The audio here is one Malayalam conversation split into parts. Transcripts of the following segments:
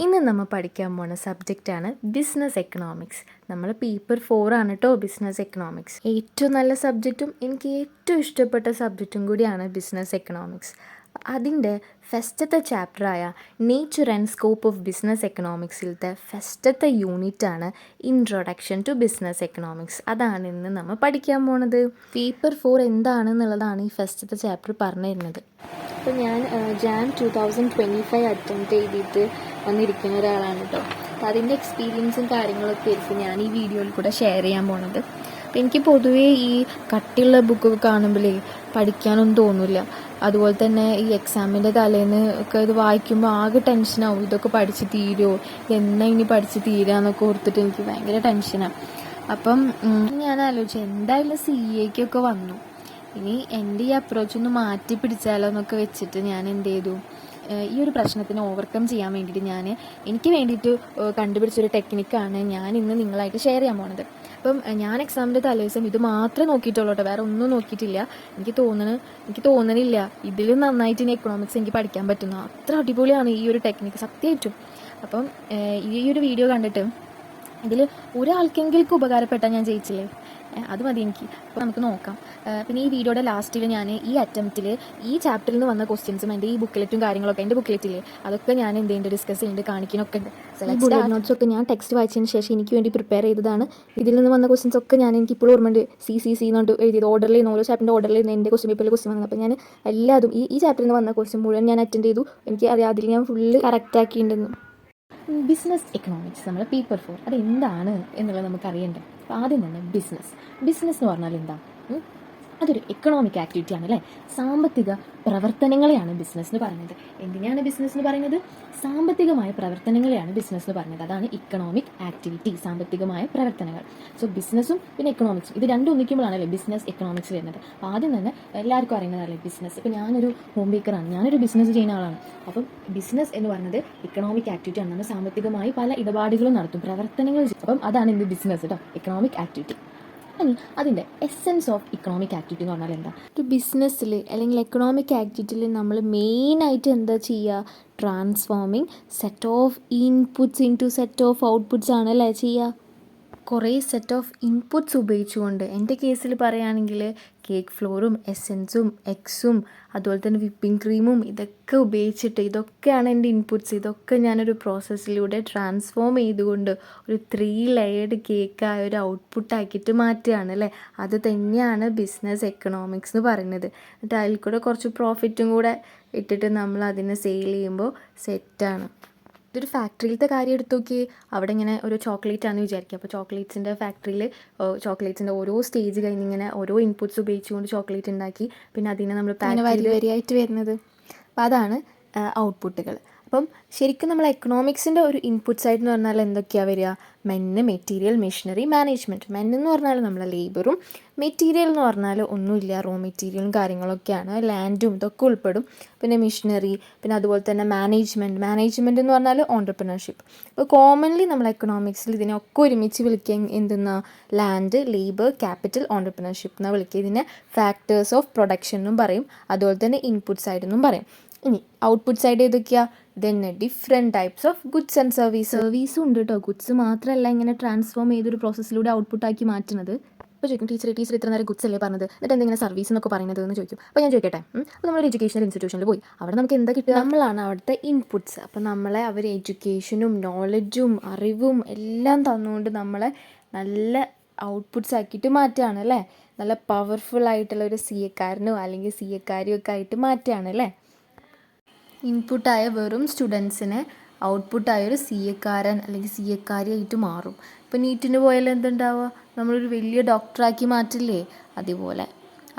ഇന്ന് നമ്മൾ പഠിക്കാൻ പോണ സബ്ജക്റ്റാണ് ബിസിനസ് എക്കണോമിക്സ്. നമ്മൾ പേപ്പർ 4 ആണ് കേട്ടോ ബിസിനസ് എക്കണോമിക്സ്. ഏറ്റവും നല്ല സബ്ജക്റ്റും എനിക്ക് ഏറ്റവും ഇഷ്ടപ്പെട്ട സബ്ജക്റ്റും കൂടിയാണ് ബിസിനസ് എക്കണോമിക്സ്. അതിൻ്റെ ഫസ്റ്റത്തെ ചാപ്റ്ററായ nature and scope of business എക്കണോമിക്സിലത്തെ ഫസ്റ്റത്തെ യൂണിറ്റാണ് ഇൻട്രൊഡക്ഷൻ ടു ബിസിനസ് എക്കണോമിക്സ്. അതാണ് ഇന്ന് നമ്മൾ പഠിക്കാൻ പോണത്. പേപ്പർ 4 എന്താണെന്നുള്ളതാണ് ഈ ഫസ്റ്റത്തെ ചാപ്റ്റർ പറഞ്ഞു തരുന്നത്. അപ്പോൾ ഞാൻ ജാൻ 2025 അറ്റംപ്റ്റ് ചെയ്തിട്ട് വന്നിരിക്കുന്ന ഒരാളാണ് കേട്ടോ. അപ്പോൾ അതിൻ്റെ എക്സ്പീരിയൻസും കാര്യങ്ങളൊക്കെ ആയിരിക്കും ഞാൻ ഈ വീഡിയോയിൽ കൂടെ ഷെയർ ചെയ്യാൻ പോണത്. അപ്പോൾ എനിക്ക് പൊതുവേ ഈ കട്ടിയുള്ള ബുക്കൊക്കെ കാണുമ്പോഴേ പഠിക്കാനൊന്നും തോന്നില്ല. അതുപോലെ തന്നെ ഈ എക്സാമിൻ്റെ തലേന്ന് ഒക്കെ ഇത് വായിക്കുമ്പോൾ ആകെ ടെൻഷനാവും. ഇതൊക്കെ പഠിച്ച് തീരുമോ, എന്നാ ഇനി പഠിച്ച് തീരാന്നൊക്കെ ഓർത്തിട്ട് എനിക്ക് ഭയങ്കര ടെൻഷനാണ്. അപ്പം ഞാൻ ആലോചിച്ചു എന്തായാലും CAക്കൊക്കെ വന്നു, ഇനി എൻ്റെ ഈ അപ്രോച്ച് ഒന്ന് മാറ്റി പിടിച്ചാലോ എന്നൊക്കെ വെച്ചിട്ട് ഞാൻ എന്ത് ചെയ്തു, ഈ ഒരു പ്രശ്നത്തിന് ഓവർകം ചെയ്യാൻ വേണ്ടിയിട്ട് എനിക്ക് വേണ്ടിയിട്ട് കണ്ടുപിടിച്ചൊരു ടെക്നിക്കാണ് ഞാൻ ഇന്ന് നിങ്ങളായിട്ട് ഷെയർ ചെയ്യാൻ പോണത്. അപ്പം ഞാൻ എക്സാമിൻ്റെ തലേദിവസം ഇത് മാത്രമേ നോക്കിയിട്ടുള്ളൂ കേട്ടോ, വേറെ ഒന്നും നോക്കിയിട്ടില്ല. എനിക്ക് തോന്നണില്ല ഇതിലും നന്നായിട്ട് ഇനി എക്കണോമിക്സ് എനിക്ക് പഠിക്കാൻ പറ്റുന്നു. അത്ര അടിപൊളിയാണ് ഈ ഒരു ടെക്നിക്ക് സത്യമായിട്ടും. അപ്പം ഈ ഒരു വീഡിയോ കണ്ടിട്ട് ഇതിൽ ഒരാൾക്കെങ്കിലും ഉപകാരപ്പെട്ടാൽ ഞാൻ ജയിച്ചില്ലേ, അത് മതി എനിക്ക്. അപ്പോൾ നമുക്ക് നോക്കാം. പിന്നെ ഈ വീഡിയോയുടെ ലാസ്റ്റിൽ ഞാൻ ഈ അറ്റംപ്റ്റിൽ ഈ ചാപ്റ്ററിൽ നിന്ന് വന്ന ക്വസ്റ്റ്യൻസും എൻ്റെ ഈ ബുക്ക്ലെറ്റും കാര്യങ്ങളൊക്കെ എൻ്റെ ബുക്ക്ലെറ്റില്ലേ അതൊക്കെ ഞാൻ എന്ത് ചെയ്യുന്നുണ്ട്, ഡിസ്കസ് ചെയ്യുന്നുണ്ട്, കാണിക്കാനൊക്കെ ഉണ്ട്. ബുള്ളറ്റ് നോട്ട്സൊക്കെ ഞാൻ ടെക്സ്റ്റ് വായിച്ചതിന് ശേഷം എനിക്ക് വേണ്ടി പ്രിപ്പയർ ചെയ്തതാണ്. ഇതിൽ നിന്ന് വന്ന ക്വസ്റ്റ്യൻസ് ഒക്കെ എനിക്ക് ഇപ്പോഴും ഓർമ്മയുണ്ട്. CC എന്ന് പറഞ്ഞിട്ട് എഴുതിയത് ഓർഡറിൽ നിന്ന്, ഓരോ ചാപ്റ്ററിൻ്റെ ഓർഡറിൽ നിന്ന് എൻ്റെ ക്വസ്റ്റ്യൻ പേപ്പറിൽ ക്വസ്റ്റ്യൻ വന്നത്. അപ്പോൾ ഞാൻ എല്ലാതും ഈ ചാപ്റ്ററിൽ നിന്ന് വന്ന ക്വസ്റ്റ്യൻ മുഴുവൻ ഞാൻ അറ്റൻഡ് ചെയ്തു. എനിക്ക് അറിയാം അതിൽ ഞാൻ ഫുള്ള് കറക്റ്റ് ആക്കിയിട്ടുണ്ടെന്ന്. ബിസിനസ് എക്കണോമിക്സ് നമ്മുടെ പേപ്പർ 4 അതെന്താണ് എന്നുള്ളത് നമുക്ക് അറിയണ്ടേ. അപ്പോൾ ആദ്യം തന്നെ ബിസിനസ് എന്ന് പറഞ്ഞാൽ എന്താ? അതൊരു എക്കണോമിക് ആക്ടിവിറ്റി ആണ് അല്ലേ. സാമ്പത്തിക പ്രവർത്തനങ്ങളെയാണ് ബിസിനസ് എന്ന് പറയുന്നത്. എന്തിനാണ് ബിസിനസ് എന്ന് പറയുന്നത്? സാമ്പത്തികമായ പ്രവർത്തനങ്ങളെയാണ് ബിസിനസ് എന്ന് പറയുന്നത്. അതാണ് ഇക്കണോമിക് ആക്ടിവിറ്റി, സാമ്പത്തികമായ പ്രവർത്തനങ്ങൾ. സോ ബിസിനസ്സും പിന്നെ എക്കണോമിക്സും ഇത് രണ്ടും ഒന്നിക്കുമ്പോഴാണല്ലേ ബിസിനസ് എക്കണോമിക്സ് വരുന്നത്. അപ്പോൾ ആദ്യം തന്നെ എല്ലാവർക്കും അറിയുന്നതല്ലേ ബിസിനസ്. ഇപ്പോൾ ഞാനൊരു ഹോം ബേക്കറാണ്, ഞാനൊരു ബിസിനസ് ചെയ്യുന്ന ആളാണ്. അപ്പം ബിസിനസ് എന്ന് പറയുന്നത് ഇക്കണോമിക് ആക്ടിവിറ്റി ആണ്. നമ്മൾ സാമ്പത്തികമായി പല ഇടപാടുകളും നടത്തും, പ്രവർത്തനങ്ങൾ ചെയ്യും. അപ്പം അതാണ് എന്ത് ബിസിനസ് കേട്ടോ, എക്കണോമിക് ആക്ടിവിറ്റി. ഇനി അതിൻ്റെ എസെൻസ് ഓഫ് ഇക്കണോമിക് ആക്ടിവിറ്റി എന്ന് പറഞ്ഞാൽ എന്താ? ഒരു ബിസിനസ്സിൽ അല്ലെങ്കിൽ എക്കണോമിക് ആക്ടിവിറ്റിയിൽ നമ്മൾ മെയിനായിട്ട് എന്താ ചെയ്യുക? Transforming set of inputs into set of outputs ആണല്ലേ ചെയ്യുക. കുറേ സെറ്റ് ഓഫ് ഇൻപുട്സ് ഉപയോഗിച്ചുകൊണ്ട്, എൻ്റെ കേസിൽ പറയുകയാണെങ്കിൽ കേക്ക് ഫ്ലോറും എസെൻസും എഗ്സും അതുപോലെ തന്നെ വിപ്പിംഗ് ക്രീമും ഇതൊക്കെ ഉപയോഗിച്ചിട്ട്, ഇതൊക്കെയാണ് എൻ്റെ ഇൻപുട്സ്. ഇതൊക്കെ ഞാനൊരു പ്രോസസ്സിലൂടെ ട്രാൻസ്ഫോം ചെയ്തുകൊണ്ട് ഒരു 3 ലെയർഡ് കേക്കായ ഒരു ഔട്ട്പുട്ടാക്കിയിട്ട് മാറ്റുകയാണ് അല്ലേ. അത് തന്നെയാണ് ബിസിനസ് എക്കണോമിക്സ് എന്ന് പറയുന്നത്. എന്നിട്ട് അതിൽ കൂടെ കുറച്ച് പ്രോഫിറ്റും കൂടെ ഇട്ടിട്ട് നമ്മൾ അതിനെ സെയിൽ ചെയ്യുമ്പോൾ സെറ്റാണ്. ഇതൊരു ഫാക്ടറിയിലത്തെ കാര്യം എടുത്ത് നോക്കി, അവിടെ ഇങ്ങനെ ഒരു ചോക്ലേറ്റ് ആണെന്ന് വിചാരിക്കുക. അപ്പോൾ ചോക്ലേറ്റ്സിൻ്റെ ഫാക്ടറിയിൽ ചോക്ലേറ്റ്സിൻ്റെ ഓരോ സ്റ്റേജ് കഴിഞ്ഞ് ഇങ്ങനെ ഓരോ ഇൻപുട്സ് ഉപയോഗിച്ചുകൊണ്ട് ചോക്ലേറ്റ് ഉണ്ടാക്കി പിന്നെ അതിനെ നമ്മൾ വരിയായിട്ട് വരുന്നത്. അപ്പോൾ അതാണ് ഔട്ട്പുട്ടുകൾ. അപ്പം ശരിക്കും നമ്മൾ എക്കണോമിക്സിൻ്റെ ഒരു ഇൻപുട്ട് സൈഡ് എന്ന് പറഞ്ഞാൽ എന്തൊക്കെയാണ് വരിക? Material, machinery, management. എന്ന് പറഞ്ഞാൽ നമ്മളെ ലേബറും, മെറ്റീരിയൽ എന്ന് പറഞ്ഞാൽ ഒന്നുമില്ല, റോ മെറ്റീരിയലും കാര്യങ്ങളൊക്കെയാണ്, ലാൻഡും ഇതൊക്കെ ഉൾപ്പെടും. പിന്നെ മെഷീനറി, പിന്നെ അതുപോലെ തന്നെ മാനേജ്മെൻറ്റ് എന്ന് പറഞ്ഞാൽ ഓൺട്രപ്രണർഷിപ്പ്. അപ്പോൾ കോമൺലി നമ്മൾ എക്കണോമിക്സിൽ ഇതിനൊക്കെ ഒരുമിച്ച് വിളിക്കുക എന്തെന്നാ? ലാൻഡ്, ലേബർ, ക്യാപിറ്റൽ, ഓൺട്രപ്രണർഷിപ്പ് എന്നാണ് വിളിക്കുക. ഇതിനെ ഫാക്ടേഴ്സ് ഓഫ് പ്രൊഡക്ഷൻ എന്നും പറയും, അതുപോലെ തന്നെ ഇൻപുട്ട് സൈഡ് എന്നും പറയും. ഇനി ഔട്ട്പുട്ട് സൈഡ് ഏതൊക്കെയാണ്? തന്നെ different types of goods and സർവീസും ഉണ്ട് കേട്ടോ. ഗുഡ്സ് മാത്രമല്ല ഇങ്ങനെ ട്രാൻസ്ഫോം ചെയ്തൊരു പ്രോസസ്സിലൂടെ ഔട്ട്പുട്ടാക്കി മാറ്റുന്നത്. അപ്പോൾ ചോദിക്കും ടീച്ചർ ഇത്ര നേരം ഗുഡ്സ് അല്ലേ പറഞ്ഞത്, എന്നിട്ട് എന്തെങ്കിലും സർവീസ് എന്നൊക്കെ പറയുന്നത് എന്ന് ചോദിക്കും. അപ്പോൾ ഞാൻ ചോദിക്കട്ടെ, അപ്പോൾ നമ്മളൊരു എഡ്യൂക്കേഷണൽ ഇൻസ്റ്റിറ്റ്യൂഷനിൽ പോയി അവിടെ നമുക്ക് എന്താ കിട്ടുക? നമ്മളാണ് അവിടുത്തെ ഇൻപുട്സ്. അപ്പോൾ നമ്മളെ അവർ എഡ്യൂക്കേഷനും നോളജും അറിവും എല്ലാം തന്നുകൊണ്ട് നമ്മളെ നല്ല ഔട്ട്പുട്ട്സ് ആക്കിയിട്ട് മാറ്റുകയാണ് അല്ലേ. നല്ല പവർഫുൾ ആയിട്ടുള്ള ഒരു CAക്കാരനോ അല്ലെങ്കിൽ CAക്കാരിയോ ഒക്കെ ആയിട്ട് മാറ്റുകയാണ് അല്ലേ. ഇൻപുട്ടായ വെറും സ്റ്റുഡൻസിനെ ഔട്ട്പുട്ടായ ഒരു CAക്കാരൻ അല്ലെങ്കിൽ CAക്കാരിയായിട്ട് മാറും. ഇപ്പോൾ നീറ്റിന് പോയാൽ എന്തുണ്ടാവുക? നമ്മളൊരു വലിയ ഡോക്ടറാക്കി മാറ്റില്ലേ, അതുപോലെ.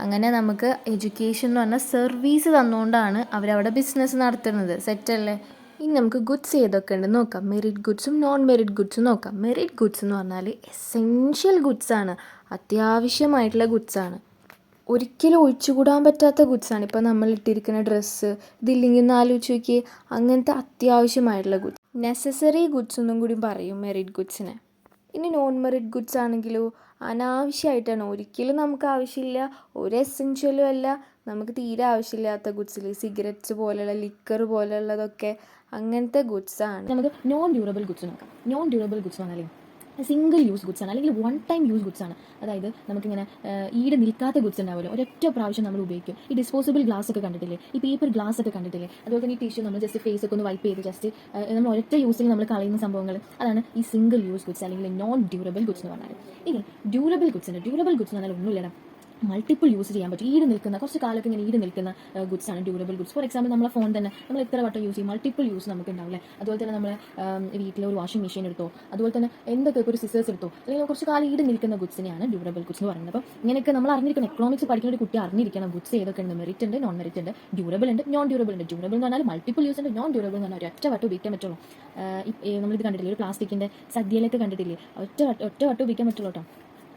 അങ്ങനെ നമുക്ക് എഡ്യൂക്കേഷൻ എന്ന് പറഞ്ഞാൽ സർവീസ് തന്നുകൊണ്ടാണ് അവരവിടെ ബിസിനസ് നടത്തുന്നത്. സെറ്റല്ലേ. ഇനി നമുക്ക് ഗുഡ്സ് ഏതൊക്കെ ഉണ്ടെന്ന് നോക്കാം. മെറിറ്റ് ഗുഡ്സും നോൺ മെറിറ്റ് ഗുഡ്സും നോക്കാം. മെറിറ്റ് ഗുഡ്സ് എന്ന് പറഞ്ഞാൽ എസെൻഷ്യൽ ഗുഡ്സാണ്, അത്യാവശ്യമായിട്ടുള്ള ഗുഡ്സാണ്, ഒരിക്കലും ഒഴിച്ചുകൂടാൻ പറ്റാത്ത ഗുഡ്സാണ്. ഇപ്പോൾ നമ്മൾ ഇട്ടിരിക്കുന്ന ഡ്രസ്സ് ഇതില്ലെങ്കിൽ ഒന്ന് ആലോചിച്ച് നോക്കിയേ, അങ്ങനത്തെ അത്യാവശ്യമായിട്ടുള്ള ഗുഡ്സ്. നെസസറി ഗുഡ്സ് ഒന്നും കൂടി പറയും മെറിറ്റ് ഗുഡ്സിനെ. ഇനി നോൺ മെറിറ്റ് ഗുഡ്സ് ആണെങ്കിലോ അനാവശ്യമായിട്ടാണ്, ഒരിക്കലും നമുക്ക് ആവശ്യമില്ല, ഒരു എസെൻഷ്യലും അല്ല, നമുക്ക് തീരെ ആവശ്യമില്ലാത്ത ഗുഡ്സിൽ സിഗരറ്റ്സ് പോലെയുള്ള ലിക്കർ പോലെയുള്ളതൊക്കെ അങ്ങനത്തെ ഗുഡ്സാണ്. നമുക്ക് നോൺ ഡ്യൂറബിൾ ഗുഡ്സ് നോക്കാം. നോൺ ഡ്യൂറബിൾ ഗുഡ്സ് പറഞ്ഞാൽ സിംഗിൾ യൂസ് ഗുഡ്സ് ആണ്, അല്ലെങ്കിൽ വൺ ടൈം യൂസ് ഗുഡ്സ് ആണ്. അതായത് നമുക്കിങ്ങനെ ഈട് നിൽക്കാത്ത ഗുഡ്സ് ഉണ്ടാവുമല്ലോ, ഒരൊറ്റ പ്രാവശ്യം നമ്മൾ ഉപയോഗിക്കും. ഈ ഡിസ്പോസിബിൾ ഗ്ലാസ് ഒക്കെ കണ്ടിട്ടില്ലേ, ഈ പേപ്പർ ഗ്ലാസ് ഒക്കെ കണ്ടിട്ടില്ലേ, അതുപോലെ തന്നെ ഈ ടിഷ്യൂ നമ്മൾ ജസ്റ്റ് ഫേസ് ഒക്കെ ഒന്ന് വൈപ്പ് ചെയ്ത് ജസ്റ്റ് നമ്മൾ ഒരൊറ്റ യൂസിൽ നമ്മൾ കളയുന്ന സംഭവങ്ങൾ, അതാണ് ഈ സിംഗിൾ യൂസ് ഗുഡ്സ് അല്ലെങ്കിൽ നോൺ ഡ്യൂറബിൾ ഗുഡ്സ് എന്ന് പറഞ്ഞാൽ. ഇനി ഡ്യൂറബിൾ ഗുഡ്സ് ഉണ്ട്. ഡ്യൂറബിൾ ഗുഡ്സ് എന്ന് പറഞ്ഞാൽ ഒന്നുമില്ല, മൾട്ടിപ്പിൾ യൂസ് ചെയ്യാൻ പറ്റും. ഈട് നിൽക്കുന്ന കുറച്ച് കാലത്ത് ഇങ്ങനെ ഈട് നിൽക്കുന്ന ഗുഡ്സ് ആണ് ഡ്യൂറബിൾ ഗുഡ്സ്. ഫോർ എക്സാമ്പിൾ നമ്മളെ ഫോൺ തന്നെ നമ്മൾ എത്ര വട്ടം യൂസ് ചെയ്യും, മൾട്ടിപ്പിൾ യൂസ് നമുക്ക് ഉണ്ടാവില്ലേ. അതുപോലെ തന്നെ നമ്മൾ വീട്ടിലെ ഒരു വാഷിംഗ് മെഷീൻ എടുത്തോ, അതുപോലെ തന്നെ എന്തൊക്കെ ഒരു സിസേഴ്സ് എടുത്തോ, അല്ലെങ്കിൽ കുറച്ച് കാലം ഈട് നിൽക്കുന്ന ഗുഡ്സിനെയാണ് ഡ്യൂറബിൾ ഗുഡ്സ് എന്ന് പറയുന്നത്. അപ്പോൾ ഇങ്ങനെയൊക്കെ നമ്മൾ അറിഞ്ഞിരിക്കണം. എക്കണോമിക്സ് പഠിക്കുന്ന ഒരു കുട്ടി അറിഞ്ഞിരിക്കണം ഗുഡ്സ് ഏതൊക്കെ ഉണ്ട്. മെറിറ്റ് ഉണ്ട്, നോൺ മെറിറ്റ് ഉണ്ട്, ഡ്യൂറബിൾ ഉണ്ട്, നോൺ ഡ്യൂറബിൾ ഉണ്ട്. ഡ്യൂറബിൾ എന്ന് പറഞ്ഞാൽ മൾട്ടിപ്പിൾ യൂസ് ഉണ്ട്, നോൺ ഡ്യൂറബിൾ എന്ന് പറഞ്ഞാൽ ഒറ്റ വട്ടം ഉപയോഗിക്കാൻ പറ്റുള്ളൂ. നമ്മളിത് കണ്ടിട്ടില്ലേ, ഒരു പ്ലാസ്റ്റിക്കിൻ്റെ സദ്യയിലേക്ക് കണ്ടിട്ടില്ലേ, ഒറ്റ വട്ടം ഉപയോഗിക്കാൻ പറ്റുള്ളൂ കേട്ടോ.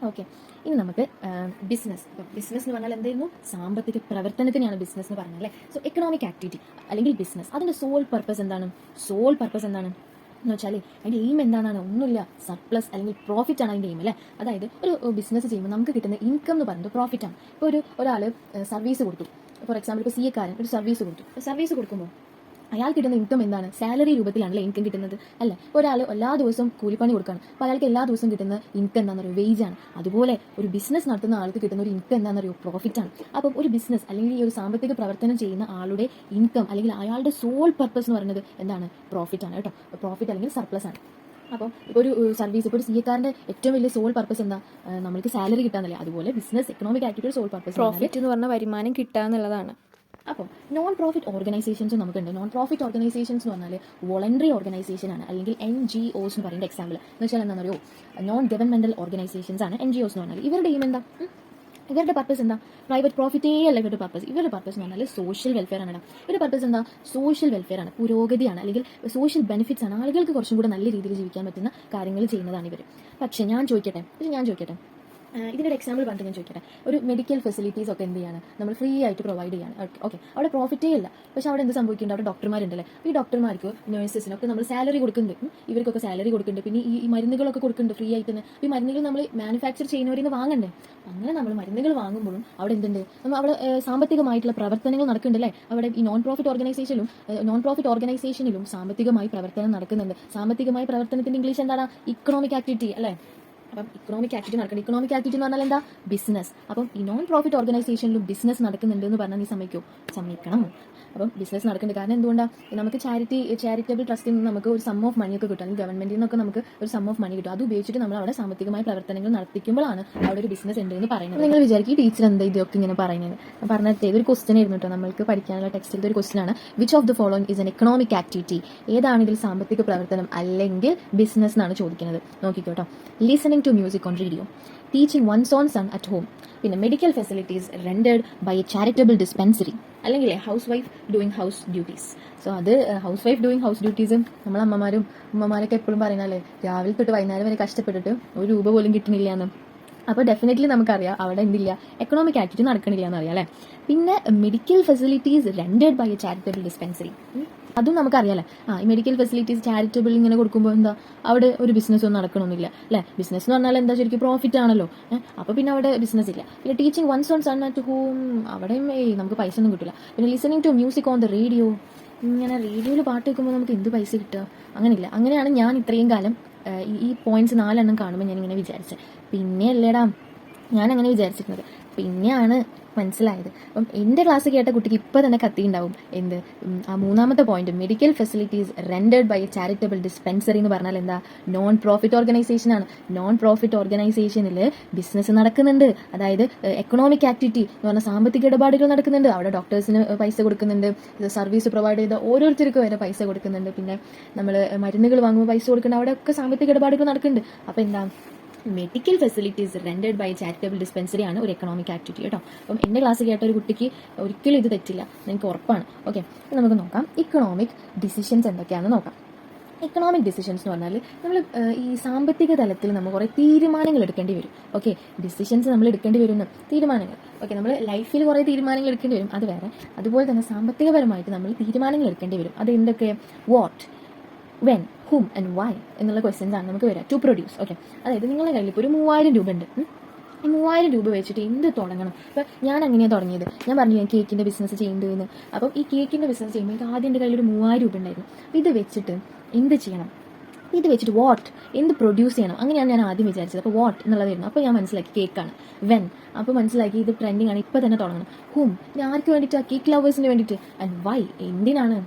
ഓക്കെ, ഇനി നമുക്ക് ബിസിനസ്. ബിസിനസ് എന്ന് പറഞ്ഞാൽ എന്തായിരുന്നു, സാമ്പത്തിക പ്രവർത്തനത്തിനെയാണ് ബിസിനസ് എന്ന് പറഞ്ഞാൽ അല്ലേ. സോ എക്കണോമിക് ആക്ടിവിറ്റി അല്ലെങ്കിൽ ബിസിനസ്, അതിൻ്റെ സോൾ പർപ്പസ് എന്താണ് എന്ന് വെച്ചാൽ അതിൻ്റെ എയിം എന്താണെന്നാണ്, ഒന്നുമില്ല, സർപ്ലസ് അല്ലെങ്കിൽ പ്രോഫിറ്റ് ആണ് അതിൻ്റെ എയിം അല്ലേ. അതായത് ഒരു ബിസിനസ് ചെയ്യുമ്പോൾ നമുക്ക് കിട്ടുന്ന ഇൻകം എന്ന് പറയുന്നത് പ്രോഫിറ്റാണ്. ഇപ്പോൾ ഒരാൾ സർവീസ് കൊടുത്തു, ഫോർ എക്സാമ്പിൾ ഇപ്പോൾ CA-കാരൻ ഒരു സർവീസ് കൊടുക്കുമ്പോൾ അയാൾ കിട്ടുന്ന ഇൻകം എന്താണ്, സാലറി രൂപത്തിലാണല്ലോ ഇൻകം കിട്ടുന്നത് അല്ലേ. ഒരാൾ എല്ലാ ദിവസവും കൂലിപ്പണി കൊടുക്കുകയാണ്, അപ്പോൾ അയാൾക്ക് എല്ലാ ദിവസവും കിട്ടുന്ന ഇൻകം എന്താണെന്ന് പറയുക, വേജ് ആണ്. അതുപോലെ ഒരു ബിസിനസ് നടത്തുന്ന ആൾക്ക് കിട്ടുന്ന ഒരു ഇൻകം എന്താണെന്ന് പറയുക, പ്രോഫിറ്റ് ആണ്. അപ്പം ഒരു ബിസിനസ് അല്ലെങ്കിൽ ഈ ഒരു സാമ്പത്തിക പ്രവർത്തനം ചെയ്യുന്ന ആളുടെ ഇൻകം അല്ലെങ്കിൽ അയാളുടെ സോൾ പർപ്പസ് എന്ന് പറയുന്നത് എന്താണ്, പ്രോഫിറ്റ് ആണ് കേട്ടോ. പ്രോഫിറ്റ് അല്ലെങ്കിൽ സർപ്ലസ് ആണ്. അപ്പോൾ ഇപ്പോൾ ഒരു സർവീസ്, ഇപ്പോൾ ഒരു CA-കാരൻ്റെ ഏറ്റവും വലിയ സോൾ പർപ്പസ് എന്താ, നമുക്ക് സാലറി കിട്ടാന്നല്ലേ. അതുപോലെ business economic activity sole purpose profit എന്ന് പറഞ്ഞാൽ വരുമാനം കിട്ടുക എന്നുള്ളതാണ്. അപ്പോൾ നോൺ പ്രോഫിറ്റ് ഓർഗനൈസേഷൻസ് നമുക്കുണ്ട്. നോൺ പ്രോഫിറ്റ് ഓർഗനൈസേഷൻസ് എന്ന് പറഞ്ഞാൽ വോളണ്ടറി ഓർഗനൈസേഷൻ ആണ്, അല്ലെങ്കിൽ NGOs എന്ന് പറയുന്ന എക്സാമ്പിൾ എന്ന് വെച്ചാൽ എന്താണെന്ന് അറിയോ, നോൺ ഗവൺമെന്റൽ ഓർഗനൈസേഷൻസ് ആണ് NGOs എന്ന് പറഞ്ഞാൽ. ഇവരുടെ എയിം എന്താ, ഇവരുടെ പർപ്പസ് എന്താ, പ്രൈവറ്റ് പ്രോഫിറ്റേ അല്ല ഇവരുടെ പർപ്പസ്. ഇവരുടെ പർപ്പസ് എന്ന് പറഞ്ഞാൽ സോഷ്യൽ വെൽഫെയർ ആണ്. ഇവരുടെ പർപ്പസ് എന്താ, സോഷ്യൽ വെൽഫെയർ ആണ്, പുരോഗതിയാണ്, അല്ലെങ്കിൽ സോഷ്യൽ ബെനിഫിറ്റ്സ് ആണ്. ആളുകൾക്ക് കുറച്ചും കൂടെ നല്ല രീതിയിൽ ജീവിക്കാൻ പറ്റുന്ന കാര്യങ്ങൾ ചെയ്യുന്നതാണ് ഇവർ. പക്ഷേ ഞാൻ ചോദിക്കട്ടെ, ഇതിൻ്റെ ഒരു എക്സാമ്പിൾ പറഞ്ഞിട്ട് ഞാൻ ചോദിക്കട്ടെ, ഒരു മെഡിക്കൽ ഫെസിലിറ്റീസ് ഒക്കെ എന്ത് ചെയ്യാണ്, നമ്മൾ ഫ്രീ ആയിട്ട് പ്രൊവൈഡ് ചെയ്യാണ്. ഓക്കെ, അവിടെ പ്രോഫിറ്റേ ഇല്ല, പക്ഷേ അവിടെ എന്ത് സംഭവിക്കുന്നുണ്ട്, അവിടെ ഡോക്ടർമാരുണ്ടല്ലേ, ഈ ഡോക്ടർമാർക്ക് നഴ്സസിനൊക്കെ നമ്മൾ സാലറി കൊടുക്കുന്നുണ്ട്, ഇവർക്കൊക്കെ സാലറി കൊടുക്കുന്നുണ്ട്. പിന്നെ ഈ മരുന്നുകളൊക്കെ കൊടുക്കുന്നുണ്ട് ഫ്രീ ആയിട്ട് തന്നെ. ഈ മരുന്നുകൾ നമ്മൾ മാനുഫാക്ചർ ചെയ്യുന്നവരിൽ നിന്ന് വാങ്ങണ്ടേ. അങ്ങനെ നമ്മൾ മരുന്നുകൾ വാങ്ങുമ്പോഴും അവിടെ എന്തുണ്ട്, നമ്മൾ അവിടെ സാമ്പത്തികമായിട്ടുള്ള പ്രവർത്തനങ്ങൾ നടക്കുന്നുണ്ടല്ലേ. അവിടെ ഈ നോൺ പ്രോഫിറ്റ് ഓർഗനൈസേഷനിലും സാമ്പത്തികമായി പ്രവർത്തനം നടക്കുന്നുണ്ട്. സാമ്പത്തികമായ പ്രവർത്തനത്തിന്റെ ഇംഗ്ലീഷ് എന്താണ്, ഇക്കണോമിക് ആക്ടിവിറ്റി അല്ലേ. അപ്പം ഇക്കണോമിക് ആക്ടിവിറ്റി നടക്കണം. ഇക്കണോമിക് ആക്ടിവിറ്റി എന്ന് പറഞ്ഞാൽ എന്താ, ബിസിനസ്. അപ്പം ഈ നോൺ പ്രോഫിറ്റ് ഓർഗനൈസേഷനിലും ബിസിനസ് നടക്കുന്നുണ്ട് എന്ന് പറഞ്ഞാൽ നീ സമ്മതിക്കണം. അപ്പം ബിസിനസ് നടക്കുന്നുണ്ട്. കാരണം എന്തുകൊണ്ടാണ്, നമുക്ക് ചാരിറ്റബിൾ ട്രസ്റ്റിൽ നിന്ന് നമുക്ക് ഒരു സം ഓഫ് മണിയൊക്കെ കിട്ടും, അല്ലെങ്കിൽ ഗവൺമെന്റിൽ നിന്നൊക്കെ നമുക്ക് ഒരു സം ഓഫ് മണി കിട്ടും. അത് ഉപയോഗിച്ചിട്ട് നമ്മൾ അവിടെ സാമ്പത്തികമായ പ്രവർത്തനങ്ങൾ നടത്തിക്കുമ്പോഴാണ് അവിടെ ഒരു ബിസിനസ് ഉണ്ട് എന്ന് പറയുന്നത്. നിങ്ങൾ വിചാരിക്കും ഈ ടീച്ചർ എന്താ ഇതൊക്കെ ഇങ്ങനെ പറയുന്നത്. പറഞ്ഞിട്ട് ഇതൊരു ക്വസ്റ്റൻ ആയിരുന്നു കേട്ടോ, നമ്മൾക്ക് പഠിക്കാനുള്ള ടെക്സ്റ്റിൽ ഒരു ക്വസ്റ്റൻ ആണ്. Which of the following is an economic activity, ഏതാണ് ഇതിൽ സാമ്പത്തിക പ്രവർത്തനം അല്ലെങ്കിൽ ബിസിനസ് എന്നാണ് ചോദിക്കുന്നത്. നോക്കിക്കോട്ടോ, listening to music on radio, teaching one's own son at home, പിന്നെ medical facilities rendered by a charitable dispensary, അല്ലെങ്കിൽ housewife doing house duties. So അത് ഹൗസ് വൈഫ് ഡൂയിങ് ഹൗസ് ഡ്യൂട്ടീസും നമ്മളെ ഉമ്മമാരൊക്കെ എപ്പോഴും പറയുന്നല്ലേ, രാവിലെ തൊട്ട് വൈകുന്നേരം വരെ കഷ്ടപ്പെട്ടിട്ട് ഒരു രൂപ പോലും കിട്ടുന്നില്ല എന്ന്. അപ്പോൾ ഡെഫിനറ്റ്ലി നമുക്കറിയാം അവിടെ എന്തില്ല, എക്കണോമിക് ആക്ടിവിറ്റി നടക്കണില്ല എന്നറിയാം അല്ലേ. പിന്നെ medical facilities rendered by a charitable dispensary, അതും നമുക്കറിയാമല്ലേ. ഈ മെഡിക്കൽ ഫെസിലിറ്റീസ് ചാരിറ്റബിൾ ഇങ്ങനെ കൊടുക്കുമ്പോൾ എന്താ, അവിടെ ഒരു ബിസിനസ് ഒന്നും നടക്കണമെന്നില്ല അല്ലേ. ബിസിനസ് എന്ന് പറഞ്ഞാൽ എന്താ, ശരിക്കും പ്രോഫിറ്റ് ആണല്ലോ. അപ്പോൾ പിന്നെ അവിടെ ബിസിനസ് ഇല്ല. പിന്നെ teaching one's own son at home, അവിടെയും നമുക്ക് പൈസ ഒന്നും കിട്ടില്ല. പിന്നെ listening to music on the radio, ഇങ്ങനെ റേഡിയോയിൽ പാട്ട് വെക്കുമ്പോൾ നമുക്ക് എന്ത് പൈസ കിട്ടുക, അങ്ങനെയില്ല. അങ്ങനെയാണ് ഞാൻ ഇത്രയും കാലം ഈ പോയിന്റ്സ് 4 കാണുമ്പോൾ ഞാനിങ്ങനെ വിചാരിച്ചത്. പിന്നെ അല്ലേടാ ഞാൻ അങ്ങനെ വിചാരിച്ചിരുന്നത്, പിന്നെയാണ് മനസ്സിലായത്. അപ്പം എൻ്റെ ക്ലാസ് കേട്ട കുട്ടിക്ക് ഇപ്പോൾ തന്നെ കത്തിയുണ്ടാവും എന്ത്, ആ 3ാമത്തെ point, medical facilities rendered by a charitable dispensary എന്ന് പറഞ്ഞാൽ എന്താ, നോൺ പ്രോഫിറ്റ് ഓർഗനൈസേഷൻ ആണ്. നോൺ പ്രോഫിറ്റ് ഓർഗനൈസേഷനിൽ ബിസിനസ് നടക്കുന്നുണ്ട്, അതായത് എക്കണോമിക് ആക്ടിവിറ്റി എന്ന് പറഞ്ഞാൽ സാമ്പത്തിക ഇടപാടുകൾ നടക്കുന്നുണ്ട്. അവിടെ ഡോക്ടേഴ്സിന് പൈസ കൊടുക്കുന്നുണ്ട്, സർവീസ് പ്രൊവൈഡ് ചെയ്ത ഓരോരുത്തർക്കും വരെ പൈസ കൊടുക്കുന്നുണ്ട്. പിന്നെ നമ്മൾ മരുന്നുകൾ വാങ്ങുമ്പോൾ പൈസ കൊടുക്കുന്നുണ്ട്, അവിടെയൊക്കെ സാമ്പത്തിക ഇടപാടുകൾ നടക്കുന്നുണ്ട്. അപ്പോൾ എന്താ, medical facilities rendered by charitable dispensary ആണ് ഒരു എക്കണോമിക് ആക്ടിവിറ്റി കേട്ടോ. അപ്പം എൻ്റെ ക്ലാസ് കേട്ട ഒരു കുട്ടിക്ക് ഒരിക്കലും ഇത് തെറ്റില്ല, എനിക്ക് ഉറപ്പാണ്. ഓക്കെ, നമുക്ക് നോക്കാം ഇക്കണോമിക് ഡിസിഷൻസ് എന്തൊക്കെയാണെന്ന് നോക്കാം. എക്കണോമിക് ഡിസിഷൻസ് എന്ന് പറഞ്ഞാൽ നമ്മൾ ഈ സാമ്പത്തിക തലത്തിൽ നമ്മൾ കുറേ തീരുമാനങ്ങൾ എടുക്കേണ്ടി വരും. ഓക്കെ, ഡിസിഷൻസ് നമ്മൾ എടുക്കേണ്ടി വരുന്ന തീരുമാനങ്ങൾ. ഓക്കെ, നമ്മൾ ലൈഫിൽ കുറേ തീരുമാനങ്ങൾ എടുക്കേണ്ടി വരും, അത് വേറെ. അതുപോലെ തന്നെ സാമ്പത്തികപരമായിട്ട് നമ്മൾ തീരുമാനങ്ങൾ എടുക്കേണ്ടി വരും. അത് എന്തൊക്കെ, what, when, whom and why എന്നുള്ള ക്വസ്റ്റ്യൻസ് ആണ് നമുക്ക് വരിക. To produce. ഓക്കെ, അതായത് നിങ്ങളുടെ കയ്യിൽ ഇപ്പോൾ ഒരു 3000 രൂപ ഉണ്ട്. ഈ 3000 രൂപ വെച്ചിട്ട് എന്ത് തുടങ്ങണം? അപ്പോൾ ഞാൻ അങ്ങനെയാണ് തുടങ്ങിയത്. ഞാൻ പറഞ്ഞു ഞാൻ കേക്കിൻ്റെ ബിസിനസ് ചെയ്യുന്നുണ്ടെന്ന്. അപ്പം ഈ കേക്കിൻ്റെ ബിസിനസ് ചെയ്യുമ്പോൾ എനിക്ക് ആദ്യം എൻ്റെ കയ്യിൽ ഒരു 3000 രൂപ ഉണ്ടായിരുന്നു. അപ്പോൾ ഇത് വെച്ചിട്ട് എന്ത് ചെയ്യണം, ഇത് വെച്ചിട്ട് എന്ത് പ്രൊഡ്യൂസ് ചെയ്യണം, അങ്ങനെയാണ് ഞാൻ ആദ്യം വിചാരിച്ചത്. അപ്പോൾ എന്നുള്ളതായിരുന്നു. അപ്പോൾ ഞാൻ മനസ്സിലാക്കി കേക്കാണ്. അപ്പോൾ മനസ്സിലാക്കി ഇത് ട്രെൻഡിങ് ആണ്, ഇപ്പോൾ തന്നെ തുടങ്ങണം. ഞാൻ ആർക്ക് വേണ്ടിയിട്ടാണ്? കേക്ക് ലവേഴ്സിന് വേണ്ടിയിട്ട്. ആൻഡ് വൈ, എന്തിനാണ്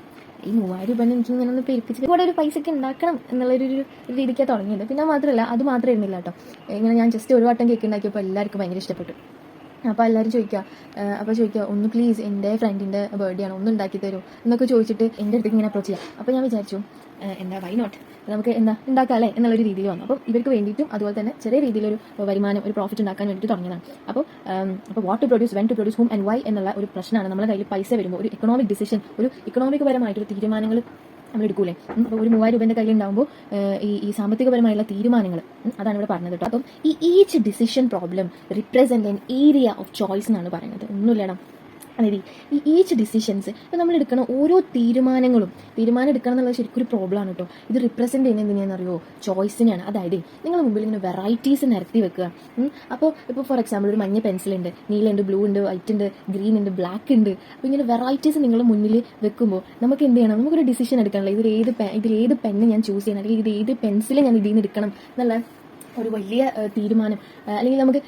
ഈ 3000 രൂപ എനിക്ക് ഇങ്ങനെ ഒന്ന് പെരുപ്പിച്ചിട്ട് കൂടെ ഒരു പൈസയ്ക്ക് ഉണ്ടാക്കണം എന്നുള്ളൊരു രീതിക്കാണ് തുടങ്ങിയത്. പിന്നെ മാത്രമല്ല, അത് മാത്രമേ ഇരുന്നില്ല കേട്ടോ. ഇങ്ങനെ ഞാൻ ജസ്റ്റ് ഒരു വട്ടം കേക്ക് ഉണ്ടാക്കിയപ്പോൾ എല്ലാവർക്കും ഭയങ്കര ഇഷ്ടപ്പെട്ടു. അപ്പോൾ എല്ലാവരും ചോദിക്കുക ഒന്ന് പ്ലീസ് എൻ്റെ ഫ്രണ്ടിൻ്റെ ബർത്ത്ഡേ ആണ്, ഒന്ന് ഉണ്ടാക്കി തരുമോ എന്നൊക്കെ ചോദിച്ചിട്ട് എൻ്റെ അടുത്തേക്ക് ഇങ്ങനെ അപ്രോച്ച് ചെയ്യാം. അപ്പോൾ ഞാൻ വിചാരിച്ചു വൈ നോട്ട്, നമുക്ക് ഉണ്ടാക്കാം അല്ലേ എന്നുള്ളൊരു രീതിയിൽ വന്നു. അപ്പോൾ ഇവർക്ക് വേണ്ടിയിട്ടും അതുപോലെ തന്നെ ചെറിയ രീതിയിലൊരു വരുമാനം, ഒരു പ്രോഫിറ്റ് ഉണ്ടാക്കാൻ വേണ്ടിയിട്ട് തുടങ്ങിയതാണ്. അപ്പോൾ what to produce, when to produce, whom and why എന്നുള്ള ഒരു പ്രശ്നമാണ്. നമ്മുടെ കയ്യിൽ പൈസ വരുമ്പോൾ ഒരു എക്കണോമിക് ഡിസിഷൻ, ഒരു എക്കണോമിക് പരമായിട്ടൊരു തീരുമാനങ്ങൾ നമ്മൾ എടുക്കൂലേ. അപ്പോൾ ഒരു 3000 രൂപേൻ്റെ കയ്യിൽ ഉണ്ടാകുമ്പോൾ ഈ സാമ്പത്തികപരമായുള്ള തീരുമാനങ്ങൾ, അതാണ് ഇവിടെ പറഞ്ഞത് കേട്ടോ. അപ്പം each decision problem represent an area of choice എന്നാണ് പറയുന്നത്. ഒന്നുമില്ലണം. അതായത് ഈ ഈച്ച് ഡിസിഷൻസ്, ഇപ്പോൾ നമ്മൾ എടുക്കുന്ന ഓരോ തീരുമാനം എടുക്കണം എന്നുള്ളത് ശരിക്കും ഒരു പ്രോബ്ലമാണ് കേട്ടോ. ഇത് റിപ്രസെൻറ്റ് ചെയ്യുന്നത് എന്തിനാണെന്നറിയോ? ചോയ്സിനെയാണ്. അതായത് നിങ്ങൾ മുമ്പിൽ ഇങ്ങനെ വെറൈറ്റീസ് നിരത്തി വെക്കുക. ഇപ്പോൾ ഫോർ എക്സാമ്പിൾ ഒരു മഞ്ഞ പെൻസിലുണ്ട്, നീലുണ്ട്, ബ്ലൂ ഉണ്ട്, വൈറ്റ് ഉണ്ട്, ഗ്രീൻ ഉണ്ട്, ബ്ലാക്ക് ഉണ്ട്. അപ്പോൾ ഇങ്ങനെ വെറൈറ്റീസ് നിങ്ങൾ മുന്നിൽ വെക്കുമ്പോൾ നമുക്ക് എന്ത് ചെയ്യണം? നമുക്കൊരു ഡിസിഷൻ എടുക്കണമല്ലോ. ഇതിലേത് പെന്ന് ഞാൻ ചൂസ് ചെയ്യണം, അല്ലെങ്കിൽ ഏത് പെൻസിൽ ഞാൻ ഇതിൽ നിന്ന് എടുക്കണം എന്നുള്ള ഒരു വലിയ തീരുമാനം. അല്ലെങ്കിൽ നമുക്ക്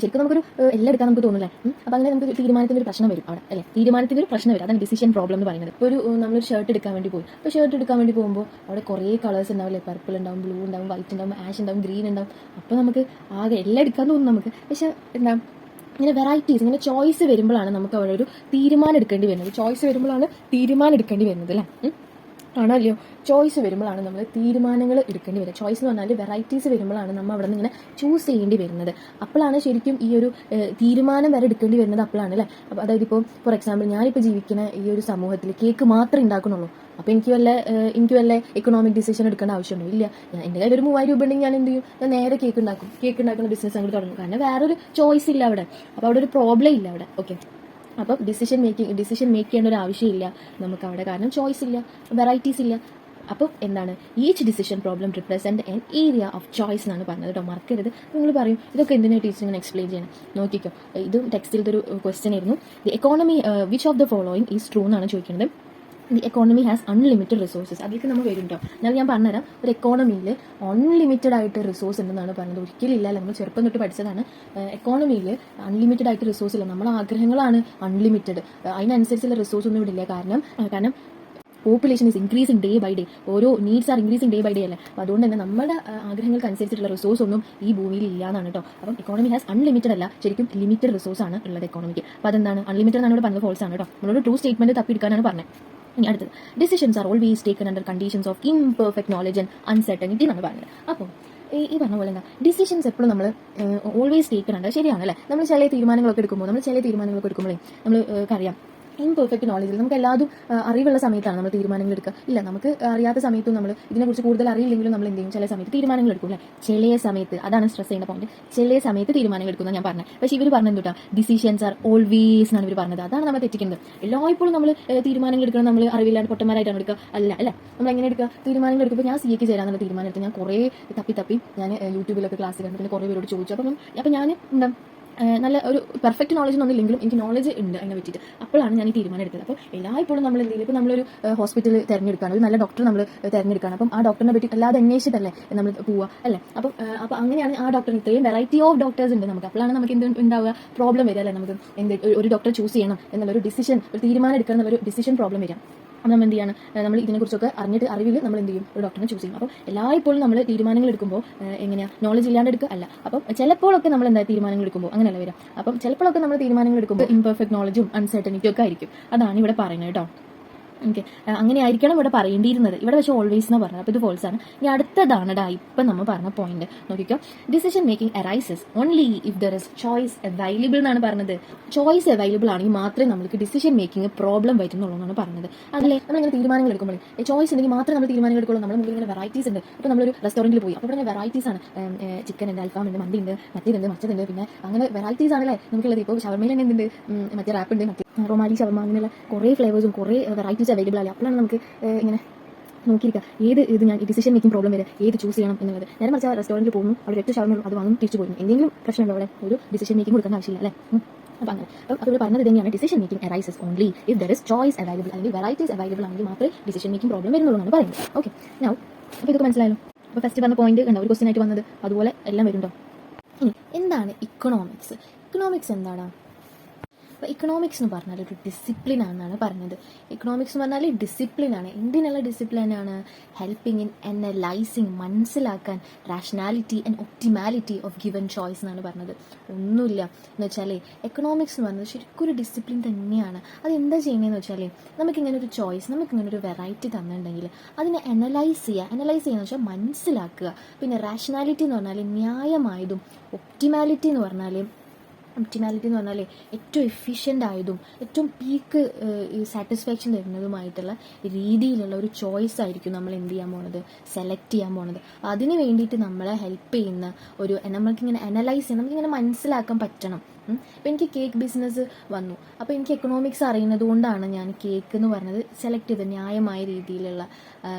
ശരിക്കും നമുക്കൊരു എല്ലാം എടുക്കാൻ നമുക്ക് തോന്നില്ല. അപ്പോൾ അങ്ങനെ നമുക്ക് തീരുമാനത്തിൻ്റെ ഒരു പ്രശ്നം വരും അവിടെ, അല്ലേ? തീരുമാനത്തിൻ്റെ ഒരു പ്രശ്നം വരും. അതാണ് ഡിസിഷൻ പ്രോബ്ലം എന്ന് പറയുന്നത്. ഇപ്പോൾ നമ്മളൊരു ഷർട്ട് എടുക്കാൻ വേണ്ടി പോയി. അപ്പോൾ ഷർട്ട് എടുക്കാൻ വേണ്ടി പോകുമ്പോൾ അവിടെ കുറേ കളേഴ്സ് ഉണ്ടാവില്ലേ? പർപ്പിൾ ഉണ്ടാവും, ബ്ലൂ ഉണ്ടാവും, വൈറ്റ് ഉണ്ടാവും, ആഷ് ഉണ്ടാവും, ഗ്രീൻ ഉണ്ടാവും. അപ്പോൾ നമുക്ക് ആകെ എല്ലാം എടുക്കാൻ തോന്നും നമുക്ക്. പക്ഷേ ഇങ്ങനെ വെറൈറ്റീസ്, ഇങ്ങനെ ചോയ്സ് വരുമ്പോഴാണ് നമുക്ക് അവിടെ ഒരു തീരുമാനം എടുക്കേണ്ടി വരുന്നത്. അല്ലേ? ആണല്ലോ, ചോയ്സ് വരുമ്പോഴാണ് നമ്മൾ തീരുമാനങ്ങൾ എടുക്കേണ്ടി വരിക. ചോയ്സ് എന്ന് പറഞ്ഞാൽ വെറൈറ്റീസ് വരുമ്പോഴാണ് നമ്മൾ അവിടെ നിന്ന് ഇങ്ങനെ ചൂസ് ചെയ്യേണ്ടി വരുന്നത്. അപ്പോഴാണ് ശരിക്കും ഈ ഒരു തീരുമാനം വരെ എടുക്കേണ്ടി വരുന്നത്. അപ്പോഴാണ് അല്ലേ? അപ്പോൾ അതായത് ഇപ്പോൾ ഫോർ എക്സാമ്പിൾ ഞാനിപ്പോൾ ജീവിക്കുന്ന ഈ ഒരു സമൂഹത്തിൽ കേക്ക് മാത്രമേ ഉണ്ടാക്കുന്നുള്ളൂ. അപ്പോൾ എനിക്ക് വല്ല എക്കണോമിക് ഡിസിഷൻ എടുക്കേണ്ട ആവശ്യമുണ്ടോ? ഇല്ല. എൻ്റെ കയ്യിൽ ഒരു 3000 രൂപ ഉണ്ടെങ്കിൽ ഞാൻ എന്ത് ചെയ്യും? ഞാൻ നേരെ കേക്ക് ഉണ്ടാക്കുന്ന ബിസിനസ് അങ്ങോട്ട് തുടങ്ങും. കാരണം വേറൊരു ചോയ്സ് ഇല്ല അവിടെ. അപ്പോൾ അവിടെ ഒരു പ്രോബ്ലം ഇല്ല അവിടെ. ഓക്കെ, അപ്പം ഡിസിഷൻ മേക്ക് ചെയ്യേണ്ട ഒരു ആവശ്യമില്ല നമുക്ക് അവിടെ. കാരണം ചോയ്സ് ഇല്ല, വെറൈറ്റീസ് ഇല്ല. അപ്പം എന്താണ്? Each decision problem represent an area of choice എന്നാണ് പറഞ്ഞത് കേട്ടോ. മറക്കരുത്. നിങ്ങൾ പറയും ഇതൊക്കെ എന്തിനാണ് ടീച്ചർ ഇങ്ങനെ എക്സ്പ്ലെയിൻ ചെയ്യണം? നോക്കിക്കോ, ഇതും ടെക്സ്റ്റിലത്തെ ഒരു ക്വസ്റ്റ്യൻ ആയിരുന്നു. The economy which of the following is true എന്നാണ് ചോദിക്കുന്നത്. The economy has unlimited resources. അതിലേക്ക് നമ്മൾ വരും കേട്ടോ. എന്നാൽ ഞാൻ പറഞ്ഞുതരാം, ഒരു എക്കോണമിയിൽ അൺലിമിറ്റഡ് ആയിട്ട് റിസോഴ്സ് ഉണ്ടെന്നാണ് പറയുന്നത്. ഒരിക്കലും ഇല്ല. നമ്മൾ ചെറുപ്പം തൊട്ട് പഠിച്ചതാണ്. എക്കോണമിയിൽ അൺലിമിറ്റഡ് ആയിട്ട് റിസോഴ്സ് ഇല്ല. നമ്മുടെ ആഗ്രഹങ്ങളാണ് അൺലിമിറ്റഡ്. അതിനനുസരിച്ചുള്ള റിസോഴ്സ് ഒന്നും ഇവിടില്ല. കാരണം population is increasing day by day. ഓരോ needs are increasing day by day അല്ലേ? അപ്പോൾ അതുകൊണ്ട് തന്നെ നമ്മുടെ ആഗ്രഹങ്ങൾക്ക് അനുസരിച്ചിട്ടുള്ള റിസോഴ്സ് ഒന്നും ഈ ഭൂമിയിൽ ഇല്ല എന്നാണ് കേട്ടോ. അപ്പം എക്കോണമി ഹാസ് അൺലിമിറ്റഡ് അല്ല, ശരിക്കും ലിമിറ്റഡ് റിസോഴ്സ് ആണ് ഉള്ളത് എക്കോണമിക്ക്. അപ്പോൾ അതെന്താണ്? അൺലിമിറ്റഡ് എന്നാണ് ഇവിടെ പറഞ്ഞത്. ഫോൾസ് ആണ് കേട്ടോ. നമ്മളൊരു ട്രൂ സ്റ്റേറ്റ്മെന്റ് തപ്പിയെടുക്കാനാണ് പറഞ്ഞത്. ഇനി അടുത്തത്, decisions are always taken under conditions of imperfect knowledge and uncertainty എന്നാണ് പറഞ്ഞത്. അപ്പോൾ ഈ പറഞ്ഞ പോലെ എന്താ, ഡിസിഷൻസ് എപ്പോഴും നമ്മൾ ഓൾവേസ് ടേക്കൺ അണ്ടർ, ശരിയാണല്ലേ? നമ്മൾ ചില തീരുമാനങ്ങളൊക്കെ എടുക്കുമ്പോഴേ നമ്മൾ അറിയാം ഇംപെർഫെക്റ്റ് നോളജിൽ നമുക്ക് എല്ലാതും അറിവുള്ള സമയത്താണ് നമ്മൾ തീരുമാനങ്ങൾ എടുക്കുക. ഇല്ല, നമുക്ക് അറിയാത്ത സമയത്തും നമ്മൾ ഇതിനെക്കുറിച്ച് കൂടുതൽ അറിയില്ലെങ്കിലും നമ്മൾ എന്ത് ചെയ്യും? ചില സമയത്ത് തീരുമാനങ്ങൾ എടുക്കും അല്ലേ? ചില സമയത്ത്, അതാണ് സ്ട്രെസ് ചെയ്യുന്ന പോയിന്റ്. ചില സമയത്ത് തീരുമാനങ്ങൾ എടുക്കുന്ന ഞാൻ പറഞ്ഞത്. പക്ഷേ ഇവർ പറഞ്ഞത് കേട്ടോ, ഡിസിഷൻസ് ആർ ഓൾവേസ് എന്നാണ് ഇവർ പറഞ്ഞത്. അതാണ് നമ്മൾ തെറ്റിക്കുന്നത്. എല്ലായ്പ്പോഴും നമ്മൾ തീരുമാനങ്ങൾ എടുക്കണം, നമ്മൾ അറിവില്ലാണ്ട് പൊട്ടന്മാരായിട്ടാണ് എടുക്കുക. അല്ല, നമ്മൾ എങ്ങനെ എടുക്കുക? തീരുമാനങ്ങൾ എടുക്കുമ്പോൾ ഞാൻ CA ചേരാന്നുള്ള തീരുമാനം എടുത്ത് ഞാൻ കുറേ തപ്പി ഞാൻ യൂട്യൂബിലൊക്കെ ക്ലാസ് കണ്ടു, പിന്നെ കുറേ പേരോട് ചോദിച്ചു. അപ്പം ഞാൻ എന്താ നല്ല ഒരു പെർഫെക്റ്റ് നോളജ് ഒന്നും ഇല്ലെങ്കിലും എനിക്ക് നോളജ് ഉണ്ട് അതിനെ പറ്റിയിട്ട്. അപ്പോഴാണ് ഞാൻ ഈ തീരുമാനം എടുത്തത്. അപ്പോൾ എല്ലായ്പ്പോഴും നമ്മൾ എന്തെങ്കിലും, ഇപ്പോൾ നമ്മളൊരു ഹോസ്പിറ്റൽ തിരഞ്ഞെടുക്കുകയാണ്, ഒരു നല്ല ഡോക്ടർ നമ്മൾ തിരഞ്ഞെടുക്കുകയാണ്. അപ്പം ആ ഡോക്ടറിനെ പറ്റി അല്ലാതെ അന്വേഷിച്ചിട്ടല്ലേ നമ്മൾ പോവുക അല്ലേ? അപ്പോൾ അങ്ങനെയാണ് ആ ഡോക്ടറിന് ഇത്രയും വെറൈറ്റി ഓഫ് ഡോക്ടേഴ്സ് ഉണ്ട് നമുക്ക്. അപ്പോഴാണ് നമുക്ക് എന്ത് ഉണ്ടാവുക? പ്രോബ്ലം വരിക അല്ലേ? നമുക്ക് ഒരു ഡോക്ടറെ ചൂസ് ചെയ്യണം എന്നുള്ളൊരു ഡിസിഷൻ, ഒരു തീരുമാനം എടുക്കണം എന്നുള്ളൊരു ഡിസിഷൻ പ്രോബ്ലം വരാം. അപ്പോൾ നമ്മൾ എന്ത് ചെയ്യാണ്? നമ്മൾ ഇതിനെക്കുറിച്ചൊക്കെ അറിവിൽ നമ്മൾ എന്ത് ചെയ്യും? ഒരു ഡോക്ടറിനെ ചൂസ് ചെയ്യും. അപ്പോൾ എല്ലായ്പ്പോഴും നമ്മൾ തീരുമാനങ്ങൾ എടുക്കുമ്പോൾ എങ്ങനെയാണ്? നോളജ് ഇല്ലാണ്ട് എടുക്കുക അല്ല. അപ്പം ചിലപ്പോഴൊക്കെ നമ്മൾ എന്താ തീരുമാനങ്ങൾ എടുക്കുമ്പോൾ അങ്ങനെയല്ല വരാം. അപ്പം ചിലപ്പോഴൊക്കെ നമ്മൾ തീരുമാനങ്ങൾ എടുക്കുമ്പോൾ ഇംപെർഫെക്റ്റ് നോളജും അൺസർട്ടനിറ്റിയും ഒക്കെ ആയിരിക്കും. അതാണ് ഇവിടെ പറയുന്നത് കേട്ടോ. ഓക്കെ, അങ്ങനെ ആയിരിക്കണം ഇവിടെ പറയേണ്ടിയിരുന്നത്. ഇവിടെ പക്ഷേ ഓൾവേസ് എന്ന് പറഞ്ഞത്. അപ്പോൾ ഇത് ഫോൾസ് ആണ്. ഇനി അടുത്തതാണ് ഇപ്പം നമ്മൾ പറഞ്ഞ പോയിന്റ് നോക്കിക്കോ. Decision making arises only if there is choice available എന്നാണ് പറഞ്ഞത്. ചോയ്സ് അവൈലബിൾ ആണെങ്കിൽ മാത്രമേ നമുക്ക് ഡിസിഷൻ മേക്കിംഗ് പ്രോബ്ലം വരുന്നുള്ളൂ എന്നാണ് പറഞ്ഞത്. അതല്ലേ നമ്മളിങ്ങനെ തീരുമാനങ്ങൾ എടുക്കുമ്പോൾ ചോയ്സ് ഉണ്ടെങ്കിൽ മാത്രമേ നമ്മൾ തീരുമാനങ്ങൾ എടുക്കുള്ളൂ. നമ്മുടെ മുമ്പിൽ ഇങ്ങനെ വെറൈറ്റീസ് ഉണ്ട്. അപ്പോൾ നമ്മളൊരു റെസ്റ്റോറൻറ്റിൽ പോയി, അപ്പോൾ ഇവിടെ വെറൈറ്റീസ് ആണ്. ചിക്കൻ ഉണ്ട്, അൽഫാം ഉണ്ട്, മന്തി ഉണ്ട്, മറ്റേതുണ്ട്, മറ്റതുണ്ട്, പിന്നെ അങ്ങനെ വെറൈറ്റീസ് ആണല്ലേ നമുക്കുള്ളത്. ഇപ്പോൾ ഷവർമയിൽ തന്നെ എന്തുണ്ട്? മറ്റേ റാപ്പ് ഉണ്ട്, മറ്റേ റൊമാലി ഷവർമ, അങ്ങനെയുള്ള കുറേ ഫ്ലേവേഴ്സും കുറേ വെറൈറ്റീസ് അവൈലബിൾ ആയി. അപ്പോഴാണ് നമുക്ക് ഇങ്ങനെ നോക്കിയിരിക്കുക ഏത് ഞാൻ ഡിസിഷൻ മേക്കിംഗ് പ്രോബ്ലം വരെ ഏത് ചൂസ് ചെയ്യണം എന്നുള്ളത്. നേരെ മറിച്ച് ആ റെസ്റ്റോറൻറ്റിൽ പോകുന്നു, അവിടെ 8 ഷവർമ അത് വാങ്ങും, തിരിച്ചു പോയിരുന്നു. എന്തെങ്കിലും പ്രശ്നമുണ്ടോ അവിടെ? ഒരു ഡിസിഷൻ മേക്കിംഗ് കൊടുക്കേണ്ട ആവശ്യമില്ല അല്ലേ? അപ്പോൾ അങ്ങനെ അപ്പോൾ ഇവിടെ പറഞ്ഞത് തന്നെയാണ്, decision making arises only if there is choice available, അല്ലെങ്കിൽ വെറൈറ്റീസ് അവൈലബിൾ ആണെങ്കിൽ മാത്രമേ ഡിസിഷൻ മേക്കിംഗ് പ്രോബ്ലം വരുന്നുള്ളൂ എന്നാണ് പറയുന്നത്. ഓക്കെ, നൗ അപ്പോൾ ഇതൊക്കെ മനസ്സിലായല്ലോ. അപ്പോൾ ഫസ്റ്റ് പറഞ്ഞ പോയിന്റ് കണ്ടോ, ഒരു ക്വസ്റ്റ്യൻ ആയിട്ട് വന്നത്, അതുപോലെ എല്ലാം വരുന്നുണ്ടോ? ഇനി എന്താണ് ഇക്കണോമിക്സ്? ഇക്കണോമിക്സ് എന്താണ്? അപ്പോൾ ഇക്കണോമിക്സ് എന്ന് പറഞ്ഞാൽ ഒരു ഡിസിപ്ലിൻ ആണെന്നാണ് പറഞ്ഞത്. ഇക്കണോമിക്സ് എന്ന് പറഞ്ഞാൽ ഡിസിപ്ലിനാണ്. എന്തിനുള്ള ഡിസിപ്ലിനാണ്? ഹെൽപ്പിംഗ് ഇൻ അനലൈസിങ്, മനസ്സിലാക്കാൻ, rationality and optimality of given choice എന്നാണ് പറഞ്ഞത്. ഒന്നുമില്ല എന്ന് വെച്ചാൽ എക്കണോമിക്സ് എന്ന് പറയുന്നത് ശരിക്കും ഒരു ഡിസിപ്ലിൻ തന്നെയാണ്. അത് എന്താ ചെയ്യുന്നതെന്ന് വെച്ചാൽ നമുക്കിങ്ങനെ ഒരു ചോയ്സ്, നമുക്കിങ്ങനെ ഒരു വെറൈറ്റി തന്നിട്ടുണ്ടെങ്കിൽ അതിനെ അനലൈസ് ചെയ്യുക വെച്ചാൽ മനസ്സിലാക്കുക. പിന്നെ റാഷണാലിറ്റി എന്ന് പറഞ്ഞാൽ ന്യായമായതും, ഒപ്റ്റിമാലിറ്റി എന്ന് പറഞ്ഞാൽ ഏറ്റവും എഫിഷ്യൻ്റ് ആയതും ഏറ്റവും പീക്ക് സാറ്റിസ്ഫാക്ഷൻ തരുന്നതുമായിട്ടുള്ള രീതിയിലുള്ള ഒരു ചോയ്സ് ആയിരിക്കും നമ്മൾ എന്ത് ചെയ്യാൻ പോണത്, സെലക്ട് ചെയ്യാൻ പോണത്. അതിന് വേണ്ടിയിട്ട് നമ്മളെ ഹെൽപ്പ് ചെയ്യുന്ന ഒരു, നമ്മൾക്കിങ്ങനെ അനലൈസ് ചെയ്യാൻ, നമുക്കിങ്ങനെ മനസ്സിലാക്കാൻ പറ്റണം. അപ്പോൾ എനിക്ക് കേക്ക് ബിസിനസ് വന്നു, അപ്പോൾ എനിക്ക് എക്കണോമിക്സ് അറിയുന്നത് കൊണ്ടാണ് ഞാൻ കേക്ക് എന്ന് പറഞ്ഞത് സെലക്ട് ചെയ്തത്. ന്യായമായ രീതിയിലുള്ള,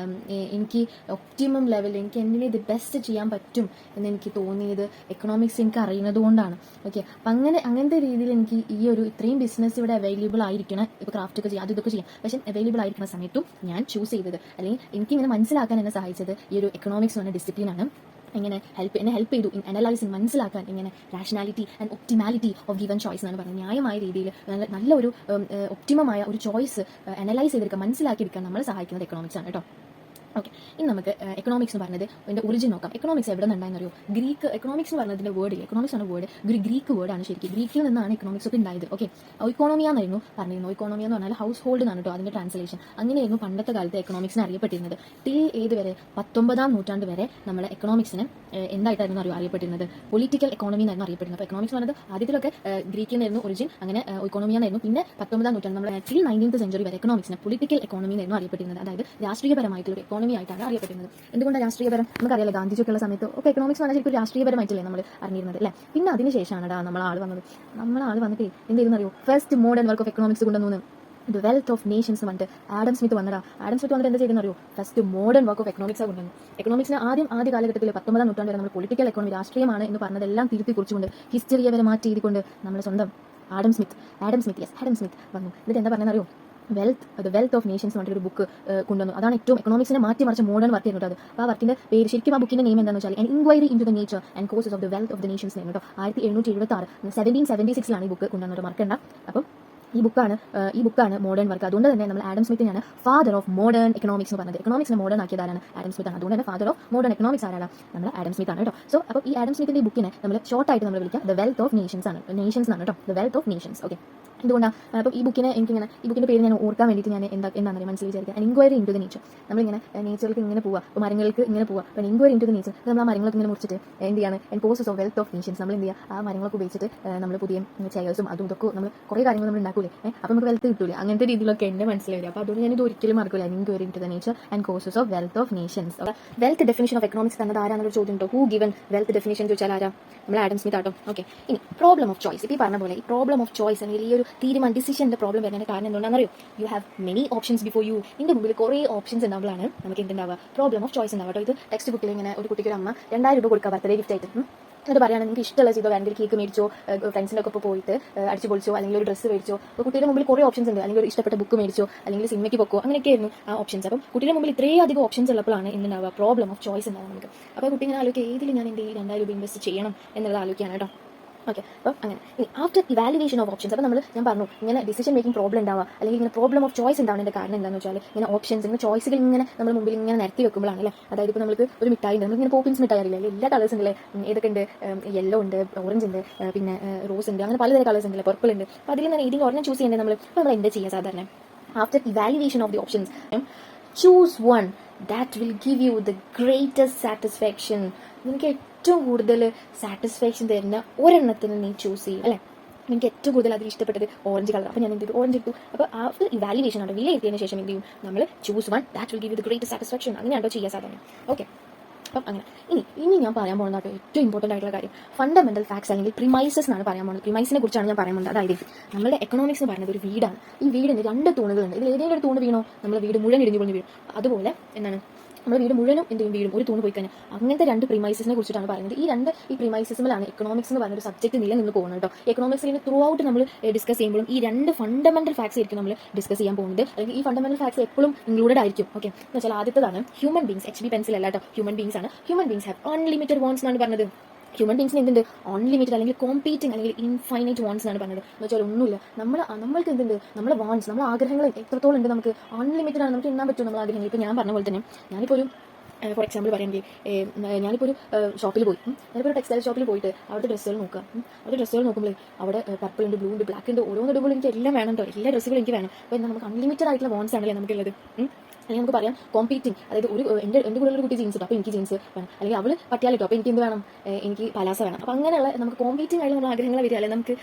എനിക്ക് ഒപ്റ്റിമം ലെവലിൽ എനിക്ക് എന്തിനെ ഇത് ബെസ്റ്റ് ചെയ്യാൻ പറ്റും എന്ന് എനിക്ക് തോന്നിയത് എക്കണോമിക്സ് എനിക്ക് അറിയുന്നത് കൊണ്ടാണ്. ഓക്കെ, അപ്പം അങ്ങനത്തെ രീതിയിൽ എനിക്ക് ഈ ഒരു ഇത്രയും ബിസിനസ് ഇവിടെ അവൈലബിൾ ആയിരിക്കണം. ഇപ്പോൾ ക്രാഫ്റ്റ് ഒക്കെ ചെയ്യാം, അത് ഇതൊക്കെ ചെയ്യാം, പക്ഷേ അവൈലബിൾ ആയിരിക്കുന്ന സമയത്തും ഞാൻ ചൂസ് ചെയ്തത്, അല്ലെങ്കിൽ എനിക്കിങ്ങനെ മനസ്സിലാക്കാൻ എന്നെ സഹായിച്ചത് ഈ ഒരു എക്കണോമിക്സ് എന്ന ഡിസിപ്ലിനാണ്. എന്നെ ഹെൽപ്പ് ചെയ്തു ഇൻ അനലൈസിങ്, മനസ്സിലാക്കാൻ, ഇങ്ങനെ rationality and optimality of given choice എന്നാണ് പറയുന്നത്. ന്യായമായ രീതിയിൽ നല്ല ഒരു ഒപ്റ്റിമമായ ഒരു ചോയ്സ് അനലൈസ് ചെയ്തെടുക്കാൻ, മനസ്സിലാക്കിയെടുക്കാൻ നമ്മളെ സഹായിക്കുന്നത് എക്കണോമിക്സ് ആണ് കേട്ടോ. ഓക്കെ, ഇനി നമുക്ക് എക്കണോമിക്സ് എന്ന് പറഞ്ഞത് അതിൻ്റെ ഒറിജിൻ നോക്കാം. എക്കണോമിക്സ് എവിടെ നിന്നുണ്ടായെന്നറിയോ? ഗ്രീക്ക്. എക്കണോമിക്സ് എന്ന് പറഞ്ഞതിൻ്റെ വേർഡില്ല, എക്കണോമിക്സ് എന്ന വേർഡ് ഗ്രീക്ക് വേർഡാണ് ശരിക്കും. ഗ്രീക്കിൽ നിന്നാണ് എക്കണോമിക്സ് ഒക്കെ ഉണ്ടായത്. ഓക്കെ, ഓയിക്കോണോമിയ എന്നായിരുന്നു പറഞ്ഞിരുന്നു. ഓയിക്കോണോമിയ എന്ന് പറഞ്ഞാൽ ഹൗസ് ഹോൾഡ് എന്നാണ് കേട്ടോ അതിൻ്റെ ട്രാൻസ്ലേഷൻ. അങ്ങനെയായിരുന്നു പണ്ടത്തെ കാലത്ത് എക്കണോമിക്സിനെ അറിയപ്പെട്ടിരുന്നത്. ടിൽ ഏത് വരെ? 19ാം നൂറ്റാണ്ട് വരെ നമ്മൾ എക്കണോമിക്സിനെ എന്തായിട്ടായിരുന്നു അറിയപ്പെട്ടിരുന്നത്? പൊളിറ്റിക്കൽ എക്കോണമി എന്നായിരുന്നു അറിയപ്പെടുന്നത്. അപ്പോൾ എക്കണോമിക്സ് പറഞ്ഞത് ആദ്യത്തിലൊക്കെ ഗ്രീക്കിൽ നിന്നായിരുന്നു ഒറിജിൻ, അങ്ങനെ ഓയിക്കോണോമിയ എന്നായിരുന്നു. പിന്നെ 19ാം നൂറ്റാണ്ട് നമ്മൾ ടിൽ 19th സെഞ്ചുറി വരെ എക്കണോമിക്സിനെ പൊളിറ്റിക്കൽ എക്കോണമി എന്നായിരുന്നു അറിയപ്പെട്ടിരുന്നത്. അതായത് രാഷ്ട്രീയപരമായിട്ടുള്ള ഒരു എക്കോണമി ആയിട്ടാണ് അറിയപ്പെടുന്നത്. എന്തുകൊണ്ടാണ് രാഷ്ട്രീയപരം? നമുക്കറിയാലോ, ഗാന്ധിജിയൊക്കെയുള്ള സമയത്ത് ഒക്കെ എക്കണോമിക്സ് പറഞ്ഞാൽ ശരിക്കും രാഷ്ട്രീയപരമായിട്ടല്ലേ നമ്മൾ അറിഞ്ഞിരുന്നത് അല്ലേ? പിന്നെ അതിനുശേഷമാണ് നമ്മളാൾ വന്നിട്ട് എന്ത് ചെയ്തെന്നറിയോ? First modern work of economics കൊണ്ടുവന്നു. ദ വെൽത്ത് ഓഫ് നേഷൻസ് വന്നിട്ട് ആഡം സ്മിത്ത് വന്നിട്ട് എന്താ ചെയ്തെന്നറിയോ? First modern work of economics കൊണ്ടുവന്നു. എക്കണോമിക്സിന് ആദ്യ കാലഘട്ടത്തിൽ 19ാം നൂറ്റാണ്ട് വരെ നമ്മൾ പൊളിറ്റിക്കൽ എക്കോണമി, രാഷ്ട്രീയമാണ് എന്ന് പറഞ്ഞതെല്ലാം തിരുത്തി കുറിച്ചുകൊണ്ട്, ഹിസ്റ്ററിയെ വരെ മാറ്റി എഴുതിക്കൊണ്ട് നമ്മുടെ സ്വന്തം ആഡം സ്മിത്ത് വന്നു. എന്നിട്ട് എന്താ പറഞ്ഞതെന്നറിയോ? ദ വെൽത്ത് ഓഫ് നേഷൻസ് പറഞ്ഞിട്ട് ഒരു ബുക്ക് കൊണ്ടുവന്നു. അതാണ് ഏറ്റവും എക്കണോമിക്സിനെ മാറ്റിമറിച്ച മോഡേൺ വർക്ക് ചെയ്യുന്നത്. അപ്പോൾ ആ വർക്കിന്റെ പേര്, ശരിക്കും ആ ബുക്കിന്റെ നെയിം എന്താണെന്ന് വെച്ചാൽ an inquiry into the nature and causes of the wealth of the nations ആണ് കേട്ടോ. 1776 1776 ഈ ബുക്ക് കൊണ്ടുവന്നിട്ട് മറക്കണ്ട. അപ്പം ഈ ബുക്കാണ് മോഡേൺ വർക്ക്. അതുകൊണ്ട് തന്നെ നമ്മൾ ആഡം സ്മിത്തിനാണ് ഫാദർ ഓഫ് മോഡേൺ എക്കണോമിക്സ് എന്ന് പറഞ്ഞത്. എക്കണോമിക്സിനെ മോഡേൺ ആക്കിയതാണ് ആഡം സ്മിത്ത് ആണ്. അതുകൊണ്ട് തന്നെ ഫാദർ ഓഫ് മോഡേൺ എക്കണോമിക്സ് ആരാണ്? നമ്മൾ ആഡം സ്മിത്ത് ആണ് കേട്ടോ. സോ അപ്പോൾ ഈ ആഡം സ്മിത്തിന്റെ ഈ ബുക്കിനെ നമ്മൾ ഷോർട്ടായിട്ട് നമ്മൾ വിളിക്കുക ദ വെൽത്ത് ഓഫ് നേഷൻസ് ആണ് കേട്ടോ. The wealth of Nations. Okay, എന്തുകൊണ്ടാണ്? അപ്പോൾ ഈ ബുക്കിന്റെ പേര് ഞാൻ ഓർക്കാൻ വേണ്ടിയിട്ട് ഞാൻ എന്താണെന്ന് മനസ്സിൽ വിചാരിക്കുക, inquiry into the nature. നമ്മളിങ്ങനെ നേച്ചറിലേക്ക് ഇങ്ങനെ പോവുക, അപ്പോൾ മരങ്ങൾക്ക് ഇങ്ങനെ പോവുക. അപ്പോൾ inquiry into the nature, നമ്മൾ ആ മരങ്ങളൊക്കെ ഇങ്ങനെ മുറിച്ചിട്ട് എന്ത് ചെയ്യാണ്? And causes of wealth of nations. നമ്മൾ എന്ത് ചെയ്യുക? ആ മരങ്ങളൊക്കെ ഉപയോഗിച്ചിട്ട് നമ്മൾ പുതിയ ചെയർസും അതും ഇതൊക്കെ നമ്മൾ കുറേ കാര്യങ്ങൾ നമ്മൾ ഉണ്ടാക്കൂലേ? അപ്പോൾ നമുക്ക് വെൽത്ത് കിട്ടൂലേ? അങ്ങനത്തെ രീതിയിലൊക്കെ എൻ്റെ മനസ്സിൽ വരിക. അപ്പോൾ അതുകൊണ്ട് ഞാനിത് ഒരിക്കലും മറക്കില്ല. Inquiry into the nature and causes of wealth of nations. Wealth definition of economics തന്നത് ആരാണെന്നൊരു ചോദ്യം ഉണ്ടോ? ഹൂ ഗിവൻ വെൽത്ത് ഡെഫിനിഷൻ ചോദിച്ചാൽ ആരാ? നമ്മൾ ആഡം സ്മിത്ത് ആട്ടോ. ഓക്കെ, ഇനി പ്രോബ്ലം ഓഫ് ചോയ്സ്. ഇപ്പോൾ ഈ പറഞ്ഞ പോലെ ഈ പ്രോബ്ലം ഓഫ് ചോയ്സ് അല്ലെങ്കിൽ ഈ ഒരു തീരുമാനം, ഡിസിഷൻ്റെ പ്രോബ്ലം വരുന്നതിന് കാരണം എന്തുകൊണ്ടാണെന്നറിയോ? You have many options before you. ഇതിൻ്റെ മുമ്പിൽ കുറേ ഓപ്ഷൻസ് ഉണ്ടാവുമ്പോഴാണ് നമുക്ക് എന്തുണ്ടാവുക? പ്രോബ്ലം ഓഫ് ചോയ്സ് ഉണ്ടാവുക കേട്ടോ. ഇത് ടെക്സ്റ്റ് ബുക്കിൽ ഇങ്ങനെ ഒരു കുട്ടിക്ക് ഒരു അമ്മ 2000 രൂപ കൊടുക്കുക ബർത്ത്ഡേ ഗിഫ്റ്റ് ആയിട്ട്. എന്നിട്ട് പറയുകയാണ്, നിങ്ങൾക്ക് ഇഷ്ടമുള്ള ചെയ്തോ, വേണമെങ്കിൽ കേക്ക് മേടിച്ചോ, ഫ്രണ്ട്സിൻ്റെ ഒക്കെ പോയിട്ട് അടിച്ചു പൊളിച്ചോ, അല്ലെങ്കിൽ ഒരു ഡ്രസ്സ് മേടിച്ചോ. അപ്പോൾ കുട്ടിയുടെ മുമ്പിൽ കുറേ ഓപ്ഷൻസ് ഉണ്ട്. അല്ലെങ്കിൽ ഒരു ഇഷ്ടപ്പെട്ട ബുക്ക് മേടിച്ചോ, അല്ലെങ്കിൽ സിനിമയ്ക്ക് പോക്കോ, അങ്ങനെയൊക്കെയായിരുന്നു ആ ഓപ്ഷൻസ്. അപ്പം കുട്ടിയുടെ മുമ്പിൽ ഇത്രയും അധികം ഓപ്ഷൻസ് ഉള്ളപ്പോഴാണ് എന്തുണ്ടാവുക? പ്രോബ്ലം ഓഫ് ചോയ്സ് ഉണ്ടാവുക നമുക്ക്. അപ്പോൾ കുട്ടി ഇങ്ങനെ ആലോചിക്കുക, ഏതിൽ ഞാൻ എൻ്റെ ഈ 2000 രൂപ ഇൻവെസ്റ്റ് ചെയ്യണം എന്നുള്ളത് ആലോചിക്കുകയാണ് കേട്ടോ. ഓക്കെ, അപ്പം അങ്ങനെ ഇനി ആഫ്റ്റർ ഇവാലുവേഷൻ ഓഫ് ഓപ്ഷൻസ്. അപ്പോൾ ഞാൻ പറഞ്ഞു ഇങ്ങനെ ഡിസിഷൻ മേക്കിംഗ് പ്രോബ്ലം ഉണ്ടാവുക, അല്ലെങ്കിൽ ഇങ്ങനെ പ്രോബ്ലം ഓഫ് ചോയ്സ് ഉണ്ടാവുന്നതിൻ്റെ കാരണം എന്താണെന്ന് വെച്ചാൽ ഇങ്ങനെ ഓപ്ഷൻസ്, ഇങ്ങനെ ചോയ്സുകൾ ഇങ്ങനെ നമ്മൾ മുമ്പിൽ ഇങ്ങനെ നിരത്തി വെക്കുമ്പോഴാണ് അല്ലേ? അതായത് ഇപ്പോൾ നമുക്ക് ഒരു മിഠായി ഉണ്ട്, നമ്മളിങ്ങനെ പോപ്പിൻസ് മിഠായി അറിയില്ല, എല്ലാ കളേഴ്സ് ഉണ്ടല്ലേ? ഏതൊക്കെ ഉണ്ട്? യെല്ലോ ഉണ്ട്, ഓറഞ്ച് ഉണ്ട്, പിന്നെ റോസ് ഉണ്ട്, അങ്ങനെ പലതരം കളേഴ്സ് ഉണ്ടല്ലേ? പർപ്പിൾ ഉണ്ട്. അപ്പോൾ അതിൽ നിന്ന് ഏതെങ്കിലും ഒരെണ്ണം ചൂസ് ചെയ്യേണ്ടത് അപ്പോൾ നമ്മൾ എന്താ ചെയ്യുക സാധാരണ? After evaluation of the options, choose one that will give you the greatest satisfaction. നിങ്ങൾക്ക് ഏറ്റവും കൂടുതൽ സാറ്റിസ്ഫാക്ഷൻ തരുന്ന ഒരെണ്ണത്തിന് നീ ചൂസ് ചെയ്യും അല്ലേ? എനിക്ക് ഏറ്റവും കൂടുതൽ അതിൽ ഇഷ്ടപ്പെട്ടത് ഓറഞ്ച് കളർ. അപ്പോൾ ഞാൻ എന്ത് ചെയ്തു? ഓറഞ്ച് എടുത്തു. അപ്പോൾ ആഫ്റ്റർ ഇവാലുവേഷൻ ആണ്, വിലയിരുത്തിയതിന് ശേഷം എന്ത് ചെയ്യും? നമ്മൾ choose one that will give you the greatest satisfaction. അങ്ങനെയാണോ ചെയ്യുക സാധാരണ? ഓക്കെ, അപ്പം അങ്ങനെ ഇനി ഞാൻ പറയാൻ പോകുന്നത് ഏറ്റവും ഇമ്പോർട്ടൻ്റ് ആയിട്ടുള്ള കാര്യം ഫണ്ടമെന്റൽ ഫാക്ട്സ് അല്ലെങ്കിൽ പ്രിമൈസസ് എന്നാണ് പറയാൻ പോകുന്നത്. പ്രിമൈസിനെ കുറിച്ചാണ് ഞാൻ പറയാൻ പോകുന്നത്. അതായത് നമ്മുടെ എക്കണോമിക്സ് എന്ന് പറയുന്നത് ഒരു വീടാണ്. ഈ വീടിന് 2 തൂണുകളുണ്ട്. ഇതിൽ ഏതെങ്കിലും ഒരു തൂണ് വീണോ നമ്മുടെ വീട് മുഴുവൻ ഇടിഞ്ഞു പൊളിഞ്ഞു വീഴും. അതുപോലെ എന്താണ് നമ്മുടെ വീട് മുഴുവനും എന്തെങ്കിലും വീടും, ഒരു തൂണ് പോയി കഴിഞ്ഞാൽ അങ്ങനത്തെ 2 പ്രിമൈസസിനെ കുറിച്ചിട്ടാണ് പറയുന്നത്. ഈ പ്രിമൈസസിലാണ് എക്കണോമിക്സ് എന്ന് പറയുന്ന ഒരു സബ്ജക്ട് നിലനിന്ന് പോകുന്നത് കേട്ടോ. എക്കണോമിക്സിൽ ത്രൂ ഔട്ട് നമ്മൾ ഡിസ്കസ് ചെയ്യുമ്പോഴും ഈ 2 ഫണ്ടമെന്റൽ ഫാക്ട്സ് ആയിരിക്കും നമ്മൾ ഡിസ്കസ് ചെയ്യാൻ പോകുന്നത്. അല്ലെങ്കിൽ ഈ ഫണ്ടമെന്റൽ ഫാക്ട്സ് എപ്പോഴും ഇൻക്ലൂഡഡ് ആയിരിക്കും. ഓക്കെ, എന്ന് വെച്ചാൽ ആദ്യത്തേതാണ് ഹ്യൂമൻ ബീങ്സ്. HB പെൻസിൽ അല്ല കേട്ടോ, ഹ്യൂമൻ ബീങ്സ് ആണ്. Human beings have unlimited wants എന്നാണ് പറഞ്ഞത്. ഹ്യൂമൻ ബീങ്സിന് എന്തുണ്ട്? അൺലിമിറ്റഡ് അല്ലെങ്കിൽ കോമ്പീറ്റിംഗ് അല്ലെങ്കിൽ ഇൻഫൈനൈറ്റ് വാണ്ട്സ് എന്നാണ് പറഞ്ഞത്. എന്ന് വെച്ചാൽ ഒന്നുമില്ല, നമ്മൾക്ക് എന്തുണ്ട്? നമ്മുടെ വാണ്ട്സ്, നമ്മുടെ ആഗ്രഹങ്ങൾ എത്രത്തോളം ഉണ്ട്? നമുക്ക് അൺലിമിറ്റഡ് ആണ്, നമുക്ക് എണ്ണാൻ പറ്റും നമ്മുടെ ആഗ്രഹങ്ങൾ. ഇപ്പോൾ ഞാൻ പറഞ്ഞ പോലെ തന്നെ ഞാനിപ്പോൾ ഒരു ഫോർ എക്സാമ്പിൾ പറയുമെങ്കിൽ ഞാനിപ്പോൾ ഒരു ഷോപ്പിൽ പോയി, ഞാനിപ്പോൾ ഒരു ടെക്സ്റ്റൈൽ ഷോപ്പിൽ പോയിട്ട് അവിടുത്തെ ഡ്രസ്സുകൾ നോക്കാം. അവിടെ ഡ്രസ്സുകൾ നോക്കുമ്പോൾ അവിടെ പർപ്പിൾ ഉണ്ട്, ബ്ലൂ ഉണ്ട്, ബ്ലാക്ക് ഉണ്ട്, ഓരോന്ന് ഇടുമ്പോൾ എനിക്ക് എല്ലാം വേണം കേട്ടോ. എല്ലാ ഡ്രസ്സുകളും എനിക്ക് വേണം. അപ്പോൾ നമുക്ക് അൺലിമിറ്റഡ് ആയിട്ടുള്ള വാണ്ട്സ് ആണല്ലേ നമുക്കുള്ളത്. അല്ലെങ്കിൽ നമുക്ക് പറയാം കോമ്പീറ്റിംഗ്. അതായത് എൻ്റെ കൂടെ ഒരു കുട്ടി ജീൻസ് ഇട്ടു, അപ്പോൾ എനിക്ക് ജീൻസ് വേണം. അല്ലെങ്കിൽ അവൾ പട്ടിയാലിട്ടോ, അപ്പോൾ എനിക്ക് എന്ത് വേണം? എനിക്ക് പലാസ വേണം. അപ്പോൾ അങ്ങനെയുള്ള നമുക്ക് കോമ്പീറ്റിംഗ് ആയിട്ടുള്ള നമ്മുടെ ആഗ്രഹങ്ങൾ വരിക, അല്ലെങ്കിൽ നമുക്ക്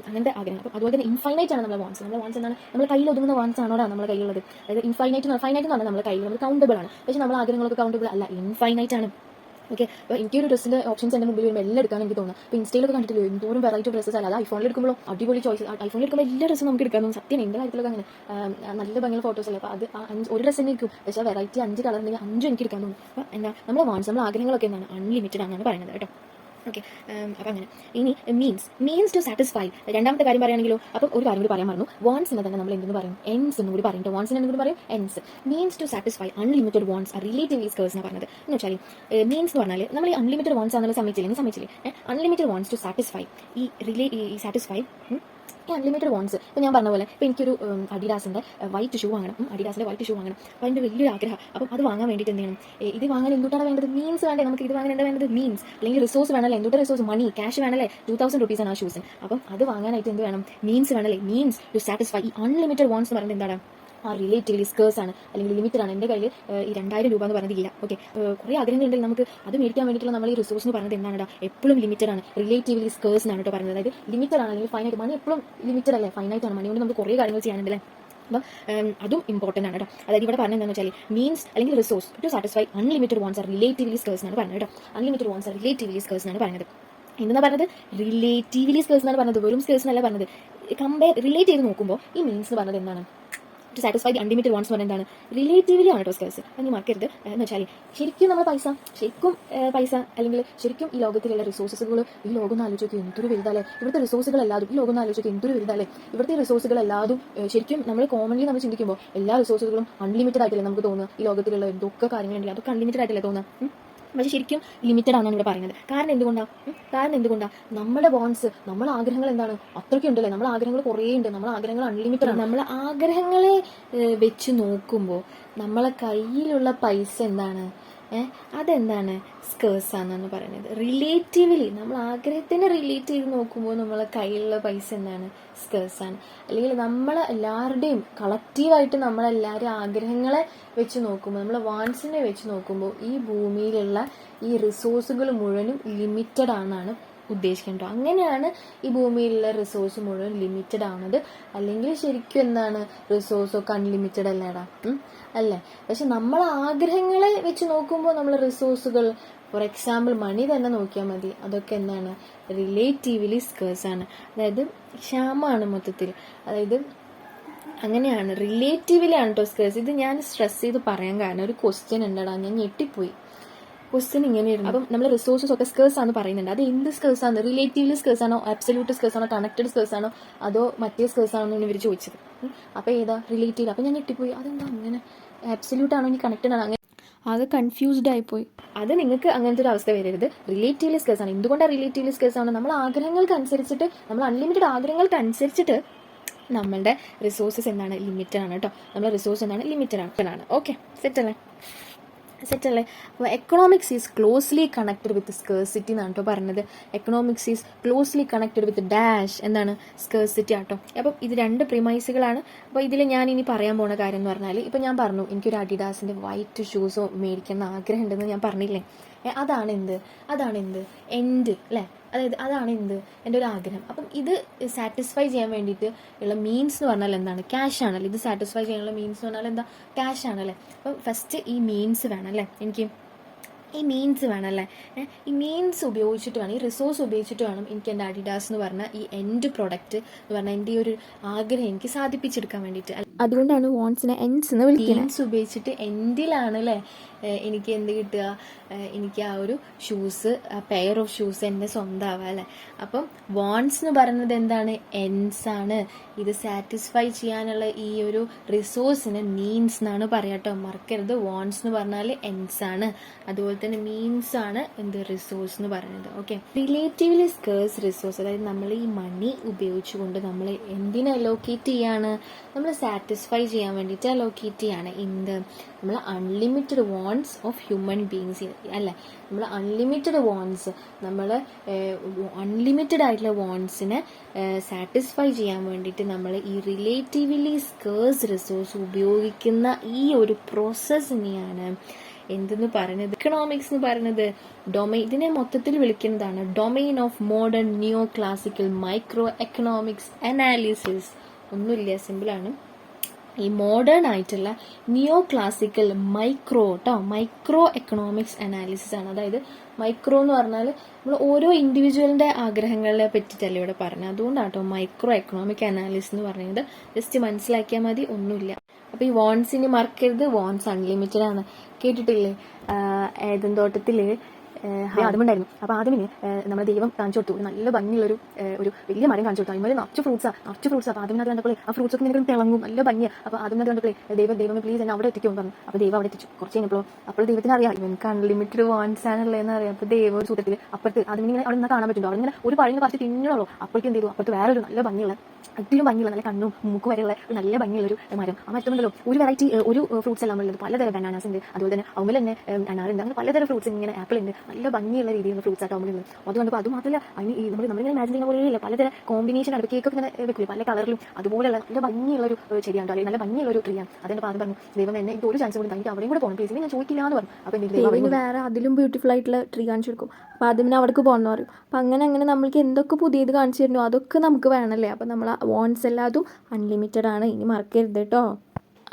അങ്ങനത്തെ ആഗ്രഹം. അപ്പോൾ അതുപോലെ തന്നെ ഇൻഫൈനൈറ്റ് ആണ് നമ്മുടെ വാണ്ട്സ്. നമ്മുടെ വാണ്ട്സ് എന്താണ്? നമ്മുടെ കയ്യിൽ ഒതുങ്ങുന്ന വാണ്ട്സ് ആണോ നമ്മുടെ കയ്യിലുള്ളത്? അതായത് ഫൈനൈറ്റ് എന്ന് പറഞ്ഞാൽ നമ്മുടെ കയ്യിൽ നമ്മൾ കൗണ്ടബിൾ ആണ്. പക്ഷേ നമ്മുടെ ആഗ്രഹങ്ങളൊക്കെ കൗണ്ടബിൾ അല്ല, ഇൻഫൈനൈറ്റ് ആണ്. ഓക്കെ, അപ്പോൾ എനിക്കൊരു ഡ്രസ്സിൻ്റെ ഓപ്ഷൻസ് എൻ്റെ മുമ്പിൽ വരുമ്പോൾ എല്ലാം എടുക്കാൻ എനിക്ക് തോന്നുന്നു. അപ്പോൾ ഇൻസ്റ്റയിലൊക്കെ കണ്ടിട്ടില്ല എന്തോരം വെറൈറ്റി ഡ്രസ്സസ് അല്ല. അത് ഐഫോണിൽ എടുക്കുമ്പോൾ അടിപൊളി ചോയ്സ്. ഐഫോണിൽ എടുക്കുമ്പോൾ എല്ലാ ഡ്രസ്സും നമുക്ക് എടുക്കാൻ തോന്നും. സത്യം എൻ്റെ കാര്യത്തിലൊക്കെ അങ്ങനെ നല്ല ഭംഗിയുള്ള ഫോട്ടോസ് അല്ലേ. അപ്പോൾ അത് ഒരു ഡ്രസ്സ് തന്നെ ഇരിക്കും, പക്ഷേ വെറൈറ്റി 5 കളർ ഉണ്ടെങ്കിൽ 5 എനിക്ക് എടുക്കാൻ തോന്നും. അപ്പോൾ എന്താ നമ്മുടെ വാണ്ട്സ്, നമ്മുടെ ആഗ്രഹങ്ങളൊക്കെ എന്താണ്? അൺലിമിറ്റഡ് ആണെന്നാണ് പറയുന്നത് കേട്ടോ. ഓക്കെ, അപ്പം അങ്ങനെ ഇനി മീൻസ് ടു സാറ്റിസ്ഫൈ. രണ്ടാമത്തെ കാര്യം പറയുകയാണെങ്കിലോ, അപ്പം ഒരു കാര്യം കൂടി പറയാൻ പറഞ്ഞു. വാണ്ട്സിനെ തന്നെ നമ്മൾ എന്തെന്ന് പറയും? എൻസ് എന്നും കൂടി പറയും. വാണ്ട്സിനെ എന്തെന്ന് പറയും? Ends. Means to satisfy unlimited wants are relatively scarce എന്നാണ് പറഞ്ഞത്. എന്ന് വെച്ചാൽ മീൻസ് എന്ന് പറഞ്ഞാൽ നമ്മൾ ഈ അൺലിമിറ്റഡ് വാണ്ട്സ് ആണെന്നുള്ള സമ്മതിച്ചില്ലേ? അൺലിമിറ്റഡ് വാണ്ട്സ് ടു സാറ്റിസ്ഫൈ ഈ സാറ്റിസ്ഫൈ ഈ അൺലിമിറ്റഡ് വാണ്ട്സ്. ഇപ്പോൾ ഞാൻ പറഞ്ഞ പോലെ ഇപ്പോൾ എനിക്കൊരു അഡിഡാസിൻ്റെ വൈറ്റ് ഷൂ വാങ്ങണം. അപ്പോൾ അതിൻ്റെ വലിയൊരു ആഗ്രഹം. അപ്പം അത് വാങ്ങാൻ വേണ്ടിയിട്ട് എന്ത് ചെയ്യണം? ഇത് വാങ്ങാൻ എന്തുകൊണ്ടാണ് വേണ്ടത്? മീൻസ് വേണ്ടേ നമുക്ക്? ഇത് വാങ്ങാൻ എന്താ വേണ്ടത്? മീൻസ് അല്ലെങ്കിൽ റിസോഴ്സ് വേണമല്ലേ? എന്തുകൊണ്ട് റിസോഴ്സ്? മണി, ക്യാഷ് വേണമല്ലേ? 2000 rupees ആ ഷൂസിന്. അപ്പം അത് വാങ്ങാനായിട്ട് എന്ത് വേണം? മീൻസ് വേണമല്ലേ? മീൻസ് ടു സാറ്റിസ്ഫൈ ഈ അൺലിമിറ്റഡ് വാണ്ട്സ് എന്ന് പറയുന്നത് എന്താണ്? റിലേറ്റീവ്ലി സ്കേഴ്സ് ആണ്, അല്ലെങ്കിൽ ലിമിറ്റഡ് ആണ്. എൻ്റെ കയ്യിൽ ഈ 2000 രൂപ എന്ന് പറഞ്ഞത് ഇല്ല. ഓക്കെ, കുറേ ആഗ്രഹങ്ങളുണ്ടെങ്കിൽ നമുക്ക് അത് മേടിക്കാൻ വേണ്ടിയിട്ടുള്ള നമ്മൾ ഈ റിസോഴ്സ് എന്ന് പറയുന്നത് എന്താണ്? എപ്പോഴും ലിമിറ്റഡ് ആണ്, റിലേറ്റീവ്ലി സ്കേഴ്സ് എന്നാണ് കേട്ടോ പറയുന്നത്. അതായത് ലിമിറ്റഡ് ആണ് അല്ലെങ്കിൽ ഫൈനൈറ്റ്. മണി എപ്പോഴും ലിമിറ്റഡ് അല്ലേ, ഫൈനൈറ്റ് ആണ്. മണി കൊണ്ട് നമുക്ക് കുറേ കാര്യങ്ങൾ ചെയ്യാനുണ്ടല്ലേ. അപ്പം അതും ഇമ്പോർട്ടൻ്റ് ആണ് കേട്ടോ. അതായത് ഇവിടെ പറഞ്ഞത് എന്താണെന്ന് വെച്ചാൽ മീൻസ് അല്ലെങ്കിൽ resource to satisfy unlimited wants are relatively scarce എന്നാണ് പറഞ്ഞത് കേട്ടോ. Unlimited wants are relatively scarce എന്നാണ് പറഞ്ഞത്. എന്താ പറഞ്ഞത്? റിലേറ്റീവ്ലി സ്കേഴ്സ് എന്നാണ് പറഞ്ഞത്, വെറും സ്കേഴ്സ് എന്നല്ല പറഞ്ഞത്. റിലേറ്റ് ചെയ്ത് നോക്കുമ്പോൾ ഈ മീൻസ് എന്ന് പറഞ്ഞത് എന്താണ്? To satisfy the unlimited wants പറഞ്ഞാൽ എന്താണ്? റിലേറ്റീവ്ലി ആണ് കേട്ടോ സ്കേഴ്സ്. അത് മറക്കരുത്. എന്ന് വെച്ചാൽ ശരിക്കും നമ്മൾ പൈസ അല്ലെങ്കിൽ ശരിക്കും ഈ ലോകത്തിലുള്ള റിസോഴ്സുകൾ, ഈ ലോകം ഒന്ന് ആലോചിക്കുക എന്തൊരു വലുതല്ലേ. ഇവിടുത്തെ റിസോഴ്സുകൾ എല്ലാതും, ഈ ലോകം ഒന്ന് ആലോചിക്കുക എന്തൊരു വലുതല്ലേ. ഇവിടുത്തെ റിസോഴ്സുകൾ എല്ലാതും ശരിക്കും നമ്മൾ കോമൺലി നമ്മൾ ചിന്തിക്കുമ്പോൾ എല്ലാ റിസോഴ്സുകളും അൺലിമിറ്റഡ് ആയിട്ടല്ലേ നമുക്ക് തോന്നുക. ഈ ലോകത്തിലുള്ള എന്തൊക്കെ കാര്യങ്ങളുണ്ടെങ്കിൽ അതൊക്കെ അൺലിമിറ്റഡ് ആയിട്ടല്ലേ തോന്നുക. പക്ഷേ ശരിക്കും ലിമിറ്റഡ് ആണെന്നാണ് ഇവിടെ പറയുന്നത്. കാരണം എന്തുകൊണ്ടാണ്? നമ്മുടെ വാണ്ട്സ്, നമ്മുടെ ആഗ്രഹങ്ങൾ എന്താണ്? അത്രയ്ക്കുണ്ടല്ലേ. നമ്മുടെ ആഗ്രഹങ്ങൾ കുറേ ഉണ്ട്. നമ്മുടെ ആഗ്രഹങ്ങൾ അൺലിമിറ്റഡ് ആണ്. നമ്മളെ ആഗ്രഹങ്ങളെ വെച്ച് നോക്കുമ്പോൾ നമ്മളെ കയ്യിലുള്ള പൈസ എന്താണ്? അതെന്താണ്? സ്കേഴ്സ് ആണെന്നാണ് പറയുന്നത്. റിലേറ്റീവ്ലി നമ്മൾ ആഗ്രഹത്തിന് റിലേറ്റ് ചെയ്ത് നോക്കുമ്പോൾ നമ്മളെ കയ്യിലുള്ള പൈസ എന്താണ്? സ്കേഴ്സ് ആണ്. അല്ലെങ്കിൽ നമ്മളെല്ലാവരുടെയും കളക്റ്റീവായിട്ട് നമ്മളെല്ലാവരും ആഗ്രഹങ്ങളെ വെച്ച് നോക്കുമ്പോൾ, നമ്മളെ വാണ്ട്സിനെ വെച്ച് നോക്കുമ്പോൾ ഈ ഭൂമിയിലുള്ള ഈ റിസോഴ്സുകൾ മുഴുവനും ലിമിറ്റഡ് ആണെന്നാണ് ഉദ്ദേശിക്കേണ്ടത്. അങ്ങനെയാണ് ഈ ഭൂമിയിലുള്ള റിസോഴ്സ് മുഴുവൻ ലിമിറ്റഡ് ആവുന്നത്. അല്ലെങ്കിൽ ശരിക്കും എന്താണ്? റിസോഴ്സൊക്കെ അൺലിമിറ്റഡ് അല്ലേടാ, അല്ലേ? പക്ഷെ നമ്മളെ ആഗ്രഹങ്ങളെ വെച്ച് നോക്കുമ്പോൾ നമ്മൾ റിസോഴ്സുകൾ, ഫോർ എക്സാമ്പിൾ മണി തന്നെ നോക്കിയാൽ മതി, അതൊക്കെ എന്താണ്? റിലേറ്റീവ്ലി സ്കേഴ്സ് ആണ്. അതായത് ക്ഷാമമാണ് മൊത്തത്തിൽ. അതായത് അങ്ങനെയാണ്, റിലേറ്റീവ്ലി ആണ് കേട്ടോ സ്കേഴ്സ്. ഇത് ഞാൻ സ്ട്രെസ് ചെയ്ത് പറയാൻ കാരണം ഒരു ക്വസ്റ്റ്യൻ ഉണ്ടടാ, ഞാൻ ഞെട്ടിപ്പോയി. ക്വസ്റ്റ്യൻ ഇങ്ങനെയായിരുന്നു. അപ്പം നമ്മൾ റിസോഴ്സസ് ഒക്കെ സ്കേഴ്സ് ആണെന്ന് പറയുന്നുണ്ട്. അത് എന്ത് സ്കേഴ്സ് ആണ്? റിലേറ്റീവ്ലി സ്കേഴ്സ് ആണോ, അബ്സല്യൂട്ട് സ്കേഴ്സ് ആണോ, കണക്റ്റഡ് സ്കേഴ്സ് ആണോ, അതോ മറ്റേ സ്കേഴ്സ് ആണോ എന്ന് ഇവർ ചോദിച്ചത്. അപ്പോൾ ഏതാ? റിലേറ്റീവ്. അപ്പം ഞാൻ ഞെട്ടിപ്പോയി. അതെന്താ അങ്ങനെ? അബ്സല്യൂട്ട് ആണോ ഇനി കണക്റ്റഡ് ആണോ? അങ്ങനെ ആകെ കൺഫ്യൂസ്ഡ് ആയിപ്പോയി. അത് നിങ്ങൾക്ക് അങ്ങനത്തെ ഒരു അവസ്ഥ വരരുത്. റിലേറ്റീവ്ലി സ്കേഴ്സ് ആണ്. എന്തുകൊണ്ടാണ് റിലേറ്റീവ്ലി സ്കേഴ്സ് ആണ്? നമ്മൾ ആഗ്രഹങ്ങൾക്കനുസരിച്ചിട്ട്, നമ്മൾ അൺലിമിറ്റഡ് ആഗ്രഹങ്ങൾക്കനുസരിച്ചിട്ട് നമ്മളുടെ റിസോഴ്സസ് എന്താണ്? ലിമിറ്റഡ് ആണ് കേട്ടോ. നമ്മുടെ റിസോഴ്സ് എന്താണ്? ലിമിറ്റഡ് ആണ്. ഓക്കെ, സെറ്റല്ലേ? അപ്പോൾ economics is closely connected with scarcity എന്നാണ് കേട്ടോ പറഞ്ഞത്. Economics is closely connected with dash എന്താണ്? സ്കേഴ്സിറ്റി ആട്ടോ. അപ്പം ഇത് 2 പ്രിമൈസുകളാണ്. അപ്പോൾ ഇതിൽ ഞാൻ ഇനി പറയാൻ പോകുന്ന കാര്യം എന്ന് പറഞ്ഞാൽ, ഇപ്പം ഞാൻ പറഞ്ഞു എനിക്കൊരു അഡിഡാസിൻ്റെ വൈറ്റ് ഷൂസോ മേടിക്കുന്ന ആഗ്രഹം ഉണ്ടെന്ന് ഞാൻ പറഞ്ഞില്ലേ. അതാണ് എന്ത് എൻഡ് അല്ലേ. അതായത് അതാണ് എൻ്റെ ഒരു ആഗ്രഹം. അപ്പം ഇത് സാറ്റിസ്ഫൈ ചെയ്യാൻ വേണ്ടിയിട്ട് ഉള്ള മീൻസ് എന്ന് പറഞ്ഞാൽ എന്താണ്? ക്യാഷ് ആണല്ലോ. ഇത് സാറ്റിസ്ഫൈ ചെയ്യാനുള്ള മീൻസ് എന്ന് പറഞ്ഞാൽ എന്താ? ക്യാഷ് ആണല്ലേ. അപ്പം ഫസ്റ്റ് ഈ മീൻസ് വേണം അല്ലേ എനിക്ക്. ഈ മീൻസ് വേണം അല്ലേ. ഈ മീൻസ് ഉപയോഗിച്ചിട്ട് വേണം, ഈ റിസോഴ്സ് ഉപയോഗിച്ചിട്ട് വേണം എനിക്ക് എൻ്റെ അഡിഡാസ് എന്ന് പറഞ്ഞ ഈ എൻഡ് പ്രൊഡക്റ്റ് എന്ന് പറഞ്ഞാൽ എൻ്റെ ഈ ഒരു ആഗ്രഹം എനിക്ക് സാധിപ്പിച്ചെടുക്കാൻ വേണ്ടിയിട്ട്. അതുകൊണ്ടാണ് വാണ്ട്സിനെ എൻഡ്സ് എന്ന് വിളിക്കുന്നത്. മീൻസ് ഉപയോഗിച്ചിട്ട് എൻഡിലാണ് അല്ലേ എനിക്ക് എന്ത് കിട്ടുക, എനിക്ക് ആ ഒരു ഷൂസ്, പെയർ ഓഫ് ഷൂസ് എൻ്റെ സ്വന്തമാവുക അല്ലേ. അപ്പം വാണ്ട്സ് എന്ന് പറയുന്നത് എന്താണ്, എൻഡ്സ് ആണ്. ഇത് സാറ്റിസ്ഫൈ ചെയ്യാനുള്ള ഈ ഒരു റിസോഴ്സിന് മീൻസ് എന്നാണ് പറയാട്ടോ, മറക്കരുത്. വാണ്ട്സ് എന്ന് പറഞ്ഞാൽ എൻഡ്സ് ആണ്, അതുപോലെ തന്നെ മീൻസ് ആണ് എന്ത്, റിസോഴ്സ് എന്ന് പറയുന്നത്. ഓക്കെ, റിലേറ്റീവ്ലി സ്കേഴ്സ് റിസോഴ്സ്, അതായത് നമ്മൾ ഈ മണി ഉപയോഗിച്ചുകൊണ്ട് നമ്മൾ എന്തിനെ അലോക്കേറ്റ് ചെയ്യാണ്, നമ്മൾ സാറ്റിസ്ഫൈ ചെയ്യാൻ വേണ്ടിയിട്ട് അലോക്കേറ്റ് ചെയ്യാണ്. നമ്മൾ unlimited wants of human beings അല്ലേ. നമ്മൾ അൺലിമിറ്റഡ് വാണ്ട്സ്, നമ്മൾ അൺലിമിറ്റഡ് ആയിട്ടുള്ള വാണ്ട്സിനെ സാറ്റിസ്ഫൈ ചെയ്യാൻ വേണ്ടിയിട്ട് നമ്മൾ ഈ റിലേറ്റീവ്ലി സ്കേഴ്സ് റിസോഴ്സ് ഉപയോഗിക്കുന്ന ഈ ഒരു പ്രോസസ്സിനെയാണ് എന്തെന്ന് പറയുന്നത്, എക്കണോമിക്സ് എന്ന് പറയുന്നത്. ഇതിനെ മൊത്തത്തിൽ വിളിക്കുന്നതാണ് domain of modern neo classical micro economics analysis. ഒന്നുമില്ല, സിമ്പിളാണ്. ഈ മോഡേൺ ആയിട്ടുള്ള നിയോ ക്ലാസിക്കൽ മൈക്രോ എക്കണോമിക്സ് അനാലിസിസ് ആണ്. അതായത് മൈക്രോ എന്ന് പറഞ്ഞാൽ നമ്മൾ ഓരോ ഇൻഡിവിജ്വലിന്റെ ആഗ്രഹങ്ങളെ പറ്റിയിട്ടല്ലേ ഇവിടെ പറഞ്ഞത്, അതുകൊണ്ടാട്ടോ മൈക്രോ എക്കണോമിക് അനാലിസിസ് എന്ന് പറയുന്നത്. ജസ്റ്റ് മനസ്സിലാക്കിയാൽ മതി, ഒന്നുമില്ല. അപ്പൊ ഈ വാണ്ട്സിന് മറക്കരുത്, വാണ്ട്സ് അൺലിമിറ്റഡ് ആണ്. കേട്ടിട്ടില്ലേ ഏതൻ തോട്ടത്തില് ആദ്യമുണ്ടായിരുന്നു. അപ്പൊ ആദ്യമിന് നമ്മുടെ ദൈവം കാണിച്ചു കൊടുത്തു, നല്ല ഭംഗിയുള്ളൊരു ഒരു വലിയ മരം കാണിച്ചു കൊടുത്തു. അതിന് നിറച്ച് ഫ്രൂട്ട്സ്. അപ്പൊ ആദ്യം കണ്ടപ്പോൾ ആ ഫ്രൂട്ട്സ് ഒക്കെ നിനക്ക് തിളങ്ങും, നല്ല ഭംഗിയാണ്. അപ്പൊ ആദ്യം കണ്ടപ്പോൾ ദൈവം പ്ലീസ് എന്നെ അവിടെ എത്തിക്കുമെന്ന് പറഞ്ഞു. അപ്പൊ ദൈവം അവിടെ എത്തിച്ചു. കുറച്ച് കഴിഞ്ഞപ്പോൾ അപ്പോൾ ദൈവത്തിന് അറിയാം ഇവർക്ക് അൺലിമിറ്റഡ് വാണ്ട്സ് ആണുള്ളതെന്ന് അറിയാം. അപ്പൊ ദൈവം ഒരു സൂത്രത്തിൽ അപ്പുറത്ത് അതിങ്ങനെ അവിടെ നിന്ന് കാണാൻ പറ്റുമോ, അവിടെ ഇങ്ങനെ ഒരു പഴഞ്ഞ പറിച്ച് തിന്നുള്ളൂ. അപ്പോഴേക്കും എന്ത് ചെയ്തു, അപ്പുറത്ത് വേറൊരു നല്ല ഭംഗിയുള്ള, അതിലും ഭംഗിയുള്ള, നല്ല കണ്ണും മൂക്ക് വരെയുള്ള നല്ല ഭംഗിയുള്ള ഒരു മരം. ആ മരത്തുണ്ടല്ലോ ഒരു വെറൈറ്റി ഒരു ഫ്രൂട്ട്സ് എല്ലാം ഉള്ളത്, പലതരം ബനാനാസ് ഉണ്ട്, അതുപോലെ തന്നെ അവൽ തന്നെ അനാറുണ്ട്, അങ്ങനെ പലതരം ഫ്രൂട്ട്സ്, ഇങ്ങനെ ആപ്പിൾ ഉണ്ട്, നല്ല ഭംഗിയുള്ള രീതിയിലുള്ള ഫ്രൂട്ട്സ് ആയിട്ട് അവലുള്ളത്. അതുകൊണ്ട് അത് മാത്രമല്ല, അതിന് ഈ നമ്മളിങ്ങനെ ഇമാജിൻ ചെയ്യുന്ന പോലെയല്ല, പലതരം കോമ്പിനേഷൻ ആണ്. കേക്കൊക്കെ ഇങ്ങനെ വെക്കില്ല, പല കളറിലും അതുപോലെയുള്ള നല്ല ഭംഗിയുള്ള ഒരു ചെടിയാണ്, അല്ലെങ്കിൽ നല്ല ഭംഗിയുള്ള ഒരു ട്രീയാണ്. അതിന്റെ ആദ്യം പറഞ്ഞു ദൈവം എന്നെ ഇത് ഒരു ചാൻസ് കൂടി എനിക്ക് അവിടെയും കൂടെ പോകണം പ്ലീസ്, ഞാൻ ചോദിക്കില്ല എന്ന് പറഞ്ഞു. അപ്പൊ ദൈവം വേറെ അതിലും ബ്യൂട്ടിഫുൾ ആയിട്ടുള്ള ട്രീ കാണിച്ചു കൊടുക്കും. അപ്പൊ അതിന് അവിടേക്ക് പോകണമെന്ന് പറയും. അപ്പൊ അങ്ങനെ നമ്മൾക്ക് എന്തൊക്കെ പുതിയത് കാണിച്ചു തരുന്നു അതൊക്കെ നമുക്ക് വേണമല്ലേ. അപ്പൊ നമ്മൾ വാണ്ട്സ് എല്ലാതും അൺലിമിറ്റഡ് ആണ്, ഇനി മറക്കരുത് കേട്ടോ.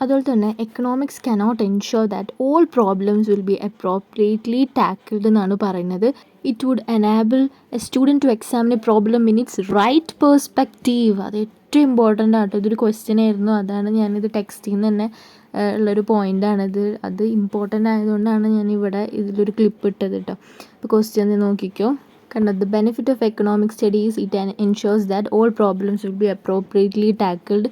അതുപോലെ തന്നെ economics cannot ensure that all problems will be appropriately tackled എന്നാണ് പറയുന്നത്. It would enable a student to examine a problem in its right perspective. അത് ഏറ്റവും ഇമ്പോർട്ടൻ്റ് ആട്ടോ, ഇതൊരു ക്വസ്റ്റ്യൻ ആയിരുന്നു, അതാണ് ഞാനിത് ടെക്സ്റ്റിൽ നിന്ന് തന്നെ ഉള്ളൊരു പോയിൻ്റാണിത്. അത് ഇമ്പോർട്ടൻ്റ് ആയതുകൊണ്ടാണ് ഞാനിവിടെ ഇതിലൊരു ക്ലിപ്പ് ഇട്ടത് കേട്ടോ. അപ്പോൾ ക്വസ്റ്റ്യൻ നോക്കിക്കോ, കണ്ടോ. The benefit of economic studies it ensures that all problems will be appropriately tackled.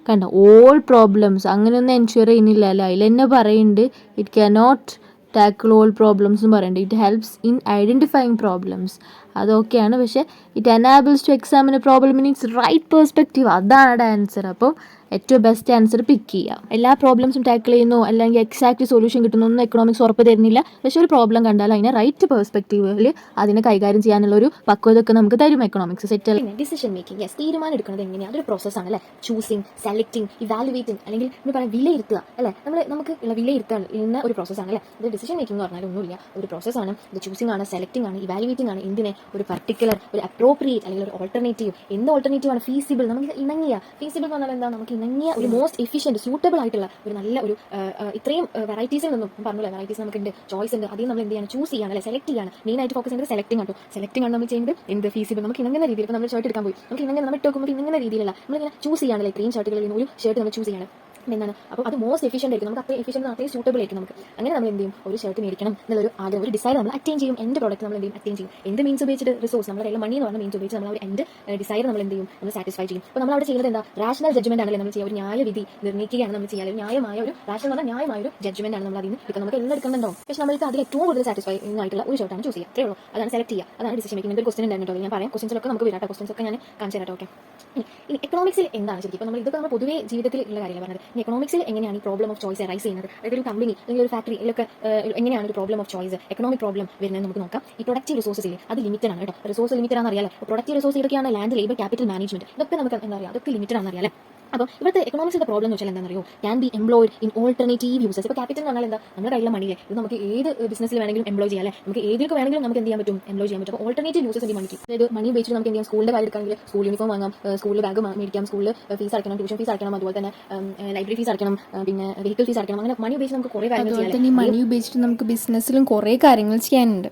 കണ്ടോ, ഓൾ പ്രോബ്ലംസ് അങ്ങനെയൊന്നും എൻഷുർ ചെയ്യുന്നില്ല അല്ല, അതിൽ തന്നെ പറയുന്നുണ്ട് it cannot tackle all problems എന്ന് പറയുന്നുണ്ട്. It helps in identifying problems, അതൊക്കെയാണ്. പക്ഷേ it enables to examine a problem in its right perspective, അതാണ് ആൻസർ. അപ്പോൾ ഏറ്റവും ബെസ്റ്റ് ആൻസർ പിക്ക് ചെയ്യുക. എല്ലാ പ്രോബ്ലംസും ടാക്കിൾ ചെയ്യുന്നു അല്ലെങ്കിൽ എക്സാക്റ്റ് സൊല്യൂഷൻ കിട്ടുന്നൊന്നും എക്കണോമിക്സ് ഉറപ്പ് തരുന്നില്ല. പക്ഷേ ഒരു പ്രോബ്ലം കണ്ടാൽ അതിനെ റൈറ്റ് പെർസ്പെക്റ്റീവിൽ അതിനെ കൈകാര്യം ചെയ്യാനുള്ള ഒരു പക്വതൊക്കെ നമുക്ക് തരും എക്കണോമിക്സ്. സെറ്റ്. പിന്നെ ഡിസിഷൻ മേക്കിംഗ്, യെസ്, തീരുമാനം എടുക്കുന്നത് എങ്ങനെയാണ്, അതൊരു പ്രോസസ്സാണ് അല്ലേ. ചൂസിങ്, സെലക്ടിങ്, ഇവാലുവേറ്റിംഗ്, അല്ലെങ്കിൽ നമ്മൾ പറയാം വിലയിരുത്തുക അല്ലേ. നമുക്ക് വിലയിരുത്തുന്ന ഒരു പ്രോസസ്സാണ് അല്ലേ. ഇത് ഡിസിഷൻ മേക്കിംഗ് എന്ന് പറഞ്ഞാൽ ഒന്നുമില്ല, ഒരു പ്രോസസ്സാണ്. ഇത് ചൂസിംഗ് ആണ്, സെലക്ടിംഗ് ആണ്, ഇവാലുവേറ്റിംഗ് ആണ്. എന്തിനെ, ഒരു പർട്ടിക്കുലർ, ഒരു അപ്രോപ്രിയേറ്റ് അല്ലെങ്കിൽ ഒരു ഓൾട്ടർനേറ്റീവ്. എന്ത് ഓൾട്ടർനേറ്റീവ് ആണ്, ഫീസിബിൾ, നമുക്ക് ഇണങ്ങിയ. ഫീസിബിൾ എന്ന് പറഞ്ഞാൽ എന്താ, നമുക്ക് ഇണങ്ങിയ ഒരു മോസ്റ്റ് എഫിഷ്യന്റ് സൂട്ടബിൾ ആയിട്ടുള്ള ഒരു നല്ല ഒരു ഇത്രയും വെറൈറ്റീസിൽ നിന്നും പറഞ്ഞില്ല, വെറൈറ്റീസ് നമുക്ക് ഉണ്ട്, ചോയ്സ് ഉണ്ട്, അതിൽ നമ്മൾ എന്ത് ചെയ്യണം, ചൂസ് ചെയ്യാണ് അല്ലെ, സെലക്ട് ചെയ്യാണ്. മെയിൻ ആയിട്ട് ഫോക്കസ് ചെയ്യുന്നത് സെലക്ടിംഗ് ആണ്. സെലക്ടിംഗ് ആണ് നമ്മൾ ചെയ്യുന്നത്. എന്ത്, ഫീസിബിൾ, നമുക്ക് ഇണങ്ങുന്ന രീതിയിൽ. ഇപ്പോൾ നമ്മൾ ഷർട്ട് എടുക്കാൻ പോയി, നമുക്ക് ഇണങ്ങുന്ന, നമ്മൾ ഇട്ട് നോക്കുമ്പോൾ ഇണങ്ങുന്ന രീതിയിലുള്ള നമ്മളിങ്ങനെ ചൂസ് ചെയ്യാണല്ലേ. ഇത്രയും ഷർട്ടുകളിൽ നിന്ന് ഒരു ഷർട്ട് നമ്മൾ ചൂസ് ചെയ്യണം എന്താണ്. അപ്പോൾ അത് മോസ്റ്റ് എഫിഷ്യന്റ് ആയിരിക്കും, നമുക്ക് അത്രയും എഫിഷ്യന്റ്, അത്രയും സൂട്ടബിൾ ആയിരിക്കും നമുക്ക്. അങ്ങനെ നമ്മൾ എന്ത് ചെയ്യും, ഒരു ഷർട്ട് മേടിക്കണം എന്നുള്ളൊരു ആഗ്രഹം, ഒരു ഡിസൈർ നമ്മൾ അറ്റൈൻ ചെയ്യും. എന്റെ പ്രോഡക്റ്റ് നമ്മൾ എന്ത് ചെയ്യും, അറ്റൈൻ ചെയ്യും. എന്ത് മീൻസ് ഉപയോഗിച്ചിട്ട്, റിസോഴ്സ്, നമ്മുടെ കയ്യിൽ മണി എന്ന് പറഞ്ഞ മീൻസ് ഉപയോഗിച്ച് നമ്മൾ ഒരു എൻഡ് ഡിസൈർ നമ്മൾ എന്ത് ചെയ്യും, നമ്മൾ സാറ്റിസ്ഫൈ ചെയ്യും. അപ്പോൾ നമ്മൾ അവിടെ ചെയ്യുന്നത് എന്താ, റാഷണൽ ജഡ്ജ്മെന്റ് ആണല്ലേ നമ്മൾ ചെയ്യുക. ഒരു ന്യായവിധി നിർണ്ണയിക്കുകയാണ് നമ്മൾ ചെയ്യുക. ന്യായമായ ഒരു റാഷണൽ പറഞ്ഞാൽ ന്യായമായ ഒരു ജഡ്ജ്മെന്റ് ആണ് നമ്മൾ അതിന് എടുക്കുക. നമുക്ക് എല്ലാം എടുക്കുന്നുണ്ടാവും, പക്ഷേ നമ്മൾക്ക് അതിൽ ഏറ്റവും കൂടുതൽ സാറ്റിസ്ഫൈ ആയിട്ടുള്ള ഒരു ഷർട്ടാണ് ചൂസ് ചെയ്യുക. അത്രേ ഉള്ളൂ, അതാണ് സെലക്ട് ചെയ്യുക, അതാണ് ഡിസിഷൻ മേക്കിംഗ്. ഒരു ക്വസ്റ്റൻ ഉണ്ടായിരുന്നു, ഞാൻ പറയാം. ക്വസ്റ്റൻസൊക്കെ നമുക്ക് വരാട്ടോ, ക്വസ്റ്റൻസൊക്കെ ഞാൻ കാണിച്ചു തരാട്ടോ. ഓക്കെ, ഇനി എക്കണോമിക്സിൽ എന്താണ് ശരിക്കും, ഇപ്പോൾ നമ്മൾ ഇതൊക്കെ നമ്മൾ പൊതുവേ ജീവിതത്തിൽ ഉള്ള കാര്യമാണ് പറഞ്ഞത്. ഇനി എക്കണോമിക്സിൽ എങ്ങനെയാണ് ഈ പ്രോബ്ലം ഓഫ് ചോയ്സ് റൈസ് ചെയ്യുന്നത്, അതായത് ഒരു കമ്പനി അല്ലെങ്കിൽ ഒരു ഫാക്ടറി ഇതിലൊക്കെ എങ്ങനെയാണ് ഒരു problem of choice, economic problem വരുന്നത് നമുക്ക് നോക്കാം. ഈ പ്രൊഡക്റ്റീവ് റിസോഴ്സിൽ അത് ലിമിറ്റഡ് ആണ് കേട്ടോ. റിസോഴ്സ് ലിമിറ്റഡ് ആണെന്ന് അറിയാലോ. പ്രൊഡക്റ്റീവ് റിസോഴ്സ് ഇതൊക്കെയാണ് ലാൻഡ്, ലേബർ, ക്യാപിറ്റൽ മാനേജ്മെന്റ്, ഇതൊക്കെ നമുക്ക് എന്താ പറയുക, അതൊക്കെ ലിമിറ്റഡ് ആണെന്ന് അറിയാലോ. അപ്പോൾ ഇവിടുത്തെ എക്കണോമിക്സിന്റെ പ്രോബ്ലം എന്ന് വെച്ചാൽ എന്താണെന്നറിയോ, can be employed in alternative uses. ഇപ്പോൾ ക്യാപിറ്റൽ എന്ന് പറഞ്ഞാൽ എന്താ, നമ്മുടെ കയ്യിലുള്ള മണിയെ ഇത് നമുക്ക് ഏത് ബിസിനസ്സിൽ വേണമെങ്കിലും എംപ്ലോയ് ചെയ്യാം അല്ലേ, നമുക്ക് ഏതൊക്കെ വേണമെങ്കിലും നമുക്ക് എന്ത് ചെയ്യാൻ പറ്റും, എംപ്ലോയ് ചെയ്യാൻ പറ്റും. അപ്പോൾ ഓൾട്ടർനേറ്റീവ് യൂസസ് ഈ മണിക്ക്, അതായത് മണി ഉപയോഗിച്ച് നമുക്ക് എന്ത് ചെയ്യാം, സ്കൂളിന്റെ കാര്യം എടുക്കുകയാണെങ്കിൽ സ്കൂൾ യൂണിഫോം വാങ്ങാം, സ്കൂളിൽ ബാഗ് മേടിക്കാം, സ്കൂളിൽ ഫീസ് അടയ്ക്കണം, ട്യൂഷൻ ഫീസ് അടയ്ക്കണം, അതുപോലെ തന്നെ ലൈബ്രറി ഫീസ് അടയ്ക്കണം, പിന്നെ വെഹിക്കിൾ ഫീസ് അടയ്ക്കണം. അങ്ങനെ മണി ഉപയോഗിച്ച് നമുക്ക് കുറേ കാര്യങ്ങൾ ചെയ്യാം. അതുപോലെ തന്നെ ഈ മണി ഉപയോഗിച്ചിട്ട് നമുക്ക് ബിസിനസ്സിലും കുറേ കാര്യങ്ങൾ ചെയ്യാനുണ്ട്.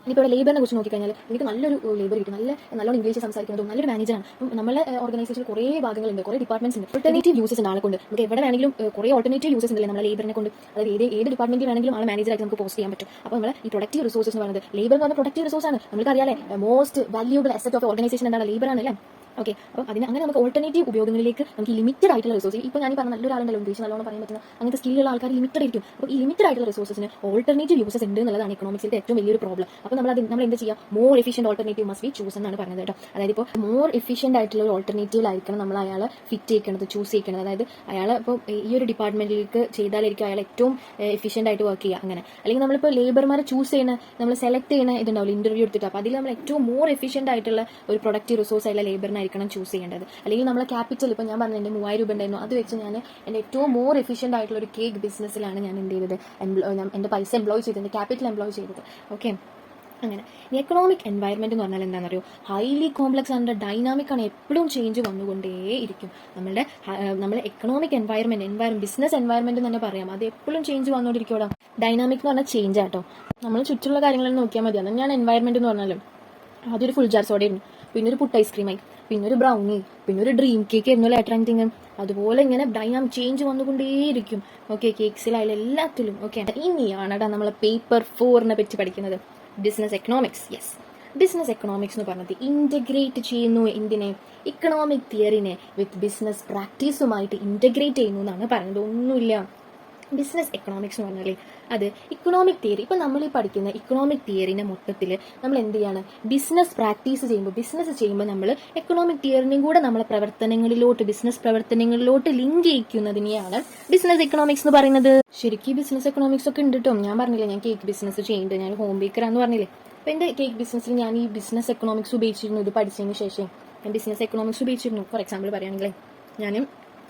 ഇനിയിപ്പോൾ ലേബറിനെ കുറിച്ച് നോക്കിക്കഴിഞ്ഞാൽ എനിക്ക് നല്ലൊരു ലേബർ കിട്ടും, നല്ലോണം ഇംഗ്ലീഷ് സംസാരിക്കുന്നതും നല്ലൊരു മാനേജറാണ്. അപ്പം നമ്മളെ ഓർഗനൈസേഷനിൽ കുറേ ഭാഗങ്ങളുണ്ട്, കുറേ ഡിപ്പാർട്ട്മെന്റ്സ് ഉണ്ട്. ഓൾട്ടർനേറ്റീവ് യൂസസ് ഉണ്ട് ആളെ കൊണ്ട്. നമുക്ക് എവിടെ വേണമെങ്കിലും കുറേ ഓൾട്ടർനേറ്റീവ് യൂസസ് ഉണ്ടല്ലേ നമ്മളെ ലേബറിനെ കൊണ്ട്. അതായത് ഏത് ഡിപ്പാർട്ട്മെന്റിൽ വേണമെങ്കിലും ആളെ മാനേജറായിട്ട് നമുക്ക് പോസ്റ്റ് ചെയ്യാൻ പറ്റും. അപ്പോൾ നമ്മൾ ഈ പ്രൊഡക്റ്റീവ് റിസോഴ്സസ് എന്ന് പറയുന്നത്, ലേബർ എന്ന് പറഞ്ഞാൽ പ്രൊഡക്റ്റീവ് റിസോഴ്സ് ആണ്. നമുക്ക് അറിയാലേ, most valuable asset of organization എന്താണ്, ലേബർ ആണ് അല്ലേ. ഓക്കെ, അപ്പോൾ അങ്ങനെ നമുക്ക് ഓൾട്ടർനേറ്റീവ് ഉപയോഗങ്ങളിലേക്ക് നമുക്ക് ലിമിറ്റഡ് ആയിട്ടുള്ള റിസോഴ്സ്, ഇപ്പോൾ ഞാൻ പറഞ്ഞ നല്ലൊരാളുണ്ടല്ലോ ഇംഗ്ലീഷ് നല്ലോണം പറയാൻ പറ്റുന്ന അങ്ങനത്തെ സ്കില്ലുള്ള ആൾക്കാർ ലിമിറ്റഡ് ആയിരിക്കും. അപ്പോൾ ഈ ലിമിറ്റഡ് ആയിട്ടുള്ള റിസോഴ്സിന് ഓൾട്ടർനേറ്റീവ് യൂസസ് ഉണ്ട് എന്നുള്ളതാണ് എക്കണോമിക്സിന്റെ ഏറ്റവും വലിയൊരു പ്രോബ്ലം. അപ്പോൾ നമ്മൾ എന്ത് ചെയ്യുക, more efficient alternative must be choose എന്നാണ് പറഞ്ഞത് കേട്ടോ. അതായത് ഇപ്പോൾ മോർ എഫിഷ്യന്റ് ആയിട്ടുള്ള ഒരു ഓൾട്ടർനേറ്റീവിലായിരിക്കണം നമ്മൾ അയാളെ ഫിറ്റ് ചെയ്യിക്കുന്നത്, ചൂസ് ചെയ്യിക്കുന്നത്. അതായത് അയാൾ ഇപ്പോൾ ഈ ഒരു ഡിപ്പാർട്ട്മെന്റിലേക്ക് ചെയ്താലായിരിക്കും അയാൾ ഏറ്റവും എഫിഷ്യന്റ് ആയിട്ട് വർക്ക് ചെയ്യുക. അങ്ങനെ അല്ലെങ്കിൽ നമ്മളിപ്പോൾ ലേബർമാരെ ചൂസ് ചെയ്യണ, നമ്മൾ സെലക്ട് ചെയ്യണ ഇതുണ്ടാവില്ല ഇന്റർവ്യൂ എടുത്തിട്ട്, അപ്പോൾ അതിൽ നമ്മൾ ഏറ്റവും മോർ എഫിഷ്യന്റ് ആയിട്ടുള്ള ഒരു പ്രൊഡക്റ്റീവ് റിസോഴ്സ് ആയിട്ടുള്ള ലേബറിനായിരിക്കണം ചൂസ് ചെയ്യേണ്ടത്. അല്ലെങ്കിൽ നമ്മളെ ക്യാപിറ്റൽ, ഇപ്പോൾ ഞാൻ പറഞ്ഞ എൻ്റെ 3000 രൂപ ഉണ്ടായിരുന്നു, അത് വെച്ച് ഞാൻ എൻ്റെ ഏറ്റവും മോർ എഫിഷ്യന്റ് ആയിട്ടുള്ള ഒരു കേക്ക് ബിസിനസ്സിലാണ് ഞാൻ എന്ത് ചെയ്തത്, എൻ്റെ പൈസ എംപ്ലോയ് ചെയ്തത്, എൻ്റെ ക്യാപിറ്റൽ എംപ്ലോയ് ചെയ്തത്. ഓക്കെ, അങ്ങനെ ഈ എക്കണോമിക് എൻവയറമെന്റ് എന്ന് പറഞ്ഞാൽ എന്താണെന്നറിയോ, ഹൈലി കോംപ്ലക്സ് ആണ്, ഡൈനാമിക് ആണ്, എപ്പോഴും ചേഞ്ച് വന്നുകൊണ്ടേയിരിക്കും. നമ്മുടെ എക്കണോമിക് എൻവയറമെന്റ് ബിസിനസ് എൻവയറമെന്റ് തന്നെ പറയാം, അത് എപ്പോഴും ചേഞ്ച് വന്നുകൊണ്ടിരിക്കും. ഡൈനാമിക് എന്ന് പറഞ്ഞാൽ ചേഞ്ച് ആട്ടോ. നമ്മൾ ചുറ്റുള്ള കാര്യങ്ങളൊന്നും നോക്കിയാൽ മതി. അതാണ് ഞാൻ എൻവയറമെന്റ് എന്ന് പറഞ്ഞാലും, ആദ്യം ഒരു ഫുൾ ജാർ സോഡയായിരുന്നു, പിന്നെ ഒരു പുട്ട് ഐസ്ക്രീമായി, പിന്നെ ഒരു ബ്രൗണി, പിന്നെ ഒരു ഡ്രീം കേക്ക് ആയിരുന്നു ലേറ്റർ തിങ്. അതുപോലെ ഇങ്ങനെ ഡൈനാമിക് ചേഞ്ച് വന്നുകൊണ്ടേയിരിക്കും. ഓക്കെ, കേക്സിലായാലും എല്ലാത്തിലും. ഓക്കെ, ഇനിയാണ് നമ്മൾ പേപ്പർ 4 പറ്റി പഠിക്കുന്നത്, business economics. Yes, business economics എന്ന് പറഞ്ഞത് ഇന്റഗ്രേറ്റ് ചെയ്യുന്നു എന്തിനെ, ഇക്കണോമിക് തിയറിനെ വിത്ത് ബിസിനസ് പ്രാക്ടീസുമായിട്ട് ഇന്റഗ്രേറ്റ് ചെയ്യുന്നു എന്നാണ് പറയുന്നത്. ഒന്നുമില്ല, ബിസിനസ് എക്കണോമിക്സ് എന്ന് പറഞ്ഞാൽ അത് ഇക്കണോമിക് തിയറി. ഇപ്പം നമ്മൾ ഈ പഠിക്കുന്ന ഇക്കണോമിക് തിയറിനെ മൊത്തത്തിൽ നമ്മൾ എന്ത് ചെയ്യാണ്, ബിസിനസ് പ്രാക്ടീസ് ചെയ്യുമ്പോൾ നമ്മൾ എക്കണോമിക് തിയറിനെയും കൂടെ നമ്മളെ ബിസിനസ് പ്രവർത്തനങ്ങളിലോട്ട് ലിങ്ക് ചെയ്യിക്കുന്നതിനെയാണ് ബിസിനസ് എക്കണോമിക്സ് എന്ന് പറയുന്നത്. ശരിക്കും ബിസിനസ് എക്കണോമിക്സ് ഒക്കെ ഉണ്ട് കേട്ടോ. ഞാൻ പറഞ്ഞില്ലേ, ഞാൻ കേക്ക് ബിസിനസ് ചെയ്യുന്നുണ്ട്, ഞാൻ ഹോം ബേക്കറാന്ന് പറഞ്ഞില്ലേ. അപ്പം എൻ്റെ കേക്ക് ബിസിനസ്സിൽ ഞാൻ ഈ ബിസിനസ് എക്കണോമിക്സ് ഉപയോഗിച്ചിരുന്നു. ഇത് പഠിച്ചതിന് ശേഷം ഞാൻ ബിസിനസ് എക്കണോമിക്സ് ഉപയോഗിച്ചിരുന്നു. ഫോർ എക്സാമ്പിൾ പറയുകയാണെങ്കിൽ, ഞാൻ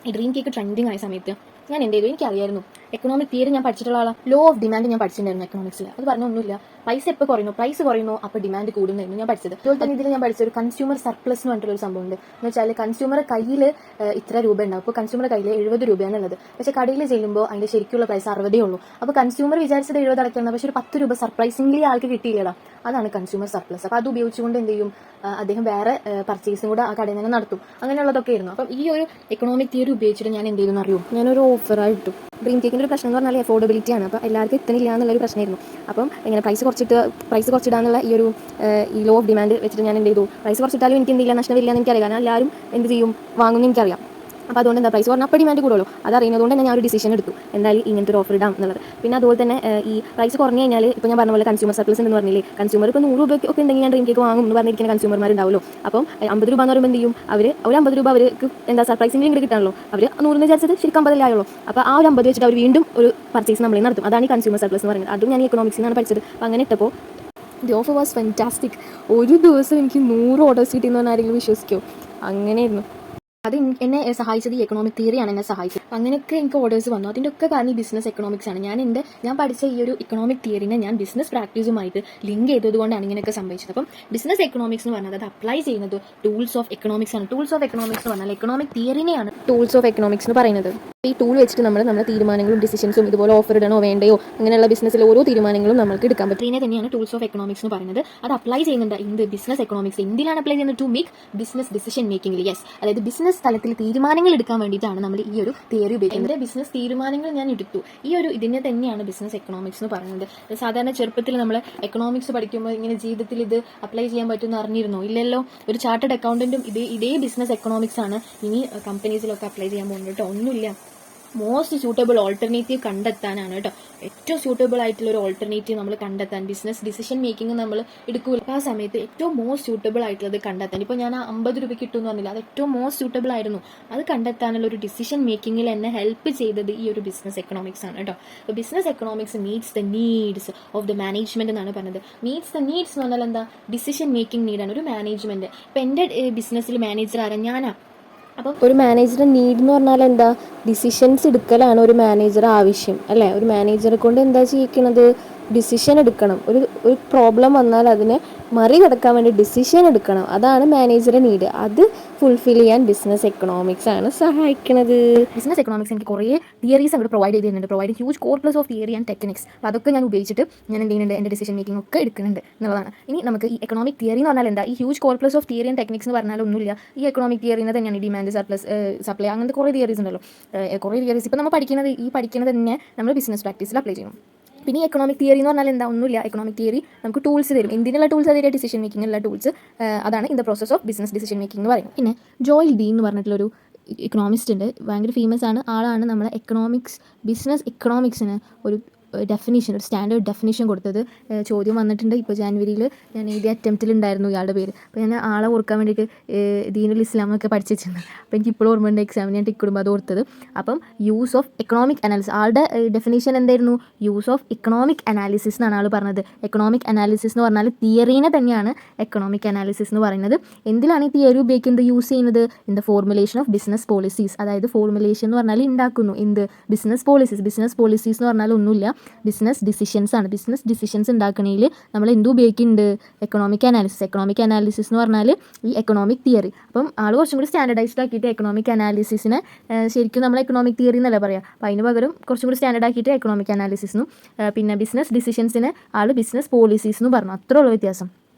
ഈ ഡ്രീം കേക്ക് ട്രെൻഡിങ് ആയ സമയത്ത് ഞാൻ എന്ത് ചെയ്തു, എനിക്കറിയായിരുന്നു എക്കണോമിക് തിയറി ഞാൻ പഠിച്ചിട്ടുള്ള ആളാണ്. ലോ ഓഫ് ഡിമാൻഡ് ഞാൻ പഠിച്ചിട്ടുണ്ടായിരുന്നു എക്കണോമിക്സിൽ. അത് പറഞ്ഞൊന്നുമില്ല, പൈസ എപ്പോൾ കുറയുന്നു, പ്രൈസ് കുറയുന്നു, അപ്പോൾ ഡിമാൻഡ് കൂടുന്നതായിരുന്നു ഞാൻ പഠിച്ചത്. അതുപോലെ തന്നെ ഇതിൽ ഞാൻ പഠിച്ച ഒരു കൺസ്യൂമർ സർപ്ലസ് എന്ന് പറഞ്ഞിട്ടുള്ള ഒരു സംഭവം ഉണ്ട്. എന്ന് വെച്ചാൽ കൺസ്യൂമർ കയ്യിൽ ഇത്ര രൂപ ഉണ്ടാവും. അപ്പോൾ കൺസ്യൂമർ കയ്യിൽ 70 രൂപയാണ് ഉള്ളത്. പക്ഷേ കടയിൽ ചെല്ലുമ്പോൾ അതിന്റെ ശരിക്കുള്ള പ്രൈസ് 60 ഉള്ളൂ. അപ്പോൾ കൺസ്യൂമർ വിചാരിച്ചത് 70 അടയ്ക്കണം, പക്ഷേ ഒരു 10 രൂപ സർപ്രൈസിംഗ്ലി ആൾക്ക് കിട്ടിയില്ലടാ. അതാണ് കൺസ്യൂമർ സർപ്ലസ്. അപ്പോൾ അത് ഉപയോഗിച്ചുകൊണ്ട് എന്ത് ചെയ്യും, അദ്ദേഹം വേറെ പർച്ചേസും കൂടെ ആ കടയിൽ നിന്ന് നടത്തും. അങ്ങനെയുള്ളതൊക്കെ ആയിരുന്നു. അപ്പം ഈ ഒരു എക്കണോമിക് തിയറി ഉപയോഗിച്ചിട്ട് ഞാൻ എന്ത് ചെയ്തെന്ന് അറിയും, ഞാനൊരു ഓഫറായിട്ടു. ഡ്രീം കേക്കിന്റെ ഒരു പ്രശ്നം എന്ന് പറഞ്ഞാൽ അഫോർഡബിലിറ്റി ആണ്. അപ്പോൾ എല്ലാവർക്കും എത്തണില്ല എന്നുള്ളൊരു പ്രശ്നമായിരുന്നു. അപ്പം ഇങ്ങനെ പ്രൈസ് കുറച്ചിടാന്നുള്ള ഈ ലോ ഓഫ് ഡിമാൻഡ് വെച്ചിട്ട് ഞാൻ എന്ത് ചെയ്തു, പ്രൈസ് കുറച്ചിട്ടാലും എനിക്ക് എന്തില്ല, നഷ്ടമില്ല എന്ന് എനിക്കറിയാം. കാരണം എല്ലാവരും എന്ത് ചെയ്യും, വാങ്ങുമെന്ന് എനിക്കറിയാം. അപ്പോൾ അതുകൊണ്ട് എന്താ, പ്രൈസ് പറഞ്ഞാൽ അപ്പോൾ ഡിമാൻഡ് കൂടുള്ളൂ. അതറിയുന്നതുകൊണ്ട് തന്നെ ഞാൻ ഒരു ഡിസിഷൻ എടുത്തു, എന്തായാലും ഇങ്ങനത്തെ ഒരു ഓഫർ ഇടാം എന്നുള്ളത്. പിന്നെ അതുപോലെ തന്നെ ഈ പ്രൈസ് കുറഞ്ഞു കഴിഞ്ഞാൽ, ഇപ്പോൾ ഞാൻ പറഞ്ഞ പോലെ കൺസ്യൂമർ സർപ്ലസ് എന്ന് പറഞ്ഞില്ലേ, കൺസ്യൂമർ ഇപ്പോൾ 100 രൂപയ്ക്ക് ഒക്കെ ഉണ്ടെങ്കിൽ ഞാൻ ഡ്രീം കേക്ക് വാങ്ങും എന്ന് പറഞ്ഞിരിക്കുന്ന കൺസ്യൂമർമാർ ഉണ്ടാവുമല്ലോ. അപ്പം 50 രൂപ എന്ന് പറയുമ്പോൾ എന്ത് ചെയ്യും, അവർ ഒരു 50 രൂപ അവർക്ക് എന്താ സർപ്രൈസിംഗ് ഇങ്ങോട്ട് കിട്ടാണല്ലോ. അവർ 100 വിചാരിച്ചത് ശരിക്കും 50 ആയുള്ളൂ. അപ്പോൾ ആ ഒരു 50 വെച്ചിട്ട് അവർ വീണ്ടും ഒരു പർച്ചേസ് നമ്മൾ നടത്തും. അതാണ് ഈ കൺസ്യൂമർ സർപ്ലസ് എന്ന് പറയുന്നത്. അതും ഞാൻ ഈ എക്കണോമിക്സിൽ നിന്നാണ് പഠിച്ചത്. അപ്പോൾ അങ്ങനെ ഇട്ടപ്പോൾ ദി ഓഫർ വാസ് ഫാന്റാസ്റ്റിക്. ഒരു ദിവസം എനിക്ക് 100 ഓർഡേഴ്സ് കിട്ടിയെന്ന് പറഞ്ഞാൽ ആരെങ്കിലും വിശ്വസിക്കുമോ? അങ്ങനെയായിരുന്നു. അത് എന്നെ സഹായിച്ചത് ഈ എക്കണോമിക് തിയറിയാണ് എന്നെ സഹായിച്ചത്. അങ്ങനെയൊക്കെ എനിക്ക് ഓർഡേഴ്സ് വന്നു. അതിൻ്റെ ഒക്കെ കാരണം ഈ ബിസിനസ് എക്കണോമിക്സ് ആണ്. ഞാൻ പഠിച്ച ഈ ഒരു ഇക്കണോമിക് തിയറിനെ ഞാൻ ബിസിനസ് പ്രാക്ടീസുമായിട്ട് ലിങ്ക് ചെയ്തതുകൊണ്ടാണ് ഇങ്ങനെയൊക്കെ സംഭവിച്ചത്. അപ്പം ബിസിനസ് എക്കണോമിക്സ് എന്ന് പറഞ്ഞാൽ അത് അപ്ലൈ ചെയ്യുന്നത് ടൂൾസ് ഓഫ് എക്കണോമിക്സ് ആണ്. ടൂൾസ് ഓഫ് എക്കണോമിക്സ് എന്ന് പറഞ്ഞാൽ എക്കണോമിക് തിയറിനെയാണ് ടൂൾസ് ഓഫ് എക്കണോമിക്സ് എന്ന് പറയുന്നത്. ഈ ടൂൾ വെച്ചിട്ട് നമ്മുടെ തീരുമാനങ്ങളും ഡിസിഷൻസും ഇതുപോലെ ഓഫർ ഇടണോ വേണ്ടയോ അങ്ങനെയുള്ള ബിസിനസ്സിലെ ഓരോ തീരുമാനങ്ങളും നമുക്ക് എടുക്കാൻ പറ്റും. ഇതിനെ തന്നെയാണ് ടൂൾസ് ഓഫ് എക്കണോമിക്സ് എന്ന് പറയുന്നത്. അത് അപ്ലൈ ചെയ്യുന്നുണ്ട് ഇൻ ബിസിനസ് എക്കണോമിക്സ്. എന്തിനാണ് അപ്ലൈ ചെയ്യുന്നത്? To make business decision making. Yes, അതായത് ബിസിനസ് തലത്തിൽ തീരുമാനങ്ങൾ എടുക്കാൻ വേണ്ടിയിട്ടാണ് നമ്മൾ ഈ ഒരു തിയറി ഉപയോഗിക്കുന്നത്. എൻ്റെ ബിസിനസ് തീരുമാനങ്ങൾ ഞാൻ എടുത്തു. ഇതിനെ തന്നെയാണ് ബിസിനസ് എക്കണോമിക്സ് എന്ന് പറയുന്നത്. സാധാരണ ചെറുപ്പത്തിൽ നമ്മൾ എക്കണോമിക്സ് പഠിക്കുമ്പോൾ ഇങ്ങനെ ജീവിതത്തിൽ ഇത് അപ്ലൈ ചെയ്യാൻ പറ്റുമെന്ന് അറിഞ്ഞിരുന്നോ? ഇല്ലല്ലോ. ഒരു ചാർട്ടേഡ് അക്കൗണ്ടന്റും ഇതേ ബിസിനസ് എക്കണോമിക്സ് ആണ് ഇനി കമ്പനീസിലൊക്കെ അപ്ലൈ ചെയ്യാൻ പോകുന്നത് കേട്ടോ. ഒന്നുമില്ല, മോസ്റ്റ് സ്യൂട്ടബിൾ ഓൾട്ടർനേറ്റീവ് കണ്ടെത്താനാണ് കേട്ടോ. ഏറ്റവും സ്യൂട്ടബിൾ ആയിട്ടുള്ള ഒരു ഓൾട്ടർനേറ്റീവ് നമ്മൾ കണ്ടെത്താൻ, ബിസിനസ് ഡിസിഷൻ മേക്കിംഗ് നമ്മൾ എടുക്കൂല. ആ സമയത്ത് ഏറ്റവും മോസ്റ്റ് സ്യൂട്ടബിൾ ആയിട്ടുള്ളത് കണ്ടെത്താൻ. ഇപ്പോൾ ഞാൻ 50 രൂപ കിട്ടുമെന്ന് പറഞ്ഞില്ല, അത് ഏറ്റവും മോസ്റ്റ് സ്യൂട്ടബിൾ ആയിരുന്നു. അത് കണ്ടെത്താനുള്ള ഒരു ഡിസിഷൻ മേക്കിങ്ങിൽ എന്നെ ഹെൽപ്പ് ചെയ്തത് ഈ ഒരു ബിസിനസ് എക്കണോമിക്സ് ആണ് കേട്ടോ. അപ്പോൾ business economics meats the needs of the management എന്നാണ് പറഞ്ഞത്. മീറ്റ്സ് ദ നീഡ്സ് എന്ന് പറഞ്ഞാൽ എന്താ? ഡിസിഷൻ മേക്കിംഗ് നീഡാണ് ഒരു മാനേജ്മെന്റ്. ഇപ്പം എൻ്റെ ബിസിനസ്സിൽ മാനേജർ ആരാ? ഞാനാ. അപ്പം ഒരു മാനേജറുടെ നീഡ് എന്ന് പറഞ്ഞാൽ എന്താ, ഡിസിഷൻസ് എടുക്കലാണ് ഒരു മാനേജർ ആവശ്യം അല്ലേ. ഒരു മാനേജറെ കൊണ്ട് എന്താ ചെയ്യിക്കുന്നത്, ഡിസിഷൻ എടുക്കണം. ഒരു പ്രോബ്ലം വന്നാൽ അതിനെ മറികടക്കാൻ വേണ്ടി ഡിസിഷൻ എടുക്കണം. അതാണ് മാനേജറെ നീഡ്. അത് ഫുൾഫിൽ ചെയ്യാൻ ബിസിനസ് എക്കണോമിക്സ് ആണ് സഹായിക്കുന്നത്. ബിസിനസ് എക്കണോമിക്സ് എനിക്ക് കുറേ തിയറീസ് അങ്ങോട്ട് പ്രൊവൈഡ് ചെയ്തിരുന്നുണ്ട്, provide huge corpus of theory and techniques. അപ്പോൾ അതൊക്കെ ഞാൻ ഉപയോഗിച്ചിട്ട് ഞാൻ എന്ത് ചെയ്യുന്നുണ്ട്, എൻ്റെ ഡിസിഷൻ മേക്കിംഗ് ഒക്കെ എടുക്കുന്നുണ്ട് എന്നുള്ളതാണ്. ഇനി നമുക്ക് ഈ എക്കണോമിക് തിയറി എന്ന് പറഞ്ഞാൽ എന്താ, ഈ huge corpus of theory and techniques എന്ന് പറഞ്ഞാൽ ഒന്നുമില്ല. ഈ എക്കണോമിക് തിയറിനെ തന്നെയാണ് ഡിമാൻഡ് സപ്ലൈ അങ്ങനത്തെ കുറേ തിയറീസ് ഉണ്ടല്ലോ. കുറേ തിയറീസ് ഇപ്പോൾ നമ്മൾ പഠിക്കുന്നത് തന്നെ നമ്മൾ ബിസിനസ് പ്രാക്ടീസിൽ അപ്ലൈ ചെയ്യണം. പിന്നെ ഈ എക്കണോമിക് തിയറി എന്ന് പറഞ്ഞാൽ എന്താ, ഒന്നുമില്ല. എക്കണോമിക് തിയറി നമുക്ക് ടൂൾസ് തരും. എന്തിനുള്ള ടൂൾസ് അതിൻ്റെ ഡിസിഷൻ മേക്കിങ്ങിനുള്ള ടൂൾസ്. അതാണ് in the process of business decision making എന്ന് പറയുന്നത്. പിന്നെ ജോയൽ ഡീൻ എന്ന് പറഞ്ഞിട്ടുള്ളൊരു ഇക്കണോമിസ്റ്റ് ഉണ്ട്, ഭയങ്കര ഫേമസ് ആളാണ് നമ്മുടെ ബിസിനസ് എക്കണോമിക്സിന് ഒരു ഡെഫിനേഷൻ, ഒരു സ്റ്റാൻഡേർഡ് ഡെഫിനേഷൻ കൊടുത്തത്. ചോദ്യം വന്നിട്ടുണ്ട് ഇപ്പോൾ ജാനുവരിയിൽ, ഞാൻ എഴുതിയ അറ്റംപ്റ്റിലുണ്ടായിരുന്നു ഇയാളുടെ പേര്. അപ്പോൾ ഞാൻ ആളെ ഓർക്കാൻ വേണ്ടിയിട്ട് ദീനുൽ ഇസ്ലാം എന്നൊക്കെ പഠിച്ചു വെച്ചിട്ടുണ്ട്. അപ്പോൾ എനിക്ക് ഇപ്പോഴും ഓർമ്മയുണ്ട്, എക്സാമിന് ഞാൻ ടിക്കിടുമ്പോൾ അത് ഓർത്തത്. അപ്പം യൂസ് ഓഫ് എക്കണോമിക് അനാലിസിസ്, ആളുടെ ഡെഫിനേഷൻ എന്തായിരുന്നു, യൂസ് ഓഫ് എക്കണോമിക് അനാലിസിസ് എന്നാണ് ആൾ പറഞ്ഞത്. എക്കണോമിക് അനാലിസിസ് എന്ന് പറഞ്ഞാൽ തിയറീനെ തന്നെയാണ് എക്കണോമിക് അനാലിസിസ് എന്ന് പറയുന്നത്. എന്തിലാണ് ഈ തിയറി ഉപയോഗിക്കുന്നത്, യൂസ് ചെയ്യുന്നത്, in the formulation of business policies. അതായത് ഫോർമുലേഷൻ എന്ന് പറഞ്ഞാൽ ഉണ്ടാക്കുന്നു, എന്ത്, ബിസിനസ് പോളിസീസ് എന്ന് പറഞ്ഞാൽ ഒന്നുമില്ല, ബിസിനസ് ഡിസിഷൻസ് ആണ്. ബിസിനസ് ഡിസിഷൻസ് ഉണ്ടാക്കണമെങ്കിൽ നമ്മൾ എന്ത് ഉപയോഗിക്കുന്നുണ്ട്, എക്കണോമിക് അനാലിസിസ് എന്ന് പറഞ്ഞാൽ ഈ എക്കണോമിക് തിയറി. അപ്പം ആൾ കുറച്ചും കൂടി സ്റ്റാൻഡർഡൈസ്ഡ് ആക്കിയിട്ട് എക്കണോമിക് അനാലിസിസിനെ ശരിക്കും നമ്മൾ എക്കണോമിക് തിയറി എന്നല്ല പറയുക. അപ്പോൾ അതിന് പകരം കുറച്ചും കൂടി സ്റ്റാൻഡേർഡ് ആക്കിയിട്ട് എക്കണോമിക് അനാലിസിസിനും പിന്നെ ബിസിനസ് ഡിസിഷൻസിനെ ആൾ ബിസിനസ് പോളിസീസ് എന്ന് പറഞ്ഞു. അത്രേ ഉള്ള വ്യത്യാസം.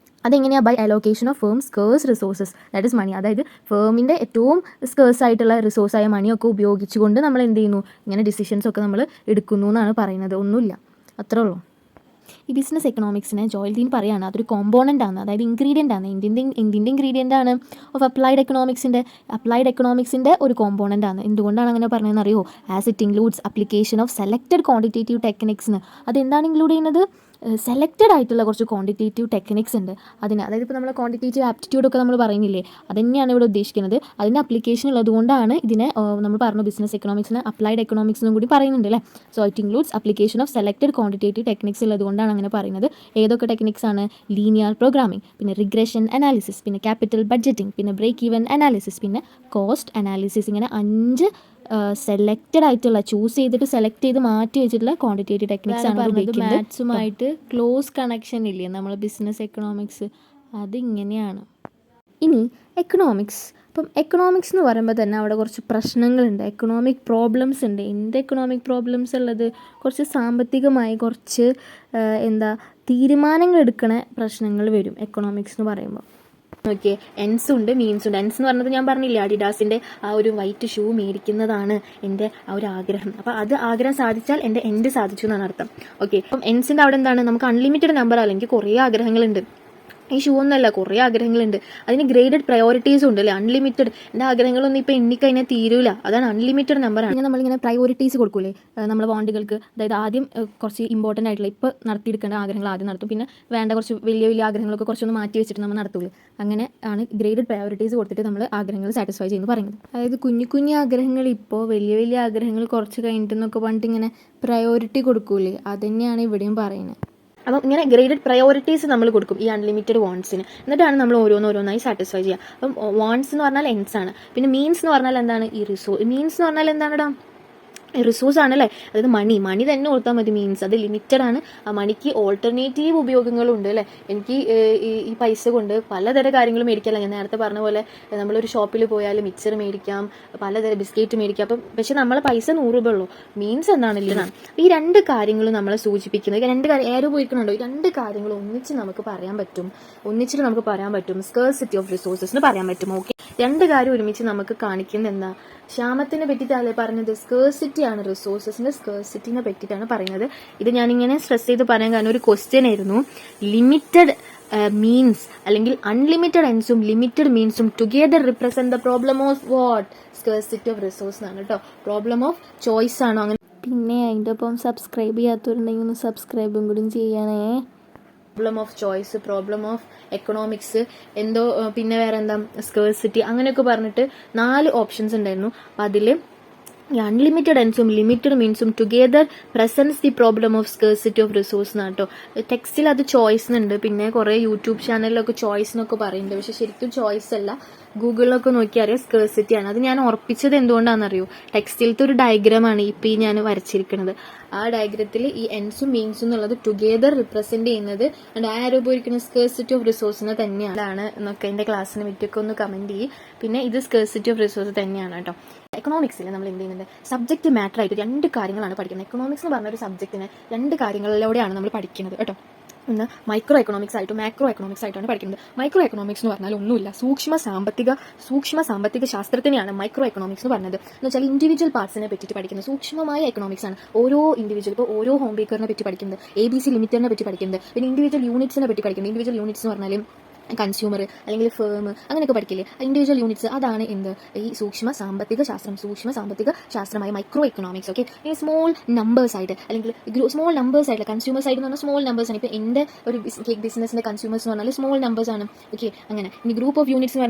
അതെങ്ങനെയാണ്, by allocation of firm scarce resources, that is money. അതായത് ഫേമിൻ്റെ ഏറ്റവും സ്കേഴ്സ് ആയിട്ടുള്ള റിസോഴ്സായ മണിയൊക്കെ ഉപയോഗിച്ചുകൊണ്ട് നമ്മൾ എന്ത് ചെയ്യുന്നു, ഇങ്ങനെ ഡിസിഷൻസൊക്കെ നമ്മൾ എടുക്കുന്നു എന്നാണ് പറയുന്നത്. ഒന്നുമില്ല, അത്രേ ഉള്ളൂ. ഈ ബിസിനസ് എക്കണോമിക്സിനെ ജോയൽ ഡീൻ പറയുകയാണ് അതൊരു കോമ്പോണൻ്റ് ആണ്, അതായത് ഇൻഗ്രീഡിയൻ്റ് ആണ്, എന്തിൻ്റെ ഇൻഗ്രീഡിയൻ്റ് ആണ്, ഓഫ് അപ്ലൈഡ് എക്കണോമിക്സിൻ്റെ ഒരു കോമ്പോണൻ്റ് ആണ്. എന്തുകൊണ്ടാണ് അങ്ങനെ പറഞ്ഞതെന്ന് അറിയോ, as it includes application of selected quantitative ടെക്നിക്സിന്. അതെന്താണ് ഇൻക്ലൂഡ് ചെയ്യുന്നത്, സെലക്റ്റഡ് ആയിട്ടുള്ള കുറച്ച് ക്വാണ്ടിറ്റേറ്റീവ് ടെക്നിക്സ് ഉണ്ട് അതിന്. അതായത് ഇപ്പോൾ നമ്മൾ ക്വാണ്ടിറ്റേറ്റീവ് ആപ്റ്റിറ്റ്യൂഡൊക്കെ നമ്മൾ പറയുന്നില്ലേ, അതുതന്നെയാണ് ഇവിടെ ഉദ്ദേശിക്കുന്നത്. അതിൻ്റെ അപ്ലിക്കേഷൻ ഉള്ളതുകൊണ്ടാണ് ഇതിനെ നമ്മൾ പറഞ്ഞു ബിസിനസ് എക്കണോമിക്സിന് അപ്ലൈഡ് എക്കണോമിക്സ് എന്നും കൂടി പറയുന്നുണ്ട് അല്ലേ. So it includes application of selected quantitative techniques ഉള്ളതുകൊണ്ടാണ് അങ്ങനെ പറയുന്നത്. ഏതൊക്കെ ടെക്നിക്സ് ആണ്, ലീനിയർ പ്രോഗ്രാമിംഗ്, പിന്നെ റിഗ്രഷൻ അനാലിസിസ്, പിന്നെ ക്യാപിറ്റൽ ബഡ്ജറ്റിംഗ്, പിന്നെ ബ്രേക്ക് ഈവൻ അനാലിസിസ്, പിന്നെ കോസ്റ്റ് അനാലിസിസ്. ഇങ്ങനെ 5 സെലക്റ്റഡ് ആയിട്ടുള്ള, ചൂസ് ചെയ്തിട്ട് സെലക്ട് ചെയ്ത് മാറ്റി വെച്ചിട്ടുള്ള ക്വാണ്ടിറ്റേറ്റീവ് ടെക്നിക്സ് ആണ് ഉപയോഗിക്കുന്നത്. മാത്സുമായിട്ട് ക്ലോസ് കണക്ഷൻ ഇല്ലേ നമ്മൾ ബിസിനസ് എക്കണോമിക്സ്, അതിങ്ങനെയാണ്. ഇനി എക്കണോമിക്സ്. അപ്പം എക്കണോമിക്സ് എന്ന് പറയുമ്പോൾ തന്നെ അവിടെ കുറച്ച് പ്രശ്നങ്ങളുണ്ട്, എക്കണോമിക് പ്രോബ്ലംസ് ഉണ്ട്. എന്ത് എക്കണോമിക് പ്രോബ്ലംസ് ഉള്ളത്, കുറച്ച് സാമ്പത്തികമായി കുറച്ച് തീരുമാനങ്ങൾ എടുക്കണ പ്രശ്നങ്ങൾ വരും എക്കണോമിക്സ് എന്ന് പറയുമ്പോൾ. ഓക്കെ, എൻസ് ഉണ്ട്, മീൻസ് ഉണ്ട്. എൻസ് എന്ന് പറഞ്ഞത് ഞാൻ പറഞ്ഞില്ലേ, അഡിഡാസിൻ്റെ ആ ഒരു വൈറ്റ് ഷൂ മേടിക്കുന്നതാണ് എൻ്റെ ആ ഒരു ആഗ്രഹം. അപ്പോൾ അത് ആഗ്രഹം സാധിച്ചാൽ എൻ്റെ എൻഡ് സാധിച്ചു എന്നാണ് അർത്ഥം. ഓക്കെ, അപ്പം എൻസിൻ്റെ അവിടെ എന്താണ്, നമുക്ക് അൺലിമിറ്റഡ് നമ്പർ അല്ല, എനിക്ക് കുറേ ആഗ്രഹങ്ങളുണ്ട്. ഈ ഷൂ ഒന്നല്ല, കുറേ ആഗ്രഹങ്ങളുണ്ട്. അതിന് ഗ്രേഡഡ് പ്രയോറിറ്റീസും ഉണ്ട് അല്ലേ. അൺലിമിറ്റഡ് എൻ്റെ ആഗ്രഹങ്ങളൊന്നും ഇപ്പോൾ എണ്ണിക്കഴിഞ്ഞാൽ തീരൂല, അതാണ് അൺലിമിറ്റഡ് നമ്പറാണ്. ഇങ്ങനെ നമ്മളിങ്ങനെ പ്രയോറിറ്റീസ് കൊടുക്കൂലേ നമ്മൾ വാണ്ടുകൾക്ക്. അതായത് ആദ്യം കുറച്ച് ഇമ്പോർട്ടൻ്റ് ആയിട്ടുള്ള ഇപ്പോൾ നടത്തിയെടുക്കേണ്ട ആഗ്രഹങ്ങൾ ആദ്യം നടത്തും, പിന്നെ വേണ്ട കുറച്ച് വലിയ വലിയ ആഗ്രഹങ്ങളൊക്കെ കുറച്ചൊന്ന് മാറ്റി വെച്ചിട്ട് നമ്മൾ നടത്തുള്ളൂ. അങ്ങനെ ആണ് ഗ്രേഡഡ് പ്രയോറിറ്റീസ് കൊടുത്തിട്ട് നമ്മൾ ആഗ്രഹങ്ങൾ സാറ്റിസ്ഫൈ ചെയ്യുന്നു പറയുന്നത്. അതായത് കുഞ്ഞു ആഗ്രഹങ്ങൾ ഇപ്പോൾ വലിയ ആഗ്രഹങ്ങൾ കുറച്ച് കഴിഞ്ഞിട്ടെന്നൊക്കെ പറഞ്ഞിട്ട് ഇങ്ങനെ പ്രയോറിറ്റി കൊടുക്കൂലേ, അതുതന്നെയാണ് ഇവിടെയും പറയുന്നത്. അപ്പം ഇങ്ങനെ ഗ്രേഡഡ് പ്രയോറിറ്റീസ് നമ്മൾ കൊടുക്കും ഈ അൺലിമിറ്റഡ് വാണ്ട്സിന്. എന്നിട്ടാണ് നമ്മൾ ഓരോന്നായി സാറ്റിസ്ഫൈ ചെയ്യുക. അപ്പം വാണ്ട്സ് എന്ന് പറഞ്ഞാൽ എൻസ് ആണ്. പിന്നെ മീൻസ് എന്ന് പറഞ്ഞാൽ എന്താണ്, ഈ മീൻസ് എന്ന് പറഞ്ഞാൽ എന്താണെടാ, റിസോഴ്സ് ആണല്ലേ. അതായത് മണി തന്നെ കൊടുത്താൽ മതി. മീൻസ് അത് ലിമിറ്റഡ് ആണ്. ആ മണിക്ക് ഓൾട്ടർനേറ്റീവ് ഉപയോഗങ്ങളുണ്ട് അല്ലേ. എനിക്ക് ഈ പൈസ കൊണ്ട് പലതരം കാര്യങ്ങൾ മേടിക്കാമല്ലോ. ഞാൻ നേരത്തെ പറഞ്ഞ പോലെ നമ്മളൊരു ഷോപ്പിൽ പോയാൽ മിക്സർ മേടിക്കാം, പലതരം ബിസ്ക്കറ്റ് മേടിക്കാം. അപ്പം പക്ഷെ നമ്മളെ പൈസ 100 രൂപ ഉള്ളൂ. മീൻസ് എന്താണ് ഇല്ലെന്നാണ്. ഈ 2 കാര്യങ്ങളും നമ്മളെ സൂചിപ്പിക്കുന്നത്. 2 കാര്യം ഏറെ ഉപയോഗിക്കണുണ്ടോ, ഈ 2 കാര്യങ്ങൾ ഒന്നിച്ചിട്ട് നമുക്ക് പറയാൻ പറ്റും സ്കേഴ്സിറ്റി ഓഫ് റിസോഴ്സസ് എന്ന് പറയാൻ പറ്റും. ഓക്കെ, 2 കാര്യം ഒരുമിച്ച് നമുക്ക് കാണിക്കുന്നത് എന്താ, ക്ഷാമത്തിനെ പറ്റിയിട്ടല്ലേ പറഞ്ഞത്, സ്കേഴ്സിറ്റി ആണ്, റിസോഴ്സസിന്റെ സ്കേഴ്സിറ്റിനെ പറ്റിയിട്ടാണ് പറയുന്നത്. ഇത് ഞാനിങ്ങനെ സ്ട്രെസ് ചെയ്ത് പറയാൻ കാരണം ഒരു ക്വസ്റ്റ്യൻ ആയിരുന്നു. ലിമിറ്റഡ് മീൻസ് അല്ലെങ്കിൽ അൺലിമിറ്റഡ് എൻസും ലിമിറ്റഡ് മീൻസും together represent the problem of what, സ്കേഴ്സിറ്റി ഓഫ് റിസോഴ്സ് ആണ് കേട്ടോ. പ്രോബ്ലം ഓഫ് ചോയ്സ് ആണോ അങ്ങനെ. പിന്നെ അതിൻ്റെ ഒപ്പം സബ്സ്ക്രൈബ് ചെയ്യാത്തവരുണ്ടെങ്കിൽ ഒന്ന് സബ്സ്ക്രൈബും കൂടി ചെയ്യണേ. Problem of choice, problem of economics, എന്തോ പിന്നെ വേറെ എന്താ സ്കേഴ്സിറ്റി, അങ്ങനെയൊക്കെ പറഞ്ഞിട്ട് 4 ഓപ്ഷൻസ് ഉണ്ടായിരുന്നു. അപ്പം അതിൽ ഈ അൺലിമിറ്റഡ് എൻസും ലിമിറ്റഡ് മീൻസും together presents the problem of scarcity of resource എന്നാണ് കേട്ടോ. ടെക്സ്റ്റിൽ അത് ചോയ്സ് ഉണ്ട്, പിന്നെ കുറേ യൂട്യൂബ് ചാനലിലൊക്കെ ചോയ്സ് എന്നൊക്കെ പറയുന്നുണ്ട്, പക്ഷെ ശരിക്കും ചോയ്സ് അല്ല. ഗൂഗിളിലൊക്കെ നോക്കി അറിയാം സ്കേഴ്സിറ്റി ആണ്. അത് ഞാൻ ഉറപ്പിച്ചത് എന്തുകൊണ്ടാണെന്നറിയോ, ടെക്സ്റ്റിലത്തെ ഒരു ഡയഗ്രാമാണ് ഇപ്പോൾ ഈ ഞാൻ വരച്ചിരിക്കുന്നത്. ആ ഡയഗ്രത്തിൽ ഈ എൻസും മീൻസും എന്നുള്ളത് ടുഗെദർ റിപ്രസെന്റ് ചെയ്യുന്നത് ആരോ പോയിരിക്കുന്ന സ്കേഴ്സിറ്റി ഓഫ് റിസോഴ്സിനെ തന്നെയാണ് എന്നൊക്കെ എൻ്റെ ക്ലാസ്സിന് വിറ്റൊക്കെ ഒന്ന് കമന്റ് ചെയ്യും. പിന്നെ ഇത് സ്കേഴ്സിറ്റി ഓഫ് റിസോഴ്സ് തന്നെയാണ് കേട്ടോ. എക്കണോമിക്സിൽ നമ്മൾ എന്ത് ചെയ്യുന്നുണ്ട്, സബ്ജക്റ്റ് മാറ്റർ ആയിട്ട് 2 കാര്യങ്ങളാണ് പഠിക്കുന്നത്. എക്കണോമിക്സ് എന്ന് പറഞ്ഞ ഒരു സബ്ജക്റ്റിനെ 2 കാര്യങ്ങളിലൂടെയാണ് നമ്മൾ പഠിക്കുന്നത് കേട്ടോ. ഒന്ന് മൈക്രോ എക്കണോമിക്സ് ആയിട്ടും മാക്രോ എക്കണോമിക്സ് ആയിട്ടാണ് പഠിക്കുന്നത്. മൈക്രോ എക്കണോമിക്സ് എന്ന് പറഞ്ഞാൽ ഒന്നുമില്ല, സൂക്ഷ്മ സാമ്പത്തിക ശാസ്ത്രത്തിനെയാണ് മൈക്രോ എക്കണോമിക്സ് എന്ന് പറഞ്ഞത്. എന്ന് വെച്ചാൽ ഇൻഡിവിജ്വൽ പാർട്സിനെ പറ്റിയിട്ട് പഠിക്കുന്നത് സൂക്ഷ്മമായ എക്കണോമിക്സ് ആണ്. ഓരോ ഇൻഡിവിജ്വൽ, ഇപ്പോൾ ഓരോ ഹോം ബേക്കറിനെ പറ്റി പഠിക്കുന്നത്, ABC ലിമിറ്ററിനെ പറ്റി പഠിക്കുന്നത്, പിന്നെ ഇൻഡിവിജ്വൽ യൂണിറ്റ്സിനെ പറ്റി പഠിക്കുന്നത്. ഇൻഡിവിജ്വൽ യൂണിറ്റ്സ് എന്ന് പറഞ്ഞാൽ കൺസ്യൂമർ അല്ലെങ്കിൽ ഫേം അങ്ങനെയൊക്കെ പഠിക്കില്ലേ, ഇൻഡിവിജ്വൽ യൂണിറ്റ്സ്. അതാണ് എന്ത്, ഈ സൂക്ഷ്മ സാമ്പത്തിക ശാസ്ത്രമായ മൈക്രോ എക്കണോമിക്സ്. ഓക്കെ, ഈ സ്മോൾ നമ്പേഴ്സ് ആയിട്ട് അല്ലെങ്കിൽ സ്മോൾ നമ്പേഴ്സ് ആയിട്ട്, കൺസ്യൂമർ സൈഡ് എന്ന് പറഞ്ഞാൽ സ്മോൾ നമ്പേഴ്സ് ആണ്. ഇപ്പം എൻ്റെ ഒരു കേക്ക് ബിസിനസിന്റെ കൺസ്യൂമേഴ്സ് എന്ന് പറഞ്ഞാൽ സ്മോൾ നമ്പേഴ്സ് ആണ്. ഓക്കെ, അങ്ങനെ. ഇനി ഗ്രൂപ്പ് ഓഫ് യൂണിറ്റ്സ് എന്ന്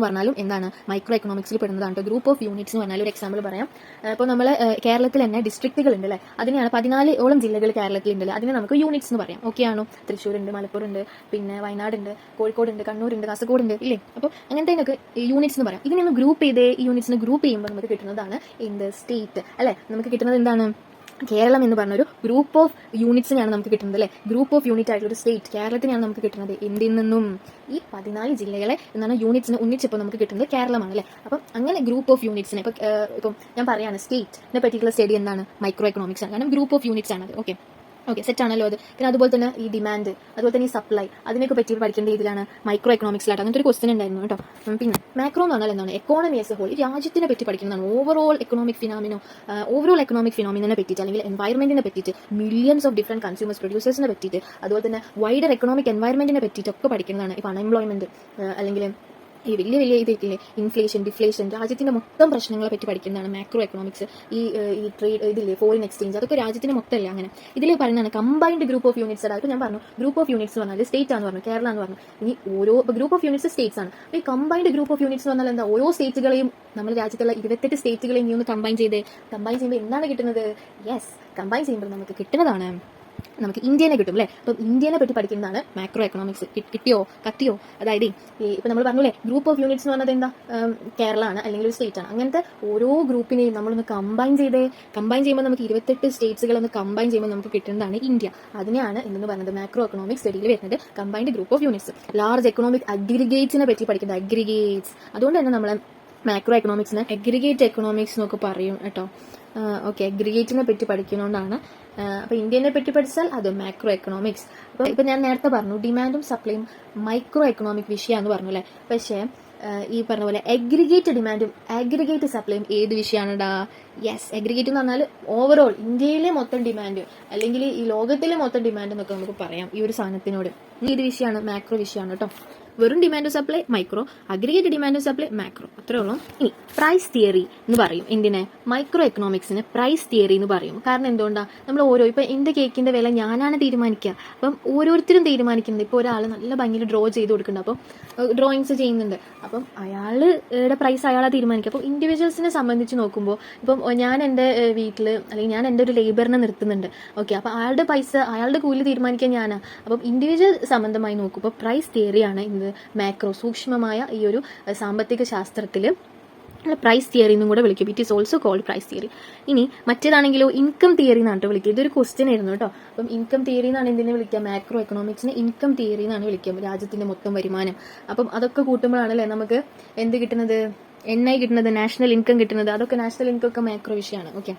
പറഞ്ഞാലും എന്താണ്, മൈക്രോ എക്കണോമിക്സിൽ പെടുന്നതാണ്. ഗ്രൂപ്പ് ഓഫ് യൂണിറ്റ്സ് എന്ന് പറഞ്ഞാൽ ഒരു എക്സാമ്പിൾ പറയാം. ഇപ്പോൾ നമ്മൾ കേരളത്തിൽ തന്നെ ഡിസ്ട്രിക്റ്റുകൾ ഉണ്ട് അല്ലേ, അതിനെയാണ് 14ഓളം ജില്ലകൾ കേരളത്തിലുണ്ടല്ലേ, അതിനെ നമുക്ക് യൂണിറ്റ്സ് എന്ന് പറയാം. ഓക്കെ ആണോ? തൃശ്ശൂരുണ്ട്, മലപ്പുറം ഉണ്ട്, പിന്നെ വയനാടുണ്ട്, കോഴിക്കോടുണ്ട്, കണ്ണൂരുണ്ട്, കാസർഗോഡുണ്ട് ഇല്ലേ. അപ്പോൾ അങ്ങനത്തെ യൂണിറ്റ്സ് എന്ന് പറയാം. ഇതിനെ ഗ്രൂപ്പ് ചെയ്ത് ഈ യൂണിറ്റ്സിനെ ഗ്രൂപ്പ് ചെയ്യുമ്പോൾ നമുക്ക് കിട്ടുന്നതാണ് സ്റ്റേറ്റ് അല്ലേ. നമുക്ക് കിട്ടുന്നത് എന്താണ്, കേരളം എന്ന് പറഞ്ഞൊരു ഗ്രൂപ്പ് ഓഫ് യൂണിറ്റ്സിനെയാണ് നമുക്ക് കിട്ടുന്നത് അല്ലേ. ഗ്രൂപ്പ് ഓഫ് യൂണിറ്റ് ആയിട്ടുള്ള ഒരു സ്റ്റേറ്റ് കേരളത്തിനെയാണ് നമുക്ക് കിട്ടുന്നത്. എന്തിൽ നിന്നും? ഈ 14 ജില്ലകളെ എന്നാണ് യൂണിറ്റ്സിനെ ഒന്നിച്ചപ്പോൾ നമുക്ക് കിട്ടുന്നത് കേരളമാണ് അല്ലേ. അപ്പം അങ്ങനെ ഗ്രൂപ്പ് ഓഫ് യൂണിറ്റ്സിനെ ഇപ്പം ഞാൻ പറയാണ് സ്റ്റേറ്റിനെ പറ്റിയിട്ടുള്ള സ്റ്റഡി എന്താണ്, മൈക്രോ എക്കണോമിക്സ് ആണ്. കാരണം ഗ്രൂപ്പ് ഓഫ് യൂണിറ്റ്സ് ആണ് അത്. ഓക്കെ, സെറ്റ് ആണല്ലോ അത്. പിന്നെ അതുപോലെ തന്നെ ഈ ഡിമാൻഡ്, അതുപോലെ തന്നെ ഈ സപ്ലൈ, അതിനൊക്കെ പറ്റി പഠിക്കേണ്ട രീതിയിലാണ് മൈക്രോ എക്കണോമിക്സിലായിട്ട്. അങ്ങനത്തെ ഒരു ക്വസ്റ്റൻ ഉണ്ടായിരുന്നു കേട്ടോ. പിന്നെ മാക്രോ എന്ന് പറഞ്ഞാൽ എന്താണ്, എക്കോണമി ആസ് എ ഹോൾ, ഈ രാജ്യത്തിനെ പറ്റി പഠിക്കുന്നതാണ്. ഓവറോൾ എക്കണോമിക് ഫിനോമിനെ പറ്റിയിട്ട് അല്ലെങ്കിൽ എൻവയറമെന്റിനെ പറ്റിയിട്ട്, മില്യൺസ് ഓഫ് ഡിഫറെന്റ് കൺസ്യൂമേഴ്സ് പ്രൊഡ്യൂസേഴ്സിനെ പറ്റിയിട്ട്, അതുപോലെ തന്നെ വൈഡർ എക്കണോമിക് എൻവയറമെന്റിനെ പറ്റിയിട്ടൊക്കെ പഠിക്കുന്നതാണ്. ഇപ്പോൾ അൺഎംപ്ലോയ്മെന്റ് അല്ലെങ്കിൽ ഈ വലിയ ഇതില്ലേ, ഇൻഫ്ലേഷൻ, ഡിഫ്ലേഷൻ, രാജ്യത്തിന്റെ മൊത്തം പ്രശ്നങ്ങളെ പറ്റി പഠിക്കുന്നതാണ് മാക്രോ എക്കണോമിക്സ്. ഈ ട്രേഡ് ഇതില്ലേ, ഫോറിൻ എക്സ്ചേഞ്ച്, അതൊക്കെ രാജ്യത്തിന്റെ മൊത്തമല്ല. അങ്ങനെ ഇതിൽ പറയുന്നതാണ് കമ്പൈൻഡ് ഗ്രൂപ്പ് ഓഫ് യൂണിറ്റ്സ്. അതായത് ഞാൻ പറഞ്ഞു ഗ്രൂപ്പ് ഓഫ് യൂണിറ്റ്സ് എന്ന് പറഞ്ഞാൽ സ്റ്റേറ്റ് ആണെന്ന് പറഞ്ഞു, കേരള എന്ന് പറഞ്ഞു. ഇനി ഓരോ ഗ്രൂപ്പ് ഓഫ് യൂണിറ്റ്സ് സ്റ്റേറ്റ്സ് ആണ്. അപ്പോൾ ഈ കമ്പൈൻഡ് ഗ്രൂപ്പ് ഓഫ് യൂണിറ്റ്സ് എന്ന് പറഞ്ഞാൽ എന്താ, ഓരോ സ്റ്റേറ്റുകളെയും നമ്മുടെ രാജ്യത്തുള്ള 28 സ്റ്റേറ്റുകളെയും ഒന്ന് കമ്പൈൻ ചെയ്യുമ്പോൾ എന്താണ് കിട്ടുന്നത്? യെസ്, കമ്പൈൻ ചെയ്യുമ്പോൾ നമുക്ക് കിട്ടുന്നതാണ് നമുക്ക് ഇന്ത്യനെ കിട്ടും അല്ലേ. അപ്പം ഇന്ത്യനെ പറ്റി പഠിക്കുന്നതാണ് മാക്രോ എക്കണോമിക്സ്. കത്തിയോ? അതായത് ഇപ്പം നമ്മൾ പറഞ്ഞല്ലേ, ഗ്രൂപ്പ് ഓഫ് യൂണിറ്റ്സ് എന്ന് പറഞ്ഞത് എന്താ, കേരള ആണ് അല്ലെങ്കിൽ ഒരു സ്റ്റേറ്റ് ആണ്. അങ്ങനത്തെ ഓരോ ഗ്രൂപ്പിനെയും നമ്മളൊന്ന് കമ്പൈൻ ചെയ്യുമ്പോൾ നമുക്ക് 28 സ്റ്റേറ്റ്സുകളൊന്ന് കമ്പൈൻ ചെയ്യുമ്പോൾ നമുക്ക് കിട്ടുന്നതാണ് ഇന്ത്യ. അതിനെയാണ് എന്ന് പറയുന്നത് മാക്രോ എക്കണോമിക്സ് സ്റ്റഡിയിൽ വരുന്നത് combined group of units. Large economic അഗ്രിഗേറ്റ്സിനെ പറ്റി പഠിക്കുന്നത്, അഗ്രിഗേറ്റ്സ്. അതുകൊണ്ട് തന്നെ നമ്മളെ മാക്രോ എക്കണോമിക്സിന് അഗ്രിഗേറ്റ് എക്കണോമിക്സ് എന്നൊക്കെ പറയും കേട്ടോ. ഓക്കെ, അഗ്രിഗേറ്റിനെ പറ്റി പഠിക്കുന്നതുകൊണ്ടാണ്. അപ്പോൾ ഇന്ത്യനെ പറ്റി പഠിച്ചാൽ അത് മാക്രോ എക്കണോമിക്സ്. അപ്പോൾ ഇപ്പം ഞാൻ നേരത്തെ പറഞ്ഞു ഡിമാൻഡും സപ്ലൈയും മൈക്രോ എക്കണോമിക് വിഷയമാണെന്ന് പറഞ്ഞു അല്ലേ. പക്ഷേ ഈ പറഞ്ഞ പോലെ അഗ്രിഗേറ്റ് ഡിമാൻഡും അഗ്രിഗേറ്റ് സപ്ലൈയും ഏത് വിഷയമാണെടാ? യെസ്, അഗ്രിഗേറ്റ് എന്ന് പറഞ്ഞാൽ ഓവറോൾ ഇന്ത്യയിലെ മൊത്തം ഡിമാൻഡ് അല്ലെങ്കിൽ ഈ ലോകത്തിലെ മൊത്തം ഡിമാൻഡ് എന്നൊക്കെ നമുക്ക് പറയാം ഈ ഒരു സാധനത്തിനോട്. ഏത് വിഷയമാണ്? മാക്രോ വിഷയമാണ് കേട്ടോ. വെറും demand supply micro, aggregate demand supply macro, അത്രേ ഉള്ളൂ. ഇനി പ്രൈസ് തിയറി എന്ന് പറയും എന്തിനെ, മൈക്രോ എക്കണോമിക്സിന് പ്രൈസ് തിയറി എന്ന് പറയും. കാരണം എന്തുകൊണ്ടാണ്, നമ്മൾ ഇപ്പം എൻ്റെ കേക്കിൻ്റെ വില ഞാനാണ് തീരുമാനിക്കുക. അപ്പം ഓരോരുത്തരും തീരുമാനിക്കുന്നത്. ഇപ്പോൾ ഒരാൾ നല്ല ഭംഗിയിൽ ഡ്രോ ചെയ്ത് കൊടുക്കുന്നുണ്ട്, അപ്പം ഡ്രോയിങ്സ് ചെയ്യുന്നുണ്ട്, അപ്പം അയാളുടെ പ്രൈസ് അയാളെ തീരുമാനിക്കുക. അപ്പം ഇൻഡിവിജ്വൽസിനെ സംബന്ധിച്ച് നോക്കുമ്പോൾ ഇപ്പം ഞാൻ എൻ്റെ വീട്ടിൽ അല്ലെങ്കിൽ ഞാൻ എൻ്റെ ഒരു ലേബറിനെ നിർത്തുന്നുണ്ട്. ഓക്കെ, അപ്പം അയാളുടെ കൂലി തീരുമാനിക്കാൻ ഞാനാണ്. അപ്പം ഇൻഡിവിജ്വൽ സംബന്ധമായി നോക്കുമ്പോൾ പ്രൈസ് തിയറിയാണ് മാക്രോ സൂക്ഷ്മമായ ഈ ഒരു സാമ്പത്തിക ശാസ്ത്രത്തിൽ പ്രൈസ് തിയറി എന്നും കൂടെ വിളിക്കും. It is also called price theory. ഇനി മറ്റേതാണെങ്കിലോ ഇൻകം തിയറി എന്നാണ് വിളിക്കുക. ഇതൊരു ക്വസ്റ്റ്യൻ ആയിരുന്നു കേട്ടോ. അപ്പം ഇൻകം തിയറി എന്നാണ് എന്തിനെ വിളിക്കുക, മാക്രോ എക്കണോമിക്സിന് ഇൻകം തിയറി എന്നാണ് വിളിക്കുക, രാജ്യത്തിന്റെ മൊത്തം വരുമാനം. അപ്പം അതൊക്കെ കൂട്ടുമ്പോഴാണല്ലേ നമുക്ക് എന്ത് കിട്ടുന്നത്, NI കിട്ടുന്നത്, നാഷണൽ ഇൻകം കിട്ടുന്നത്. അതൊക്കെ നാഷണൽ ഇൻകം ഒക്കെ മാക്രോ വിഷയമാണ്. ഓക്കെ,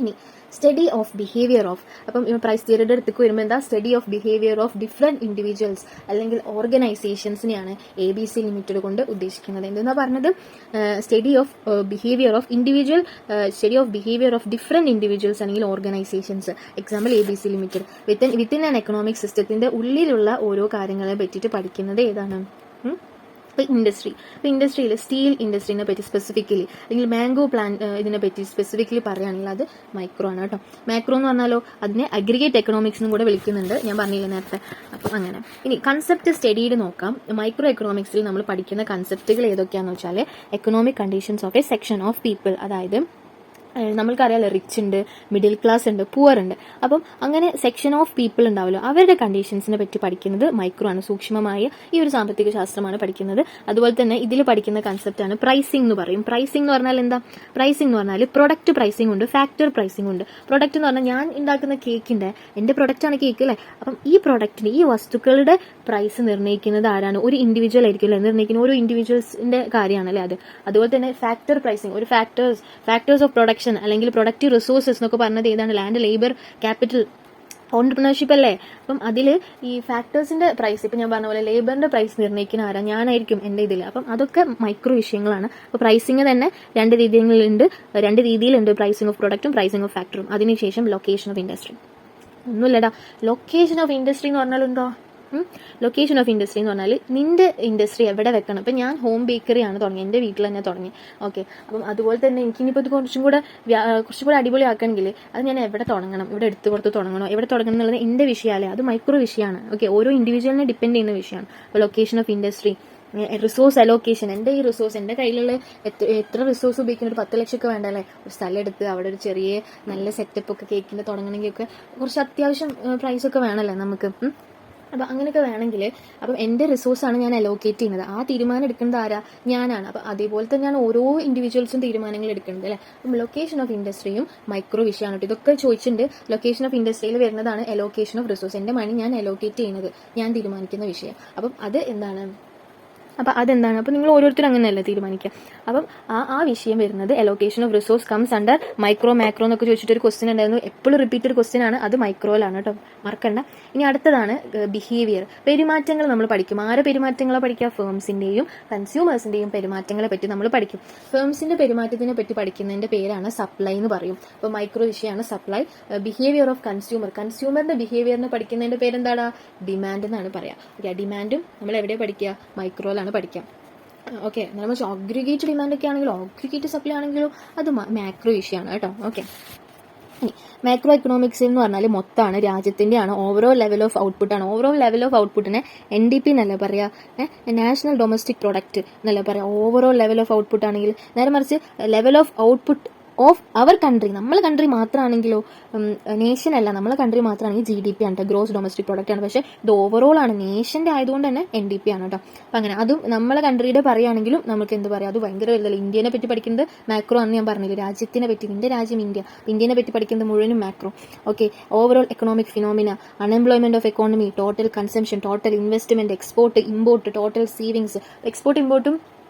ഇനി സ്റ്റഡി ഓഫ് ബിഹേവിയർ ഓഫ്, അപ്പം പ്രൈസ് തിയറിയുടെ അടുത്തേക്ക് വരുമ്പോൾ എന്താ, study of behaviour of different individuals അല്ലെങ്കിൽ ഓർഗനൈസേഷൻസിനെയാണ് ABC ലിമിറ്റഡ് കൊണ്ട് ഉദ്ദേശിക്കുന്നത്. എന്തെന്നാ പറഞ്ഞത്, study of behaviour of individual, study of behaviour of different individuals അല്ലെങ്കിൽ organisations. Example ABC limited. Within an economic സിസ്റ്റത്തിന്റെ ഉള്ളിലുള്ള ഓരോ കാര്യങ്ങളെ പറ്റിയിട്ട് പഠിക്കുന്നത് ഏതാണ്, അപ്പോൾ ഇൻഡസ്ട്രിയിൽ സ്റ്റീൽ ഇൻഡസ്ട്രീനെ പറ്റി സ്പെസിഫിക്കലി അല്ലെങ്കിൽ മാംഗോ പ്ലാന്റ് ഇതിനെ പറ്റി സ്പെസിഫിക്കലി പറയുകയാണെങ്കിൽ അത് മൈക്രോ ആണ് കേട്ടോ. മാക്രോ എന്ന് പറഞ്ഞാലോ അതിനെ അഗ്രിഗേറ്റ് എക്കണോമിക്സ് എന്നും കൂടെ വിളിക്കുന്നുണ്ട്, ഞാൻ പറഞ്ഞില്ല നേരത്തെ. അപ്പം അങ്ങനെ ഇനി കൺസെപ്റ്റ് സ്റ്റഡിയുടെ നോക്കാം. മൈക്രോ എക്കണോമിക്സിൽ നമ്മൾ പഠിക്കുന്ന കൺസെപ്റ്റുകൾ ഏതൊക്കെയാണെന്ന് വെച്ചാൽ economic conditions of a section of people, അതായത് നമ്മൾക്കറിയാലോ റിച്ച് ഉണ്ട്, മിഡിൽ ക്ലാസ് ഉണ്ട്, പുവർ ഉണ്ട്. അപ്പം അങ്ങനെ സെക്ഷൻ ഓഫ് പീപ്പിൾ ഉണ്ടാവുമല്ലോ, അവരുടെ കണ്ടീഷൻസിനെ പറ്റി പഠിക്കുന്നത് മൈക്രോ ആണ്. സൂക്ഷ്മമായ ഈ ഒരു സാമ്പത്തിക ശാസ്ത്രമാണ് പഠിക്കുന്നത്. അതുപോലെ തന്നെ ഇതിൽ പഠിക്കുന്ന കൺസെപ്റ്റാണ് പ്രൈസിംഗ് എന്ന് പറയും. പ്രൈസിംഗ് എന്ന് പറഞ്ഞാൽ എന്താ? പ്രൈസിംഗ് എന്ന് പറഞ്ഞാൽ പ്രൊഡക്റ്റ് പ്രൈസിംഗ് ഉണ്ട്, ഫാക്ടർ പ്രൈസിംഗ് ഉണ്ട്. പ്രൊഡക്റ്റ് എന്ന് പറഞ്ഞാൽ ഞാൻ ഉണ്ടാക്കുന്ന കേക്കിന്റെ എന്റെ പ്രൊഡക്റ്റാണ് കേക്ക് അല്ലേ, അപ്പം ഈ പ്രൊഡക്റ്റിന് ഈ വസ്തുക്കളുടെ പ്രൈസ് നിർണ്ണയിക്കുന്നത് ആരാണ്? ഒരു ഇൻഡിവിജ്വൽ ആയിരിക്കും അല്ലേ നിർണ്ണയിക്കുന്നത്, ഓരോ ഇൻഡിവിജ്വൽസിന്റെ കാര്യമാണ് അല്ലേ അത്. അതുപോലെ തന്നെ ഫാക്ടർ പ്രൈസിംഗ്, ഒരു ഫാക്ടേഴ്സ് ഓഫ് പ്രൊഡക്ഷൻ അല്ലെങ്കിൽ പ്രൊഡക്റ്റീവ് റിസോഴ്സസ് എന്നൊക്കെ പറഞ്ഞത് ഏതാണ്? ലാൻഡ്, ലേബർ, ക്യാപിറ്റൽ, ഓൺട്രപ്രണർഷിപ്പ് അല്ലേ. അപ്പം അതിൽ ഈ ഫാക്ടേഴ്സിന്റെ പ്രൈസ്, ഇപ്പം ഞാൻ പറഞ്ഞ പോലെ ലേബറിന്റെ പ്രൈസ് നിർണ്ണയിക്കുന്ന ആരാ? ഞാനായിരിക്കും എൻ്റെ ഇതിൽ. അപ്പം അതൊക്കെ മൈക്രോ വിഷയങ്ങളാണ്. അപ്പോൾ പ്രൈസിങ് തന്നെ രണ്ട് രീതിയിലുണ്ട്, പ്രൈസിംഗ് ഓഫ് പ്രൊഡക്റ്റും പ്രൈസിംഗ് ഓഫ് ഫാക്ടറും. അതിനുശേഷം ലൊക്കേഷൻ ഓഫ് ഇൻഡസ്ട്രി. ഒന്നുമില്ലടാ, ലൊക്കേഷൻ ഓഫ് ഇൻഡസ്ട്രി എന്ന് പറഞ്ഞാൽ എന്തോ? ലൊക്കേഷൻ ഓഫ് ഇൻഡസ്ട്രി എന്ന് പറഞ്ഞാൽ നിന്റെ ഇൻഡസ്ട്രി എവിടെ വെക്കണം. ഇപ്പം ഞാൻ ഹോം ബേക്കറി ആണ് തുടങ്ങി, എൻ്റെ വീട്ടിൽ തന്നെ തുടങ്ങി. ഓക്കെ, അപ്പം അതുപോലെ തന്നെ എനിക്കിനിപ്പോൾ ഇത് കുറച്ചും കൂടെ അടിപൊളിയാക്കണമെങ്കിൽ അത് ഞാൻ എവിടെ തുടങ്ങണം, ഇവിടെ എടുത്ത് പുറത്ത് തുടങ്ങണോ, എവിടെ തുടങ്ങണം എന്നുള്ളത് എൻ്റെ വിഷയമല്ലേ, അത് മൈക്രോ വിഷയമാണ്. ഓക്കെ, ഓരോ ഇൻഡിവിജ്വലിനെ ഡിപ്പെൻഡ് ചെയ്യുന്ന വിഷയമാണ്. അപ്പോൾ location of industry, resource allocation. എൻ്റെ ഈ റിസോഴ്സ്, എൻ്റെ കയ്യിലുള്ള എത്ര റിസോഴ്സ് ഉപയോഗിക്കുന്ന, ഒരു 10 ലക്ഷമൊക്കെ വേണ്ടല്ലേ ഒരു സ്ഥലം എടുത്ത് അവിടെ ഒരു ചെറിയ നല്ല സെറ്റപ്പ് ഒക്കെ കേക്കിൻ്റെ തുടങ്ങണമെങ്കിൽ ഒക്കെ കുറച്ച് അത്യാവശ്യം പ്രൈസൊക്കെ വേണമല്ലേ നമുക്ക്. അപ്പം അങ്ങനെയൊക്കെ വേണമെങ്കിൽ അപ്പം എൻ്റെ റിസോഴ്സാണ് ഞാൻ അലോക്കേറ്റ് ചെയ്യുന്നത്. ആ തീരുമാനം എടുക്കുന്നത് ആരാ? ഞാനാണ്. അപ്പം അതേപോലെ തന്നെയാണ് ഓരോ ഇൻഡിവിജ്വൽസും തീരുമാനങ്ങൾ എടുക്കുന്നത് അല്ലേ. അപ്പം ലൊക്കേഷൻ ഓഫ് ഇൻഡസ്ട്രിയും മൈക്രോ വിഷയമാണ് കേട്ടോ. ഇതൊക്കെ ചോദിച്ചിട്ടുണ്ട്. ലൊക്കേഷൻ ഓഫ് ഇൻഡസ്ട്രിയിൽ വരുന്നതാണ് അലോക്കേഷൻ ഓഫ് റിസോഴ്സ്. എൻ്റെ മണി ഞാൻ അലോക്കേറ്റ് ചെയ്യുന്നത്, ഞാൻ തീരുമാനിക്കുന്ന വിഷയം. അപ്പം അത് എന്താണ്? അപ്പം അതെന്താണ്? അപ്പം നിങ്ങൾ ഓരോരുത്തരും അങ്ങനെയല്ലേ തീരുമാനിക്കുക. അപ്പം ആ വിഷയം വരുന്നത് allocation of resource comes under micro macro എന്നൊക്കെ ചോദിച്ചിട്ട് ഒരു ക്വസ്റ്റ്യൻ ഉണ്ടായിരുന്നു. എപ്പോഴും റിപ്പീറ്റഡ് ക്വസ്റ്റ്യൻ ആണ്, അത് മൈക്രോയിലാണ് കേട്ടോ, മറക്കണ്ട. ഇനി അടുത്തതാണ് ബിഹേവിയർ, പെരുമാറ്റങ്ങൾ നമ്മൾ പഠിക്കും. ആരെ പെരുമാറ്റങ്ങളെ പഠിക്കുക? ഫേംസിന്റെയും കൺസ്യൂമേഴ്സിന്റെയും പെരുമാറ്റങ്ങളെ പറ്റി നമ്മൾ പഠിക്കും. ഫേംസിന്റെ പെരുമാറ്റത്തിനെ പറ്റി പഠിക്കുന്നതിന്റെ പേരാണ് സപ്ലൈ എന്ന് പറയും. അപ്പോൾ മൈക്രോ വിഷയമാണ് സപ്ലൈ. ബിഹേവിയർ ഓഫ് കൺസ്യൂമറിന്റെ ബിഹേവിയറിനെ പഠിക്കുന്നതിന്റെ പേരെന്താണ്? ഡിമാൻഡ് എന്നാണ് പറയാം. ഓക്കെ, ഡിമാൻഡും നമ്മൾ എവിടെ പഠിക്കുക? മൈക്രോയിലാണ് പഠിക്കാം. ഓക്കെ, നമ്മൾ അഗ്രിഗേറ്റ് ഡിമാൻഡ് ഒക്കെ ആണെങ്കിലും അഗ്രിഗേറ്റ് സപ്ലൈ ആണെങ്കിലും അത് മാക്രോ വിഷയമാണ് കേട്ടോ. ഓക്കെ, ഇനി മാക്രോ എക്കണോമിക്സ് എന്ന് പറഞ്ഞാൽ മൊത്തമാണ്, രാജ്യത്തിന്റെ ആണ്, ഓവറോൾ ലെവൽ ഓഫ് ഔട്ട്പുട്ട് ആണ്. ഓവറോൾ ലെവൽ ഓഫ് ഔട്ട്പുട്ടിനെ NDP എന്നല്ല പറയാ, നാഷണൽ ഡൊമസ്റ്റിക് പ്രൊഡക്റ്റ് എന്നല്ല പറയാ. ഓവറോൾ ലെവൽ ഓഫ് ഔട്ട്പുട്ട് ആണെങ്കിൽ നേരെ മറിച്ച് level of output of our country, നമ്മളെ കൺട്രി മാത്രമാണെങ്കിലോ, നേഷൻ അല്ല, നമ്മളെ കൺട്രി മാത്രമാണെങ്കിൽ GDP ആണ്, ഗ്രോസ് ഡൊമസ്റ്റിക് പ്രൊഡക്റ്റ് ആണ്. പക്ഷേ ഇത് ഓവറോൾ ആണ്, നേഷന്റെ ആയതുകൊണ്ട് തന്നെ NDP ആണ് കേട്ടോ. അപ്പം അങ്ങനെ അതും നമ്മളെ കൺട്രിയുടെ പറയുകയാണെങ്കിലും നമുക്ക് എന്ത് പറയാം, അത് ഭയങ്കര വലുതല്ല. ഇന്ത്യനെ പറ്റി പഠിക്കുന്നത് മാക്രോ ആണെന്ന് ഞാൻ പറഞ്ഞില്ല, രാജ്യത്തിനെ പറ്റി, നിന്റെ രാജ്യം ഇന്ത്യ, ഇന്ത്യനെ പറ്റി പഠിക്കുന്നത് മുഴുവനും macro. Okay, overall economic phenomena, unemployment of economy, total consumption, total investment, export import, total savings. Export ഇമ്പോർട്ടും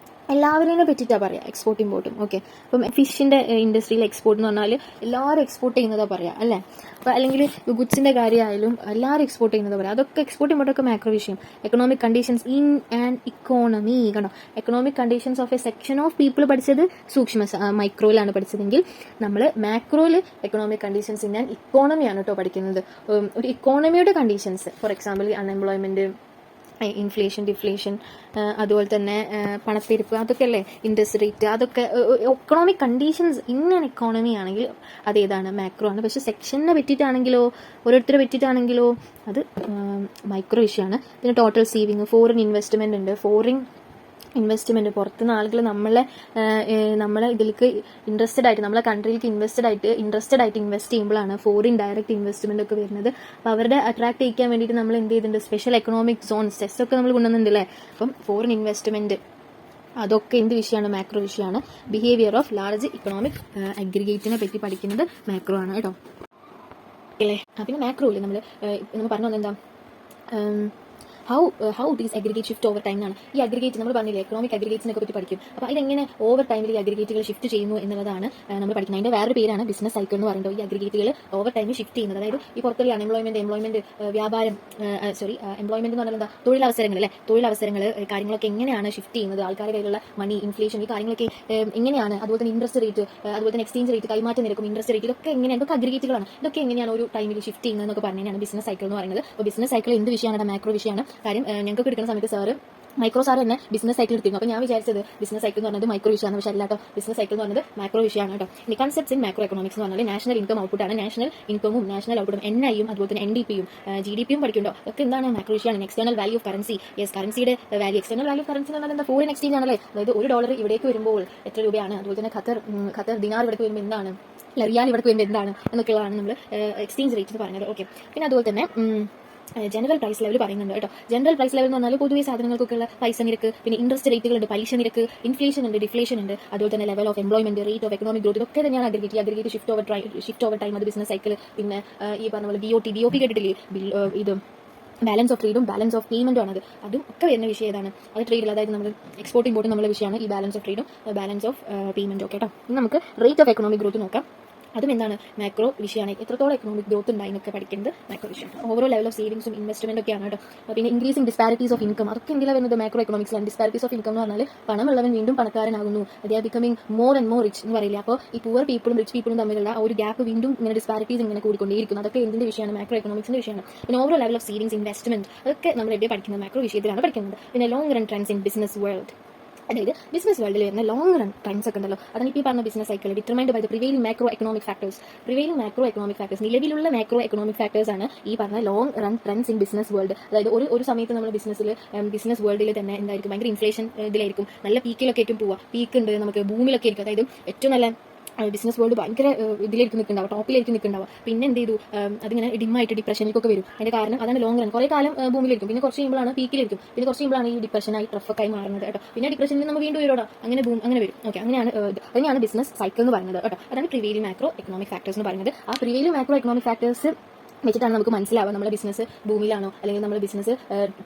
എല്ലാവരെയും പറ്റിയിട്ടാണ് പറയാം, എക്സ്പോർട്ട് ഇമ്പോർട്ടും. ഓക്കെ, അപ്പം ഫിഷിന്റെ ഇൻഡസ്ട്രിയിൽ എക്സ്പോർട്ട് എന്ന് പറഞ്ഞാൽ എല്ലാവരും എക്സ്പോർട്ട് ചെയ്യുന്നതാ പറയാം അല്ലേ. അപ്പം അല്ലെങ്കിൽ ഗുഡ്സിന്റെ കാര്യമായാലും എല്ലാവരും എക്സ്പോർട്ട് ചെയ്യുന്നതാ പറയാം. അതൊക്കെ എക്സ്പോർട്ട് ഇമ്പോർട്ടൊക്കെ മാക്രോ വിഷയം. Economic conditions in and economy, കണ്ടോ, economic conditions of a section of people പഠിച്ചത് മൈക്രോയിലാണ് പഠിച്ചതെങ്കിൽ നമ്മൾ മാക്രോയിൽ എക്കണോമിക് കണ്ടീഷൻസ് ഇൻ ആൻഡ് ഇക്കോണമിയാണ് കേട്ടോ പഠിക്കുന്നത്. ഒരു ഇക്കോണമിയുടെ conditions, for example unemployment, inflation, deflation, അതുപോലെ തന്നെ പണപ്പെരുപ്പ്, അതൊക്കെ അല്ലേ, ഇൻട്രസ്റ്റ് റേറ്റ്, അതൊക്കെ economic conditions in an economy ആണെങ്കിൽ അതേതാണ്? മാക്രോ ആണ്. പക്ഷെ സെക്ഷനെ പറ്റിയിട്ടാണെങ്കിലോ, ഓരോരുത്തരെ പറ്റിയിട്ടാണെങ്കിലോ അത് മൈക്രോ വിഷയമാണ്. പിന്നെ ടോട്ടൽ സേവിങ്, ഫോറിൻ ഇൻവെസ്റ്റ്മെന്റ് ഉണ്ട്. ഫോറിൻ ഇൻവെസ്റ്റ്മെന്റ്, പുറത്തുനിന്ന് ആളുകൾ നമ്മളെ ഇതിലേക്ക് ഇൻട്രസ്റ്റഡ് ആയിട്ട്, നമ്മളെ കൺട്രിയിലേക്ക് ഇൻട്രസ്റ്റഡ് ആയിട്ട് ഇൻവെസ്റ്റ് ചെയ്യുമ്പോഴാണ് ഫോറിൻ ഡയറക്റ്റ് ഇൻവെസ്റ്റ്മെന്റ് ഒക്കെ വരുന്നത്. അപ്പോൾ അവരുടെ അട്രാക്ട് ചെയ്യിക്കാൻ വേണ്ടിയിട്ട് നമ്മൾ എന്ത് ചെയ്തിട്ടുണ്ട്? സ്പെഷ്യൽ എക്കണോമിക് സോൺ, സെസ് ഒക്കെ നമ്മൾ കൊണ്ടുവന്നിട്ടുണ്ട് അല്ലേ. അപ്പം ഫോറിൻ ഇൻവെസ്റ്റ്മെന്റ് അതൊക്കെ എന്ത് വിഷയമാണ്? മാക്രോ വിഷയമാണ്. ബിഹേവിയർ ഓഫ് ലാർജ് ഇക്കണോമിക് അഗ്രിഗേറ്റിനെ പറ്റി പഠിക്കുന്നത് മാക്രോ ആണ് കേട്ടോ അല്ലേ. പിന്നെ മാക്രോ ഇല്ലേ, നമ്മൾ പറഞ്ഞു എന്താ, how these aggregate shift over time എന്നാണ്. ഈ അഗ്രിഗേറ്റ് നമ്മൾ പറഞ്ഞില്ലേ, എക്കണോമിക് അഗ്രിഗേറ്റ്സിനൊക്കെ പറ്റി പഠിക്കും. അപ്പോൾ ഇതെങ്ങനെ ഓവർ ടൈമിൽ ഈ അഗ്രിഗേറ്റുകൾ ഷിഫ്റ്റ് ചെയ്യുന്നു എന്നുള്ളതാണ് നമ്മൾ പഠിക്കുന്നത്. അതിന്റെ വേറെ പേരാണ് ബിസിനസ് സൈക്കിൾ എന്ന് പറയുന്നത്. ഈ അഗ്രിഗേറ്റുകൾ ഓവർ ടൈമിൽ ഷിഫ്റ്റ് ചെയ്യുന്നത്, അതായത് ഈ പുറത്തുള്ള എംപ്ലോയ്മെന്റ്, വ്യാപാരം, എംപ്ലോയ്മെന്റ് എന്ന് പറഞ്ഞാൽ എന്താ, തൊഴിലവസരങ്ങൾ അല്ലേ, തൊഴിലവസരങ്ങൾ, കാര്യങ്ങളൊക്കെ എങ്ങനെയാണ് ഷിഫ്റ്റ് ചെയ്യുന്നത്, ആൾക്കാരുടെ കയ്യിലുള്ള മണി, ഇൻഫ്ലേഷൻ, ഈ കാര്യങ്ങളൊക്കെ എങ്ങനെയാണ്, അതുപോലെ തന്നെ ഇൻട്രസ്റ്റ് റേറ്റ്, അതുപോലെ തന്നെ എക്സ്ചേഞ്ച് റേറ്റ്, കൈമാറ്റം നിരക്കും, ഇൻട്രസ്റ്റ് റേറ്റ്, ഇതൊക്കെ എങ്ങനെയാണ്, ഇതൊക്കെ അഗ്രിഗേറ്റുകളാണ്. ഇതൊക്കെ എങ്ങനെയാണ് ഒരു ടൈമിൽ ഷിഫ്റ്റ് ചെയ്യുന്നത് എന്നൊക്കെ പറഞ്ഞാണ് ബിസിനസ് സൈക്കിൾ എന്ന് പറയുന്നത്. അപ്പോൾ ബിസിനസ് സൈക്കിൾ എന്ത് വിഷയമാണ്? മാക്രോ വിഷയമാണ്. കാര്യം ഞങ്ങൾക്ക് എടുക്കുന്ന സമയത്ത് സാറ് മൈക്രോ സാർ തന്നെ ബിസിനസ് സൈക്കിൾ എടുത്തിരുന്നു. അപ്പോൾ ഞാൻ വിചാരിച്ചത് ബിസിനസ് സൈക്കിൾ എന്ന് പറഞ്ഞത് മൈക്രോ വിഷയമാണ്, പക്ഷേ അല്ല കേട്ടോ. ബിസിനസ് സൈക്കിൾ എന്ന് പറഞ്ഞത് മാക്രോ വിഷയമാണ് കേട്ടോ. ഇനി കൺസെപ്റ്റ്സ് ഇൻ മാക്രോ എക്കണോമിക്സ് എന്ന് പറഞ്ഞാൽ നാഷണൽ ഇൻകം ഔട്ട്പുട്ട് ആണ്. നാഷണൽ ഇൻകമും നാഷണൽ ഔട്ട്പുട്ടും NI-യും അതുപോലെ തന്നെ NDP-യും GDP-യും പഠിക്കുന്നുണ്ടോ, ഒക്കെ എന്താണ് മാക്രോ വിഷയമാണ്. External value of currency, yes, കറൻസിയുടെ value. External value of currency എന്ന് പറഞ്ഞാൽ എന്താ, ഫോറിൻ എക്സ്ചേഞ്ച് ആണല്ലേ. അതായത് $1 ഇവിടേക്ക് വരുമ്പോൾ എത്ര രൂപയാണ്, അതുപോലെ തന്നെ ഖത്തർ ദിനാർ ഇവിടേക്ക് വരുമ്പോൾ എന്താണ്, റിയാൽ ഇവിടേക്ക് വരുമ്പോൾ എന്താണ് എന്നൊക്കെയുള്ളതാണ് നമ്മൾ എക്സ്ചേഞ്ച് റേറ്റ് എന്ന് പറഞ്ഞത്. ഓക്കെ, പിന്നെ അതുപോലെ തന്നെ ജനറൽ പ്രൈസ് ലെവൽ പറയുന്നുണ്ട് കേട്ടോ. ജനറൽ പ്രൈസ് ലെവൽ എന്ന് പറഞ്ഞാൽ പൊതുവെ സാധനങ്ങൾക്കൊക്കെയുള്ള പൈസ നിരക്ക്, പിന്നെ ഇൻട്രസ്റ്റ് റേറ്റുകളുണ്ട്, പലിശ നിരക്ക്, ഇൻഫ്ലേഷൻ ഉണ്ട്, ഡിഫ്ലേഷൻ ഉണ്ട്, അതുപോലെ തന്നെ level of employment, rate of economic growth, ഇതൊക്കെ തന്നെയാണ് അഗ്രിഗേറ്റ് ഷിഫ്റ്റ് ഓവർ ടൈം, അത് ബിസിനസ് സൈക്കിൾ. പിന്നെ ഈ പറഞ്ഞ പോലെ BOP കേട്ടിട്ടില്ലേ, ഇത് ബാലൻസ് ഓഫ് ട്രേഡും ബാലൻസ് ഓഫ് പേയ്മെന്റും ആണത്. അതും ഒക്കെ വരുന്ന വിഷയം ഏതാണ്, അത് ട്രേഡിൽ, അതായത് നമ്മൾ എക്സ്പോർട്ട് ഇമ്പോർട്ടും നമ്മുടെ വിഷയമാണ് ഈ ബാലൻസ് ഓഫ് ട്രേഡും ബാലൻസ് ഓഫ് പേയ്മെന്റും ഒക്കെ കേട്ടോ. ഇനി നമുക്ക് റേറ്റ് ഓഫ് എക്കണോമിക് ഗ്രോത്ത് നോക്കാം. അതും എന്താണ്, മാക്രോ വിഷയമാണ്. എത്രത്തോളം എക്കണോമിക് ഗ്രോത്ത് ഉണ്ടായി എന്നൊക്കെ പഠിക്കുന്നത് മാക്രോ വിഷയമാണ്. ഓവറോൾ ലെവൽ ഓഫ് സേവിങ്സും ഇൻവെസ്റ്റ്മെന്റ് ഒക്കെയാണ് കേട്ടോ. പിന്നെ ഇൻക്രീസിംഗ് ഡിസ്പാരിറ്റീസ് ഓഫ് ഇൻകം, അതൊക്കെ എന്തിനാ വരുന്നത്, മാക്രോ എക്കണോമിക്സിലാണ്. ഡിസ്പാരിറ്റീസ് ഓഫ് ഇൻകം എന്ന് പറഞ്ഞാൽ പണമുള്ളവൻ വീണ്ടും പണക്കാരനാകുന്നു, they are becoming more and more rich എന്ന് പറയില്ല. അപ്പോൾ ഈ പുവർ പീപ്പിളും റിച്ച് പീപ്പിളും തമ്മിലുള്ള ആ ഒരു ഗ്യാപ്പ് വീണ്ടും ഇങ്ങനെ ഡിസ്പാരിറ്റീസ് ഇങ്ങനെ കൂടിക്കൊണ്ടേയിരിക്കുന്നു. അതൊക്കെ എന്തിന്റെ വിഷയമാണ്, മാക്രോ എക്കണോമിക്സിന്റെ വിഷയമാണ്. പിന്നെ overall level of savings, investment, അതൊക്കെ നമ്മൾ എവിടെ പഠിക്കുന്നത്, മാക്രോ വിഷയത്തിലാണ് പഠിക്കുന്നത്. പിന്നെ long run trends in business world, അതായത് ബിസിനസ് വേൾഡിൽ വരുന്ന ലോങ് റൺ ട്രെൻഡ്സ് ഒക്കെ ഉണ്ടല്ലോ, അതാണ് ഇപ്പോൾ പറഞ്ഞ business cycle determined by the prevailing macro economic factors. നിലവിലുള്ള മാക്രോ എക്കണോമിക് ഫാക്ടേഴ്സ് ആണ് ഈ പറഞ്ഞ long run trends in business world. അതായത് ഒരു സമയത്ത് നമ്മൾ ബിസിനസ് വേൾഡിൽ തന്നെ എന്തായിരിക്കും, ഭയങ്കര ഇൻഫ്ലേഷൻ ഇതിലായിരിക്കും, നല്ല പീക്കിലൊക്കെ ഏറ്റവും പോവുക, പീക്ക് ഉണ്ട് നമുക്ക് ബൂമിലൊക്കെ ആയിരിക്കും. അതായത് ഏറ്റവും നല്ല ബിസിനസ് വേൾഡ് ഭയങ്കര ഇതിലേക്ക് നിൽക്കുന്നുണ്ടാവും, ടോപ്പിലേക്ക് നിൽക്കുന്നുണ്ടാവും. പിന്നെ എന്ത് ചെയ്തു, അതിങ്ങനെ ഡിമ്മായിട്ട് ഡിപ്രഷനിലേക്കൊക്കെ വരും. അതിന്റെ കാരണം അതാണ് ലോങ് റൺ, കുറേ കാലം ഭൂമിയിലിരിക്കും, പിന്നെ കുറച്ച് കഴിയുമ്പോഴാണ് പീക്കിലിരിക്കും, പിന്നെ കുറച്ച് കഴിയുമ്പോഴാണ് ഈ ഡിപ്രഷനായി ട്രഫൊക്കെ മാറുന്നത് കേട്ടോ. പിന്നെ ഡിപ്രഷനിൽ നമ്മൾ വീണ്ടും വരോടാ, അങ്ങനെ അങ്ങനെ വരും. ഓക്കെ, അങ്ങനെയാണ് ബിസിനസ് സൈക്കിൾ എന്ന് പറയുന്നത് കേട്ടോ. അതാണ് പ്രിവെയിലിംഗ് മാക്രോ എക്കണോമിക് ഫാക്ടേഴ്സ് എന്ന് പറയുന്നത്. ആ പ്രിവെയിലിംഗ് മാക്രോ എക്കണോമിക് ഫാക്ടേഴ്സ് വെച്ചിട്ടാണ് നമുക്ക് മനസ്സിലാവുക നമ്മുടെ ബിസിനസ് ഭൂമിയിലാണോ അല്ലെങ്കിൽ നമ്മുടെ ബിസിനസ്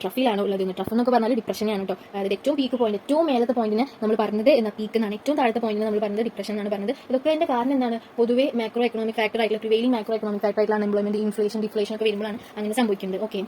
ട്രഫിലാണോ ഉള്ളത്. ട്രഫ് എന്നൊക്കെ പറഞ്ഞാൽ ഡിപ്രഷനാണ് കേട്ടോ. അതായത് ഏറ്റവും പീക്ക് പോയിന്റ്, ഏറ്റവും മേലത്തെ പോയിന്റിന് നമ്മൾ പറഞ്ഞത് എന്ന പീക്ക് എന്നാണ്, ഏറ്റവും താഴത്തെ പോയിന്റിന് നമ്മൾ പറഞ്ഞത് ഡിപ്രഷൻ എന്നാണ് പറഞ്ഞത്. ഇതൊക്കെ അതിന്റെ കാരണം എന്താണ്, പൊതുവെ മാക്രോ എക്കണോമിക് ഫാക്ടർ ആയിട്ടുള്ള പ്രിവെയിലിംഗ് മാക്രോ എക്കണോമിക് ഫാക്ടർ ആയിട്ടുള്ള എംപ്ലോയ്മെന്റ്, ഇൻഫ്ലേഷൻ, ഡിഫ്ലേഷൻ ഒക്കെ വരുമ്പോഴാണ് അങ്ങനെ സംഭവിക്കുന്നത്. ഓക്കെ,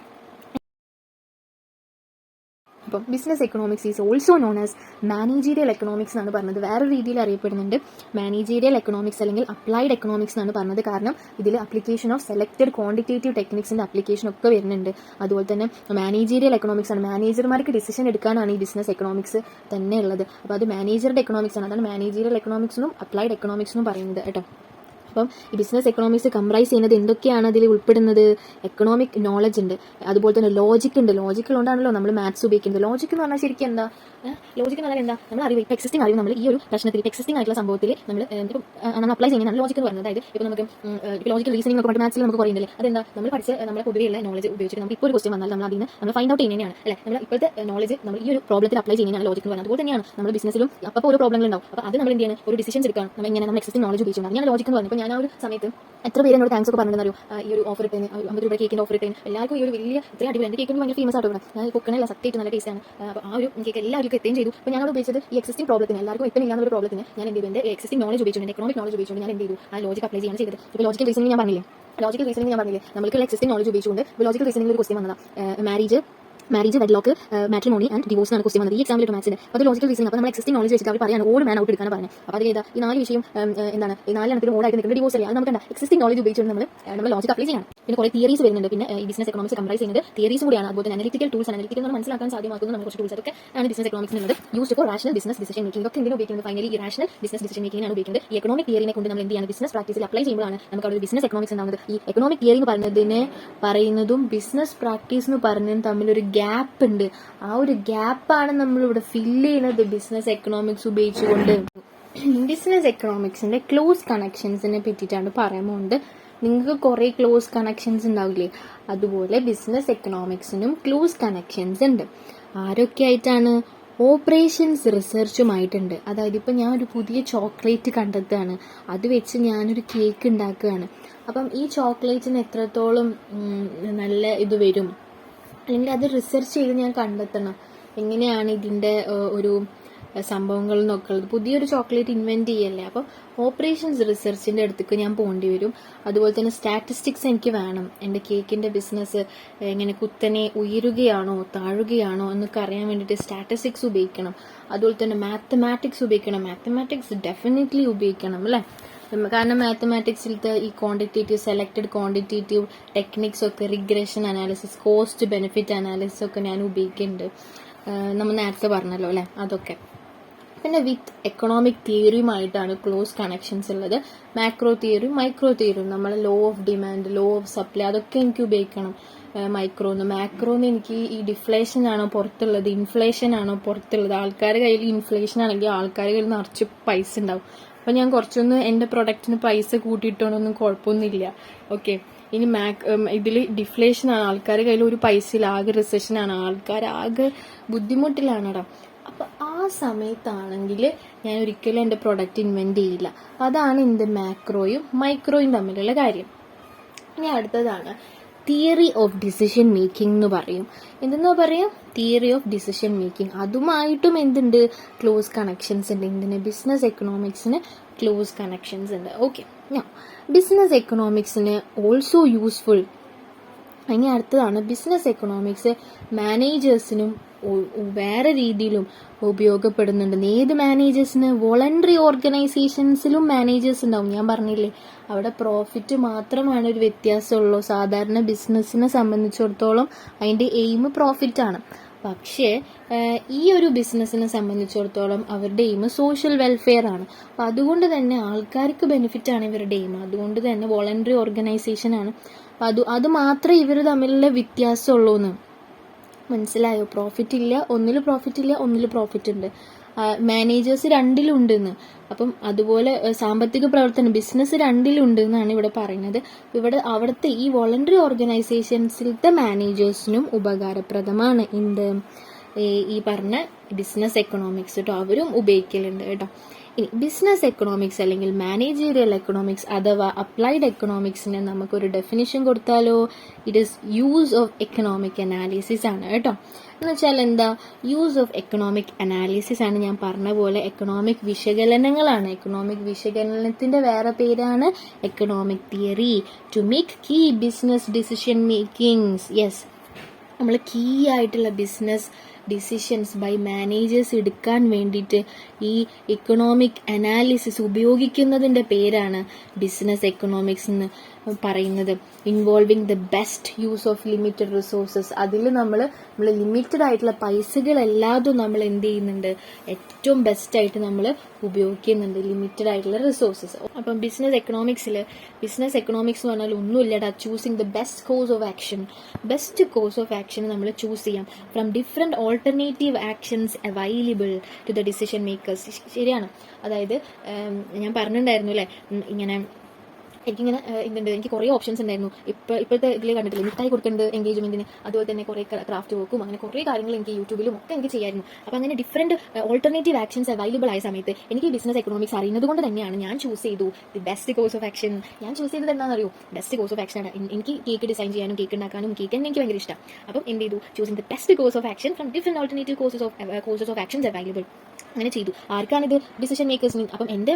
അപ്പം business economics is also known as managerial economics എന്നാണ് പറഞ്ഞത്. വേറൊരു രീതിയിൽ അറിയപ്പെടുന്നുണ്ട്, മാനേജീരിയൽ എക്കണോമിക്സ് അല്ലെങ്കിൽ അപ്ലൈഡ് എക്കണോമിക്സ് എന്നാണ് പറഞ്ഞത്. കാരണം ഇതിൽ അപ്ലിക്കേഷൻ ഓഫ് സെലക്ടഡ് ക്വാണ്ടിറ്റേറ്റീവ് ടെക്നിക്സിന്റെ അപ്ലിക്കേഷൻ ഒക്കെ വരുന്നുണ്ട്. അതുപോലെ തന്നെ മാനേജീരിയൽ എക്കണോമിക്സ് ആണ്, മാനേജർമാർക്ക് ഡിസിഷൻ എടുക്കാനാണ് ഈ ബിസിനസ് എക്കണോമിക്സ് തന്നെ ഉള്ളത്. അപ്പോൾ അത് മാനേജറുടെ എക്കണോമിക്സ് ആണ്, അതാണ് മാനേജീരിയൽ എക്കണോമിക്സിനും അപ്ലൈഡ് എക്കണോമിക്സിനും പറയുന്നത് കേട്ടോ. അപ്പം ഈ ബിസിനസ് എക്കണോമിക്സ് കംപ്രൈസ് ചെയ്യുന്നത് എന്തൊക്കെയാണ് അതിൽ ഉൾപ്പെടുന്നത്, എക്കണോമിക് നോളജ് ഉണ്ട്, അതുപോലെ തന്നെ ലോജിക് ഉണ്ട്. ലോജിക് ഉള്ളതുകൊണ്ടാണല്ലോ നമ്മൾ മാത്സ് ഉപയോഗിക്കുന്നത്. ലോജിക് എന്ന് പറഞ്ഞാൽ ശരിക്കും എന്താ, ലോജിക് എന്ന് പറഞ്ഞാൽ എന്താ, നമ്മൾ അറിവ്, ഇപ്പോൾ എക്സിസ്റ്റിംഗ് അറിവ് നമ്മൾ ഈ ഒരു പ്രശ്നത്തിൽ, എക്സിസ്റ്റിംഗ് ആയിട്ടുള്ള സംഭവത്തിൽ നമ്മൾ അപ്ലൈ ചെയ്യുന്നതാണ് ലോജിക് എന്ന് പറയുന്നത്. അതായത് ഇപ്പോൾ നമുക്ക് ലോജിക്കൽ റീസണിംഗ് ഒക്കെ മാത്സിൽ നമുക്ക് പറയുന്നില്ലേ, അതെന്താ, നമ്മൾ പഠിച്ച് നമ്മുടെ പൊതുവെയുള്ള നോളജ് ഉപയോഗിച്ചിട്ട് നമുക്ക് ഇപ്പോൾ ഒരു ക്വസ്റ്റ്യൻ വന്നാൽ നമ്മൾ അതിൽ നിന്ന് നമ്മൾ ഫൈൻഡ് ഔട്ട് ചെയ്യുന്നതാണ് അല്ലേ. നമ്മൾ ഇപ്പോഴത്തെ നോളജ് നമ്മൾ ഈ ഒരു പ്രോബ്ലത്തിൽ അപ്ലൈ ചെയ്യുന്നതാണ് ലോജിക് എന്ന് പറയുന്നത്. അതുപോലെ തന്നെയാണ് നമ്മൾ ബിസിനസ്സിലും അപ്പോൾ ഓരോ പ്രോബ്ലങ്ങൾ ഉണ്ടാവും. അപ്പോൾ അത് നമ്മൾ എന്ത് ചെയ്യണം, ഒരു ഡിസിഷൻസ് എടുക്കണം, നമ്മൾ ഇങ്ങനെ നമ്മൾ എക്സിസ്റ്റിംഗ് നോളജ് ഉപയോഗിച്ചിട്ടുണ്ട്. ഞാൻ ലോജിക് എന്ന് പറഞ്ഞു. ഇപ്പോൾ ഞാൻ ആ ഒരു സമയത്ത് എത്ര പേര് എന്നോട് താങ്ക്സ് ഒക്കെ പറഞ്ഞിട്ടുണ്ടെന്നറിയോ, ഈ ഒരു ഓഫർ ഇട്ടേന്, 50 രൂപ കേക്കിന്റെ ഓഫർ ഇട്ടേന്, എല്ലാവർക്കും ഈ ഒരു വലിയ ഇത്രയും അടിപൊളി, എൻ്റെ കേക്ക് ഭയങ്കര ഫേമസ് ആയിട്ട് വേണം, ഞാൻ കുക്കണല്ല സത്യമായിട്ട് നല്ല ടേസ്റ്റ് ആണ്. അപ്പോൾ ആ ഒരു കേക്ക് എല്ലാവർക്കും എത്തുകയും ചെയ്തു. അപ്പോൾ ഞാനത് ഉപയോഗിച്ചത് ഈ എക്സിസ്റ്റിംഗ് പ്രോബ്ലത്തിന്, എല്ലാവർക്കും എത്തുന്നില്ല എന്നൊരു പ്രോബ്ലത്തിന് ഞാൻ എന്ത് ചെയ്തു, എൻ്റെ എക്സിസ്റ്റിംഗ് നോളജ് ഉപയോഗിച്ചുകൊണ്ട്, എക്കണോമിക് നോളജ് ഉപയോഗിച്ചുകൊണ്ട് ഞാൻ എന്ത് ചെയ്തു, ആ ലോജിക് അപ്ലൈ ചെയ്യാൻ ചെയ്തത്. ഇപ്പോൾ ലോജിക്കൽ റീസണിംഗ് ഞാൻ പറഞ്ഞില്ലേ, നമുക്കുള്ള എക്സിസ്റ്റിംഗ് നോളജ് ഉപയോഗിച്ചുകൊണ്ട് ലോജിക്കൽ റീസണിംഗിൽ ഒരു ക്വസ്റ്റ്യൻ വന്നതാണ്, മാരേജ് വെഡ്ലോക്ക് മാട്രിമോണി ആൻഡ് ഡിവോഴ്സ് ആണ് ക്വസ്റ്റ്യൻ വന്നത് ഈ എക്സാമിൽ മാത്സിന്. അത് ലോജിക്കൽ റീസണിംഗ്. അപ്പോൾ നമ്മൾ എക്സിസ്റ്റിംഗ് നോളജ് വെച്ചിട്ട് അവർ പറയാണ് ഓൾ മാൻ ഔട്ട് എടുക്കാൻ പറഞ്ഞത്. അപ്പോൾ അതിൽ ഈ 4 വിഷയം എന്താണ്, ഈ 4 എണ്ണത്തിലും ഓടായിട്ട് നിൽക്കുന്ന ഡിവോഴ്സ് അല്ലേ, അത് നമുക്ക് എക്സിസ്റ്റിംഗ് നോളജ് ഉപയോഗിച്ചുകൊണ്ട് നമ്മൾ ലോജിക് അപ്ലൈ ചെയ്യണം. പിന്നെ കുറേ തിയറീസ് വരുന്നുണ്ട്. പിന്നെ ഈ ബിസിനസ് എക്കണോമിക്സ് കംപ്രൈസ് ചെയ്യുന്നത് തിയറീസും കൂടിയാണ്. അതുപോലെ തന്നെ അനലിറ്റിക്കൽ ടൂൾസ്, അനലിറ്റിക്കൽ എന്ന് മനസ്സിലാക്കാൻ സാധ്യമാക്കുന്ന കുറച്ച് ടൂൾസ്, അതൊക്കെ ആണ് ബിസിനസ് എക്കണോമിക്സ് എന്നുള്ളത്. Used for rational business decision making. ഇതൊക്കെ എന്തിനാണ് ഉപയോഗിക്കുന്നത്, ഫൈനലി ഈ റാഷണൽ ബിസിനസ് ഡിസിഷൻ മേക്കിംഗിനാണ് ഉപയോഗിക്കുന്നത്. ഈ എക്കണോമിക് തിയറിനെ കൊണ്ട് നമ്മൾ എന്ത് ചെയ്യാണ്, ബിസിനസ് പ്രാക്ടീസിൽ അപ്ലൈ ചെയ്യുമ്പോഴാണ് നമുക്ക് അവിടെ ഒരു ബിസിനസ് എക്കണോമിക്സ് ഉണ്ടാകുന്നത്. ഈ എക്കണോമിക് തിയറി എന്ന് പറയുന്നതും ബിസിനസ് പ്രാക്ടീസ് എന്ന് പറയുന്നതും തമ്മിലൊരു ഗ്യാപ്പ് ഉണ്ട്. ആ ഒരു ഗ്യാപ്പാണ് നമ്മളിവിടെ ഫില്ല് ചെയ്യുന്നത് ബിസിനസ് എക്കണോമിക്സ് ഉപയോഗിച്ചുകൊണ്ട്. ബിസിനസ് എക്കണോമിക്സിന്റെ ക്ലോസ് കണക്ഷൻസിനെ പറ്റിയിട്ടാണ് പറയുമ്പോൾ നിങ്ങൾക്ക് കുറേ ക്ലോസ് കണക്ഷൻസ് ഉണ്ടാവില്ലേ, അതുപോലെ ബിസിനസ് എക്കണോമിക്സിനും ക്ലോസ് കണക്ഷൻസ് ഉണ്ട്. ആരൊക്കെയായിട്ടാണ്, ഓപ്പറേഷൻസ് റിസർച്ചുമായിട്ടുണ്ട്. അതായത് ഇപ്പം ഞാൻ ഒരു പുതിയ ചോക്ലേറ്റ് കണ്ടെത്തുകയാണ്, അത് വെച്ച് ഞാനൊരു കേക്ക് ഉണ്ടാക്കുകയാണ്. അപ്പം ഈ ചോക്ലേറ്റിന് എത്രത്തോളം നല്ല ഇത് വരും, അല്ലെങ്കിൽ അത് റിസർച്ച് ചെയ്ത് ഞാൻ കണ്ടെത്തണം, എങ്ങനെയാണ് ഇതിൻ്റെ ഒരു സംഭവങ്ങൾ നോക്കുന്നത്. പുതിയൊരു ചോക്ലേറ്റ് ഇൻവെന്റ് ചെയ്യല്ലേ, അപ്പോൾ ഓപ്പറേഷൻസ് റിസർച്ചിൻ്റെ അടുത്തേക്ക് ഞാൻ പോകേണ്ടി വരും. അതുപോലെ തന്നെ സ്റ്റാറ്റിസ്റ്റിക്സ് എനിക്ക് വേണം, എൻ്റെ കേക്കിൻ്റെ ബിസിനസ് എങ്ങനെ കുത്തനെ ഉയരുകയാണോ താഴുകയാണോ എന്നൊക്കെ അറിയാൻ വേണ്ടിയിട്ട് സ്റ്റാറ്റിസ്റ്റിക്സ് ഉപയോഗിക്കണം. അതുപോലെ തന്നെ മാത്തമാറ്റിക്സ് ഉപയോഗിക്കണം, മാത്തമാറ്റിക്സ് ഡെഫിനറ്റ്ലി ഉപയോഗിക്കണം അല്ലേ. കാരണം മാത്തമാറ്റിക്സിലത്തെ ഈ ക്വാണ്ടിറ്റേറ്റീവ്, സെലക്ടഡ് ക്വാണ്ടിറ്റേറ്റീവ് ടെക്നിക്സ് ഒക്കെ, regression analysis, cost benefit analysis ഒക്കെ ഞാൻ ഉപയോഗിക്കുന്നുണ്ട്. നമ്മൾ നേരത്തെ പറഞ്ഞല്ലോ അല്ലേ, അതൊക്കെ. പിന്നെ വിത്ത് എക്കണോമിക് തിയറിയുമായിട്ടാണ് ക്ലോസ് കണക്ഷൻസ് ഉള്ളത്. മാക്രോ തിയറിയും മൈക്രോ തിയറിയും, നമ്മളെ law of demand, law of supply, അതൊക്കെ എനിക്ക് ഉപയോഗിക്കണം. മാക്രോന്ന് എനിക്ക് ഈ ഡിഫ്ലേഷൻ ആണോ പുറത്തുള്ളത്, ഇൻഫ്ലേഷൻ ആണോ പുറത്തുള്ളത്. ആൾക്കാരുടെ കയ്യിൽ ഇൻഫ്ലേഷൻ ആണെങ്കിൽ ആൾക്കാരുടെ കയ്യിൽ നിറച്ച് പൈസ ഉണ്ടാവും. അപ്പം ഞാൻ കുറച്ചൊന്ന് എൻ്റെ പ്രൊഡക്റ്റിന് പൈസ കൂട്ടിയിട്ടോണ്ടൊന്നും കുഴപ്പമൊന്നുമില്ല. ഓക്കെ, ഇനി ഇതിൽ ഡിഫ്ലേഷൻ ആണ്, ആൾക്കാരുടെ കയ്യിൽ ഒരു പൈസ ഇല്ല, ആകെ റിസഷൻ ആണ്, ആൾക്കാർ ആകെ ബുദ്ധിമുട്ടിലാണടാ. അപ്പം ആ സമയത്താണെങ്കിൽ ഞാൻ ഒരിക്കലും എൻ്റെ പ്രൊഡക്റ്റ് ഇൻവെന്റ് ചെയ്യില്ല. അതാണ് എൻ്റെ മാക്രോയും മൈക്രോയും തമ്മിലുള്ള കാര്യം. ഇനി അടുത്തതാണ് തിയറി ഓഫ് ഡിസിഷൻ മേക്കിംഗ് എന്ന് പറയും. എന്തെന്നാ പറയാം, തിയറി ഓഫ് ഡിസിഷൻ മേക്കിംഗ്. അതുമായിട്ടും എന്തുണ്ട്, ക്ലോസ് കണക്ഷൻസ് ഉണ്ട്. എന്തിന്, ബിസിനസ് എക്കണോമിക്സിന് ക്ലോസ് കണക്ഷൻസ് ഉണ്ട്. ഓക്കെ, ബിസിനസ് എക്കണോമിക്സിന് ഓൾസോ യൂസ്ഫുൾ. ഇനി അടുത്തതാണ് ബിസിനസ് എക്കണോമിക്സ് മാനേജേഴ്സിനും വേറെ രീതിയിലും ഉപയോഗപ്പെടുന്നുണ്ട്. ഏത് മാനേജേഴ്സിന്, വോളണ്ടറി ഓർഗനൈസേഷൻസിലും മാനേജേഴ്സ് ഉണ്ടാവും. ഞാൻ പറഞ്ഞില്ലേ, അവിടെ പ്രോഫിറ്റ് മാത്രമാണ് ഒരു വ്യത്യാസമുള്ളൂ. സാധാരണ ബിസിനസ്സിനെ സംബന്ധിച്ചിടത്തോളം അതിൻ്റെ എയിം പ്രോഫിറ്റ് ആണ്. പക്ഷേ ഈ ഒരു ബിസിനസ്സിനെ സംബന്ധിച്ചിടത്തോളം അവരുടെ എയിം സോഷ്യൽ വെൽഫെയർ ആണ്. അപ്പം അതുകൊണ്ട് തന്നെ ആൾക്കാർക്ക് ബെനിഫിറ്റ് ആണ് ഇവരുടെ എയിം. അതുകൊണ്ട് തന്നെ വോളണ്ടറി ഓർഗനൈസേഷൻ ആണ്. അപ്പം അത് മാത്രമേ ഇവർ തമ്മിലുള്ള വ്യത്യാസമുള്ളൂ എന്ന് മനസ്സിലായോ. പ്രോഫിറ്റ് ഇല്ല, ഒന്നിൽ പ്രോഫിറ്റ് ഇല്ല, ഒന്നിൽ പ്രോഫിറ്റ് ഉണ്ട്. മാനേജേഴ്സ് രണ്ടിലുണ്ടെന്ന്. അപ്പം അതുപോലെ സാമ്പത്തിക പ്രവർത്തനം, ബിസിനസ് രണ്ടിലുണ്ട് എന്നാണ് ഇവിടെ പറയുന്നത്. അവിടുത്തെ ഈ വോളണ്ടറി ഓർഗനൈസേഷൻസിലത്തെ മാനേജേഴ്സിനും ഉപകാരപ്രദമാണ് ഈ പറഞ്ഞ ബിസിനസ് എക്കണോമിക്സ് കേട്ടോ. അവരും ഉപയോഗിക്കലുണ്ട് കേട്ടോ. ഇനി ബിസിനസ് എക്കണോമിക്സ് അല്ലെങ്കിൽ മാനേജീരിയൽ എക്കണോമിക്സ് അഥവാ അപ്ലൈഡ് എക്കണോമിക്സിന് നമുക്കൊരു ഡെഫിനിഷൻ കൊടുത്താലോ, it is use of economic analysis ആണ് കേട്ടോ. എന്ന് വെച്ചാൽ എന്താ, യൂസ് ഓഫ് എക്കണോമിക് അനാലിസിസ് ആണ്. ഞാൻ പറഞ്ഞ പോലെ എക്കണോമിക് വിശകലനങ്ങളാണ്. എക്കണോമിക് വിശകലനത്തിന്റെ വേറെ പേരാണ് economic theory. To make key business decision makings. Yes, നമ്മൾ കീ ആയിട്ടുള്ള ബിസിനസ് ഡിസിഷൻസ് ബൈ മാനേജേഴ്സ് എടുക്കാൻ വേണ്ടിയിട്ട് ഈ എക്കണോമിക് അനാലിസിസ് ഉപയോഗിക്കുന്നതിൻ്റെ പേരാണ് ബിസിനസ് എക്കണോമിക്സ് എന്ന് പറയുന്നത്. Involving the best use of limited resources. അതിൽ നമ്മൾ ലിമിറ്റഡ് ആയിട്ടുള്ള പൈസകളല്ലാതും നമ്മൾ എന്ത് ചെയ്യുന്നുണ്ട്, ഏറ്റവും ബെസ്റ്റായിട്ട് നമ്മൾ ഉപയോഗിക്കുന്നുണ്ട് ലിമിറ്റഡ് ആയിട്ടുള്ള റിസോഴ്സസ്. അപ്പം ബിസിനസ് എക്കണോമിക്സ് എന്ന് പറഞ്ഞാൽ ഒന്നുമില്ലടാ, choosing the best course of action. Best course of action നമ്മൾ ചൂസ് ചെയ്യാം from different alternative actions available to the decision makers. ശരിയാണ്. അതായത് ഞാൻ പറഞ്ഞിട്ടുണ്ടായിരുന്നു അല്ലേ, ഇങ്ങനെ എനിക്കിങ്ങനെ എനിക്ക് കുറേ ഓപ്ഷൻസ് ഉണ്ടായിരുന്നു. ഇപ്പോഴത്തെ ഇതിൽ കണ്ടിട്ടില്ല, മിഠായി കൊടുക്കേണ്ടത് എൻഗേജ്മെന്റിന്, അതുപോലെ തന്നെ കുറേ ക്രാഫ്റ്റ് വർക്കും, അങ്ങനെ കുറേ കാര്യങ്ങൾ എനിക്ക് യൂട്യൂബിലും ഒക്കെ എനിക്ക് ചെയ്യായിരുന്നു. അപ്പോൾ അങ്ങനെ ഡിഫറെൻറ്റ് ഓൾട്ടർനേറ്റീവ് ആക്ഷൻസ് അവൈലബിൾ ആയ സമയത്ത് എനിക്ക് ബിസിനസ് എക്കണോമിക്സ് അറിയുന്നത് കൊണ്ട് തന്നെയാണ് ഞാൻ ചൂസ് ചെയ്തു the best course of action. ഞാൻ ചൂസ് ചെയ്തത് എന്താണെന്ന് അറിയോ, ബെസ്റ്റ് കോഴ്സ് ഓഫ് ആക്ഷൻ ആണ്. എനിക്ക് കേക്ക് ഡിസൈൻ ചെയ്യാനും കേക്ക് ഉണ്ടാക്കാനും കേക്ക് തന്നെ എനിക്ക് ഭയങ്കര ഇഷ്ടം. അപ്പം എന്ത് ചെയ്തു, choosing the best course of action from different alternative courses of actions available. അങ്ങനെ ചെയ്തു. ആർക്കാണിത്, ഡിസിഷൻ മേക്കേഴ്സിന്. അപ്പം എൻ്റെ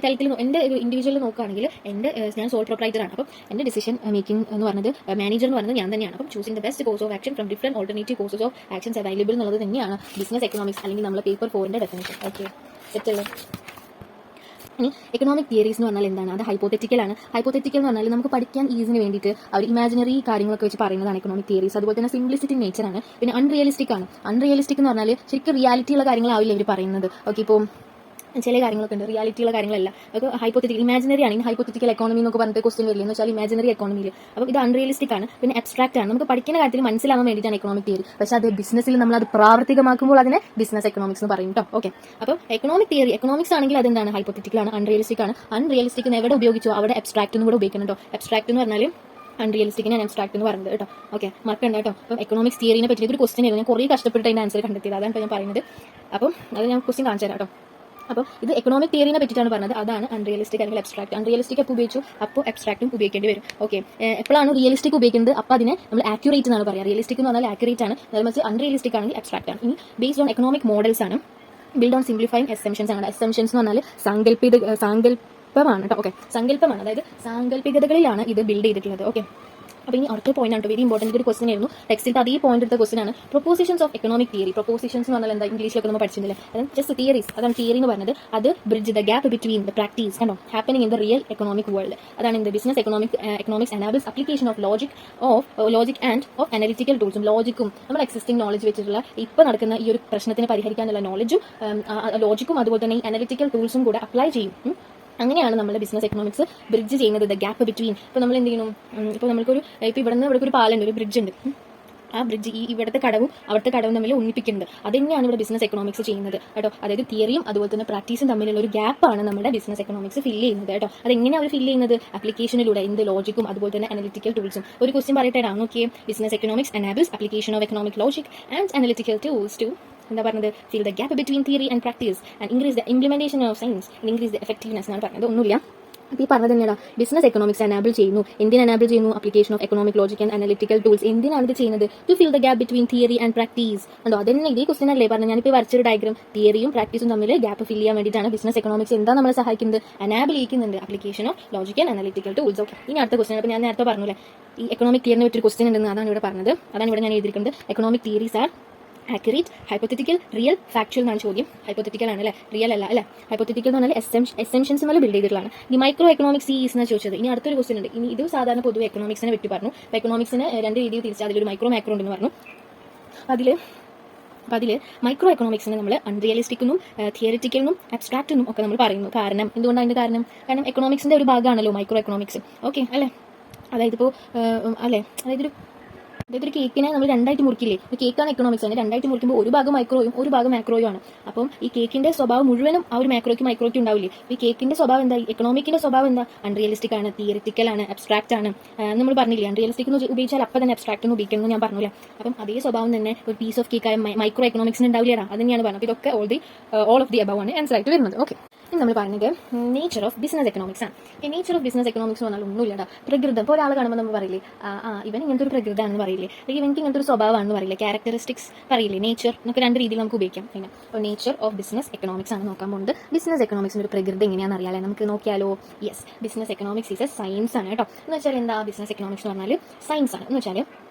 തലത്തിൽ, എൻ്റെ ഒരു ഇൻഡിവിജ്വൽ നോക്കുകയാണെങ്കിൽ ഞാൻ സോൾ പ്രൊപ്രൈറ്റർ ആണ്. അപ്പം എൻ്റെ ഡിസിഷൻ മേക്കിംഗ് എന്ന് പറഞ്ഞത്, മാനേജർ എന്ന് പറയുന്നത് ഞാൻ തന്നെയാണ്. അപ്പം choosing the best course of action from different alternative courses of actions available എന്നുള്ളത് തന്നെയാണ് ബിസിനസ് എക്കണോമിക്സ് അല്ലെങ്കിൽ നമ്മളെ പേപ്പർ 4ന്റെ ഡെഫിനിഷൻ. ഓക്കെ, സെറ്റല്ലേ. ഇനി എക്കണോമിക് തിയറീസ് എന്ന് പറഞ്ഞാൽ എന്താണ്, അത് ഹൈപ്പോത്തറ്റിക്കൽ ആണ്. ഹൈപ്പോത്തറ്റിക്കൽ എന്ന് പറഞ്ഞാൽ നമുക്ക് പഠിക്കാൻ ഈസിന് വേണ്ടിയിട്ട് അവർ ഇമാജിനറി കാര്യങ്ങളൊക്കെ വെച്ച് പറയുന്നതാണ് എക്കണോമിക് തിയറീസ്. അതുപോലെ തന്നെ സിംപ്ലിസിറ്റി നേച്ചർ ആണ്. പിന്നെ അൺറിയലിസ്റ്റിക് ആണ്. അൺറിയലിസ്റ്റിക് എന്ന് പറഞ്ഞാൽ ശരിക്കും റിയാലിറ്റിയുള്ള കാര്യങ്ങളാവില്ല ഇവർ പറയുന്നത്. ഓക്കെ, ഇപ്പോൾ ചില കാര്യങ്ങളൊക്കെ ഉണ്ട്, റിയാലിറ്റിയുള്ള കാര്യങ്ങളല്ല. അപ്പോൾ ഹൈപ്പോത്തറ്റിക്കൽ, ഇമാജിനറി ആണ്. ഇനി ഹൈപ്പോത്തറ്റിക്കൽ എക്കോണമി എന്നൊക്കെ പറഞ്ഞിട്ട് ക്വസ്റ്റ്യൻ വരില്ല എന്ന് വെച്ചാൽ ഇമാജിനറി എക്കോണമിയിൽ. അപ്പോൾ ഇത് അൺറിയലിസ്റ്റിക് ആണ്. പിന്നെ അബ്സ്ട്രാക്ട് ആണ്. നമുക്ക് പഠിക്കുന്ന കാര്യത്തിൽ മനസ്സിലാവാൻ വേണ്ടിയിട്ടാണ് എക്കണോമിക് തിയറി. പക്ഷേ അത് ബിസിനസ്സിൽ നമ്മൾ അത് പ്രാവർത്തികമാക്കുമ്പോൾ അതിനെ ബിസിനസ് എക്കണോമിക്സ് എന്ന് പറയും കേട്ടോ. ഓക്കെ, അപ്പോൾ എക്കണോമിക് തിയറി, എക്കണോമിക്സ് ആണെങ്കിൽ അതെന്താണ്, ഹൈപ്പോത്തറ്റിക്കൽ ആണ്, അൺറിയലിസ്റ്റിക് ആണ്. അൺറിയലിസ്റ്റിക് എവിടെ ഉപയോഗിച്ചോ അവിടെ അബ്സ്ട്രാക്ട് എന്ന് കൂടെ ഉപയോഗിക്കണം കേട്ടോ. അബ്സ്ട്രാക്ട് എന്ന് പറഞ്ഞാൽ അൺറിയലിസ്റ്റിക്കിനാണ് അബ്സ്ട്രാക്ട് എന്ന് പറയുന്നത് കേട്ടോ. ഓക്കെ, മറക്കണ്ട കേട്ടോ. അപ്പം എക്കണോമിക്സ് തിയറിനെ പറ്റി ഒരു ക്വസ്റ്റ്യൻ ആയിരുന്നു, ഞാൻ കുറേ കഷ്ടപ്പെട്ട് അതിൻ്റെ ആൻസർ കണ്ടെത്തിയത്. അതാണ് ഞാൻ പറയുന്നത്. അപ്പം അത് ഞാൻ ക്വസ്റ്റ്യൻ കാണിച്ചു തരാം കേട്ടോ. അപ്പോൾ ഇത് എക്കണോമിക് തിയറിനെ പറ്റിയിട്ടാണ് പറഞ്ഞത്. അതാണ് അൺറിയലിസ്റ്റിക് അല്ലെങ്കിൽ അബ്സ്ട്രാക്ട്. അൺറിയലിസ്റ്റിക് അപ്പോൾ ഉപയോഗിച്ചു, അപ്പോൾ അബ്സ്ട്രാക്റ്റും ഉപയോഗിക്കേണ്ടി വരും. ഓക്കെ, എപ്പോഴാണ് റിയലിസ്റ്റിക് ഉപയോഗിക്കുന്നത്, അപ്പോൾ അതിനെ നമ്മൾ ആക്യുറേറ്റ് എന്നാണ് പറയുക. റിയലിസ്റ്റിക് എന്ന് പറഞ്ഞാൽ ആക്യുറേറ്റ് ആണ്, അതേപോലെ അൺറിയലിസ്റ്റിക് ആണെങ്കിൽ അബ്സ്ട്രാക്ട് ആണ്. ഇനി ബേസ്ഡ് ഓൺ എക്കണോമിക് മോഡൽസ് ആണ്, ബിൽഡ് ഓൺ സിംപ്ലിഫൈങ് എസംഷൻസ് ആണ്. എസംഷൻസ് എന്ന് പറഞ്ഞാൽ സാങ്കല്പികമാണ് കേട്ടോ. ഓക്കെ, സങ്കല്പമാണ്, അതായത് സാങ്കല്പികതകളിലാണ് ഇത് ബിൽഡ് ചെയ്തിട്ടുള്ളത്. ഓക്കെ, അപ്പോൾ ഇനി അടുത്ത പോയിന്റ് ആണ് വെരി ഇമ്പോർട്ടൻറ്റ് ഒരു ക്വസ്റ്റൻ ആയിരുന്നു ടെക്സ്റ്റിൽ അതേ പോയിന്റ് എടുത്ത ക്വസ്റ്റൻ ആണ് propositions of economic theory. Propositions എന്ന് പറഞ്ഞാൽ എന്താ ഇംഗ്ലീഷിലൊക്കെ നമ്മൾ പഠിച്ചിട്ടില്ല, അതായത് ജസ്റ്റ് തിയറീസ്. അതാണ് തിയറി എന്ന് പറയുന്നത്. അത് bridge the gap between the practice കണ്ടോ happening in the real economic world. അതാണ് in the business economics enables application of logic and of analytical ടൂൾസും. ലോജിക്കും നമ്മൾ എക്സിസ്റ്റിംഗ് നോളജ് വെച്ചിട്ടുള്ള ഇപ്പോൾ നടക്കുന്ന ഈ ഒരു പ്രശ്നത്തിന് പരിഹരിക്കാനുള്ള നോളജും ലോജിക്കും അതുപോലെ തന്നെ ഈ അനലിറ്റിക്കൽ ടൂൾസും കൂടെ അപ്ലൈ ചെയ്യും. അങ്ങനെയാണ് നമ്മുടെ ബിസിനസ് എക്കണോമിക്സ് ബ്രിഡ്ജ് ചെയ്യുന്നത്. The gap between. ഇപ്പോൾ നമ്മൾ എന്ത് ചെയ്യണം, ഇപ്പോൾ നമുക്കൊരു ഇപ്പോൾ ഇവിടെ ഒരു പാലുണ്ട്, ഒരു ബ്രിഡ്ജ് ഉണ്ട്. ആ ബ്രിഡ്ജ് ഈ ഇവിടുത്തെ കടവും അവിടുത്തെ കടവും തമ്മിൽ ഒന്നിപ്പിക്കുന്നത്. അതെന്നെയാണ് ഇവിടെ ബിസിനസ് എക്കണോമിക്സ് ചെയ്യുന്നത് കേട്ടോ. അതായത് തിയറിയും അതുപോലെ തന്നെ പ്രാക്ടീസും തമ്മിലുള്ള ഒരു ഗ്യാപ്പാണ് നമ്മുടെ ബിസിനസ് എക്കണോമിക്സ് ഫില്ല് ചെയ്യുന്നത് കേട്ടോ. അതെങ്ങനെയാണ് അവർ ഫില്ല് ചെയ്യുന്നത്? അപ്ലിക്കേഷനിലൂടെ എന്ത് ലോജിക്കും അതുപോലെ തന്നെ അനലിറ്റിക്കൽ ടൂൾസും. ഒരു ക്വസ്റ്റ്യൻ പറയട്ടെ, നോക്കിയേ. Business economics enables application of economic logic and analytical tools to എന്താ പറഞ്ഞത് fill the gap between theory and practice and increase the implementation of science and increase the effectiveness എന്നാണ് പറഞ്ഞത്. ഒന്നുമില്ല, അപ്പോൾ ഈ പറഞ്ഞത് തന്നെയാണ് ബിസിനസ് എക്കണോമിക്സ് എനാബിൾ ചെയ്യുന്നു. എന്തിന് എനാബിൾ ചെയ്യുന്നു? Application of economic logic and analytical tools. എന്തിനാണ് ഇത് ചെയ്യുന്നത്? To fill the gap between theory and practice. ഉണ്ടോ? അതന്നെ ഇതേ ക്വസ്റ്റൻ അല്ലേ പറഞ്ഞത്. ഞാനിപ്പോൾ വരച്ചൊരു ഡയഗ്രം തിയറിയും പ്രാക്ടീസും തമ്മിൽ ഗ്യാപ്പ് ഫിൽ ചെയ്യാൻ വേണ്ടിയിട്ടാണ് ബിസിനസ് എക്കണോമിക്സ് എന്താ നമ്മളെ സഹായിക്കുന്നത്? എനാബിൾ ചെയ്യുന്നുണ്ട് application of logic and analytical tools. Okay, ഇനി അടുത്ത ക്വസ്റ്റൻ. അപ്പോൾ ഞാൻ നേരത്തെ പറഞ്ഞില്ലേ ഈ എക്കണോമിക് തിയറിനെ പറ്റിയൊരു ക്വസ്റ്റൻ ഉണ്ടെന്ന്, അതാണ് ഇവിടെ പറഞ്ഞത്. അതാണ് ഇവിടെ ഞാൻ എഴുതിയിരിക്കുന്നത്. Economic theories are accurate, hypothetical, real, factual എന്നാണ് ചോദ്യം. ഹൈപ്പോത്തറ്റിക്കൽ ആണ് അല്ലേ, റിയൽ അല്ല അല്ലേ. ഹൈപ്പോത്തറ്റിക്കൽ എന്ന് പറഞ്ഞാൽ എസെൻഷ്യൻസ് മേലെ ബിൽഡ് ചെയ്തിട്ടുള്ളതാണ്. ഈ മൈക്രോ എക്കണോമിക്സ് ഈസ് എന്നാണ് ചോദിച്ചത്. ഇനി അടുത്തൊരു ക്വസ്റ്റൻ ഉണ്ട്. ഇനി ഇത് സാധാരണ പൊതുവെ എക്കണോമിക്സിനെ പറ്റി പറഞ്ഞു. അപ്പോൾ എക്കണോമിക്സിന് രണ്ട് രീതിയിൽ തിരിച്ചാൽ അതിലൊരു മൈക്രോ ഉണ്ടെന്ന് പറഞ്ഞു. അതിൽ മൈക്രോ എക്കണോമിക്സിനെ നമ്മൾ അൺറിയലിസ്റ്റിക്കും തിയറിറ്റിക്കലും അബ്സ്ട്രാക്റ്റിനും ഒക്കെ നമ്മൾ പറയുന്നു. കാരണം എന്തുകൊണ്ടാണ് അതിന്റെ കാരണം എക്കണോമിക്സിന്റെ ഒരു ഭാഗമാണല്ലോ മൈക്രോ എക്കണോമിക്സ്. ഓക്കെ അല്ലേ. അതായത് ഇപ്പോൾ അതായത് ഒരു കേക്കിനെ നമ്മൾ രണ്ടായിട്ട് മുറിക്കില്ലേ. ഒരു കേക്കാണ് എക്കണോമിക്സ് ആണ്. രണ്ടായിട്ട് മുറിക്കുമ്പോൾ ഒരു ഭാഗം മൈക്രോയും ഒരു ഭാഗം മാക്രോയും ആണ്. അപ്പം ഈ കേക്കിന്റെ സ്വഭാവം മുഴുവനും ആ ഒരു മാക്രോയ്ക്ക് ഉണ്ടാവില്ലേ. ഈ കേക്കിന്റെ സ്വഭാവം എന്താ, എക്കണോമിക്കിന്റെ സ്വഭാവം എന്താ, അൺറിയലിസ്റ്റിക് ആണ്, തിയറിറ്റിക്കൽ ആണ്, അബ്സ്ട്രാക്ട് ആണ്. നമ്മൾ പറഞ്ഞില്ലേ അൺറിയലിസ്റ്റിക് എന്ന് ഉപയോഗിച്ചാൽ അപ്പം തന്നെ അബ്സ്ട്രാക്ട് എന്ന് ഉപയോഗിക്കണം ഞാൻ പറഞ്ഞില്ല. അപ്പം അതേ സ്വഭാവം തന്നെ ഒരു പീസ് ഓഫ് കേക്കായ മൈക്രോ എക്കണോമിക്സിന് ഉണ്ടാവില്ലേടാ. അത് തന്നെയാണ് പറഞ്ഞത്. ഇതൊക്കെ ഓൾ ഓഫ് ദി അബവ് ആണ് ആൻസർ ആയിട്ട് വരുന്നത്. ഓക്കെ, ഇനി നമ്മൾ പറഞ്ഞത് നേച്ചർ ഓഫ് ബിസിനസ് എക്കണോമിക്സ് ആണ്. ഈ നേച്ചർ ഓഫ് ബിസിനസ് എക്കണോമിക്സ് എന്ന് പറഞ്ഞാൽ ഒന്നുമില്ലടാ, പ്രകൃതം. ഇപ്പോൾ ഒരാൾ കാണുമ്പോൾ നമ്മൾ പറയില്ലേ ഇവൻ ഇങ്ങനത്തെ ഒരു പ്രകൃതമാണെന്ന് പറയില്ലേ, അല്ലെങ്കിൽ ഇവർക്ക് ഇങ്ങനത്തെ ഒരു സ്വഭാവമാണെന്ന് പറയില്ലേ, ക്യാരക്ടറിസ്റ്റിക്സ് പറയില്ലേ, നേച്ചർ എന്നൊക്കെ രണ്ട് രീതിയിൽ നമുക്ക് ഉപയോഗിക്കാം. പിന്നെ അപ്പോൾ നേച്ചർ ഓഫ് ബിസിനസ് എക്കണോമിക്സ് ആണ് നോക്കാൻ പോകുന്നത്. ബിസിനസ് എക്കണോമിക്സിന്റെ ഒരു പ്രകൃതി എങ്ങനെയാണെന്ന് അറിയാലേ, നമുക്ക് നോക്കിയാലോ. Yes, business economics is A science ആണ് കേട്ടോ. എന്ന് വെച്ചാൽ എന്താ ബിസിനസ് എക്കണോമിക്സ് എന്ന് പറഞ്ഞാൽ സയൻസ് ആണ്. എന്ന് വെച്ചാൽ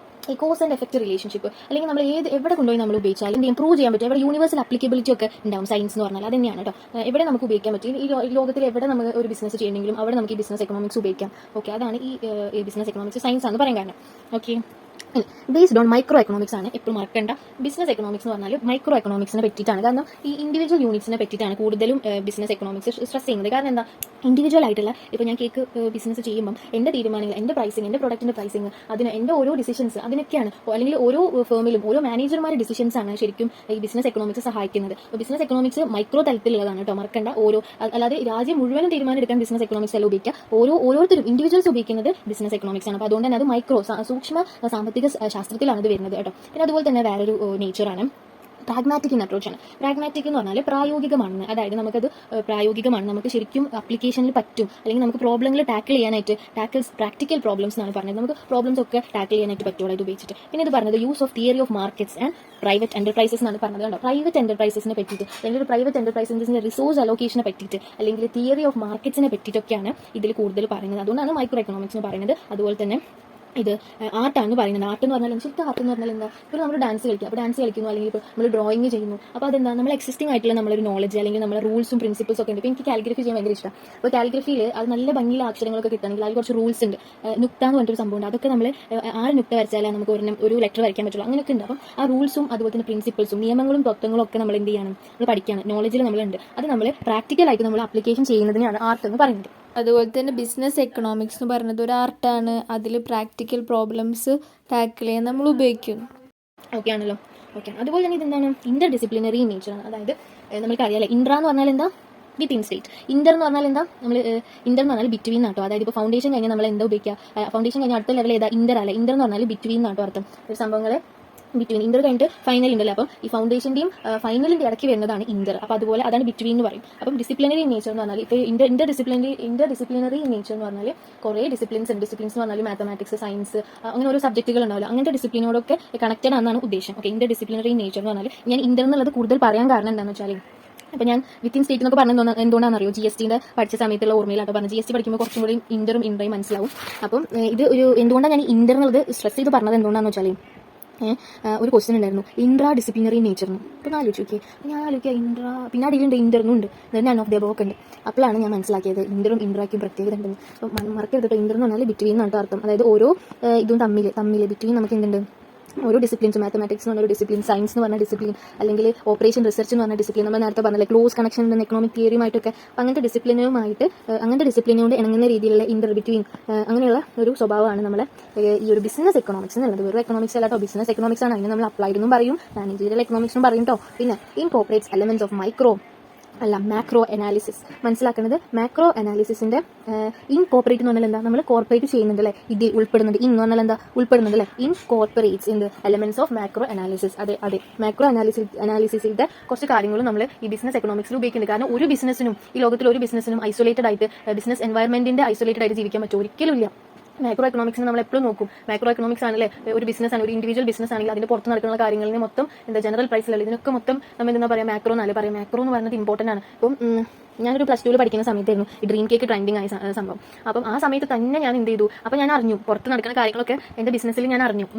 ഈ കോസ് ആൻഡ് എഫക്ട് റിലേഷൻഷിപ്പ്, അല്ലെങ്കിൽ നമ്മൾ എവിടെ കൊണ്ടുപോയി നമ്മൾ ഉപയോഗിച്ചാൽ എന്തെങ്കിലും പ്രൂവ് ചെയ്യാൻ പറ്റും, എവിടെ യൂണിവേഴ്സൽ അപ്ലിക്കബിലിറ്റി ഒക്കെ ഉണ്ടാവും സയൻസ് എന്ന് പറഞ്ഞാൽ. അത് തന്നെയാണ് കേട്ടോ. എവിടെ നമുക്ക് ഉപയോഗിക്കാൻ പറ്റും, ഈ ലോകത്തിൽ എവിടെ നമുക്ക് ഒരു ബിസിനസ് ചെയ്യണമെങ്കിലും അവിടെ നമുക്ക് ഈ ബിസിനസ് എക്കണോമിക്സ് ഉപയോഗിക്കാം. ഓക്കെ, അതാണ് ഈ ബിസിനസ് എക്കണോമിക്സ് സയൻസ് ആണെന്ന് പറയാൻ കാരണം. Okay, based on micro economics ആണ്. എപ്പോഴും മറക്കേണ്ട, ബിസിനസ് എക്കണോമിക്സ് എന്ന് പറഞ്ഞാൽ മൈക്രോ എക്കണോമിക്സിനെ പറ്റിയിട്ടാണ്. കാരണം ഈ ഇൻഡിവിജ്വൽ യൂണിറ്റ്സിനെ പറ്റിയിട്ടാണ് കൂടുതലും ബിസിനസ് എക്കണോമിക്സ് സ്ട്രെസ് ചെയ്യുന്നത്. കാരണം എന്താ, ഇൻഡിവിജ്വൽ ആയിട്ടുള്ള ഇപ്പോൾ ഞാൻ കേക്ക് ബിസിനസ് ചെയ്യുമ്പോൾ എൻ്റെ തീരുമാനങ്ങൾ, എൻ്റെ പ്രൈസിങ്, എൻ്റെ പ്രൊഡക്റ്റിൻ്റെ പ്രൈസിങ്, അതിന് എൻ്റെ ഓരോ ഡിസിഷൻസ് അതിനൊക്കെയാണ്, അല്ലെങ്കിൽ ഓരോ ഫേമിലും ഓരോ മാനേജർമാരുടെ ഡിസിഷൻസ് ആണ് ശരിക്കും ഈ ബിസിനസ് എക്കണോമിക്സ് സഹായിക്കുന്നത്. ബിസിനസ് എക്കണോമിക്സ് മൈക്രോ തലത്തിലുള്ളതാണ് കേട്ടോ, മറക്കേണ്ട. അല്ലാതെ രാജ്യം മുഴുവനും തീരുമാനം എടുക്കാൻ ബിസിനസ് എക്കണോമിക്സ് അല്ല ഉപയോഗിക്കുക. ഓരോരുത്തരും ഇൻഡിവിജ്വൽസ് ഉപയോഗിക്കുന്നത് ബിസിനസ് എക്കണോമിക്സ് ആണ്. അപ്പോൾ അതുകൊണ്ട് തന്നെ അത് മൈക്രോ സൂക്ഷ്മ സാമ്പത്തിക ശാസ്ത്രത്തിലാണ് ഇത് വരുന്നത് കേട്ടോ. പിന്നെ അതുപോലെ തന്നെ വേറൊരു നേച്ചറാണ് പ്രാഗ്മാറ്റിക് ഇൻ അപ്രോച്ചാണ്. പ്രാഗ്മാറ്റിക് എന്ന് പറഞ്ഞാൽ പ്രായോഗികമാണ്. അതായത് നമുക്കത് പ്രായോഗികമാണ്, നമുക്ക് ശരിക്കും അപ്ലിക്കേഷനിൽ പറ്റും, അല്ലെങ്കിൽ നമുക്ക് പ്രോബ്ലങ്ങൾ ടാക്കിൾ ചെയ്യാനായിട്ട് പ്രാക്ടിക്കൽ പ്രോബ്ലംസ് എന്നാണ് പറഞ്ഞത്. നമുക്ക് പ്രോബ്ലംസ് ഒക്കെ ടാക്കിൾ ചെയ്യാനായിട്ട് പറ്റുള്ളൂ ഇത് ഉപയോഗിച്ചിട്ട്. പിന്നെ ഇത് പറഞ്ഞത് use of theory of markets and private enterprises എന്നാണ് പറഞ്ഞത് കേട്ടോ. പ്രൈവറ്റ് എന്റർപ്രൈസസിനെ പറ്റിയിട്ട്, അല്ലെങ്കിൽ ഒരു പ്രൈവറ്റ് എന്റർപ്രൈസസിന്റെ റിസോഴ്സ് അലോക്കേഷനെ പറ്റിയിട്ട്, അല്ലെങ്കിൽ തിയറി ഓഫ് മാർക്കറ്റ്സിനെ പറ്റിയിട്ടൊക്കെയാണ് ഇതിൽ കൂടുതൽ പറയുന്നത്. അതുകൊണ്ടാണ് മൈക്രോ എക്കണോമിക്സ് എന്ന് പറയുന്നത്. അതുപോലെ തന്നെ ഇത് ആർട്ടാണ് പറയുന്നത്. ആർട്ട് എന്ന് പറഞ്ഞാൽ ശരിക്കും ആർട്ട് എന്ന് പറഞ്ഞാൽ എന്താ, ഇപ്പോൾ നമ്മൾ ഡാൻസ് കളിക്കുക, അപ്പോൾ ഡാൻസ് കളിക്കുന്നു, അല്ലെങ്കിൽ ഇപ്പോൾ നമ്മൾ ഡ്രോയിങ് ചെയ്യുന്നു. അപ്പോൾ അതെന്താ, നമ്മൾ എക്സിസ്റ്റിംഗ് ആയിട്ടുള്ള നമ്മളൊരു നോളജ്, അല്ലെങ്കിൽ നമ്മുടെ റൂൾസും പ്രിൻസിപ്പിൾസും ഒക്കെ ഉണ്ട്. ഇപ്പോൾ എനിക്ക് കാലിഗ്രഫി ചെയ്യാൻ ഭയങ്കര ഇഷ്ടം. അപ്പോൾ കാലിഗ്രഫിയിൽ അത് നല്ല ഭംഗിയുള്ള അക്ഷരങ്ങളൊക്കെ കിട്ടണമെങ്കിൽ അതിൽ കുറച്ച് റൂൾസ് ഉണ്ട്. നുക്ത എന്ന് പറഞ്ഞൊരു സംഭവം ഉണ്ട്. അതൊക്കെ നമ്മൾ 6 നുക്ത വരച്ചാലേ നമുക്ക് ഒരു ലെറ്റർ വരയ്ക്കാൻ പറ്റുള്ളൂ. അങ്ങനെയൊക്കെ ഉണ്ട്. അപ്പം ആ റൂൾസും അതുപോലെ തന്നെ പ്രിൻസിപ്പിൾസും നിയമങ്ങളും തത്വങ്ങളും ഒക്കെ നമ്മൾ എന്ത് ചെയ്യണം, നമ്മൾ പഠിക്കുകയാണ്. നോളജിൽ നമ്മളുണ്ട്. അത് നമ്മൾ പ്രാക്ടിക്കലായിട്ട് നമ്മൾ അപ്ലിക്കേഷൻ ചെയ്യുന്നതിനാണ് ആർട്ട് എന്ന് പറയുന്നത്. അതുപോലെ തന്നെ ബിസിനസ് എക്കണോമിക്സ് എന്ന് പറയുന്നത് ഒരു ആർട്ടാണ്. അതിൽ പ്രാക്ടിക്കൽ പ്രോബ്ലംസ് ടാക്കിൾ ചെയ്യാൻ നമ്മൾ ഉപയോഗിക്കുന്നു. ഓക്കെ ആണല്ലോ. ഓക്കെ, അതുപോലെ തന്നെ ഇതെന്താണ്, ഇന്റർ ഡിസിപ്ലിനറി നേച്ചറാണ്. അതായത് നമുക്കറിയാലോ ഇൻട്ര എന്ന് പറഞ്ഞാൽ എന്താ, വിത്തിൻ സ്റ്റേറ്റ്. ഇന്റർ എന്ന് പറഞ്ഞാൽ എന്താ, ഇന്റർ എന്ന് പറഞ്ഞാൽ ബിറ്റ്വീൻ നാട്ടോ. അതായത് ഇപ്പോൾ ഫൗണ്ടേഷൻ കഴിഞ്ഞാൽ നമ്മൾ എന്താ ഉപയോഗിക്കുക, ഫൗണ്ടേഷൻ കഴിഞ്ഞാൽ അടുത്ത ലെവൽ ഏതാ, ഇന്റർ അല്ല. ഇന്റർ എന്ന് പറഞ്ഞാൽ ബിറ്റ്വീൻ നാട്ടോ അർത്ഥം. ഒരു സംഭവങ്ങളെ ബിറ്റ്വീൻ, ഇന്റർ കഴിഞ്ഞിട്ട് ഫൈനൽ ഉണ്ടല്ലോ. അപ്പം ഈ ഫൗണ്ടേഷന്റെയും ഫൈനലിന്റെ ഇടയ്ക്ക് വരുന്നതാണ് ഇന്റർ. അപ്പോൾ അതുപോലെ അതാണ് ബിറ്റ്വീൻ എന്ന് പറയും. അപ്പം ഡിസിപ്ലിനറി നേച്ചർ എന്ന് പറഞ്ഞാൽ ഇപ്പോൾ ഇന്റർ ഡിസിപ്ലിനറി നേച്ചർ എന്ന് പറഞ്ഞാൽ കുറേ ഡിസിപ്ലിൻസ് ഉണ്ട്. ഡിസിപ്ലിൻസ് എന്ന് പറഞ്ഞാൽ മാത്തമാറ്റിക്സ്, സയൻസ്, അങ്ങനെ ഓരോ സബ്ജക്റ്റുകൾ ഉണ്ടാവില്ല. അങ്ങനത്തെ ഡിസിപ്ലിനോടൊക്കെ കണക്റ്റഡ് ആണെന്നാണ് ഉദ്ദേശം. ഓക്കെ, ഇന്റർ ഡിസിപ്ലിനറി നേച്ചർ എന്ന് പറഞ്ഞാൽ ഞാൻ ഇന്റർ എന്നുള്ളത് കൂടുതൽ പറയാൻ കാരണം എന്താണെന്ന് വെച്ചാൽ അപ്പോൾ ഞാൻ വിത്തിൻ സ്റ്റേറ്റ് എന്നൊക്കെ പറഞ്ഞത് എന്തുകൊണ്ടാണെന്ന് അറിയോ, GSTന്റെ പഠിച്ച സമയത്തുള്ള ഓർമ്മയിലാട്ടോ പറഞ്ഞു. GST പഠിക്കുമ്പോൾ കുറച്ചും കൂടി ഇന്ററും ഇൻട്രയും മനസ്സിലാവും. അപ്പം ഇത് ഒരു എന്തുകൊണ്ടാണ് ഞാൻ ഇന്റർ എന്നുള്ളത് സ്ട്രെസ് ചെയ്ത് പറഞ്ഞത് എന്തുകൊണ്ടാണെന്ന് വെച്ചാൽ ഒരു ക്വസ്റ്റ്യൻ ഉണ്ടായിരുന്നു ഇൻട്രാ ഡിസിപ്ലിനറി നേച്ചറിന്. അപ്പോൾ ഞാൻ ആലോചിക്കുക ഇൻട്രാ, പിന്നെ അടിയിലുണ്ട് ഇന്റർന്നുണ്ട്, നൺ ഓഫ് ദ ബോക്ക് ഉണ്ട്. അപ്പോഴാണ് ഞാൻ മനസ്സിലാക്കിയത് ഇന്ററും ഇൻട്രാക്കും പ്രത്യേകത ഉണ്ടെന്ന്. അപ്പോൾ മറക്കരുത്, ഇന്റർ എന്ന് പറഞ്ഞാൽ ബിറ്റ്വീൻ എന്നാണ് അർത്ഥം. അതായത് ഓരോ ഇതും തമ്മിൽ ബിറ്റ്വീൻ നമുക്ക് എന്തുണ്ട്, ഓരോ ഡിസിപ്ലിൻസ്, മാത്തമാറ്റിക്സ് എന്ന് പറഞ്ഞ ഡിസിപ്ലിൻ, സയൻസ് എന്ന് പറഞ്ഞ ഡിസിപ്ലിൻ, അല്ലെങ്കിൽ ഓപ്പറേഷൻ റിസർച്ച് എന്ന് പറഞ്ഞ ഡിസിപ്ലിൻ, നമ്മൾ നേരത്തെ പറഞ്ഞില്ല ക്ലോസ് കണക്ഷൻ ഉണ്ട് എക്കണോമിക് തിയറിയുമായിട്ടൊക്കെ. അങ്ങനത്തെ ഡിസിപ്ലിനോട് ഇണങ്ങുന്ന രീതിയിലുള്ള ഇന്റർ ബിറ്റ്വീൻ അങ്ങനെയുള്ള ഒരു സ്വഭാവമാണ് നമ്മളെ ഈ ഒരു ബിസിനസ് എക്കണോമിക്സ് എന്നുള്ളത്. വെറും എക്കണോമിക്സ് അല്ലാട്ടോ, ബിസിനസ് എക്കണോമിക്സ് ആണ്. അതിന് നമ്മൾ അപ്ലൈഡ് എന്നും പറയും, മാനേജറിയൽ എക്കണോമിക്സ് എന്നും പറയും കേട്ടോ. പിന്നെ incorporates elements of macro analysis. മനസ്സിലാക്കുന്നത് മാക്രോ അനാലിസിന്റെ ഇൻകോർപ്പറേറ്റ് എന്ന് പറഞ്ഞാൽ എന്താ, നമ്മൾ കോർപ്പറേറ്റ് ചെയ്യുന്നുണ്ട് അല്ലേ, ഇതിൽ ഉൾപ്പെടുന്നുണ്ട്. എന്ന് പറഞ്ഞാൽ എന്താ, ഉൾപ്പെടുന്നുണ്ട് അല്ലേ, incorporates in the elements of macro analysis. അതെ മാക്രോ അനാലിസിസിന്റെ കുറച്ച് കാര്യങ്ങളും നമ്മൾ ഈ ബിസിനസ് എക്കണോമിക്സിൽ ഉപയോഗിക്കുന്നുണ്ട്. കാരണം ഒരു ബിസിനസ്സിനും, ഈ ലോകത്തിൽ ഒരു ബിസിനസ്സിനും ഐസൊലേറ്റഡ് ആയിട്ട്, ബിസിനസ് എൻവയറമെന്റിന്റെ ഐസൊലേറ്റഡ് ആയിട്ട് ജീവിക്കാൻ പറ്റും, ഒരിക്കലും ഇല്ല. മാക്രോ എക്കണോമിക്സിന് നമ്മൾ എപ്പോഴും നോക്കും. മാക്രോ എക്കണോമിക്സ് ആണല്ലേ ഒരു ബിസിനസ് ആണ്, ഒരു ഇൻഡിവിജ്വൽ ബിസിനസ് ആണെങ്കിൽ അതിന്റെ പുറത്ത് നടക്കുന്ന കാര്യങ്ങളിൽ മൊത്തം ജനറൽ പ്രൈസ് ലെവൽ, ഇതിനൊക്കെ മൊത്തം നമ്മൾ എന്താ പറയുക, മാക്രോ എന്നല്ലേ പറയാം. മാക്രോ എന്ന് പറയുന്നത് ഇമ്പോർട്ടന്റ് ആണ്. ഇപ്പം ഞാനൊരു +2 പഠിക്കുന്ന സമയത്തായിരുന്നു ഈ ഡ്രീം കേക്ക് ട്രെൻഡിങ് ആയ സംഭവം. അപ്പം ആ സമയത്ത് തന്നെ ഞാൻ എന്ത് ചെയ്തു, അപ്പം ഞാൻ അറിഞ്ഞു പുറത്ത് നടക്കുന്ന കാര്യങ്ങളൊക്കെ എൻ്റെ ബിസിനസ്സിൽ ഞാൻ അറിഞ്ഞു.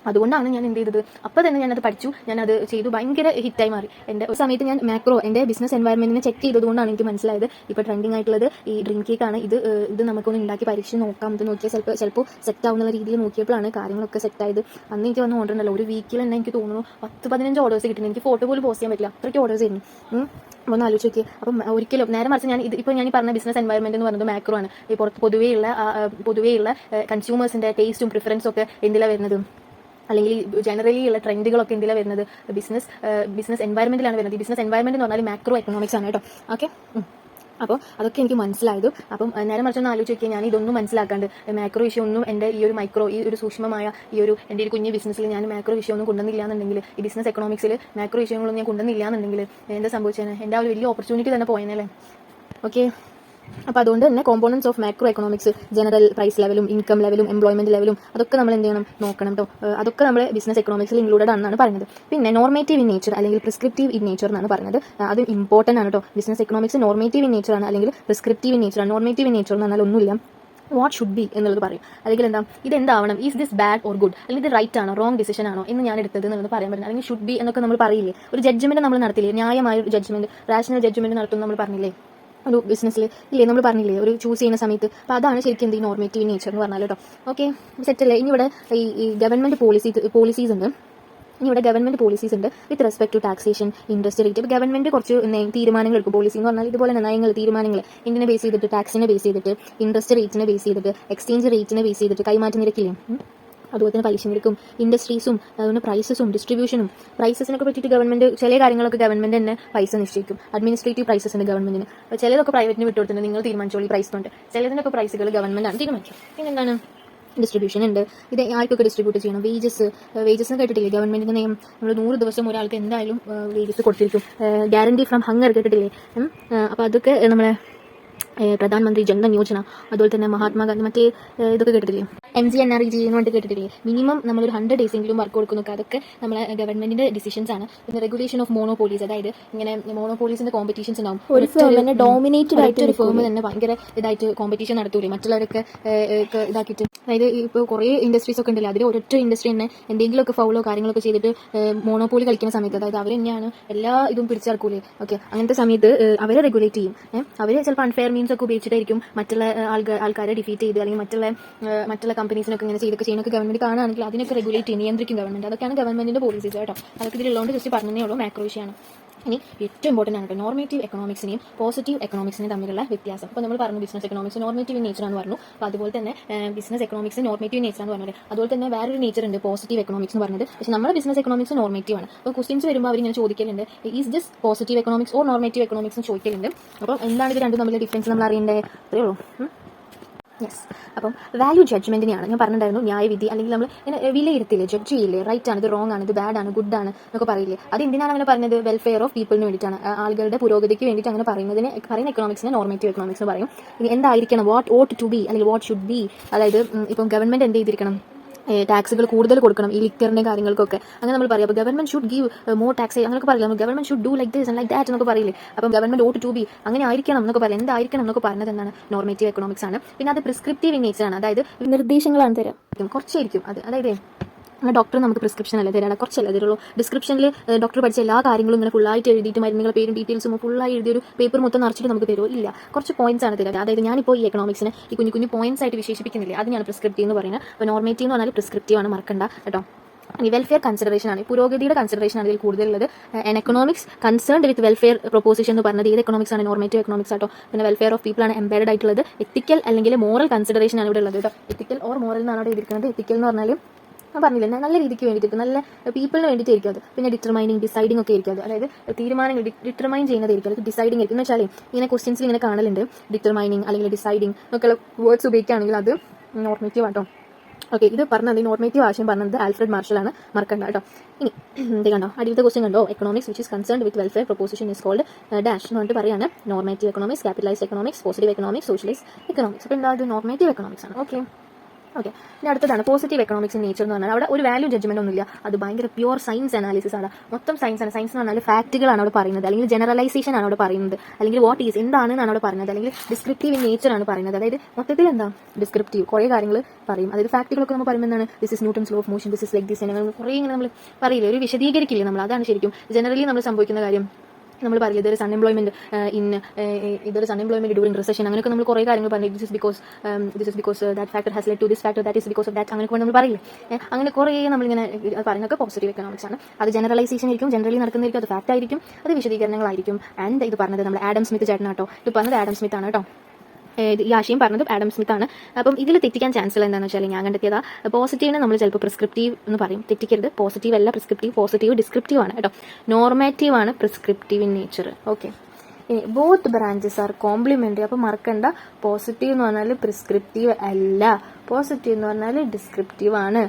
അതുകൊണ്ടാണ് ഞാൻ എന്ത് ചെയ്തത്, അപ്പോൾ തന്നെ ഞാനത് പഠിച്ചു, ഞാനത് ചെയ്തു, ഭയങ്കര ഹിറ്റായി മാറി. എൻ്റെ ഒരു സമയത്ത് ഞാൻ എൻ്റെ ബിസിനസ് എൻവയറമെന്റിനെ ചെക്ക് ചെയ്തതുകൊണ്ടാണ് എനിക്ക് മനസ്സിലായത് ഇപ്പോൾ ട്രെൻഡിങ് ആയിട്ടുള്ളത് ഈ ഡ്രീം കേക്ക് ആണ്. ഇത് നമുക്കൊന്ന് ഉണ്ടാക്കി പരീക്ഷിച്ച് നോക്കാം, ഇത് നോക്കിയാൽ ചിലപ്പോൾ സെറ്റ് ആവുന്ന രീതിയിൽ നോക്കിയപ്പോഴാണ് കാര്യങ്ങളൊക്കെ സെറ്റായത്. അന്ന് എനിക്ക് വന്ന് ഓർഡർ ഉണ്ടല്ലോ, ഒരു വീക്കിൽ തന്നെ എനിക്ക് തോന്നുന്നു 10-15 ഓർഡേഴ്സ് കിട്ടുന്നു. എനിക്ക് ഫോട്ടോ പോലും പോസ്റ്റ് ചെയ്യാൻ പറ്റില്ല, അത്രയ്ക്ക് ഓർഡേഴ്സ് ആയിരുന്നു. ഒന്ന് ആലോചിച്ച് നോക്കി. അപ്പം ഒരിക്കലും നേരെ മറിച്ച് ഇപ്പോൾ ഞാൻ പറഞ്ഞ ബിസിനസ് എൻവയറമെന്റ് എന്ന് പറയുന്നത് മാക്രോ ആണ്. ഈ പുറത്ത് പൊതുവെയുള്ള കൺസ്യൂമേഴ്സിന്റെ ടേസ്റ്റും പ്രിഫറൻസും ഒക്കെ എന്തിലാണ് വരുന്നത്, അല്ലെങ്കിൽ ജനറലി ഉള്ള ട്രെൻഡുകളൊക്കെ എന്തിലാണ് വരുന്നത്, ബിസിനസ് എൻവയറമെന്റിലാണ് വരുന്നത്. ഈ ബിസിനസ് എൻവയറമെന്റ് എന്ന് പറഞ്ഞാൽ മാക്രോ എക്കണോമിക്സ് ആണ് കേട്ടോ. ഓക്കെ, അപ്പോൾ അതൊക്കെ എനിക്ക് മനസ്സിലായത്. അപ്പം നേരെ മറിച്ചൊന്ന് ആലോചിച്ച് നോക്കിയാൽ ഞാൻ ഇതൊന്നും മനസ്സിലാക്കാണ്ട് മാക്രോ വിഷയം ഒന്നും എൻ്റെ ഈ ഒരു സൂക്ഷ്മമായ എൻ്റെ ഒരു കുഞ്ഞു ബിസിനസ്സിൽ ഞാൻ മാക്രോ വിഷയമൊന്നും കൊണ്ടുവന്നില്ല എന്നുണ്ടെങ്കിൽ, ഈ ബിസിനസ് എക്കണോമിക്സിൽ മാക്രോ വിഷയങ്ങളൊന്നും ഞാൻ കൊണ്ടുവന്നില്ല എന്നുണ്ടെങ്കിൽ എന്താ സംഭവിച്ചത്, എൻ്റെ ആ ഒരു വലിയ ഓപ്പർച്യൂണിറ്റി തന്നെ പോയെന്നല്ലേ. ഓക്കെ, അപ്പോൾ അതുകൊണ്ട് തന്നെ components of macro economics, general price ലെവലും ഇൻകം ലെവലും എംപ്ലോയ്മെന്റ് ലെവലും അതൊക്കെ നമ്മൾ എന്ത് ചെയ്യണം, നോക്കണം കേട്ടോ. അതൊക്കെ നമ്മൾ ബിസിനസ് എക്കണോമിക്സിൽ ഇൻക്ലൂഡഡ് ആണെന്നാണ് പറയുന്നത്. പിന്നെ നോർമേറ്റീവ് ഇൻ നേച്ചർ അല്ലെങ്കിൽ പ്രിസ്ക്രിപ്റ്റീവ് ഇൻ നേച്ചർ എന്നാണ് പറയുന്നത്. അത് ഇമ്പോർട്ടൻ്റ് ആണ് കേട്ടോ. Business economics normative in nature ആണ് അല്ലെങ്കിൽ പ്രിസ്ക്രിപ്റ്റീവ് ഇൻ നേച്ചർ ആണ്. നോർമേറ്റീവ് ഇൻ നേച്ചർ എന്ന് പറഞ്ഞാൽ ഒന്നുമില്ല, വാട്ട് ഷുഡ് ബി എന്നുള്ളത് പറയും. അല്ലെങ്കിൽ എന്താ, ഇതെന്താവണം, is this bad or good, അല്ലെങ്കിൽ ഇത് റൈറ്റ് ആണോ റോങ് ഡിസിഷൻ ആണോ എന്ന് ഞാൻ എടുത്തത് എന്നുള്ളത് പറയാൻ പറ്റില്ല. അല്ലെങ്കിൽ ഷുഡ് ബി എന്നൊക്കെ നമ്മൾ പറയില്ലേ, ഒരു ജഡ്ജ്മെന്റ് നമ്മൾ നടത്തില്ലേ, ന്യായമായ ഒരു ജഡ്ജ്മെന്റ്, റാഷണൽ ജഡ്ജ്മെന്റ് നടത്തുമെന്ന് നമ്മൾ പറഞ്ഞില്ലേ ഒരു ബിസിനസ്സിൽ ഇല്ലേ, നമ്മൾ പറഞ്ഞില്ലേ ഒരു ചൂസ് ചെയ്യുന്ന സമയത്ത്. അപ്പോൾ അതാണ് ശരിക്കും എന്ത് ഈ നോർമേറ്റീവ് നേച്ചർ എന്ന് പറഞ്ഞാൽ കേട്ടോ. ഓക്കെ, സെറ്റല്ലേ. ഇനി ഇവിടെ ഈ ഗവൺമെന്റ് പോളിസീസ് ഉണ്ട്. ഇനി ഇവിടെ ഗവൺമെന്റ് പോളിസീസ് ഉണ്ട് with respect to taxation, interest rate. ഇപ്പോൾ ഗവൺമെന്റ് കുറച്ച് തീരുമാനങ്ങൾ എടുക്കും. പോളിസി എന്ന് പറഞ്ഞാൽ ഇതുപോലെ നയങ്ങൾ, തീരുമാനങ്ങൾ എന്തിനെ ബേസ് ചെയ്തിട്ട്, ടാക്സിനെ ബേസ് ചെയ്തിട്ട്, ഇൻട്രസ്റ്റ് റേറ്റിനെ ബേസ് ചെയ്തിട്ട്, എക്സ്ചേഞ്ച് റേറ്റിനെ ബേസ് ചെയ്തിട്ട്, കൈമാറ്റ നിരക്കില്ലേ, അതുപോലെ തന്നെ പലിശ നിരക്കും, ഇൻഡസ്ട്രീസും, അതുകൊണ്ട് പ്രൈസസും ഡിസ്ട്രിബ്യൂഷനും. പ്രൈസസിനൊക്കെ പറ്റിയിട്ട് ഗവൺമെന്റ് ചില കാര്യങ്ങളൊക്കെ ഗവൺമെന്റ് തന്നെ പൈസ നിശ്ചയിക്കും. അഡ്മിനിസ്ട്രേറ്റീവ് പ്രൈസസ് ഉണ്ട് ഗവൺമെന്റിന്. ചിലതൊക്കെ പ്രൈവറ്റിന് വിട്ടുകൊടുത്തിട്ടുണ്ട്, നിങ്ങൾ തീരുമാനിച്ചോളി പ്രൈസ് ഉണ്ട്. ചിലതിനൊക്കെ പ്രൈസുകൾ ഗവൺമെന്റ് ആണ് തീരുമാനിക്കും. പിന്നെന്താണ്, ഡിസ്ട്രിബ്യൂഷൻ ഉണ്ട്. ഇത് ആർക്കൊക്കെ ഡിസ്ട്രിബ്യൂട്ട് ചെയ്യണം, വേജസ് കേട്ടിട്ടില്ലേ, ഗവൺമെന്റിന്റെ നിയമം. നമ്മൾ 100 ദിവസം ഒരാൾക്ക് എന്തായാലും വേജസ് കൊടുത്തിരിക്കും. ഗ്യാരണ്ടി ഫ്രം ഹങ്ങർ കേട്ടിട്ടില്ലേ. അപ്പോൾ അതൊക്കെ നമ്മളെ പ്രധാനമന്ത്രി ജൻധൻ യോജന, അതുപോലെ തന്നെ മഹാത്മാഗാന്ധി, മറ്റേ ഇതൊക്കെ കേട്ടിട്ടില്ലേ, MGNREG എന്ന് പറഞ്ഞിട്ട് കേട്ടിട്ടില്ലേ. മിനിമം നമ്മളൊരു 100 days എങ്കിലും വർക്ക് കൊടുക്കുന്നൊക്കെ അതൊക്കെ നമ്മളെ ഗവൺമെന്റിന്റെ ഡിസിഷൻസ് ആണ്. പിന്നെ റെഗുലേഷൻ ഓഫ് മോണോപോളീസ്, അതായത് ഇങ്ങനെ മോണോപോളീസിന്റെ കോമ്പറ്റീഷൻസ് ഉണ്ടാവും. ഒരു ഫേമിനെ ഡോമിനേറ്റഡ് ആയിട്ട് ഒരു ഫേം തന്നെ ഭയങ്കര ഇതായിട്ട് കോമ്പറ്റീഷൻ നടത്തൂലേ മറ്റുള്ളവരൊക്കെ ഇതാക്കിയിട്ട്. അതായത് ഇപ്പോൾ കുറേ ഇൻഡസ്ട്രീസ് ഒക്കെ ഉണ്ടല്ലോ, അതിൽ ഒരൊറ്റ ഇൻഡസ്ട്രി തന്നെ എന്തെങ്കിലുമൊക്കെ ഫൗളോ കാര്യങ്ങളൊക്കെ ചെയ്തിട്ട് മോണോപോളി കളിക്കുന്ന സമയത്ത്, അതായത് അവർ തന്നെയാണ് എല്ലാ ഇതും പിടിച്ചെടുക്കൂലേ. ഓക്കെ, അങ്ങനത്തെ സമയത്ത് അവരെ റെഗുലേറ്റ് ചെയ്യും. അവർ ചിലപ്പോൾ അൺഫെയർ മീൻസ് ഒക്കെ ഉപയോഗിച്ചിട്ടായിരിക്കും മറ്റുള്ള ആൾക്കാരെ ഡിഫീറ്റ് ചെയ്ത്, അല്ലെങ്കിൽ മറ്റുള്ള കമ്പനീസിനൊക്കെ ഇങ്ങനെ ചെയ്യുന്നൊക്കെ ഗവൺമെന്റ് കാണുകയാണെങ്കിൽ അതിനൊക്കെ റെഗുലേറ്റ് ചെയ്യും, നിയന്ത്രിക്കും ഗവൺമെന്റ്. അതൊക്കെയാണ് ഗവൺമെന്റിന്റെ പോളിസീസ് കേട്ടോ. അതൊക്കെ ഇതിലുള്ളതുകൊണ്ട് ജസ്റ്റ് പറഞ്ഞതേ ഉള്ളൂ, മാക്രോ വിഷയമാണ്. ഇനി ഏറ്റവും ഇമ്പോർട്ടൻ്റ് ആണ് കേട്ടോ, നോർമേറ്റീവ് എക്കണോമിക്സിനെയും പോസിറ്റീവ് എക്കണോമിക്സിനെയും തമ്മിലുള്ള വ്യത്യാസം. അപ്പോൾ നമ്മൾ പറഞ്ഞു ബിസിനസ് എക്കണോമിക്സ് നോർമേറ്റീവ് നേച്ചർ എന്ന് പറഞ്ഞു. അപ്പോൾ അതുപോലെ തന്നെ ബിസിനസ് എക്കണോമിക്സ് നോർമേറ്റീവ് നേച്ചർ എന്ന് പറഞ്ഞത്. അതുപോലെ തന്നെ വേറൊരു നേച്ചർ ഉണ്ട് പോസിറ്റീവ് എക്കണോമിക്സ് എന്ന് പറഞ്ഞത്. പക്ഷേ നമ്മുടെ ബിസിനസ് എക്കണോമിക്സ് നോർമേറ്റീവ് ആണ്. അപ്പോൾ ക്വസ്റ്റ്യൻസ് വരുമ്പോൾ അവരിങ്ങനെ ചോദിക്കലുണ്ട്, is this positive economics or normative economics എന്ന് ചോദിക്കലുണ്ട്. അപ്പോൾ എന്താണ് ഇത് രണ്ടും തമ്മിലുള്ള ഡിഫറൻസ് നമ്മൾ അറിയേണ്ടത്, അത്രയേ ഉള്ളൂ. യെസ്, അപ്പം വാല്യൂ ജഡ്ജ്മെന്റിനെയാണ് ഞാൻ പറഞ്ഞിട്ടുണ്ടായിരുന്നു. ന്യായവിധി അല്ലെങ്കിൽ നമ്മൾ ഇങ്ങനെ വിലയിരുത്തില്ലേ, ജഡ്ജ് ചെയ്യില്ലേ, റൈറ്റ് ആണ്, ഇത് റോങ് ആണ്, ഇത് ബാഡ് ആണ്, ഗുഡ് ആണ് എന്നൊക്കെ പറയില്ലേ. അത് എന്തിനാണ് അങ്ങനെ പറഞ്ഞത്, വെൽഫെയർ ഓഫ് പീപ്പിളിന് വേണ്ടിയിട്ടാണ്, ആളുകളുടെ പുരോഗതിക്ക് വേണ്ടിയിട്ട് അങ്ങനെ പറയുന്ന എക്കണോമിക്സിനെ നോർമേറ്റീവ് എക്കണോമിക്സ് എന്ന് പറയും. ഇനി എന്തായിരിക്കണം, വാട്ട് ഓട്ട് ടു ബി അല്ലെങ്കിൽ വാട്ട് ഷുഡ് ബി, അതായത് ഇപ്പം ഗവൺമെന്റ് എന്ത് ചെയ്തിരിക്കണം, ടാക്സുകൾ കൂടുതൽ കൊടുക്കണം ഈ ലിക്കറിൻ്റെ കാര്യങ്ങൾക്കൊക്കെ, അങ്ങനെ നമ്മൾ പറയും. അപ്പോൾ government should give more tax അങ്ങനെയൊക്കെ പറയില്ല, government should do like this and like that എന്നൊക്കെ പറയില്ലേ. അപ്പം ഗവൺമെന്റ് ഓട്ട് ടു ബി അങ്ങനെ ആയിരിക്കണം എന്നൊക്കെ പറയും. എന്തായിരിക്കണം എന്നൊക്കെ പറഞ്ഞത് എന്താണ് നോർമേറ്റീവ് എക്കണോമിക്സ് ആണ്. പിന്നെ അത് പ്രിസ്ക്രിപ്റ്റീവ് ഇൻ നേച്ചർ ആണ്, അതായത് നിർദ്ദേശങ്ങളാണ് തരാം, കുറച്ചായിരിക്കും അത്. അതായത് ഡോക്ടർ നമുക്ക് പ്രിസ്ക്രിപ്ഷൻ അല്ലേ തരാം, കുറച്ചല്ലേ തരുള്ളൂ. ഡിസ്ക്രിപ്ഷനിൽ ഡോക്ടർ പഠിച്ച എല്ലാ കാര്യങ്ങളും ഇങ്ങനെ ഫുള്ളായിട്ട് എഴുതിയിട്ട് മരുന്നുകളുടെ പേരും ഡീറ്റെയിൽസും ഫുള്ളായി എഴുതിയൊരു പേപ്പർ മൊത്തം നിറച്ചിട്ട് നമുക്ക് തരുമോ? ഇല്ല, കുറച്ച് പോയിന്റ്സ് ആണ് തരാം. അതായത് ഞാനിപ്പോൾ ഈ എക്കണോമിക്സിനെ ഈ കുഞ്ഞു കുഞ്ഞു പോയിന്റ്സ് ആയിട്ട് വിശേഷിപ്പിക്കുന്നില്ലേ, അതിനാണ് പ്രിസ്ക്രിപ്റ്റീവ് എന്ന് പറയുന്നത്. അപ്പോൾ നോർമേറ്റീവ് എന്ന് പറഞ്ഞാൽ പ്രിസ്ക്രിപ്റ്റീവ് ആണ്, മറക്കണ്ട കേട്ടോ. ഈ വെൽഫെയർ കൺസിഡറേഷൻ ആണ്, പുരോഗതിയുടെ കൺസിഡറേഷൻ ആണ് ഇതിൽ കൂടുതലുള്ളത്. Economics concerned with welfare proposition എന്ന് പറഞ്ഞത് ഏത് എക്കണോമിക്സ് ആണ്? നോർമേറ്റീവ് എക്കണോമിക്സ് ആട്ടോ. പിന്നെ വെൽഫെയർ ഓഫ് പീപ്പിൾ ആണ് എംബെഡഡ് ആയിട്ടുള്ളത്. എത്തിക്കൽ അല്ലെങ്കിൽ മോറൽ കൺസിഡറേഷൻ ആണ് ഇവിടെ ഉള്ളത് കേട്ടോ. എത്തിക്കൽ ഓർ മോറൽ എന്നാണ് അവിടെ എഴുതിയിരിക്കുന്നത്. എത്തിക്കൽ എന്ന് പറഞ്ഞാൽ ഞാൻ പറഞ്ഞില്ല, നല്ല രീതിക്ക് വേണ്ടിയിട്ട്, നല്ല പീപ്പിളിന് വേണ്ടിയിട്ടായിരിക്കും അത്. പിന്നെ ഡിറ്റർമൈനിങ് ഡിസൈഡിങ് ഒക്കെ ആയിരിക്കും അത്, അതായത് തീരുമാനങ്ങൾ ഡിറ്റർമൈൻ ചെയ്യുന്നതായിരിക്കും, അത് ഡിസൈഡിങ് ആയിരിക്കും. എന്ന് വെച്ചാൽ ഇങ്ങനെ ക്വസ്റ്റ്യൻസിൽ ഇങ്ങനെ കാണലുണ്ട് ഡിറ്റർമൈനിങ് അല്ലെങ്കിൽ ഡിസൈഡിങ് ഒക്കെയുള്ള വേർഡ്സ് ഉപയോഗിക്കുകയാണെങ്കിൽ അത് നോർമേറ്റീവ് ആട്ടോ. ഓക്കെ, ഇത് പറഞ്ഞത് ഈ നോർമേറ്റീവ് ആശയം പറഞ്ഞത് ആൽഫ്രഡ് മാർഷൽ ആണ്, മറക്കണ്ട കേട്ടോ. ഇനി ഇത് കണ്ടോ, അടിയത്തെ ക്വസ്റ്റ്യൻ കണ്ടോ, economics which is concerned with welfare proposition is called dash എന്ന് പറഞ്ഞിട്ട് പറയാണ് normative economics, capitalised economics, positive economics, socialise economics. അപ്പോൾ എന്താ, നോർമേറ്റീവ് എക്കണോമിക്സ് ആണ്. ഓക്കെ. ഇനി അടുത്തതാണ് പോസിറ്റീവ് എക്കണോമിക്സ് ഇൻ നേച്ചർ എന്ന് പറഞ്ഞാൽ അവിടെ ഒരു വാല്യൂ ജഡ്ജ്മെന്റ് ഒന്നുമില്ല, അത് ഭയങ്കര പ്യുവർ സയൻസ് അനാലിസിസ് ആണ്, മൊത്തം സയൻസ് ആണ്. സയൻസ് എന്ന് പറഞ്ഞാൽ ഫാക്റ്റുകളാണ് അവിടെ പറയുന്നത്, അല്ലെങ്കിൽ ജനറലൈസേഷൻ ആണ് അവിടെ പറയുന്നത്, അല്ലെങ്കിൽ വാട്ട് ഈസ് എന്താണെന്നാണ് അവിടെ പറയുന്നത്, അല്ലെങ്കിൽ ഡിസ്ക്രിപ്റ്റീവ് ഇൻ നേച്ചർ ആണ് പറയുന്നത്. അതായത് മൊത്തത്തിൽ എന്താ ഡിസ്ക്രിപ്റ്റീവ് കുറേ കാര്യങ്ങൾ പറയും. അതായത് ഫാക്റ്റുകളൊക്കെ നമ്മൾ പറയുമ്പോൾ എന്താണ്, this is Newton's law of motion, this is like this, കുറേ ഇങ്ങനെ നമ്മൾ പറയില്ല, ഒരു വിശദീകരിക്കില്ല നമ്മൾ. അതാണ് ശരിക്കും ജനറലി നമ്മൾ സംഭവിക്കുന്ന കാര്യം. നമ്മൾ പറയില്ല ഇതൊരു അൺഎംപ്ലോയ്മെന്റ് ഡ്യൂറിംഗ് റിസഷൻ, അങ്ങനെയൊക്കെ നമ്മൾ കുറേ കാര്യങ്ങൾ പറഞ്ഞു. This is because that factor has led to this factor, that is because of that, അങ്ങനെയൊക്കെ നമ്മൾ പറയില്ലേ. അങ്ങനെ കുറേ നമ്മളിങ്ങനെ പറയുന്നതൊക്കെ പോസിറ്റീവ് എക്കണോമിക്സ് ആണ്. അത് ജനറലൈസേഷൻ ആയിരിക്കും, ജനറലി നടക്കുന്നതായിരിക്കും, അത് ഫാക്ട് ആയിരിക്കും, അത് വിശദീകരണങ്ങളായിരിക്കും. ആൻഡ് ഇത് പറഞ്ഞത് നമ്മൾ ആഡം സ്മിത്ത് ചേട്ടനാട്ടോ, ഇത് പറഞ്ഞത് ആഡം സ്മിത്ത് ആണ് കേട്ടോ. ഈ ആശയം പറഞ്ഞതും ആഡം സ്മിത്ത് ആണ്. അപ്പം ഇതിൽ തെറ്റിക്കാൻ ചാൻസ് ഉള്ള എന്താണെന്ന് വെച്ചാൽ ഞാൻ കണ്ടെത്തിയതാ, പോസിറ്റീവിനെ നമ്മൾ ചിലപ്പോൾ പ്രിസ്ക്രിപ്റ്റീവ് എന്ന് പറയും, തെറ്റിക്കരുത്. പോസിറ്റീവ് അല്ല പ്രിസ്ക്രിപ്റ്റീവ്, പോസിറ്റീവ് ഡിസ്ക്രിപ്റ്റീവ് ആണ് കേട്ടോ. നോർമേറ്റീവ് ആണ് പ്രിസ്ക്രിപ്റ്റീവ് ഇൻ നേച്ചർ. ഓക്കെ. ഇനി ബോത്ത് ബ്രാഞ്ചസ് ആർ കോംപ്ലിമെന്ററി. അപ്പോൾ മറക്കണ്ട, പോസിറ്റീവ് എന്ന് പറഞ്ഞാൽ പ്രിസ്ക്രിപ്റ്റീവ് അല്ല, പോസിറ്റീവ് എന്ന് പറഞ്ഞാൽ ഡിസ്ക്രിപ്റ്റീവ് ആണ്,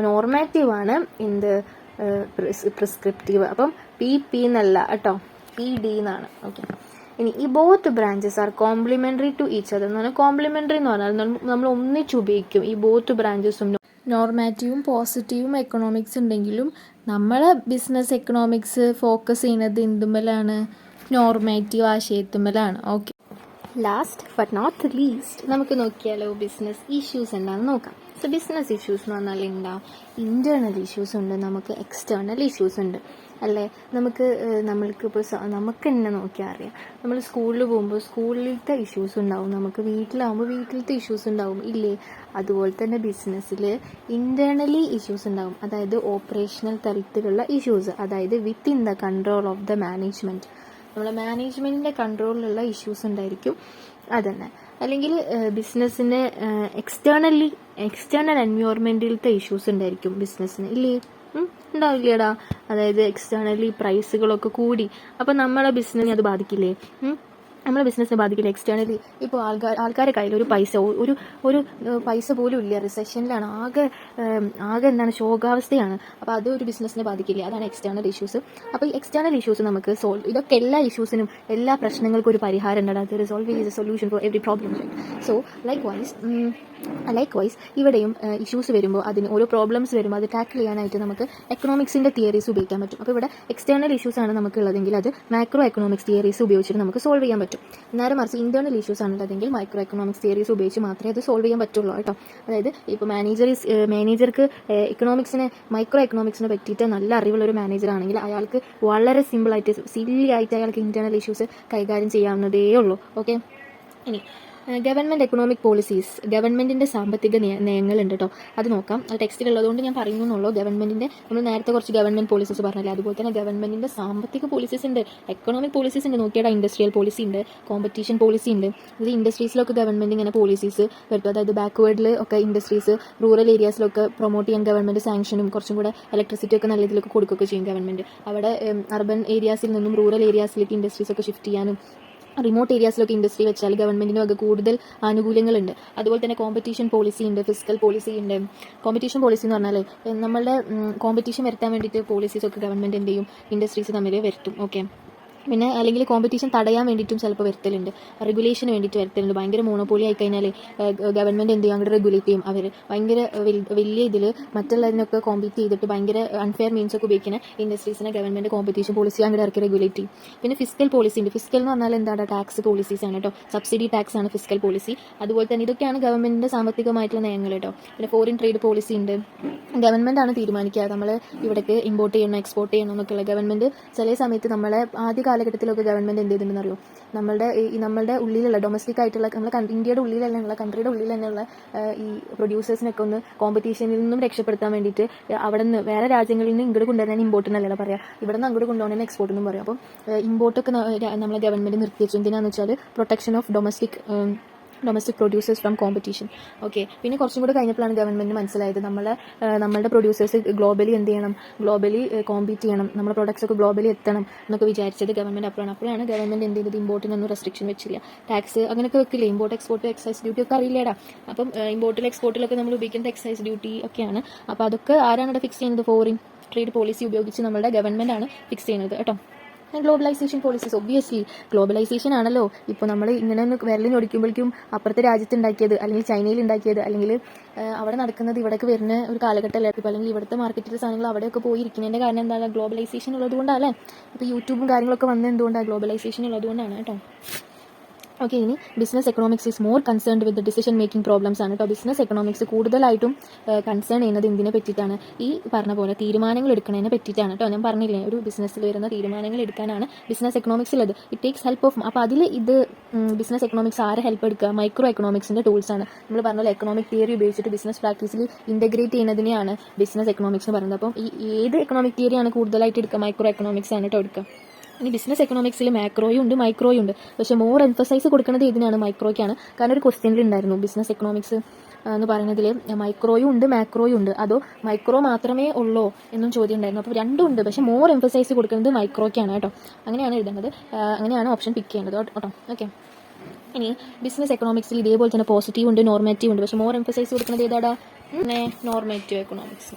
നോർമേറ്റീവ് ആണ് എന്ത് പ്രിസ്ക്രിപ്റ്റീവ്. അപ്പം പി എന്നല്ല കേട്ടോ, PD എന്നാണ്. ഓക്കെ. ഇനി ഈ both branches are complementary to each other എന്ന് പറഞ്ഞാൽ, കോംപ്ലിമെന്ററി എന്ന് പറഞ്ഞാൽ നമ്മൾ ഒന്നിച്ച് ഉപയോഗിക്കും ഈ ബോത്ത് ബ്രാഞ്ചസും. നോർമാറ്റീവും പോസിറ്റീവും എക്കണോമിക്സ് ഉണ്ടെങ്കിലും നമ്മളെ ബിസിനസ് എക്കണോമിക്സ് ഫോക്കസ് ചെയ്യുന്നത് എന്തുമ്മലാണ്? നോർമാറ്റീവ് ആശയത്തുമ്മലാണ്. Okay. Last but not least നമുക്ക് നോക്കിയാലോ ബിസിനസ് ഇഷ്യൂസ് എന്താണെന്ന് നോക്കാം. സോ ബിസിനസ് ഇഷ്യൂസ് എന്ന് പറഞ്ഞാൽ എന്താ? ഇന്റേണൽ ഇഷ്യൂസ് ഉണ്ട്, നമുക്ക് എക്സ്റ്റേണൽ ഇഷ്യൂസ് ഉണ്ട് അല്ലേ. നമ്മൾക്കിപ്പോൾ നമുക്ക് തന്നെ നോക്കിയാൽ അറിയാം, നമ്മൾ സ്കൂളിൽ പോകുമ്പോൾ സ്കൂളിലത്തെ ഇഷ്യൂസ് ഉണ്ടാവും, നമുക്ക് വീട്ടിലാവുമ്പോൾ വീട്ടിലത്തെ ഇഷ്യൂസ് ഉണ്ടാവും ഇല്ലേ. അതുപോലെ തന്നെ ബിസിനസ്സിൽ ഇന്റേണലി ഇഷ്യൂസ് ഉണ്ടാവും, അതായത് ഓപ്പറേഷണൽ തരത്തിലുള്ള ഇഷ്യൂസ്, അതായത് within the control of the management, നമ്മളെ മാനേജ്മെന്റിന്റെ കൺട്രോളിലുള്ള ഇഷ്യൂസ് ഉണ്ടായിരിക്കും അതന്നെ. അല്ലെങ്കിൽ ബിസിനസ്സിന് എക്സ്റ്റേണൽ എൻവയോൺമെന്റിലത്തെ ഇഷ്യൂസ് ഉണ്ടായിരിക്കും ബിസിനസ്സിന് ഇല്ലേ, ഉണ്ടാവില്ലേടാ. അതായത് എക്സ്റ്റേണലി പ്രൈസുകളൊക്കെ കൂടി, അപ്പം നമ്മളെ ബിസിനസ്സിനെ അത് ബാധിക്കില്ലേ? നമ്മളെ ബിസിനസ്സിനെ ബാധിക്കില്ല എക്സ്റ്റേണലി. ഇപ്പോൾ ആൾക്കാരുടെ കയ്യിൽ ഒരു പൈസ പോലും ഇല്ല, റിസഷനിലാണ്, ആകെ എന്താണ് ശോകാവസ്ഥയാണ്. അപ്പോൾ അത് ഒരു ബിസിനസ്സിനെ ബാധിക്കില്ല, അതാണ് എക്സ്റ്റേണൽ ഇഷ്യൂസ്. അപ്പോൾ ഈ എക്സ്റ്റേണൽ ഇഷ്യൂസ് നമുക്ക് ഇതൊക്കെ എല്ലാ ഇഷ്യൂസിനും എല്ലാ പ്രശ്നങ്ങൾക്കും ഒരു പരിഹാരം ഉണ്ട്, അത് resolve is a solution for every problem. So like വൈസ് ഇവിടെയും ഇഷ്യൂസ് വരുമ്പോൾ, അതിന് ഓരോ പ്രോബ്ലംസ് വരുമ്പോൾ അത് ടാക്കിൾ ചെയ്യാനായിട്ട് നമുക്ക് എക്കണോമിക്സിൻ്റെ തിയറീസ് ഉപയോഗിക്കാൻ പറ്റും. അപ്പോൾ ഇവിടെ എക്സ്റ്റേണൽ ഇഷ്യൂസ് ആണ് നമുക്കുള്ളതെങ്കിൽ അത് മാക്രോ എക്കണോമിക്സ് തിയറീസ് ഉപയോഗിച്ചിട്ട് നമുക്ക് സോൾവ് ചെയ്യാൻ പറ്റും. നേരെ മറിച്ച് ഇന്റേണൽ ഇഷ്യൂസ് ആണുള്ളതെങ്കിൽ മൈക്രോ എക്കണോമിക്സ് തിയറീസ് ഉപയോഗിച്ച് മാത്രമേ അത് സോൾവ് ചെയ്യാൻ പറ്റുള്ളൂ കേട്ടോ. അതായത് ഇപ്പോൾ മാനേജർക്ക് എക്കണോമിക്സിനെ മൈക്രോ എക്കണോമിക്സിനെ പറ്റിയിട്ട് നല്ല അറിവുള്ള ഒരു മാനേജർ ആണെങ്കിൽ അയാൾക്ക് വളരെ സില്ലി ആയിട്ട് അയാൾക്ക് ഇന്റേണൽ ഇഷ്യൂസ് കൈകാര്യം ചെയ്യാവുന്നതേ ഉള്ളൂ. ഓക്കെ. ഇനി ഗവൺമെന്റ് എക്കണോമിക് പോളിസീസ്, ഗവൺമെന്റിന്റെ സാമ്പത്തിക നയങ്ങളുണ്ട് കേട്ടോ, അത് നോക്കാം. അത് ടെക്സ്റ്റിലുള്ളതുകൊണ്ട് ഞാൻ പറയുന്നുള്ളൂ. ഗവൺമെന്റിന്റെ നമ്മൾ നേരത്തെ കുറച്ച് ഗവൺമെന്റ് പോളിസീസ് പറഞ്ഞില്ലേ, അതുപോലെ തന്നെ ഗവൺമെന്റിന്റെ സാമ്പത്തിക പോളിസീസ് ഉണ്ട്, എക്കണോമിക് പോളിസീസ് ഉണ്ട്. നോക്കിയാൽ ഇൻഡസ്ട്രിയൽ പോളിസി ഉണ്ട്, കോമ്പറ്റീഷൻ പോളിസി ഉണ്ട്. ഇത് ഇൻഡസ്ട്രീസിലൊക്കെ ഗവൺമെന്റ് ഇങ്ങനെ പോളിസീസ് വരുത്തും, അതായത് ബാക്ക്വേർഡിൽ ഒക്കെ ഇൻഡസ്ട്രീസ്, റൂറൽ ഏരിയാസിലൊക്കെ പ്രൊമോട്ട് ചെയ്യാൻ ഗവൺമെന്റ് സാങ്ഷനും കുറച്ചും കൂടെ ഇലക്ട്രിസിറ്റി ഒക്കെ നല്ല രീതിയിലൊക്കെ കൊടുക്കുകയൊക്കെ ചെയ്യും ഗവൺമെന്റ്. അവിടെ അർബൻ ഏരിയാസിൽ നിന്നും റൂറൽ ഏരിയാസിലേക്ക് ഇൻഡസ്ട്രീസ് ഒക്കെ ഷിഫ്റ്റ് ചെയ്യാനും റിമോട്ട് ഏരിയാസിലൊക്കെ ഇൻഡസ്ട്രി വെച്ചാൽ ഗവൺമെന്റിന് വക കൂടുതൽ ആനുകൂല്യങ്ങളുണ്ട്. അതുപോലെ തന്നെ കോമ്പറ്റീഷൻ പോളിസി ഉണ്ട്, ഫിസ്ക്കൽ പോളിസി ഉണ്ട്. കോമ്പറ്റീഷൻ പോളിസി എന്ന് പറഞ്ഞാൽ നമ്മളുടെ കോമ്പറ്റീഷൻ വരുത്താൻ വേണ്ടിയിട്ട് പോളിസീസ് ഒക്കെ ഗവൺമെന്റ് എന്ത് ചെയ്യും, ഇൻഡസ്ട്രീസ് തമ്മിൽ വരുത്തും. ഓക്കെ. പിന്നെ അല്ലെങ്കിൽ കോമ്പറ്റീഷൻ തടയാൻ വേണ്ടിയിട്ടും ചിലപ്പോൾ വരുത്തലുണ്ട്, റെഗുലേഷന് വേണ്ടിയിട്ട് വരുത്തലുണ്ട്. ഭയങ്കര മോണോപോളി ആയിക്കഴിഞ്ഞാൽ ഗവൺമെൻറ് എന്ത് ചെയ്യും, അങ്ങോട്ട് റെഗുലേറ്റ് ചെയ്യും. അവർ ഭയങ്കര വലിയ ഇതിൽ മറ്റുള്ളതിനൊക്കെ കോമ്പീറ്റ് ചെയ്തിട്ട് ഭയങ്കര അൺഫെയർ മീൻസ് ഒക്കെ ഉപയോഗിക്കുന്ന ഇൻഡസ്ട്രീസിനെ ഗവൺമെൻറ് കോമ്പറ്റീഷൻ പോളിസി അങ്ങോട്ട് ഇറക്കി റെഗുലേറ്റ് ചെയ്യും. പിന്നെ ഫിസ്ക്കൽ പോളിസി ഉണ്ട്. ഫിസ്ക്കൽ എന്ന് പറഞ്ഞാൽ എന്താണ്, ടാക്സ് പോളിസീസ് ആണ് കേട്ടോ. സബ്സിഡി ടാക്സ് ആണ് ഫിസ്ക്കൽ പോളിസി. അതുപോലെ തന്നെ ഇതൊക്കെയാണ് ഗവൺമെൻറ്റിൻ്റെ സാമ്പത്തികമായിട്ടുള്ള നയങ്ങൾ കേട്ടോ. പിന്നെ ഫോറിൻ ട്രേഡ് പോളിസി ഉണ്ട്. ഗവൺമെൻറ് ആണ് തീരുമാനിക്കുക നമ്മൾ ഇവിടേക്ക് ഇമ്പോർട്ട് ചെയ്യണം എക്സ്പോർട്ട് ചെയ്യണം എന്നൊക്കെയുള്ള. ഗവൺമെൻറ് ചില സമയത്ത് നമ്മളെ ആദ്യ കാലഘട്ടത്തിലൊക്കെ ഗവൺമെൻറ് എന്ത് ചെയ്തിട്ടുണ്ടെന്ന് അറിയോ, നമ്മളുടെ ഉള്ളിലുള്ള ഡൊമസ്റ്റിക് ആയിട്ടുള്ള ഇന്ത്യയുടെ ഉള്ളിൽ തന്നെയുള്ള കൺട്രിയുടെ ഉള്ളിൽ തന്നെയുള്ള ഈ പ്രൊഡ്യൂസേഴ്സിനൊക്കെ ഒന്ന് കോമ്പറ്റീഷനിൽ നിന്നും രക്ഷപ്പെടുത്താൻ വേണ്ടിയിട്ട് അവിടെ നിന്ന് വേറെ രാജ്യങ്ങളിൽ നിന്ന് ഇങ്ങോട്ട് കൊണ്ടുവരാൻ ഇമ്പോർട്ടിനല്ല പറയാം, ഇവിടെ നിന്ന് അങ്ങോട്ട് കൊണ്ടുപോകണേ എക്സ്പോർട്ട് എന്നും പറയും. അപ്പം ഇമ്പോർട്ടൊക്കെ നമ്മളെ ഗവൺമെൻറ് നിർത്തിവെച്ചു. എന്തിനാന്ന് വെച്ചാൽ protection of domestic producers from competition. Okay, പിന്നെ കുറച്ചും കൂടെ കഴിഞ്ഞപ്പോഴാണ് ഗവൺമെൻറ് മനസ്സിലായത് നമ്മളുടെ പ്രൊഡ്യൂസേഴ്സ് ഗ്ലോബലി എന്ത് ചെയ്യണം, ഗ്ലോബലി കോമ്പീറ്റ് ചെയ്യണം, നമ്മുടെ പ്രൊഡക്ട്സ് ഒക്കെ ഗ്ലോബലി എത്തണം എന്നൊക്കെ വിചാരിച്ചത് ഗവൺമെൻറ് അപ്പോഴാണ് ഗവൺമെൻറ് എന്ത് ചെയ്തത്, ഇമ്പോർട്ടിനൊന്നും റെസ്ട്രിക്ഷൻ വെച്ചില്ല. ടാക്സ് അങ്ങനെയൊക്കെ വെക്കില്ലേ, ഇമ്പോർട്ട് എക്സ്പോർട്ട് എക്സൈസ് ഡ്യൂട്ടി ഒക്കെ അറിയില്ലേടാ. അപ്പം ഇമ്പോർട്ടിൽ എക്സ്പോർട്ടിലൊക്കെ നമ്മൾ ഉപയോഗിക്കുന്നത് എക്സൈസ് ഡ്യൂട്ടി ഒക്കെയാണ്. അപ്പോൾ അതൊക്കെ ആരാണ് ഇവിടെ ഫിക്സ് ചെയ്യുന്നത്, ഫോറിൻ ട്രേഡ് പോളിസി ഉപയോഗിച്ച് നമ്മുടെ ഗവൺമെൻറ് ആണ് ഫിക്സ് ചെയ്യുന്നത് കേട്ടോ. ഗ്ലോബലൈസേഷൻ പോളിസീസ്, ഒബ്വിയസ്ലി ഗ്ലോബലൈസേഷൻ ആണല്ലോ. ഇപ്പോൾ നമ്മൾ ഇങ്ങനെ ഒന്ന് വിരലിൽ ഒടിക്കുമ്പോഴേക്കും അപ്പുറത്തെ രാജ്യത്ത് ഉണ്ടാക്കിയത് അല്ലെങ്കിൽ ചൈനയിൽ ഉണ്ടാക്കിയത് അല്ലെങ്കിൽ അവിടെ നടക്കുന്നത് ഇവിടേക്ക് വരുന്ന ഒരു കാലഘട്ടമല്ലേ. ഇപ്പോൾ അല്ലെങ്കിൽ ഇവിടുത്തെ മാർക്കറ്റിലെ സാധനങ്ങൾ അവിടെയൊക്കെ പോയിരിക്കുന്നതിൻ്റെ കാരണം എന്താണ്, ഗ്ലോബലൈസേഷൻ ഉള്ളതുകൊണ്ടല്ലേ. ഇപ്പോൾ യൂട്യൂബും കാര്യങ്ങളൊക്കെ വന്നത് എന്തുകൊണ്ടാണ്, ഗ്ലോബലൈസേഷൻ ഉള്ളതുകൊണ്ടാണ് കേട്ടോ. ഓക്കെ, ഇനി business economics is more concerned with decision making problems ആണ് കേട്ടോ. ബിസിനസ് എക്കണോമിക്സ് കൂടുതലായിട്ടും കൺസേൺ ചെയ്യുന്നത് എന്തിനെ പറ്റിയിട്ടാണ്, ഈ പറഞ്ഞ പോലെ തീരുമാനങ്ങൾ എടുക്കുന്നതിനെ പറ്റിയിട്ടാണ് കേട്ടോ. ഞാൻ പറഞ്ഞില്ലേ, ഒരു ബിസിനസ്സിൽ വരുന്ന തീരുമാനങ്ങൾ എടുക്കാനാണ് ബിസിനസ് എക്കണോമിക്സിലുള്ളത്. ഇറ്റ് ടേക്സ് ഹെൽപ്പ് ഓഫ്, അപ്പോൾ അതിൽ ഇത് ബിസിനസ് എക്കണോമിക്സ് ആരെ ഹെൽപ്പ് എടുക്കുക, മൈക്രോ എക്കണോമിക്സിൻ്റെ ടൂൾസ് ആണ്. നമ്മൾ പറഞ്ഞ എക്കണോമിക് തിയറി ഉപയോഗിച്ചിട്ട് ബിസിനസ് പ്രാക്ടീസിൽ ഇൻ്റഗ്രേറ്റ് ചെയ്യുന്നതിനെയാണ് ബിസിനസ് എക്കണോമിക്സ് എന്ന് പറയുന്നത്. അപ്പം ഈ ഏത് എക്കണോമിക് തിയറിയാണ് കൂടുതലായിട്ട് എടുക്കുക, മൈക്രോ എക്കണോമിക്സ് ആണ് കേട്ടോ എടുക്കുക. ഇനി ബിസിനസ് എക്കണോമിക്സിൽ മാക്രോയും ഉണ്ട് മൈക്രോയും ഉണ്ട്. പക്ഷേ മോർ എംഫസൈസ് കൊടുക്കുന്നത് ഇതിനാണ്, മൈക്രോയ്ക്കാണ്. കാരണം ഒരു ക്വസ്റ്റ്യനിൽ ഉണ്ടായിരുന്നു ബിസിനസ് എക്കണോമിക്സ് എന്ന് പറയുന്നതിൽ മാക്രോയും ഉണ്ട് മാക്രോയും ഉണ്ട്, അതോ മൈക്രോ മാത്രമേ ഉള്ളൂ എന്നും ചോദ്യം ഉണ്ടായിരുന്നു. അപ്പോൾ രണ്ടും ഉണ്ട്, പക്ഷേ മോർ എംഫസൈസ് കൊടുക്കുന്നത് മൈക്രോയ്ക്കാണ് കേട്ടോ. അങ്ങനെയാണ് എഴുതേണ്ടത്, അങ്ങനെയാണ് ഓപ്ഷൻ പിക്ക് ചെയ്യേണ്ടത് കേട്ടോ. ഓക്കെ, ഇനി ബിസിനസ് എക്കണോമിക്സിൽ ഇതേപോലെ തന്നെ പോസിറ്റീവ് ഉണ്ട് നോർമേറ്റീവ് ഉണ്ട്, പക്ഷേ മോർ എംഫസൈസ് കൊടുക്കുന്നത് ഏതാടാ, നോർമേറ്റീവ് എക്കണോമിക്സ്.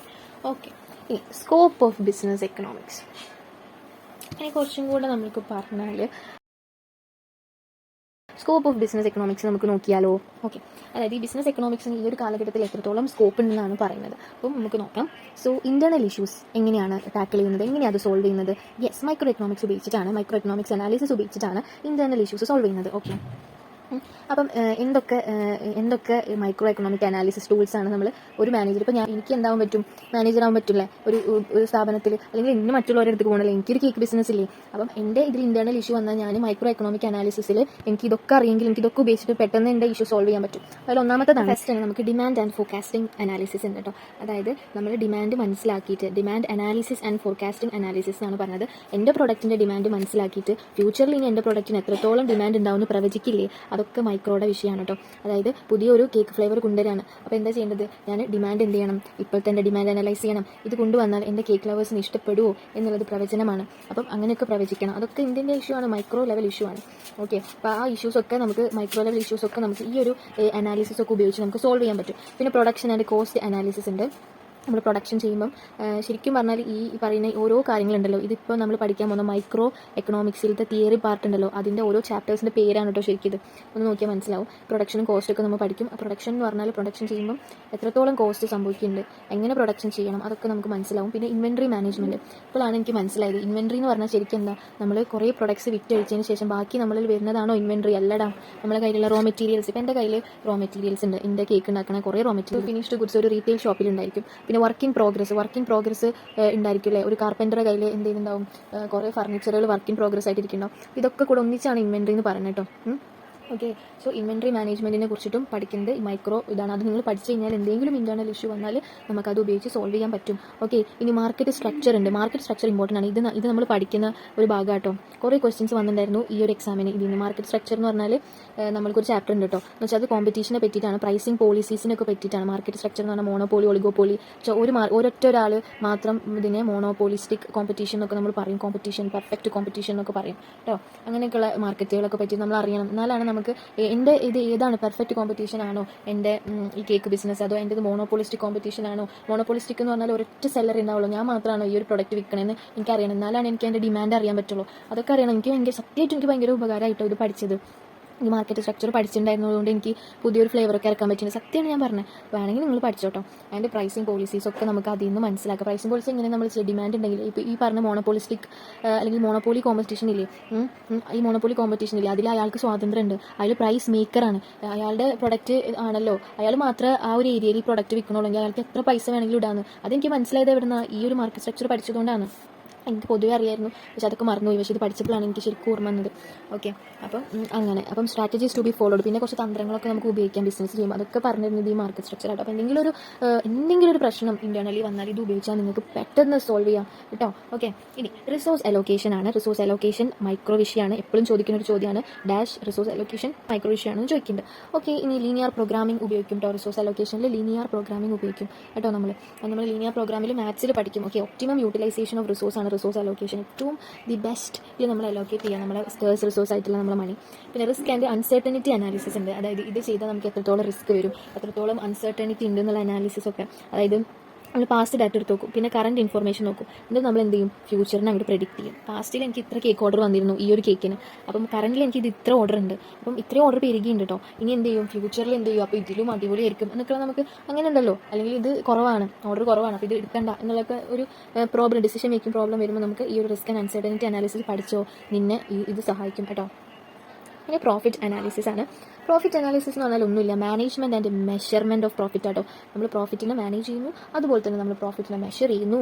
ഓക്കെ, ഇനി സ്കോപ്പ് ഓഫ് ബിസിനസ് എക്കണോമിക്സ് അതിനെ കുറച്ചും കൂടെ നമുക്ക് പറഞ്ഞാൽ സ്കോപ്പ് ഓഫ് ബിസിനസ് എക്കണോമിക്സ് നമുക്ക് നോക്കിയാലോ. ഓക്കെ, അതായത് ഈ ബിസിനസ് എക്കണോമിക്സിന് ഈ ഒരു കാലഘട്ടത്തിൽ എത്രത്തോളം സ്കോപ്പ് ഉണ്ടെന്നാണ് പറയുന്നത്. അപ്പം നമുക്ക് നോക്കാം. സോ ഇന്റേണൽ ഇഷ്യൂസ് എങ്ങനെയാണ് ടാക്കിൾ ചെയ്യുന്നത്, എങ്ങനെയാണ് അത് സോൾവ് ചെയ്യുന്നത്. യെസ്, മൈക്രോ എക്കണോമിക്സ് ഉപയോഗിച്ചിട്ടാണ്, മൈക്രോ എക്കണോമിക്സ് അനാലിസിസ് ഉപയോഗിച്ചിട്ടാണ് ഇന്റേണൽ ഇഷ്യൂസ് സോൾവ് ചെയ്യുന്നത്. ഓക്കെ, അപ്പം എന്തൊക്കെ മൈക്രോ എക്കണോമിക് അനാലിസിസ് ടൂൾസാണ് നമ്മൾ ഒരു മാനേജർ, ഇപ്പോൾ എനിക്ക് എന്താവാൻ പറ്റും, മാനേജറാവാൻ പറ്റില്ലേ ഒരു സ്ഥാപനത്തിൽ, അല്ലെങ്കിൽ ഇന്ന് മറ്റുള്ളവരുടെ അടുത്ത് പോകണമല്ലോ, എനിക്കൊരു കേക്ക് ബിസിനസ് ഇല്ലേ. അപ്പം എൻ്റെ ഇതിൽ ഇന്റേണൽ ഇഷ്യൂ വന്നാൽ ഞാൻ മൈക്രോ എക്കണോമിക് അനാലിസിസിൽ എനിക്ക് ഇതൊക്കെ അറിയെങ്കിൽ എനിക്ക് ഇതൊക്കെ ഉപയോഗിച്ചിട്ട് പെട്ടെന്ന് എൻ്റെ ഇഷ്യൂ സോൾവ് ചെയ്യാൻ പറ്റും. അതിൽ ഒന്നാമത്തേതാണ് ഫസ്റ്റ് നമുക്ക് ഡിമാൻഡ് ആൻഡ് ഫോർകാസ്റ്റിംഗ് അനാലിസിസ് ഉണ്ട് കേട്ടോ. അതായത് നമ്മൾ ഡിമാൻഡ് മനസ്സിലാക്കിയിട്ട്, demand analysis and forecasting analysis ആണ് പറഞ്ഞത്. എൻ്റെ പ്രൊഡക്റ്റിൻ്റെ ഡിമാൻഡ് മനസ്സിലാക്കിയിട്ട് ഫ്യൂച്ചറിൽ ഇനി എൻ്റെ പ്രൊഡക്റ്റിന് എത്രത്തോളം ഡിമാൻഡ് ഉണ്ടാവുമെന്ന് പ്രവചിക്കില്ലേ, അതൊക്കെ മൈക്രോയുടെ വിഷയമാണ് കേട്ടോ. അതായത് പുതിയൊരു കേക്ക് ഫ്ലേവർ കൊണ്ടുവരാണ്, അപ്പോൾ എന്താ ചെയ്യേണ്ടത്, ഞാൻ ഡിമാൻഡ് എന്ത് ചെയ്യണം, ഇപ്പോഴത്തെ എൻ്റെ ഡിമാൻഡ് അനലൈസ് ചെയ്യണം, ഇത് കൊണ്ടുവന്നാൽ എൻ്റെ കേക്ക് ലവേഴ്സിന് ഇഷ്ടപ്പെടുമോ എന്നുള്ളത് പ്രവചനമാണ്. അപ്പം അങ്ങനെയൊക്കെ പ്രവചിക്കണം. അതൊക്കെ ഇന്ത്യൻ്റെ ഇഷ്യൂ ആണ്, മൈക്രോ ലെവൽ ഇഷ്യൂ ആണ്. ഓക്കെ, അപ്പോൾ ആ ഇഷ്യൂസൊക്കെ നമുക്ക് മൈക്രോ ലെവൽ ഇഷ്യൂസൊക്കെ നമുക്ക് ഈ ഒരു അനാലിസിസ് ഒക്കെ ഉപയോഗിച്ച് നമുക്ക് സോൾവ് ചെയ്യാൻ പറ്റും. പിന്നെ പ്രൊഡക്ഷൻ ആൻഡ് കോസ്റ്റ് അനാലിസിസ് ഉണ്ട്. നമ്മൾ പ്രൊഡക്ഷൻ ചെയ്യുമ്പം ശരിക്കും പറഞ്ഞാൽ ഈ പറയുന്ന ഓരോ കാര്യങ്ങളുണ്ടല്ലോ, ഇതിപ്പോൾ നമ്മൾ പഠിക്കാൻ പോകുന്ന മൈക്രോ എക്കണോമിക്സിലത്തെ തിയറി പാർട്ട് ഉണ്ടല്ലോ, അതിൻ്റെ ഓരോ ചാപ്റ്റേഴ്സിൻ്റെ പേരാണ് കേട്ടോ ശരിക്കും. ഇത് ഒന്ന് നോക്കിയാൽ മനസ്സിലാവും. പ്രൊഡക്ഷനും കോസ്റ്റൊക്കെ നമ്മൾ പഠിക്കും. പ്രൊഡക്ഷൻ എന്ന് പറഞ്ഞാൽ പ്രൊഡക്ഷൻ ചെയ്യുമ്പം എത്രത്തോളം കോസ്റ്റ് സംഭവിക്കുന്നുണ്ട്, എങ്ങനെ പ്രൊഡക്ഷൻ ചെയ്യണം, അതൊക്കെ നമുക്ക് മനസ്സിലാവും. പിന്നെ ഇൻവെൻട്രി മാനേജ്മെൻറ്റ്, ഇപ്പോഴാണ് എനിക്ക് മനസ്സിലായത് ഇൻവെൻട്രി എന്ന് പറഞ്ഞാൽ ശരിക്കും എന്താ, നമ്മൾ കുറേ പ്രൊഡക്ട്സ് വിറ്റഴിച്ചതിന് ശേഷം ബാക്കി നമ്മളിൽ വരുന്നതാണോ ഇൻവെൻട്രി, അല്ലടാ നമ്മളെ കയ്യിലുള്ള റോ മെറ്റീരിയൽസ്. ഇപ്പോൾ എൻ്റെ കയ്യിൽ റോ മെറ്റീരിയൽസ് ഉണ്ട്, എൻ്റെ കേക്ക് ഉണ്ടാക്കണ കുറേ റോ മെറ്റീരിയൽ, ഫിനിഷ്ഡ് ഗുഡ്സ് ഒരു റീറ്റെയിൽ ഷോപ്പിലുണ്ടായിരിക്കും. പിന്നെ വർക്ക് ഇൻ പ്രോഗ്രസ് ഉണ്ടായിരിക്കും അല്ലേ, ഒരു കാർപ്പൻ്ററുടെ കയ്യിൽ എന്ത് ചെയ്യുന്നുണ്ടാവും, കുറേ ഫർണിച്ചറുകൾ വർക്ക് ഇൻ പ്രോഗ്രസ് ആയിട്ടിരിക്കുന്നുണ്ടാവും. ഇതൊക്കെ കൂടെ ഒന്നിച്ചാണ് ഇൻവെൻട്രി എന്ന് പറയുന്നത് കേട്ടോ. ഓക്കെ, സോ ഇൻവെൻട്രി മാനേജ്മെൻറ്റിനെ കുറിച്ചിട്ടും പഠിക്കുന്നത് ഈ മൈക്രോ ഇതാണ്. അത് നിങ്ങൾ പഠിച്ചു കഴിഞ്ഞാൽ എന്തെങ്കിലും ഇൻറ്റേർണൽ ഇഷ്യൂ വന്നാൽ നമുക്കത് ഉപയോഗിച്ച് സോൾവ് ചെയ്യാൻ പറ്റും. ഓക്കെ, ഇനി മാർക്കറ്റ് സ്ട്രക്ചർ ഉണ്ട്. മാർക്കറ്റ് സ്ട്രക്ചർ ഇമ്പോർട്ടൻ്റ് ആണ്. ഇത് നമ്മൾ പഠിക്കുന്ന ഒരു ഭാഗം കേട്ടോ. കുറേ ക്വസ്റ്റ്യൻസ് വന്നിട്ടുണ്ടായിരുന്നു ഈ ഒരു എക്സാമിന്. ഇതിന് മാർക്കറ്റ് സ്ട്രക്ചർ എന്ന് പറഞ്ഞാൽ നമ്മൾക്കൊരു ചാപ്റ്റർ ഉണ്ട് കേട്ടോ. എന്ന് വെച്ചാൽ അത് കോമ്പറ്റീഷനെ പറ്റിയിട്ടാണ്, പ്രൈസിങ് പോളിസീസിനൊക്കെ പറ്റിയിട്ടാണ്. മാർക്കറ്റ് സ്ട്രക്ചർ എന്ന് പറഞ്ഞാൽ മോണോപോളി, ഒളിഗോപോളി, ഒരൊറ്റ ഒരാൾ മാത്രം ഇതിനെ മോണോപോളിസ്റ്റിക് കോമ്പറ്റീഷൻ എന്നൊക്കെ നമ്മൾ പറയും. കോമ്പറ്റീഷൻ, പെർഫെക്റ്റ് കോമ്പറ്റീഷൻ എന്നൊക്കെ പറയും കേട്ടോ. അങ്ങനെയൊക്കെയുള്ള മാർക്കറ്റുകളൊക്കെ പറ്റി നമ്മൾ അറിയണം. എന്നാലാണ് നമുക്ക് എൻ്റെ ഇത് ഏതാണ് പെർഫെക്റ്റ് കോമ്പറ്റീഷൻ ആണോ എൻ്റെ ഈ കേക്ക് ബിസിനസ്, അതോ എൻ്റെ ഇത് മോണോപോളിസ്റ്റിക് കോമ്പറ്റീഷൻ ആണോ? മോണോപോളിസ്റ്റിക് എന്ന് പറഞ്ഞാൽ ഒരൊറ്റ സെല്ലർ ഉണ്ടാവുള്ളൂ, ഞാൻ മാത്രമാണോ ഈ ഒരു പ്രൊഡക്റ്റ് വിൽക്കണമെന്ന് എനിക്കറിയണം, എന്നാലാണ് എനിക്ക് എൻ്റെ ഡിമാൻഡ് അറിയാൻ പറ്റുള്ളൂ. അതൊക്കെ അറിയണം. എനിക്ക് സത്യമായിട്ട് എനിക്ക് ഭയങ്കര ഉപകാരമായിട്ടോ ഇത് പഠിച്ചത്. ഈ മാർക്കറ്റ് സ്ട്രക്ചർ പഠിച്ചിട്ടുണ്ടായിരുന്നതുകൊണ്ട് എനിക്ക് പുതിയൊരു ഫ്ലേവറൊക്കെ ഇറക്കാൻ പറ്റുന്നത്. സത്യമാണ് ഞാൻ പറഞ്ഞത്. വേണമെങ്കിൽ നിങ്ങൾ പഠിച്ചോട്ടോ. അതിൻ്റെ പ്രൈസിങ് പോളിസീസ് ഒക്കെ നമുക്ക് അതിൽ നിന്ന് മനസ്സിലാക്കാം. പ്രൈസിങ് പോളിസി എങ്ങനെ നമ്മൾ ഡിമാൻഡ് ഉണ്ടെങ്കിൽ ഇപ്പോൾ ഈ പറഞ്ഞ മോണോപോളിസ്റ്റിക് അല്ലെങ്കിൽ മോണോപോളി കോമ്പറ്റീഷൻ ഇല്ലേ, ഈ മോണോപോളി കോമ്പറ്റീഷൻ ഇല്ലേ, അതിൽ അയാൾക്ക് സ്വാതന്ത്ര്യം ഉണ്ട്. അയാൾ പ്രൈസ് മേക്കറാണ്. അയാളുടെ പ്രൊഡക്റ്റ് ആണല്ലോ, അയാൾ മാത്രമേ ആ ഒരു ഏരിയയിൽ ഈ പ്രൊഡക്റ്റ് വിൽക്കണുള്ളൂ. അയാൾക്ക് എത്ര പൈസ വേണമെങ്കിലും ഇടാന്ന്. അതെനിക്ക് മനസ്സിലായത് എവിടുന്ന ഈ ഒരു മാർക്കറ്റ് സ്ട്രക്ചർ പഠിച്ചതുകൊണ്ടാണ്. എനിക്ക് പൊതുവെ അറിയായിരുന്നു, പക്ഷെ അതൊക്കെ മറന്നുപോയി. പക്ഷേ ഇത് പഠിച്ചപ്പോഴാണ് എനിക്ക് ശരിക്കും ഓർമ്മ വന്നത്. ഓക്കെ, അപ്പം അങ്ങനെ സ്ട്രാറ്റജീസ് ടു ബി ഫോളോഡ്. പിന്നെ കുറച്ച് തന്ത്രങ്ങളൊക്കെ നമുക്ക് ഉപയോഗിക്കാം ബിസിനസ് ചെയ്യുമ്പോൾ. അതൊക്കെ പറഞ്ഞിരുന്നത് ഈ മാർക്കറ്റ് സ്ട്രക്ചർ ആയിട്ട്. അപ്പോൾ എന്തെങ്കിലും ഒരു പ്രശ്നം ഇന്റേണലി വന്നാൽ ഇത് ഉപയോഗിച്ചാൽ നിങ്ങൾക്ക് പെട്ടെന്ന് സോൾവ് ചെയ്യാം കേട്ടോ. ഓക്കെ, ഇനി റിസോഴ്സ് അലോക്കേഷൻ ആണ്. റിസോഴ്സ് അലോക്കേഷൻ മൈക്രോ വിഷയമാണ്. എപ്പോഴും ചോദിക്കുന്ന ഒരു ചോദ്യമാണ്. റിസോഴ്സ് അലോക്കേഷൻ മൈക്രോ വിഷയമാണെന്ന് ചോദിക്കുന്നുണ്ട്. ഓക്കെ, ഇനി ലീനിയർ പ്രോഗ്രാമിംഗ് ഉപയോഗിക്കും കേട്ടോ. റിസോഴ്സ് അലോക്കേഷനിൽ ലീനിയർ പ്രോഗ്രാമിംഗ് ഉപയോഗിക്കും കേട്ടോ. നമ്മൾ ലീനിയർ പ്രോഗ്രാമിൽ മാത്സിൽ പഠിക്കും. Okay, optimum utilisation of resource ആണ് റിസോഴ്സ് അലോക്കേഷൻ. ഏറ്റവും ദി ബെസ്റ്റ് ഇത് നമ്മൾ അലോക്കേറ്റ് ചെയ്യുക നമ്മളെ സ്കേഴ്സ് റിസോഴ്സ് ആയിട്ടുള്ള നമ്മളെ മണി. പിന്നെ റിസ്ക് ആൻഡ് അൺസർട്ടനിറ്റി അനാലിസിസ് ഉണ്ട്. അതായത് ഇത് ചെയ്താൽ നമുക്ക് എത്രത്തോളം റിസ്ക് വരും, എത്രത്തോളം അൺസർട്ടനിറ്റി ഉണ്ട് എന്നുള്ള അനാലിസിസ് ഒക്കെ. അതായത് നമ്മൾ പാസ്റ്റ് ഡാറ്റ എടുത്ത് നോക്കും, പിന്നെ കറണ്ട് ഇൻഫർമേഷൻ നോക്കും. എന്നിട്ട് നമ്മൾ എന്ത് ചെയ്യും, ഫ്യൂച്ചറിനെ അങ്ങോട്ട് പ്രെഡിക്റ്റ് ചെയ്യും. പാസ്റ്റിൽ എനിക്ക് ഇത്ര കേക്ക് ഓർഡർ വന്നിരുന്നു ഈ ഒരു കേക്കിന്, അപ്പം കറണ്ടിൽ എനിക്ക് ഇത് ഇത്ര ഓർഡർ ഉണ്ട്, അപ്പം ഇത്രയും ഓർഡർ പെരുകിയുണ്ട് കേട്ടോ, ഇനി എന്ത് ചെയ്യും, ഫ്യൂച്ചറിൽ എന്ത് ചെയ്യും, അപ്പോൾ ഇതിലും അടിപൊളിയായിരിക്കും എന്നൊക്കെ നമുക്ക് അങ്ങനെ ഉണ്ടല്ലോ. അല്ലെങ്കിൽ ഇത് കുറവാണ്, ഓർഡർ കുറവാണ്, അപ്പോൾ ഇത് എടുക്കണ്ട എന്നുള്ളൊക്കെ ഒരു പ്രോബ്ലം, ഡിസിഷൻ മേക്കിംഗ് പ്രോബ്ലം വരുമ്പോൾ നമുക്ക് ഈ ഒരു റിസ്ക് ആൻഡ് അൺസർട്ടനിറ്റി അനാലിസിസ് പഠിച്ചോ നിന്നെ ഇത് സഹായിക്കും കേട്ടോ. പിന്നെ പ്രോഫിറ്റ് അനാലിസിസ് ആണ്. പ്രോഫിറ്റ് അനാലിസിസ് എന്ന് പറഞ്ഞാൽ ഒന്നുമില്ല, management and measurement of profit ആട്ടോ. നമ്മൾ പ്രോഫിറ്റിനെ മാനേജ് ചെയ്യുന്നു, അതുപോലെ തന്നെ നമ്മൾ പ്രോഫിറ്റിനെ മെഷർ ചെയ്യുന്നു.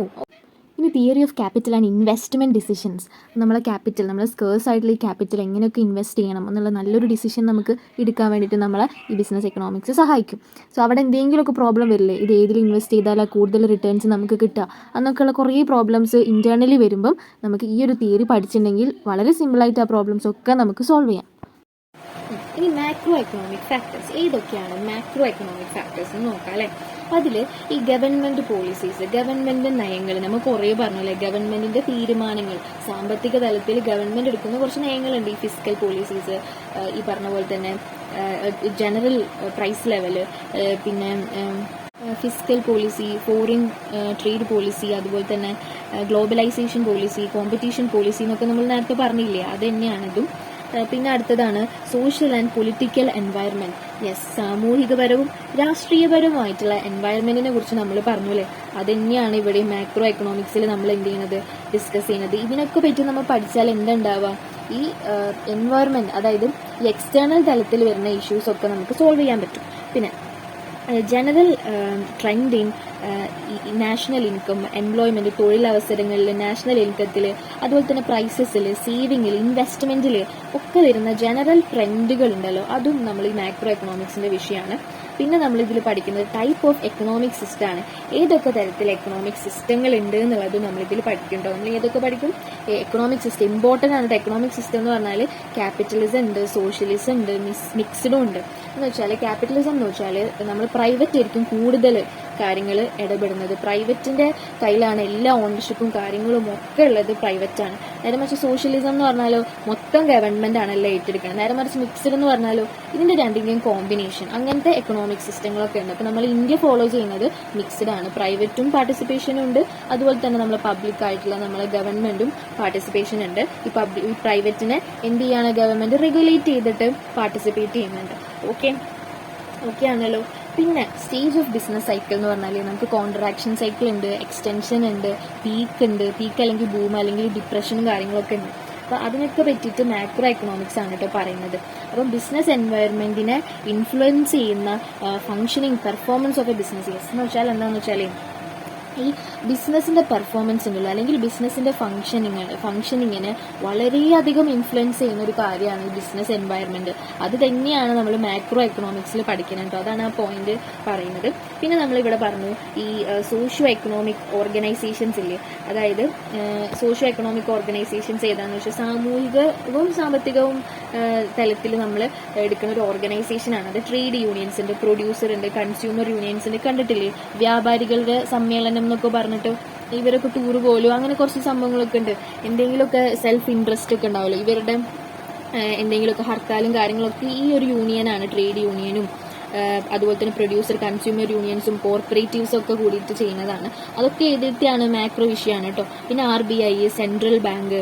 ഇനി theory of capital and investment decisions. നമ്മളെ ക്യാപിറ്റൽ, നമ്മളെ സ്കേഴ്സ് ആയിട്ടുള്ള ഈ ക്യാപിറ്റൽ എങ്ങനെയൊക്കെ ഇൻവെസ്റ്റ് ചെയ്യണം എന്നുള്ള നല്ലൊരു ഡിസിഷൻ നമുക്ക് എടുക്കാൻ വേണ്ടിയിട്ട് നമ്മളെ ഈ ബിസിനസ് എക്കണോമിക്സ് സഹായിക്കും. സോ അവിടെ എന്തെങ്കിലുമൊക്കെ പ്രോബ്ലം വരില്ലേ, ഇത് ഏതിൽ ഇൻവെസ്റ്റ് ചെയ്താലാണ് കൂടുതൽ റിട്ടേൺസ് നമുക്ക് കിട്ടുക എന്നൊക്കെയുള്ള കുറേ പ്രോബ്ലംസ് ഇൻറ്റേർണലി വരുമ്പം നമുക്ക് ഈ ഒരു തിയറി പഠിച്ചിട്ടുണ്ടെങ്കിൽ വളരെ സിമ്പിളായിട്ട് ആ പ്രോബ്ലംസ് ഒക്കെ നമുക്ക് സോൾവ് ചെയ്യാം. ഇനി മാക്രോ എക്കണോമിക് ഫാക്ടേഴ്സ്. ഏതൊക്കെയാണ് മാക്രോ എക്കണോമിക് ഫാക്ടേഴ്സ് എന്ന് നോക്കാം അല്ലേ. അപ്പം അതിൽ ഈ ഗവൺമെൻറ് പോളിസീസ്, ഗവൺമെൻറ് നയങ്ങൾ, നമ്മൾ കുറേ പറഞ്ഞല്ലേ, ഗവൺമെൻറ്റിൻ്റെ തീരുമാനങ്ങൾ, സാമ്പത്തിക തലത്തിൽ ഗവൺമെൻറ് എടുക്കുന്ന കുറച്ച് നയങ്ങളുണ്ട്. ഈ ഫിസ്ക്കൽ പോളിസീസ്, ഈ പറഞ്ഞ പോലെ തന്നെ ജനറൽ പ്രൈസ് ലെവല്, പിന്നെ fiscal policy, foreign trade policy, അതുപോലെ തന്നെ ഗ്ലോബലൈസേഷൻ പോളിസി, കോമ്പറ്റീഷൻ പോളിസി എന്നൊക്കെ നമ്മൾ നേരത്തെ പറഞ്ഞില്ലേ, അത് തന്നെയാണിതും. പിന്നെ അടുത്തതാണ് social and political environment. Yes, സാമൂഹികപരവും രാഷ്ട്രീയപരവുമായിട്ടുള്ള എൻവയറമെൻറ്റിനെ കുറിച്ച് നമ്മൾ പറഞ്ഞു അല്ലേ, അത് തന്നെയാണ് ഇവിടെ മാക്രോ എക്കണോമിക്സിൽ നമ്മൾ എന്ത് ചെയ്യുന്നത്, ഡിസ്കസ് ചെയ്യുന്നത്. ഇതിനൊക്കെ പറ്റി നമ്മൾ പഠിച്ചാൽ എന്തുണ്ടാവുക, ഈ എൻവയറമെൻറ്റ്, അതായത് ഈ എക്സ്റ്റേണൽ തലത്തിൽ വരുന്ന ഇഷ്യൂസൊക്കെ നമുക്ക് സോൾവ് ചെയ്യാൻ പറ്റും. പിന്നെ general trending, national income, employment, തൊഴിലവസരങ്ങളിൽ, നാഷണൽ ഇൻകത്തിൽ, അതുപോലെ തന്നെ പ്രൈസസിൽ, സേവിങ്ങിൽ, ഇൻവെസ്റ്റ്മെൻറ്റിൽ ഒക്കെ വരുന്ന ജനറൽ ട്രെൻഡുകൾ ഉണ്ടല്ലോ, അതും നമ്മൾ ഈ മാക്രോ എക്കണോമിക്സിൻ്റെ വിഷയമാണ്. പിന്നെ നമ്മളിതിൽ പഠിക്കുന്നത് ടൈപ്പ് ഓഫ് എക്കണോമിക് സിസ്റ്റം ആണ്. ഏതൊക്കെ തരത്തിൽ എക്കണോമിക് സിസ്റ്റങ്ങൾ ഉണ്ട് എന്നുള്ളത് നമ്മളിതിൽ പഠിക്കുന്നുണ്ടോ. നമ്മൾ ഏതൊക്കെ പഠിക്കും, എക്കണോമിക് സിസ്റ്റം ഇമ്പോർട്ടൻ്റ് ആണ്. എക്കണോമിക് സിസ്റ്റം എന്ന് പറഞ്ഞാൽ ക്യാപിറ്റലിസം ഉണ്ട്, സോഷ്യലിസം ഉണ്ട്, മിക്സ്ഡും ഉണ്ട്. എന്ന് വെച്ചാൽ ക്യാപിറ്റലിസം എന്ന് വെച്ചാൽ നമ്മൾ പ്രൈവറ്റ് ആയിരിക്കും കൂടുതൽ കാര്യങ്ങൾ ഇടപെടുന്നത്, പ്രൈവറ്റിൻ്റെ കയ്യിലാണ് എല്ലാ ഓണർഷിപ്പും കാര്യങ്ങളും ഒക്കെ ഉള്ളത്, പ്രൈവറ്റാണ്. നേരെ മറിച്ച് സോഷ്യലിസം എന്ന് പറഞ്ഞാലോ മൊത്തം ഗവൺമെൻറ് ആണല്ലോ ഏറ്റെടുക്കുന്നത്. നേരെ മറിച്ച് മിക്സ്ഡ് എന്ന് പറഞ്ഞാലോ ഇതിൻ്റെ രണ്ടിൻ്റെയും കോമ്പിനേഷൻ, അങ്ങനത്തെ എക്കണോമിക് സിസ്റ്റങ്ങളൊക്കെ ഉണ്ട്. അപ്പോൾ നമ്മൾ ഇന്ത്യ ഫോളോ ചെയ്യുന്നത് മിക്സ്ഡ് ആണ്, പ്രൈവറ്റും പാർട്ടിസിപ്പേഷനും ഉണ്ട്, അതുപോലെ തന്നെ നമ്മൾ പബ്ലിക് ആയിട്ടുള്ള നമ്മളെ ഗവൺമെൻറ്റും പാർട്ടിസിപ്പേഷൻ ഉണ്ട്. ഈ പ്രൈവറ്റിനെ എന്ത് ചെയ്യാണ്, ഗവൺമെൻറ് റെഗുലേറ്റ് ചെയ്തിട്ട് പാർട്ടിസിപ്പേറ്റ് ചെയ്യുന്നുണ്ട്. ഓക്കെ ആണല്ലോ. പിന്നെ സ്റ്റേജ് ഓഫ് ബിസിനസ് സൈക്കിൾ എന്ന് പറഞ്ഞാൽ നമുക്ക് കോൺട്രാക്ഷൻ സൈക്കിൾ ഉണ്ട്, എക്സ്റ്റൻഷൻ ഉണ്ട്, പീക്ക് ഉണ്ട്, പീക്ക് അല്ലെങ്കിൽ ബൂം അല്ലെങ്കിൽ ഡിപ്രഷനും കാര്യങ്ങളൊക്കെ ഉണ്ട്. അപ്പോൾ അതിനൊക്കെ പറ്റിയിട്ട് മാക്രോ എക്കണോമിക്സ് ആണ് കേട്ടോ പറയുന്നത്. അപ്പം ബിസിനസ് എൻവയറമെൻറ്റിനെ ഇൻഫ്ലുവൻസ് ചെയ്യുന്ന functioning performance of A business. Yes എന്ന് വെച്ചാൽ എന്താണെന്ന് വെച്ചാൽ ഈ ബിസിനസ്സിൻ്റെ പെർഫോമൻസ് ഉണ്ടല്ലോ, അല്ലെങ്കിൽ ബിസിനസ്സിൻ്റെ ഫങ്ഷനിങ്ങിനെ വളരെയധികം ഇൻഫ്ലുവൻസ് ചെയ്യുന്ന ഒരു കാര്യമാണ് ഈ ബിസിനസ് എൻവയറമെൻറ്റ്. അത് തന്നെയാണ് നമ്മൾ മാക്രോ എക്കണോമിക്സിൽ പഠിക്കുന്നത് കേട്ടോ. അതാണ് ആ പോയിന്റ് പറയുന്നത്. പിന്നെ നമ്മളിവിടെ പറഞ്ഞു ഈ സോഷ്യോ എക്കണോമിക് ഓർഗനൈസേഷൻസ് ഇല്ലേ, അതായത് സോഷ്യോ എക്കണോമിക് ഓർഗനൈസേഷൻസ് ഏതാണെന്ന് വെച്ചാൽ സാമൂഹികവും സാമ്പത്തികവും തലത്തിൽ നമ്മൾ എടുക്കുന്ന ഒരു ഓർഗനൈസേഷനാണ്. അത് ട്രേഡ് യൂണിയൻസ് ഉണ്ട്, പ്രൊഡ്യൂസർ ഉണ്ട്, കൺസ്യൂമർ യൂണിയൻസ് ഉണ്ട്, കണ്ടിട്ടില്ലേ, വ്യാപാരികളുടെ സമ്മേളനം എന്നൊക്കെ പറഞ്ഞിട്ട് ഇവരൊക്കെ ടൂർ പോലും അങ്ങനെ കുറച്ച് സംഭവങ്ങളൊക്കെ ഉണ്ട്. എന്തെങ്കിലുമൊക്കെ സെൽഫ് ഇൻട്രസ്റ്റ് ഒക്കെ ഉണ്ടാവുമല്ലോ, ഇവരുടെ എന്തെങ്കിലുമൊക്കെ ഹർത്താലും കാര്യങ്ങളൊക്കെ ഈ ഒരു യൂണിയനാണ്, ട്രേഡ് യൂണിയനും അതുപോലെ തന്നെ പ്രൊഡ്യൂസർ കൺസ്യൂമർ യൂണിയൻസും കോർപ്പറേറ്റീവ്സും ഒക്കെ കൂടിയിട്ട് ചെയ്യുന്നതാണ്. അതൊക്കെ ഏതൊക്കെയാണ് മാക്രോ വിഷയമാണ് കേട്ടോ. പിന്നെ RBI, സെൻട്രൽ ബാങ്ക്,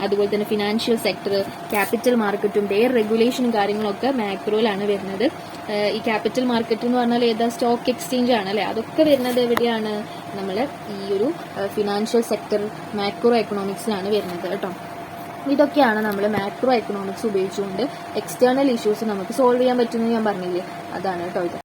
അതുപോലെ തന്നെ ഫിനാൻഷ്യൽ സെക്ടർ, ക്യാപിറ്റൽ മാർക്കറ്റും ഡെയർ റെഗുലേഷനും കാര്യങ്ങളൊക്കെ മാക്രോയിലാണ് വരുന്നത്. ഈ ക്യാപിറ്റൽ മാർക്കറ്റ് എന്ന് പറഞ്ഞാൽ ഏതാ, സ്റ്റോക്ക് എക്സ്ചേഞ്ച് ആണ് അല്ലേ. അതൊക്കെ വരുന്നത് എവിടെയാണ്, നമ്മൾ ഈ ഒരു ഫിനാൻഷ്യൽ സെക്ടർ മാക്രോ എക്കണോമിക്സിലാണ് വരുന്നത് കേട്ടോ. ഇതൊക്കെയാണ് നമ്മൾ മാക്രോ എക്കണോമിക്സ് ഉപയോഗിച്ചുകൊണ്ട് എക്സ്റ്റേണൽ ഇഷ്യൂസ് നമുക്ക് സോൾവ് ചെയ്യാൻ പറ്റുമെന്ന് ഞാൻ പറഞ്ഞില്ലേ, അതാണ് കേട്ടോ ഇത്.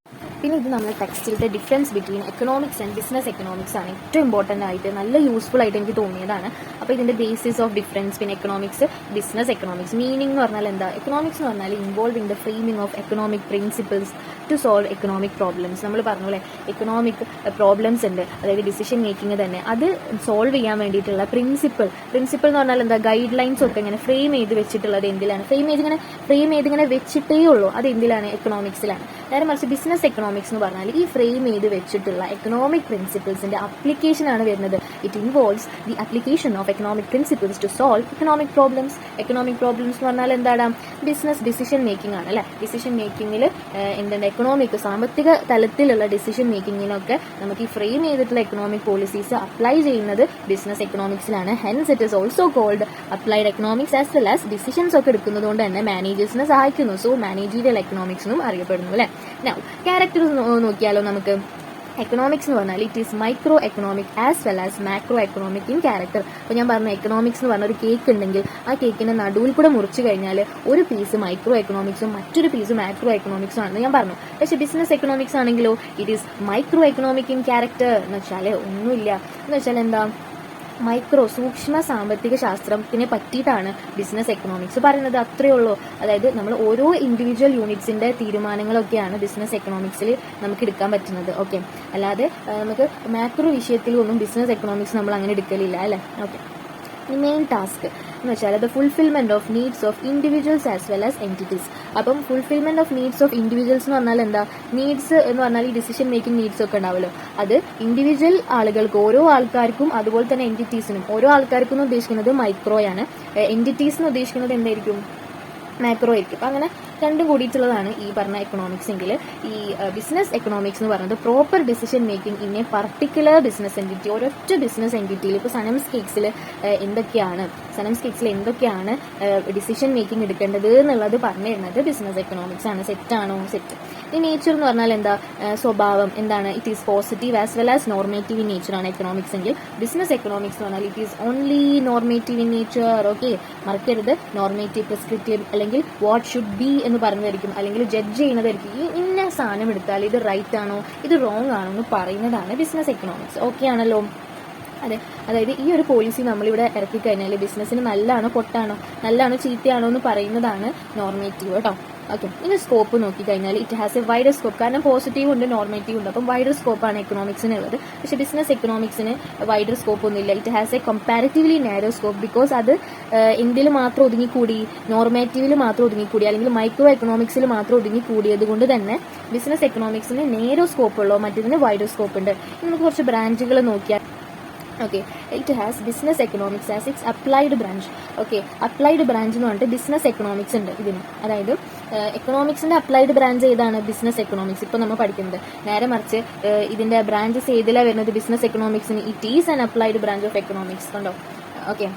പിന്നെ ഇത് നമ്മുടെ ടെക്സ്റ്റിലത്തെ difference between economics and business economics ആണ് ഏറ്റവും ഇമ്പോർട്ടൻ്റ് ആയിട്ട് നല്ല യൂസ്ഫുൾ ആയിട്ട് എനിക്ക് തോന്നിയതാണ്. അപ്പോൾ ഇതിന്റെ ബേസിസ് ഓഫ് ഡിഫറൻസ്, പിന്നെ എക്കണോമിക്സ്, ബിസിനസ് എക്കണോമിക്സ്. മീനിങ് എന്ന് പറഞ്ഞാൽ എന്താ, എക്കണോമിക്സ് എന്ന് പറഞ്ഞാൽ involving the framing of economic principles to solve economic problems. നമ്മൾ പറഞ്ഞു അല്ലേ, എക്കണോമിക് പ്രോബ്ലംസ് ഉണ്ട്, അതായത് ഡിസിഷൻ മേക്കിംഗ് തന്നെ, അത് സോൾവ് ചെയ്യാൻ വേണ്ടിയിട്ടുള്ള പ്രിൻസിപ്പിൾ എന്ന് പറഞ്ഞാൽ എന്താ, ഗൈഡ് ലൈൻസ് ഒക്കെ ഇങ്ങനെ ഫ്രെയിം ചെയ്ത് വെച്ചിട്ടുള്ളത് എന്തിലാണ്, ഫ്രെയിം ചെയ്ത് ഇങ്ങനെ വെച്ചിട്ടേ ഉള്ളൂ, അത് എന്തിലാണ്, എക്കണോമിക്സിലാണ്. നേരെ മറിച്ച് ബിസിനസ് എക്കണോമിക്സ് എന്ന് പറഞ്ഞാൽ ഈ ഫ്രെയിം ചെയ്ത് വെച്ചിട്ടുള്ള എക്കണോമിക് പ്രിൻസിപ്പിൾസിന്റെ അപ്ലിക്കേഷൻ ആണ് വരുന്നത്. It involves the application of economic principles to solve economic problems. Economic problems എന്ന് പറഞ്ഞാൽ എന്താണ്, ബിസിനസ് ഡിസിഷൻ മേക്കിംഗ് ആണ് അല്ലെ. ഡിസിഷൻ മേക്കിങ്ങിൽ എന്താണ്, എക്കണോമിക് സാമ്പത്തിക തലത്തിലുള്ള ഡിസിഷൻ മേക്കിങ്ങിനൊക്കെ നമുക്ക് ഈ ഫ്രെയിം ചെയ്തിട്ടുള്ള എക്കണോമിക് പോളിസീസ് അപ്ലൈ ചെയ്യുന്നത് ബിസിനസ് എക്കണോമിക്സിലാണ്. Hence it is also called applied economics as well as decisions ഒക്കെ എടുക്കുന്നത് കൊണ്ട് തന്നെ മാനേജേഴ്സിനെ സഹായിക്കുന്നു. സോ മാനേജീരിയൽ എക്കണോമിക്സ് എന്നും അറിയപ്പെടുന്നു അല്ലെ. നൗ ക്യാരക്ടർ നോക്കിയാലോ നമുക്ക്. എക്കണോമിക്സ് എന്ന് പറഞ്ഞാൽ it is micro economic as well as macro economic in character. അപ്പോൾ ഞാൻ പറഞ്ഞ എക്കണോമിക്സ് എന്ന് പറഞ്ഞ ഒരു കേക്ക് ഉണ്ടെങ്കിൽ ആ കേക്കിന്റെ നടുവിൽ കൂടെ മുറിച്ച് കഴിഞ്ഞാൽ ഒരു പീസ് മൈക്രോ എക്കണോമിക്സും മറ്റൊരു പീസ് മാക്രോ എക്കണോമിക്സും ആണെന്ന് ഞാൻ പറഞ്ഞു. പക്ഷേ ബിസിനസ് എക്കണോമിക്സ് ആണെങ്കിലോ it is micro economic in character എന്ന് വെച്ചാൽ ഒന്നുമില്ല. എന്ന് വെച്ചാൽ എന്താ, മൈക്രോ സൂക്ഷ്മ സാമ്പത്തിക ശാസ്ത്രത്തിനെ പറ്റിയിട്ടാണ് ബിസിനസ് എക്കണോമിക്സ് പറയുന്നത്, അത്രയേ ഉള്ളൂ. അതായത് നമ്മൾ ഓരോ ഇൻഡിവിജ്വൽ യൂണിറ്റ്സിന്റെ തീരുമാനങ്ങളൊക്കെയാണ് ബിസിനസ് എക്കണോമിക്സിൽ നമുക്ക് എടുക്കാൻ പറ്റുന്നത്. ഓക്കെ, അല്ലാതെ നമുക്ക് മാക്രോ വിഷയത്തിലൊന്നും ബിസിനസ് എക്കണോമിക്സ് നമ്മൾ അങ്ങനെ എടുക്കലില്ല അല്ലേ. ഓക്കെ, മെയിൻ ടാസ്ക് എന്ന് വെച്ചാൽ the fulfilment of needs of individuals as well as entities. അപ്പം fulfilment of needs of individuals എന്ന് പറഞ്ഞാൽ എന്താ, നീഡ്സ് എന്ന് പറഞ്ഞാൽ ഈ ഡിസിഷൻ മേക്കിംഗ് നീഡ്സ് ഒക്കെ ഉണ്ടാവുമല്ലോ, അത് ഇൻഡിവിജ്വൽ ആളുകൾക്ക്, ഓരോ ആൾക്കാർക്കും, അതുപോലെ തന്നെ എൻറ്റിറ്റീസിനും. ഓരോ ആൾക്കാർക്കും എന്ന് ഉദ്ദേശിക്കുന്നത് മൈക്രോയാണ്, എൻറ്റിറ്റീസ് എന്ന് ഉദ്ദേശിക്കുന്നത് എന്തായിരിക്കും, മാക്രോ ആയിരിക്കും. അപ്പം അങ്ങനെ രണ്ടും കൂടിയിട്ടുള്ളതാണ് ഈ പറഞ്ഞ എക്കണോമിക്സ് എങ്കിൽ. ഈ ബിസിനസ് എക്കണോമിക്സ് എന്ന് പറയുന്നത് proper decision making in A particular business entity. ഒരൊറ്റ ബിസിനസ് എൻറ്റിറ്റിയിൽ ഇപ്പോൾ സനംസ് കേക്സിൽ എന്തൊക്കെയാണ് ഡിസിഷൻ മേക്കിംഗ് എടുക്കേണ്ടത് എന്നുള്ളത് പറഞ്ഞു തരുന്നത് ബിസിനസ് എക്കണോമിക്സ് ആണ്. സെറ്റാണോ? സെറ്റ്. ഈ നേച്ചർ എന്ന് പറഞ്ഞാൽ എന്താ, സ്വഭാവം എന്താണ്, it is positive as well as normative in nature ആണ് എക്കണോമിക്സ് എങ്കിൽ. ബിസിനസ് എക്കണോമിക്സ് എന്ന് പറഞ്ഞാൽ it is only normative in nature. Okay, മറക്കരുത്, നോർമേറ്റീവ്, പ്രിസ്ക്രിപ്റ്റീവ് അല്ലെങ്കിൽ വാട്ട് ഷുഡ് ബി എന്ന് പറഞ്ഞതായിരിക്കും, അല്ലെങ്കിൽ ജഡ്ജ് ചെയ്യുന്നതായിരിക്കും. ഈ ഇന്ന സാധനം എടുത്താൽ ഇത് റൈറ്റ് ആണോ ഇത് റോങ് ആണോ എന്ന് പറയുന്നതാണ് ബിസിനസ് എക്കണോമിക്സ്. ഓക്കെ ആണല്ലോ. അതെ, അതായത് ഈ ഒരു പോളിസി നമ്മളിവിടെ ഇറക്കി കഴിഞ്ഞാൽ ബിസിനസ്സിന് നല്ലതാണോ പൊട്ടാണോ, നല്ലതാണോ ചീത്തയാണോ എന്ന് പറയുന്നതാണ് നോർമേറ്റീവ് കേട്ടോ. ഓക്കെ, ഇനി സ്കോപ്പ് നോക്കിക്കഴിഞ്ഞാൽ it has A wider scope. കാരണം പോസിറ്റീവ് ഉണ്ട്, നോർമേറ്റീവ് ഉണ്ട്, അപ്പം വൈഡർ സ്കോപ്പാണ് എക്കണോമിക്സിനുള്ളത്. പക്ഷേ ബിസിനസ് എക്കണോമിക്സിന് വൈഡർ സ്കോപ്പ് ഒന്നുമില്ല. It has A comparatively narrow scope because അത് എന്തിൽ മാത്രം ഒതുങ്ങിക്കൂടി, നോർമേറ്റീവിൽ മാത്രം ഒതുങ്ങിക്കൂടി, അല്ലെങ്കിൽ മൈക്രോ എക്കണോമിക്സിൽ മാത്രം ഒതുങ്ങിക്കൂടിയത് കൊണ്ട് തന്നെ ബിസിനസ് എക്കണോമിക്സിന് നേരോ സ്കോപ്പ് ഉള്ളൂ, മറ്റേതിന് വൈഡർ സ്കോപ്പ് ഉണ്ട്. ഇനി നമുക്ക് കുറച്ച് ബ്രാഞ്ചുകൾ നോക്കിയാൽ okay, it has business economics as its applied branch. Okay, applied branch എന്ന് പറഞ്ഞിട്ട് ബിസിനസ് എക്കണോമിക്സ് ഉണ്ട് ഇതിന്. അതായത് എക്കണോമിക്സിന്റെ അപ്ലൈഡ് ബ്രാഞ്ച് ഏതാണ്, ബിസിനസ് എക്കണോമിക്സ്. ഇപ്പൊ നമ്മൾ പഠിക്കുന്നത് നേരെ മറിച്ച് ഇതിന്റെ ബ്രാഞ്ചസ് ഏതിലാണ് വരുന്നത്, ബിസിനസ് എക്കണോമിക്സിന് it is an applied branch of economics. കണ്ടോ. ഓക്കെ,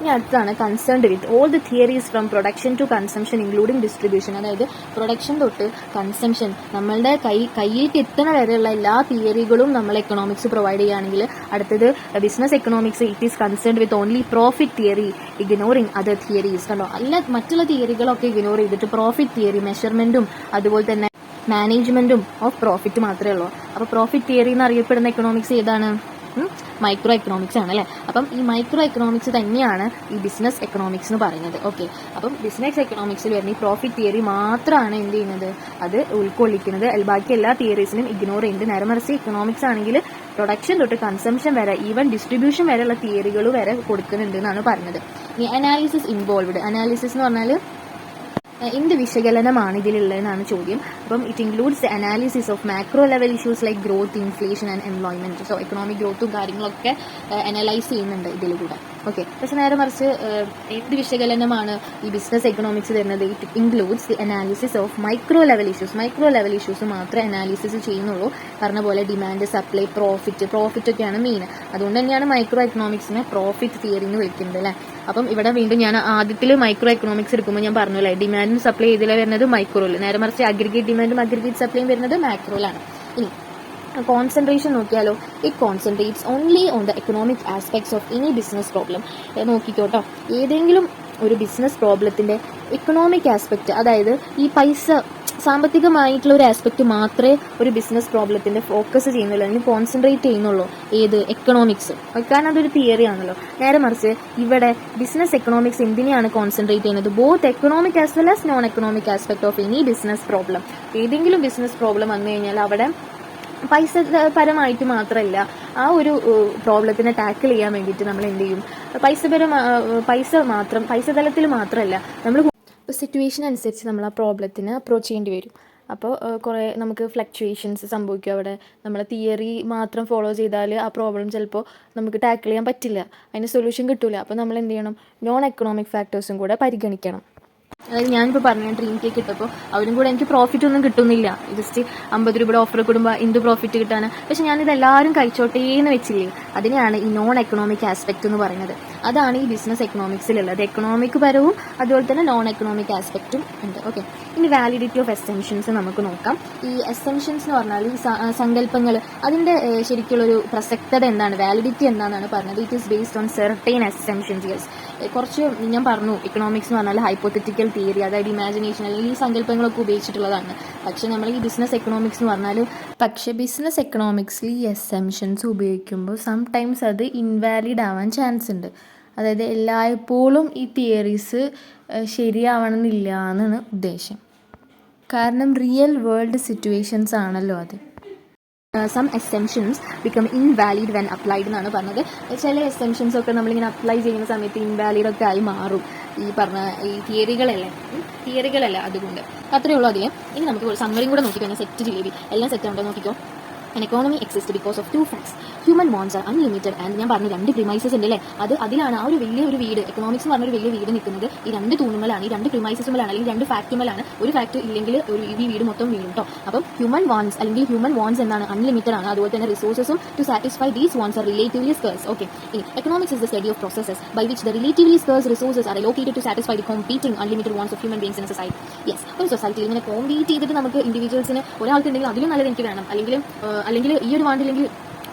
ഇനി അടുത്താണ് concerned with all the theories from production to consumption including distribution. അതായത് പ്രൊഡക്ഷൻ തൊട്ട് കൺസംഷൻ നമ്മളുടെ കയ്യിലേക്ക് എത്തുന്ന വരെയുള്ള എല്ലാ തിയറികളും നമ്മൾ എക്കണോമിക്സ് പ്രൊവൈഡ് ചെയ്യുകയാണെങ്കിൽ അടുത്തത് business economics it is concerned with only profit theory ignoring other theories. കണ്ടോ, അല്ല മറ്റുള്ള തിയറികളൊക്കെ ഇഗ്നോർ ചെയ്തിട്ട് പ്രോഫിറ്റ് തിയറി, മെഷർമെന്റും അതുപോലെ തന്നെ മാനേജ്മെന്റും ഓഫ് പ്രോഫിറ്റ് മാത്രമേ ഉള്ളൂ. അപ്പോൾ പ്രോഫിറ്റ് തിയറി എന്ന് അറിയപ്പെടുന്ന എക്കണോമിക്സ് ഏതാണ്, മൈക്രോ എക്കണോമിക്സ് ആണ് അല്ലേ. അപ്പം ഈ മൈക്രോ എക്കണോമിക്സ് തന്നെയാണ് ഈ ബിസിനസ് എക്കണോമിക്സ് എന്ന് പറയുന്നത്. ഓക്കെ, അപ്പം ബിസിനസ് എക്കണോമിക്സിൽ വരുന്ന ഈ പ്രോഫിറ്റ് തിയറി മാത്രമാണ് എന്ത് ചെയ്യുന്നത്, അത് ഉൾക്കൊള്ളിക്കുന്നത്. ബാക്കി എല്ലാ തിയറീസിനും ഇഗ്നോർ ചെയ്യുന്നത്. നേരെ മറിച്ച് എക്കണോമിക്സ് ആണെങ്കിൽ പ്രൊഡക്ഷൻ തൊട്ട് കൺസംഷൻ വരെ, ഈവൻ ഡിസ്ട്രിബ്യൂഷൻ വരെയുള്ള തിയറികൾ വരെ കൊടുക്കുന്നുണ്ട് എന്നാണ് പറഞ്ഞത്. ഈ അനാലിസിസ് ഇൻവോൾവ്ഡ്. അനാലിസിസ് എന്ന് പറഞ്ഞാൽ എന്ത് വിശകലനമാണ് ഇതിലുള്ളതെന്നാണ് ചോദ്യം. അപ്പം it includes the analysis of macro level issues like growth, inflation and employment. So economic ഗ്രോത്തും കാര്യങ്ങളൊക്കെ അനലൈസ് ചെയ്യുന്നുണ്ട് ഇതിൽ കൂടെ. ഓക്കെ, പക്ഷെ നേരെ മറിച്ച് എന്ത് വിശകലനമാണ് ഈ ബിസിനസ് എക്കണോമിക്സ് തരുന്നത്? It includes the analysis of micro level issues. Micro level issues മാത്രമേ അനാലിസിസ് ചെയ്യുന്നുള്ളൂ. പറഞ്ഞ പോലെ ഡിമാൻഡ്, സപ്ലൈ, പ്രോഫിറ്റ് ഒക്കെയാണ് മെയിൻ. അതുകൊണ്ട് തന്നെയാണ് മൈക്രോ എക്കണോമിക്സിനെ പ്രോഫിറ്റ് തിയറി എന്ന് വിളിക്കുന്നത് അല്ലേ. അപ്പം ഇവിടെ വീണ്ടും ഞാൻ ആദ്യത്തിൽ മൈക്രോ എക്കണോമിക്സ് എടുക്കുമ്പോൾ ഞാൻ പറഞ്ഞല്ലേ, ഡിമാൻഡും സപ്ലൈ ഇതിൽ വരുന്നത് മൈക്രോയിൽ, നേരെ മറിച്ച് അഗ്രിഗേറ്റ് ഡിമാൻഡും അഗ്രിഗേറ്റ് സപ്ലൈയും വരുന്നത് മാക്രോയിലാണ്. ഇനി കോൺസെൻട്രേഷൻ നോക്കിയാലോ, it concentrates only on the economic aspects of any business problem. നോക്കിക്കോട്ടോ, ഏതെങ്കിലും ഒരു ബിസിനസ് പ്രോബ്ലത്തിന്റെ എക്കണോമിക് ആസ്പെക്ട്, അതായത് ഈ സാമ്പത്തികമായിട്ടുള്ള ഒരു ആസ്പെക്ട് മാത്രമേ ഒരു ബിസിനസ് പ്രോബ്ലത്തിന്റെ ഫോക്കസ് ചെയ്യുന്നുള്ളൂ, അല്ലെങ്കിൽ കോൺസെൻട്രേറ്റ് ചെയ്യുന്നുള്ളൂ. ഏത്? എക്കണോമിക്സ്. കാരണം അതൊരു തിയറി ആണല്ലോ. നേരെ മറിച്ച് ഇവിടെ ബിസിനസ് എക്കണോമിക്സ് എന്തിനെയാണ് കോൺസെൻട്രേറ്റ് ചെയ്യുന്നത്? Both economic as well as non economic aspect of any business problem. ഏതെങ്കിലും ബിസിനസ് പ്രോബ്ലം വന്നു കഴിഞ്ഞാൽ അവിടെ പൈസ പരമായിട്ട് മാത്രമല്ല, ആ ഒരു പ്രോബ്ലത്തിനെ ടാക്കിൾ ചെയ്യാൻ വേണ്ടിയിട്ട് നമ്മൾ എന്ത് ചെയ്യും? പൈസ തലത്തിൽ മാത്രമല്ല, നമ്മൾ സിറ്റുവേഷൻ അനുസരിച്ച് നമ്മൾ ആ പ്രോബ്ലത്തിന് അപ്രോച്ച് ചെയ്യേണ്ടി വരും. അപ്പോൾ കുറേ നമുക്ക് ഫ്ലക്ച്വേഷൻസ് സംഭവിക്കും അവിടെ. നമ്മൾ തിയറി മാത്രം ഫോളോ ചെയ്താൽ ആ പ്രോബ്ലം ചിലപ്പോൾ നമുക്ക് ടാക്കിൾ ചെയ്യാൻ പറ്റില്ല, അതിന് സൊല്യൂഷൻ കിട്ടില്ല. അപ്പോൾ നമ്മൾ എന്ത് ചെയ്യണം? നോൺ എക്കണോമിക് ഫാക്ടേഴ്സും കൂടെ പരിഗണിക്കണം. അതായത് ഞാനിപ്പോൾ പറഞ്ഞ ഡ്രീം കേക്ക് ഇട്ടപ്പോൾ അവരും കൂടെ എനിക്ക് പ്രോഫിറ്റ് ഒന്നും കിട്ടുന്നില്ല. ജസ്റ്റ് 50 രൂപയുടെ ഓഫർ കൊടുക്കുമ്പോൾ എന്ത് പ്രോഫിറ്റ് കിട്ടാണ്? പക്ഷെ ഞാനിത് എല്ലാവരും കഴിച്ചോട്ടേന്ന് വെച്ചില്ലേ, അതിനെയാണ് ഈ നോൺ എക്കണോമിക് ആസ്പെക്ട് എന്ന് പറയുന്നത്. അതാണ് ഈ ബിസിനസ് എക്കണോമിക്സിലുള്ളത്. എക്കണോമിക് പരവും അതുപോലെ തന്നെ നോൺ എക്കണോമിക് ആസ്പെക്റ്റും ഉണ്ട്. ഓക്കെ, ഇനി വാലിഡിറ്റി ഓഫ് എസെൻഷ്യൻസ് നമുക്ക് നോക്കാം. ഈ എസെൻഷ്യൻസ് എന്ന് പറഞ്ഞാൽ ഈ സങ്കല്പങ്ങൾ, അതിൻ്റെ ശരിക്കുള്ളൊരു പ്രസക്തത എന്താണ്, വാലിഡിറ്റി എന്താണെന്നാണ് പറഞ്ഞത്. It is based on certain essentials. Yes, കുറച്ച് ഞാൻ പറഞ്ഞു, എക്കണോമിക്സ് എന്ന് പറഞ്ഞാൽ ഹൈപ്പോത്തറ്റിക്കൽ തിയറി, അതായത് ഇമാജിനേഷൻ അല്ലെങ്കിൽ ഈ സങ്കല്പങ്ങളൊക്കെ ഉപയോഗിച്ചിട്ടുള്ളതാണ്. പക്ഷെ നമ്മൾ ഈ ബിസിനസ് എക്കണോമിക്സ് എന്ന് പറഞ്ഞാൽ ബിസിനസ് എക്കണോമിക്സിൽ ഈ എസംഷൻസ് ഉപയോഗിക്കുമ്പോൾ സംടൈംസ് അത് ഇൻവാലിഡ് ആവാൻ ചാൻസ് ഉണ്ട്. അതായത് എല്ലായ്പ്പോഴും ഈ തിയറീസ് ശരിയാവണമെന്നില്ല എന്നാണ് ഉദ്ദേശം. കാരണം റിയൽ വേൾഡ് സിറ്റുവേഷൻസ് ആണല്ലോ അത്. Some assumptions become invalid when applied എന്നാണ് പറഞ്ഞത്. ചില എസംഷൻസ് ഒക്കെ നമ്മളിങ്ങനെ അപ്ലൈ ചെയ്യുന്ന സമയത്ത് ഇൻവാലിഡ് ഒക്കെ ആയി മാറും. ഈ പറഞ്ഞ ഈ തിയറികളല്ല അതുകൊണ്ട് അത്രയേ ഉള്ളൂ അതിൽ. ഇനി നമുക്ക് സമ്മറിയും കൂടെ നോക്കിക്കഴിഞ്ഞാൽ സെറ്റ് ജിലേബി എല്ലാം സെറ്റ് ഉണ്ടോ നോക്കിക്കോ. An economy exists because of two facts. Human wants are unlimited and ഞാൻ പറഞ്ഞ 2 പ്രിമൈസസ് ഉണ്ട് അല്ലേ, അതിലാണ് ആ ഒരു വലിയൊരു വീട്, എക്കണോമിക്സ് എന്ന് പറഞ്ഞൊരു വലിയ വീട് നിൽക്കുന്നത് ഈ 2 തൂണുമലാണ്, ഈ 2 പ്രിമൈസസുമലാണ്, അല്ലെങ്കിൽ 2 ഫാക്റ്റുമലാണ്. ഒരു ഫാക്ട് ഇല്ലെങ്കിൽ ഈ വീട് മൊത്തം വീടും കേട്ടോ. അപ്പം ഹ്യൂമൻ വാണ്ട്സ് എന്നാണ് അൺലിമിറ്റഡ് ആണ്. അതുപോലെ തന്നെ റിസോഴ്സസും to satisfy these wants are relatively scarce. Okay, ഇനി economics is the study of processes by which the relatively scarce resources are allocated to satisfy the competing unlimited wants of human beings in a society. Yes, ഒരു സൊസൈറ്റിയിൽ ഇങ്ങനെ കോമ്പീറ്റ് ചെയ്തിട്ട് നമുക്ക് ഇൻഡിവിജ്വൽസിന് ഒരാൾക്ക് ഉണ്ടെങ്കിൽ അതിലും നല്ലത് എനിക്ക് വേണം, അല്ലെങ്കിൽ ഈ ഒരു വാണ്ടില്ലെങ്കിൽ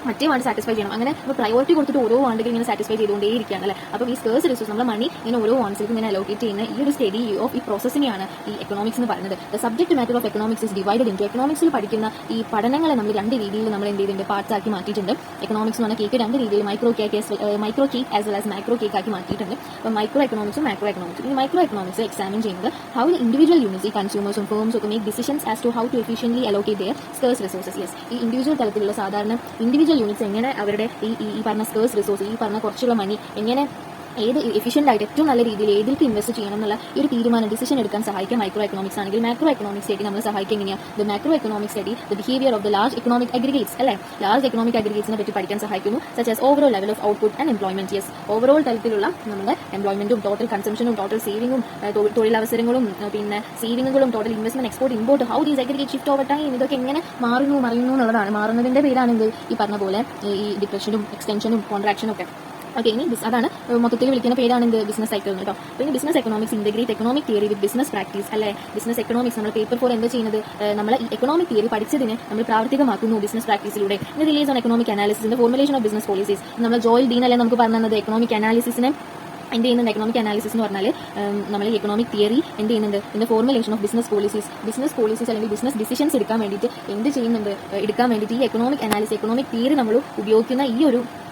മറ്റേ വാണ്ട് സാറ്റിസ്ഫൈ ചെയ്യണം. അങ്ങനെ ഇപ്പോൾ പ്രയോറിറ്റി കൊടുത്തിട്ട് ഓരോ വാണ്ടുകൾ ഇങ്ങനെ സാറ്റിസ്ഫൈ ചെയ്തുകൊണ്ടേയിരിക്കുകയാണ് അല്ലേ. അപ്പോൾ ഈ സ്കേഴ്സ് റിസോഴ്സ് നമ്മുടെ മണി ഇങ്ങനെ ഓരോ വാണ്ട്സിലേക്ക് ഇങ്ങനെ അലോക്കേറ്റ് ചെയ്യുന്ന ഈ ഒരു സ്റ്റഡി ഓഫ് ഈ പ്രോസസ്സിനെയാണ് ഈ എക്കണോമിക്സ് എന്ന് പറയുന്നത്. The subject matter of economics is divided into. എക്കണോമിക്സിൽ പഠിക്കുന്ന ഈ പഠനങ്ങളെ നമ്മൾ 2 രീതിയിൽ നമ്മൾ എന്ത് ചെയ്തിട്ടുണ്ട്, പാർട്സ് ആക്കി മാറ്റിയിട്ടുണ്ട്. എക്കണോമിക്സ് എന്ന് പറഞ്ഞ കേക്ക് 2 രീതിയിൽ micro cake as well as macro cake ആക്കി മാറ്റിയിട്ടുണ്ട്. അപ്പോൾ മൈക്രോ എക്കണോമിക്സും മാക്രോ എക്കണോമിക്സും. ഈ മൈക്രോ എക്കണോമിക്സ് എക്സാമിൻ ചെയ്യുന്നത് ഹൗ ഇൻഡിവിജ്വൽ യൂണിറ്റ്സ്, ഈ കൺസ്യൂമേഴ്സും ഫേംസും ഒക്കെ make decisions as to how to efficiently allocate their scarce resources. Yes, ഈ ഇൻഡിവിജ്വൽ തലത്തിലുള്ള സാധാരണ ഇൻഡിവിജ്വൽ യൂണിറ്റ്സ് എങ്ങനെ അവരുടെ ഈ പറഞ്ഞ സ്കേഴ്സ് റിസോഴ്സ്, ഈ പറഞ്ഞ കുറച്ചുള്ള മണി എങ്ങനെ ഏത് എഫിഷ്യൻ്റ് ആയിട്ട് ഏറ്റവും നല്ല രീതിയിൽ ഏതിലേക്ക് ഇൻവെസ്റ്റ് ചെയ്യണം എന്നുള്ള ഈ ഒരു തീരുമാനം ഡിസിഷൻ എടുക്കാൻ സഹായിക്കുക മൈക്രോ എക്കണോമിക്സ് ആണെങ്കിൽ. മാക്രോ എക്കണോമിക് സ്റ്റഡി നമ്മൾ സഹായിക്കുക എങ്ങനെയാണ്? The macro economic study the behaviour of the large economic aggregates അല്ലേ. ലാർജ് എക്കണോമിക് അഗ്രിഗേറ്റ്സിനെ പറ്റി പഠിക്കാൻ സഹായിക്കുന്നു. Such as overall level of output and employment. Yes, overall തലത്തിലുള്ള നമ്മുടെ എംപ്ലോയ്മെന്റും ടോട്ടൽ കൺസംഷനും ടോട്ടൽ സേവിങ്ങും തൊഴിലവസരങ്ങളും പിന്നെ സേവിങ്ങുകളും total investment export import how these aggregate shift over time, ഇതൊക്കെ എങ്ങനെ മറിയുന്നു എന്നുള്ളതാണ്. മാറുന്നതിന്റെ പേരാണെങ്കിൽ ഈ പറഞ്ഞ പോലെ ഈ ഡിപ്രഷനും എക്സ്റ്റൻഷനും കോൺട്രാക്ഷനും ഒക്കെ. ഓക്കെ, ഇനി അതാണ് മൊത്തത്തിൽ വിളിക്കുന്ന പേരാണ് എന്ത്, ബിസിനസ് സൈക്കിൾ കേട്ടോ. പിന്നെ business economics integrate economic theory വിത്ത് ബിസിനസ് പ്രാക്ടീസ് അല്ലെ. ബിസിനസ് എക്കണോമിക്സ് നമ്മൾ പേപ്പർ 4 എന്താ ചെയ്യുന്നത്, നമ്മൾ ഈ എക്കണോമിക് തിയറി പഠിച്ചതിനെ നമ്മൾ പ്രാവർത്തികമാക്കുന്നു ബിസിനസ് പ്രാക്ടീസിലൂടെ. ഇത് റിലീസ് ഓൺ എക്കണോമിക് അനാലിസിന്റെ ഫോർമുലേഷൻ ഓഫ് ബിസിനസ് പോളിസീസ്. നമ്മൾ ജോയൽ ഡീൻ അല്ലെ നമുക്ക് പറഞ്ഞു തന്നത് എക്കണോമിക് അനാലിസിസിനെ എന്ത് ചെയ്യുന്നുണ്ട്. എക്കണോമിക് അനാലിസിസ് എന്ന് പറഞ്ഞാൽ നമ്മൾ എക്കണോമിക് തിയറി എന്ത് ചെയ്യുന്നുണ്ട്, ഇതിന്റെ ഫോർമുലേഷൻ ഓഫ് ബിസിനസ് പോളിസീസ് അല്ലെങ്കിൽ ബിസിനസ് ഡിസിഷൻസ് എടുക്കാൻ വേണ്ടിയിട്ട് ഈ എക്കണോമിക് അനാലിസിസ്, എക്കണോമിക് തിയറി നമ്മൾ ഉപയോഗിക്കുന്ന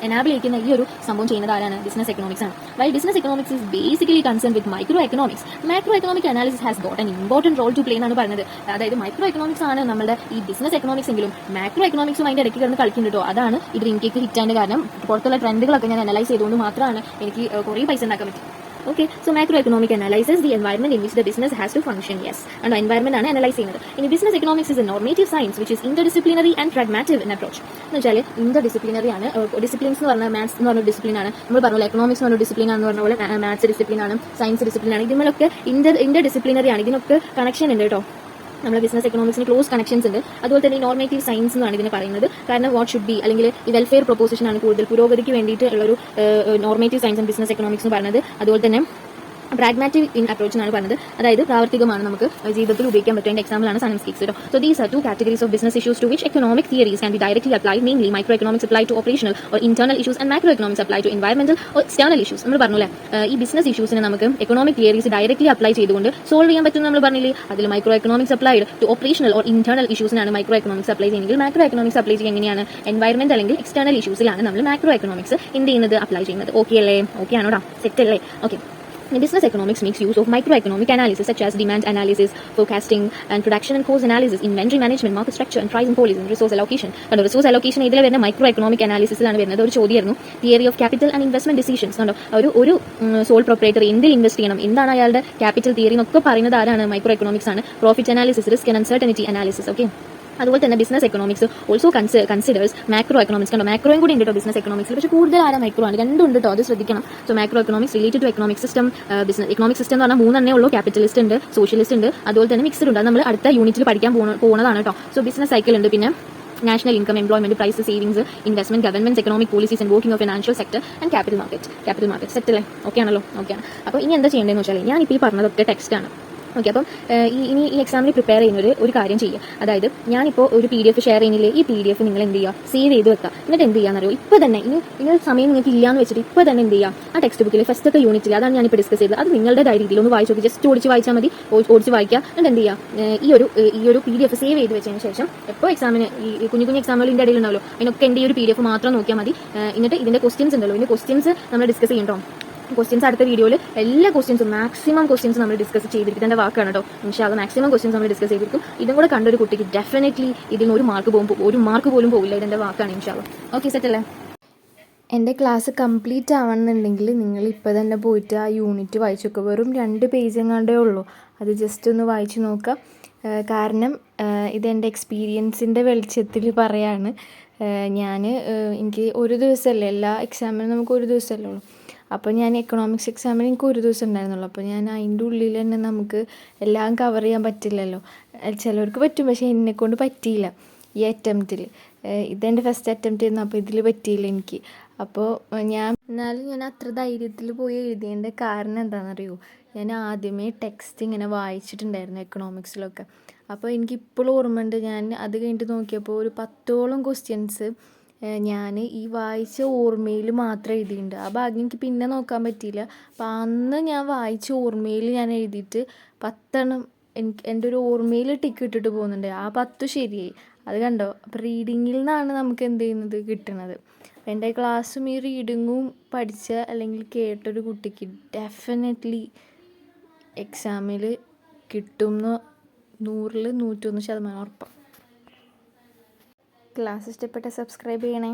എനാബിൾ ചെയ്യുന്ന ഈ ഒരു സംഭവം ചെയ്യുന്നത് ആരാണ്, ബിസിനസ് എക്കണോമിക്സ് ആണ്. While business economics is basically concern with micro economics, macro economic analysis has got an important role to play എന്നാണ് പറഞ്ഞത്. അതായത് മൈക്രോ എക്കണോമിക്സ് ആണ് നമ്മുടെ ഈ ബിസിനസ് എക്കണോമിക്സ് എങ്കിലും മാക്രോ എക്കണോമിക്സും അതിന്റെ ഇടയ്ക്ക് കിടന്ന് കളിക്കുന്നുണ്ടോ. അതാണ് ഈ ഡ്രീം കേക്ക് ഹിറ്റാൻ്റെ കാരണം. പുറത്തുള്ള ട്രെൻഡുകളൊക്കെ ഞാൻ അനലൈസ് ചെയ്തുകൊണ്ട് മാത്രമാണ് എനിക്ക് കുറേ പൈസ ഉണ്ടാക്കാൻ പറ്റും. Okay, so macro economic analysis the environment in which the business has to function. Yes, ആണ് എൻവയറമെന്റ് ആണ് അനലൈസ് ചെയ്യുന്നത്. ഇനി business economics is a normative science which is interdisciplinary and pragmatic in approach. എന്ന് വെച്ചാൽ ഇന്റർഡിസിപ്ലിനറി ആണ്. ഡിസിപ്ലിൻസ് എന്ന് പറഞ്ഞാൽ മാത്സ് എന്ന് പറഞ്ഞ ഡിസിപ്ലിൻ ആണ്. നമ്മൾ പറഞ്ഞ എക്കണോമിക്സ് എന്ന് പറഞ്ഞ ഡിസിപ്ലിൻ ആണെന്ന് പറഞ്ഞ പോലെ മാത്സ് ഡിസിപ്ലിൻ ആണ്, സയൻസ് ഡിസിപ്ലിൻ ആണ്. ഇതിനൊക്കെ ഇന്റർ ഡിസിപ്ലിനറി ആണ്. ഇതിനൊക്കെ കണക്ഷൻ ഉണ്ട് കേട്ടോ. നമ്മുടെ ബിസിനസ് എക്കണോമിക്സിന് ക്ലോസ് കണക്ഷൻസ് ഉണ്ട്. അതുപോലെ തന്നെ നോർമേറ്റീവ് സയൻസ് എന്നാണ് ഇതിനെ പറയുന്നത്. കാരണം വാട്ട് ഷുഡ് ബി അല്ലെങ്കിൽ ഈ വെൽഫെയർ പ്രൊപ്പോസിഷൻ ആണ് കൂടുതൽ പുരോഗതിക്ക് വേണ്ടിയിട്ട് ഉള്ളൊരു normative science and business economics എന്ന് പറയുന്നത്. അതുപോലെ തന്നെ പ്രാഗ്മാറ്റീവ് ഇൻ അപ്രോച്ച് എന്നാണ് പറഞ്ഞത്. അതായത് പ്രാവർത്തികമാണ്, നമുക്ക് ജീവിതത്തിൽ ഉപയോഗിക്കാൻ പറ്റുന്ന എക്സാമ്പിളാണ് സയൻസ് സ്കിക്സ് കേട്ടോ. So these are two categories of business issues to which economic theories can be directly applied. Mainly micro economics apply to operational or internal issues and macro economics apply to environmental or external issues. നമ്മൾ പറഞ്ഞില്ലേ ഈ ബിസിനസ് ഇഷ്യൂസിനെ നമുക്ക് എക്കണോമിക് തിയറീസ് ഡയറക്ട്ലി അപ്ലൈ ചെയ്തുകൊണ്ട് സോൾവ് ചെയ്യാൻ പറ്റും നമ്മൾ പറഞ്ഞില്ലേ. അതിൽ micro economics applied to operational or internal ഇഷ്യൂസിനാണ് മൈക്രോ എക്കണോമിക്സ് അപ്ലൈ ചെയ്യുന്നത്. മാക്രോ എക്കണോമിക്സ് അപ്ലൈ ചെയ്യുക എങ്ങനെയാണ്? എൻവയറമെന്റ് അല്ലെങ്കിൽ എക്സ്റ്റേണൽ ഇഷ്യൂസിലാണ് നമ്മൾ മാക്രോ എക്കണോമിക്സ് എന്ത് ചെയ്യുന്നത്, അപ്ലൈ ചെയ്യുന്നത്. ഓക്കെ അല്ലേ? ഓക്കെ ആണോടാ? സെറ്റ് അല്ലേ? Okay. Business economics makes use of microeconomic analysis such as demand analysis, forecasting and production and cost analysis, inventory management, market structure and pricing policy and resource allocation. കണ്ടോ, റിസോഴ്സ് അലോക്കേഷൻ ഇതിൽ വരുന്ന മൈക്രോ എക്കണോമിക് അനാലിസിസിലാണ് വരുന്നത്. ഒരു ചോദ്യമായിരുന്നു, theory of capital and investment decisions. കണ്ടോ, ഒരു സോൾ പ്രൊപ്പറേറ്റർ എന്തിൽ ഇൻവെസ്റ്റ് ചെയ്യണം, എന്താണ് അയാളുടെ ക്യാപിറ്റൽ തിയറി എന്നൊക്കെ പറയുന്നത് ആരാണ്? മൈക്രോ എക്കണോമിക്സ് ആണ്. Profit analysis, risk and uncertainty analysis. Okay, അതുപോലെ തന്നെ business economics also considers macro economics. കണ്ടോ, മാക്രോയും കൂടി ഉണ്ട് കേട്ടോ ബിസിനസ് എക്കണോമിക്സിൽ, പക്ഷേ കൂടുതൽ ആരാ മൈക്രോ ആണ്. രണ്ടും ഉണ്ട് കേട്ടോ, അത് ശ്രദ്ധിക്കണം. So macro economics related to economic system. Business economic system എന്ന് പറഞ്ഞാൽ 3 ഉള്ളൂ. ക്യാപിറ്റലിസ്റ്റ് ഉണ്ട്, സോഷ്യലിസ്റ്റ് ഉണ്ട്, അതുപോലെ തന്നെ മിക്സ്ഡ് ഉണ്ട്. അത് നമ്മൾ അടുത്ത യൂണിറ്റിൽ പഠിക്കാൻ പോകുന്നതാണ് കേട്ടോ. സോ ബിസിനസ് സൈക്കിൾ ഉണ്ട്, പിന്നെ national income, employment, price, savings, investment, government economic policies and working of financial sector and capital market. Set അല്ലേ? ഓക്കെ ആണല്ലോ? ഓക്കെ ആണ്. അപ്പോൾ ഇനി എന്താ ചെയ്യേണ്ടതെന്ന് വെച്ചാൽ ഞാനിപ്പോൾ ഈ പറഞ്ഞതൊക്കെ ടെക്സ്റ്റ് ആണ്. ഓക്കെ, അപ്പം ഇനി ഈ എക്സാമിന് പ്രിപ്പയർ ചെയ്യുന്ന ഒരു കാര്യം ചെയ്യുക. അതായത് ഞാനിപ്പോൾ ഒരു PDF ഷെയർ ചെയ്യുന്നില്ലേ, ഈ PDF നിങ്ങൾ എന്ത് ചെയ്യുക, സേവ് ചെയ്ത് വെക്കുക. എന്നിട്ട് എന്ത് ചെയ്യാന്ന് അറിയോ, ഇപ്പോൾ തന്നെ ഇനി സമയം നിങ്ങൾക്ക് ഇല്ലാന്ന് വെച്ചിട്ട് ഇപ്പോൾ തന്നെ എന്ത് ചെയ്യുക, ആ ടെക്സ്റ്റ് ബുക്കിൽ ഫസ്റ്റത്തെ യൂണിറ്റിൽ അതാണ് ഞാനിപ്പോൾ ഡിസ്കസ് ചെയ്തത്, അത് നിങ്ങളുടേതായ രീതിയിൽ ഒന്ന് വായിച്ചു നോക്കി. ജസ്റ്റ് ഓടിച്ച് വായിച്ചാൽ മതി, ഓടിച്ച് വായിക്കുക. എന്നിട്ട് എന്ത് ചെയ്യുക, ഈ ഒരു PDF സേവ് ചെയ്ത് വെച്ചതിന് ശേഷം എപ്പോൾ എക്സാമിന് ഈ കുഞ്ഞു എക്സാമുകളിൻ്റെ ഇടയിൽ ഉണ്ടാവല്ലോ, അതിനൊക്കെ എൻ്റെ ഈ ഒരു PDF മാത്രം നോക്കിയാൽ മതി. എന്നിട്ട് ഇതിൻ്റെ ക്വസ്റ്റ്യൻസ് ഉണ്ടല്ലോ, ഇതിൻ്റെ ക്വസ്റ്റ്യൻസ് നമ്മൾ ഡിസ്കസ് ചെയ്യട്ടോ. ക്വസ്റ്റ്യൻസ് അടുത്ത വീഡിയോയിൽ എല്ലാ ക്വസ്റ്റ്യൻസും മാക്സിമം ക്വസ്റ്റ്യൻസ് നമ്മൾ ഡിസ്കസ് ചെയ്തിരിക്കും. എൻ്റെ വാക്കാണ് കേട്ടോ. ഇൻഷാല്ലാ മാക്സിമം ക്വസ്റ്റ്യൻസ് നമ്മൾ ഡിസ്കസ് ചെയ്തിരിക്കും. ഇതും കൂടെ കണ്ടൊരു കുട്ടിക്ക് ഡെഫിനറ്റ്ലി ഇതിൽ നിന്ന് ഒരു മാർക്ക് പോലും പോകില്ല. ഇതിൻ്റെ വാക്കാണ് ഇൻഷാല്ലാ. ഓക്കെ, സെറ്റ് അല്ലേ? എൻ്റെ ക്ലാസ് കംപ്ലീറ്റ് ആവണമെന്നുണ്ടെങ്കിൽ നിങ്ങൾ ഇപ്പോൾ തന്നെ പോയിട്ട് ആ യൂണിറ്റ് വായിച്ചു നോക്കുക. വെറും 2 പേജ് എങ്ങാണ്ടേ ഉള്ളൂ. അത് ജസ്റ്റ് ഒന്ന് വായിച്ചു നോക്കുക. കാരണം ഇതെൻ്റെ എക്സ്പീരിയൻസിൻ്റെ വെളിച്ചത്തിൽ പറയാണ്. എനിക്ക് ഒരു ദിവസമല്ലേ, എല്ലാ എക്സാമിനും നമുക്ക് ഒരു ദിവസമല്ലേ ഉള്ളൂ. അപ്പോൾ ഞാൻ എക്കണോമിക്സ് എക്സാമിന് എനിക്ക് ഒരു ദിവസം ഉണ്ടായിരുന്നുള്ളൂ. അപ്പോൾ ഞാൻ അതിൻ്റെ ഉള്ളിൽ തന്നെ നമുക്ക് എല്ലാം കവർ ചെയ്യാൻ പറ്റില്ലല്ലോ. ചിലവർക്ക് പറ്റും, പക്ഷേ എന്നെക്കൊണ്ട് പറ്റിയില്ല ഈ അറ്റംപ്റ്റിൽ. ഇതെൻ്റെ ഫസ്റ്റ് അറ്റംപ്റ്റ് ആയിരുന്നു, അപ്പോൾ ഇതിൽ പറ്റിയില്ല എനിക്ക്. അപ്പോൾ എന്നാലും ഞാൻ അത്ര ധൈര്യത്തിൽ പോയി എഴുതിയതിൻ്റെ കാരണം എന്താണെന്നറിയോ, ഞാൻ ആദ്യമേ ടെക്സ്റ്റ് ഇങ്ങനെ വായിച്ചിട്ടുണ്ടായിരുന്നു എക്കണോമിക്സിലൊക്കെ. അപ്പോൾ എനിക്കിപ്പോഴും ഓർമ്മയുണ്ട്, ഞാൻ അത് കഴിഞ്ഞിട്ട് നോക്കിയപ്പോൾ ഒരു 10ഓളം ക്വസ്റ്റ്യൻസ് ഞാൻ ഈ വായിച്ച ഓർമ്മയിൽ മാത്രം എഴുതിയിട്ടുണ്ട്. ആ ഭാഗ്യം എനിക്ക് പിന്നെ നോക്കാൻ പറ്റിയില്ല. അപ്പോൾ അന്ന് ഞാൻ വായിച്ച ഓർമ്മയിൽ ഞാൻ എഴുതിയിട്ട് 10 എനിക്ക് എൻ്റെ ഒരു ഓർമ്മയിൽ ടിക്ക് ഇട്ടിട്ട് പോകുന്നുണ്ട്. ആ 10 ശരിയായി. അത് കണ്ടോ? അപ്പോൾ റീഡിങ്ങിൽ നിന്നാണ് നമുക്ക് എന്ത് ചെയ്യുന്നത് കിട്ടുന്നത്. എൻ്റെ ക്ലാസ്സും ഈ റീഡിങ്ങും പഠിച്ച അല്ലെങ്കിൽ കേട്ടൊരു കുട്ടിക്ക് ഡെഫിനറ്റ്ലി എക്സാമിൽ കിട്ടുമെന്ന് 100-ൽ 101% ഉറപ്പാണ്. ക്ലാസ് ഇഷ്ടപ്പെട്ട സബ്സ്ക്രൈബ് ചെയ്യണേ.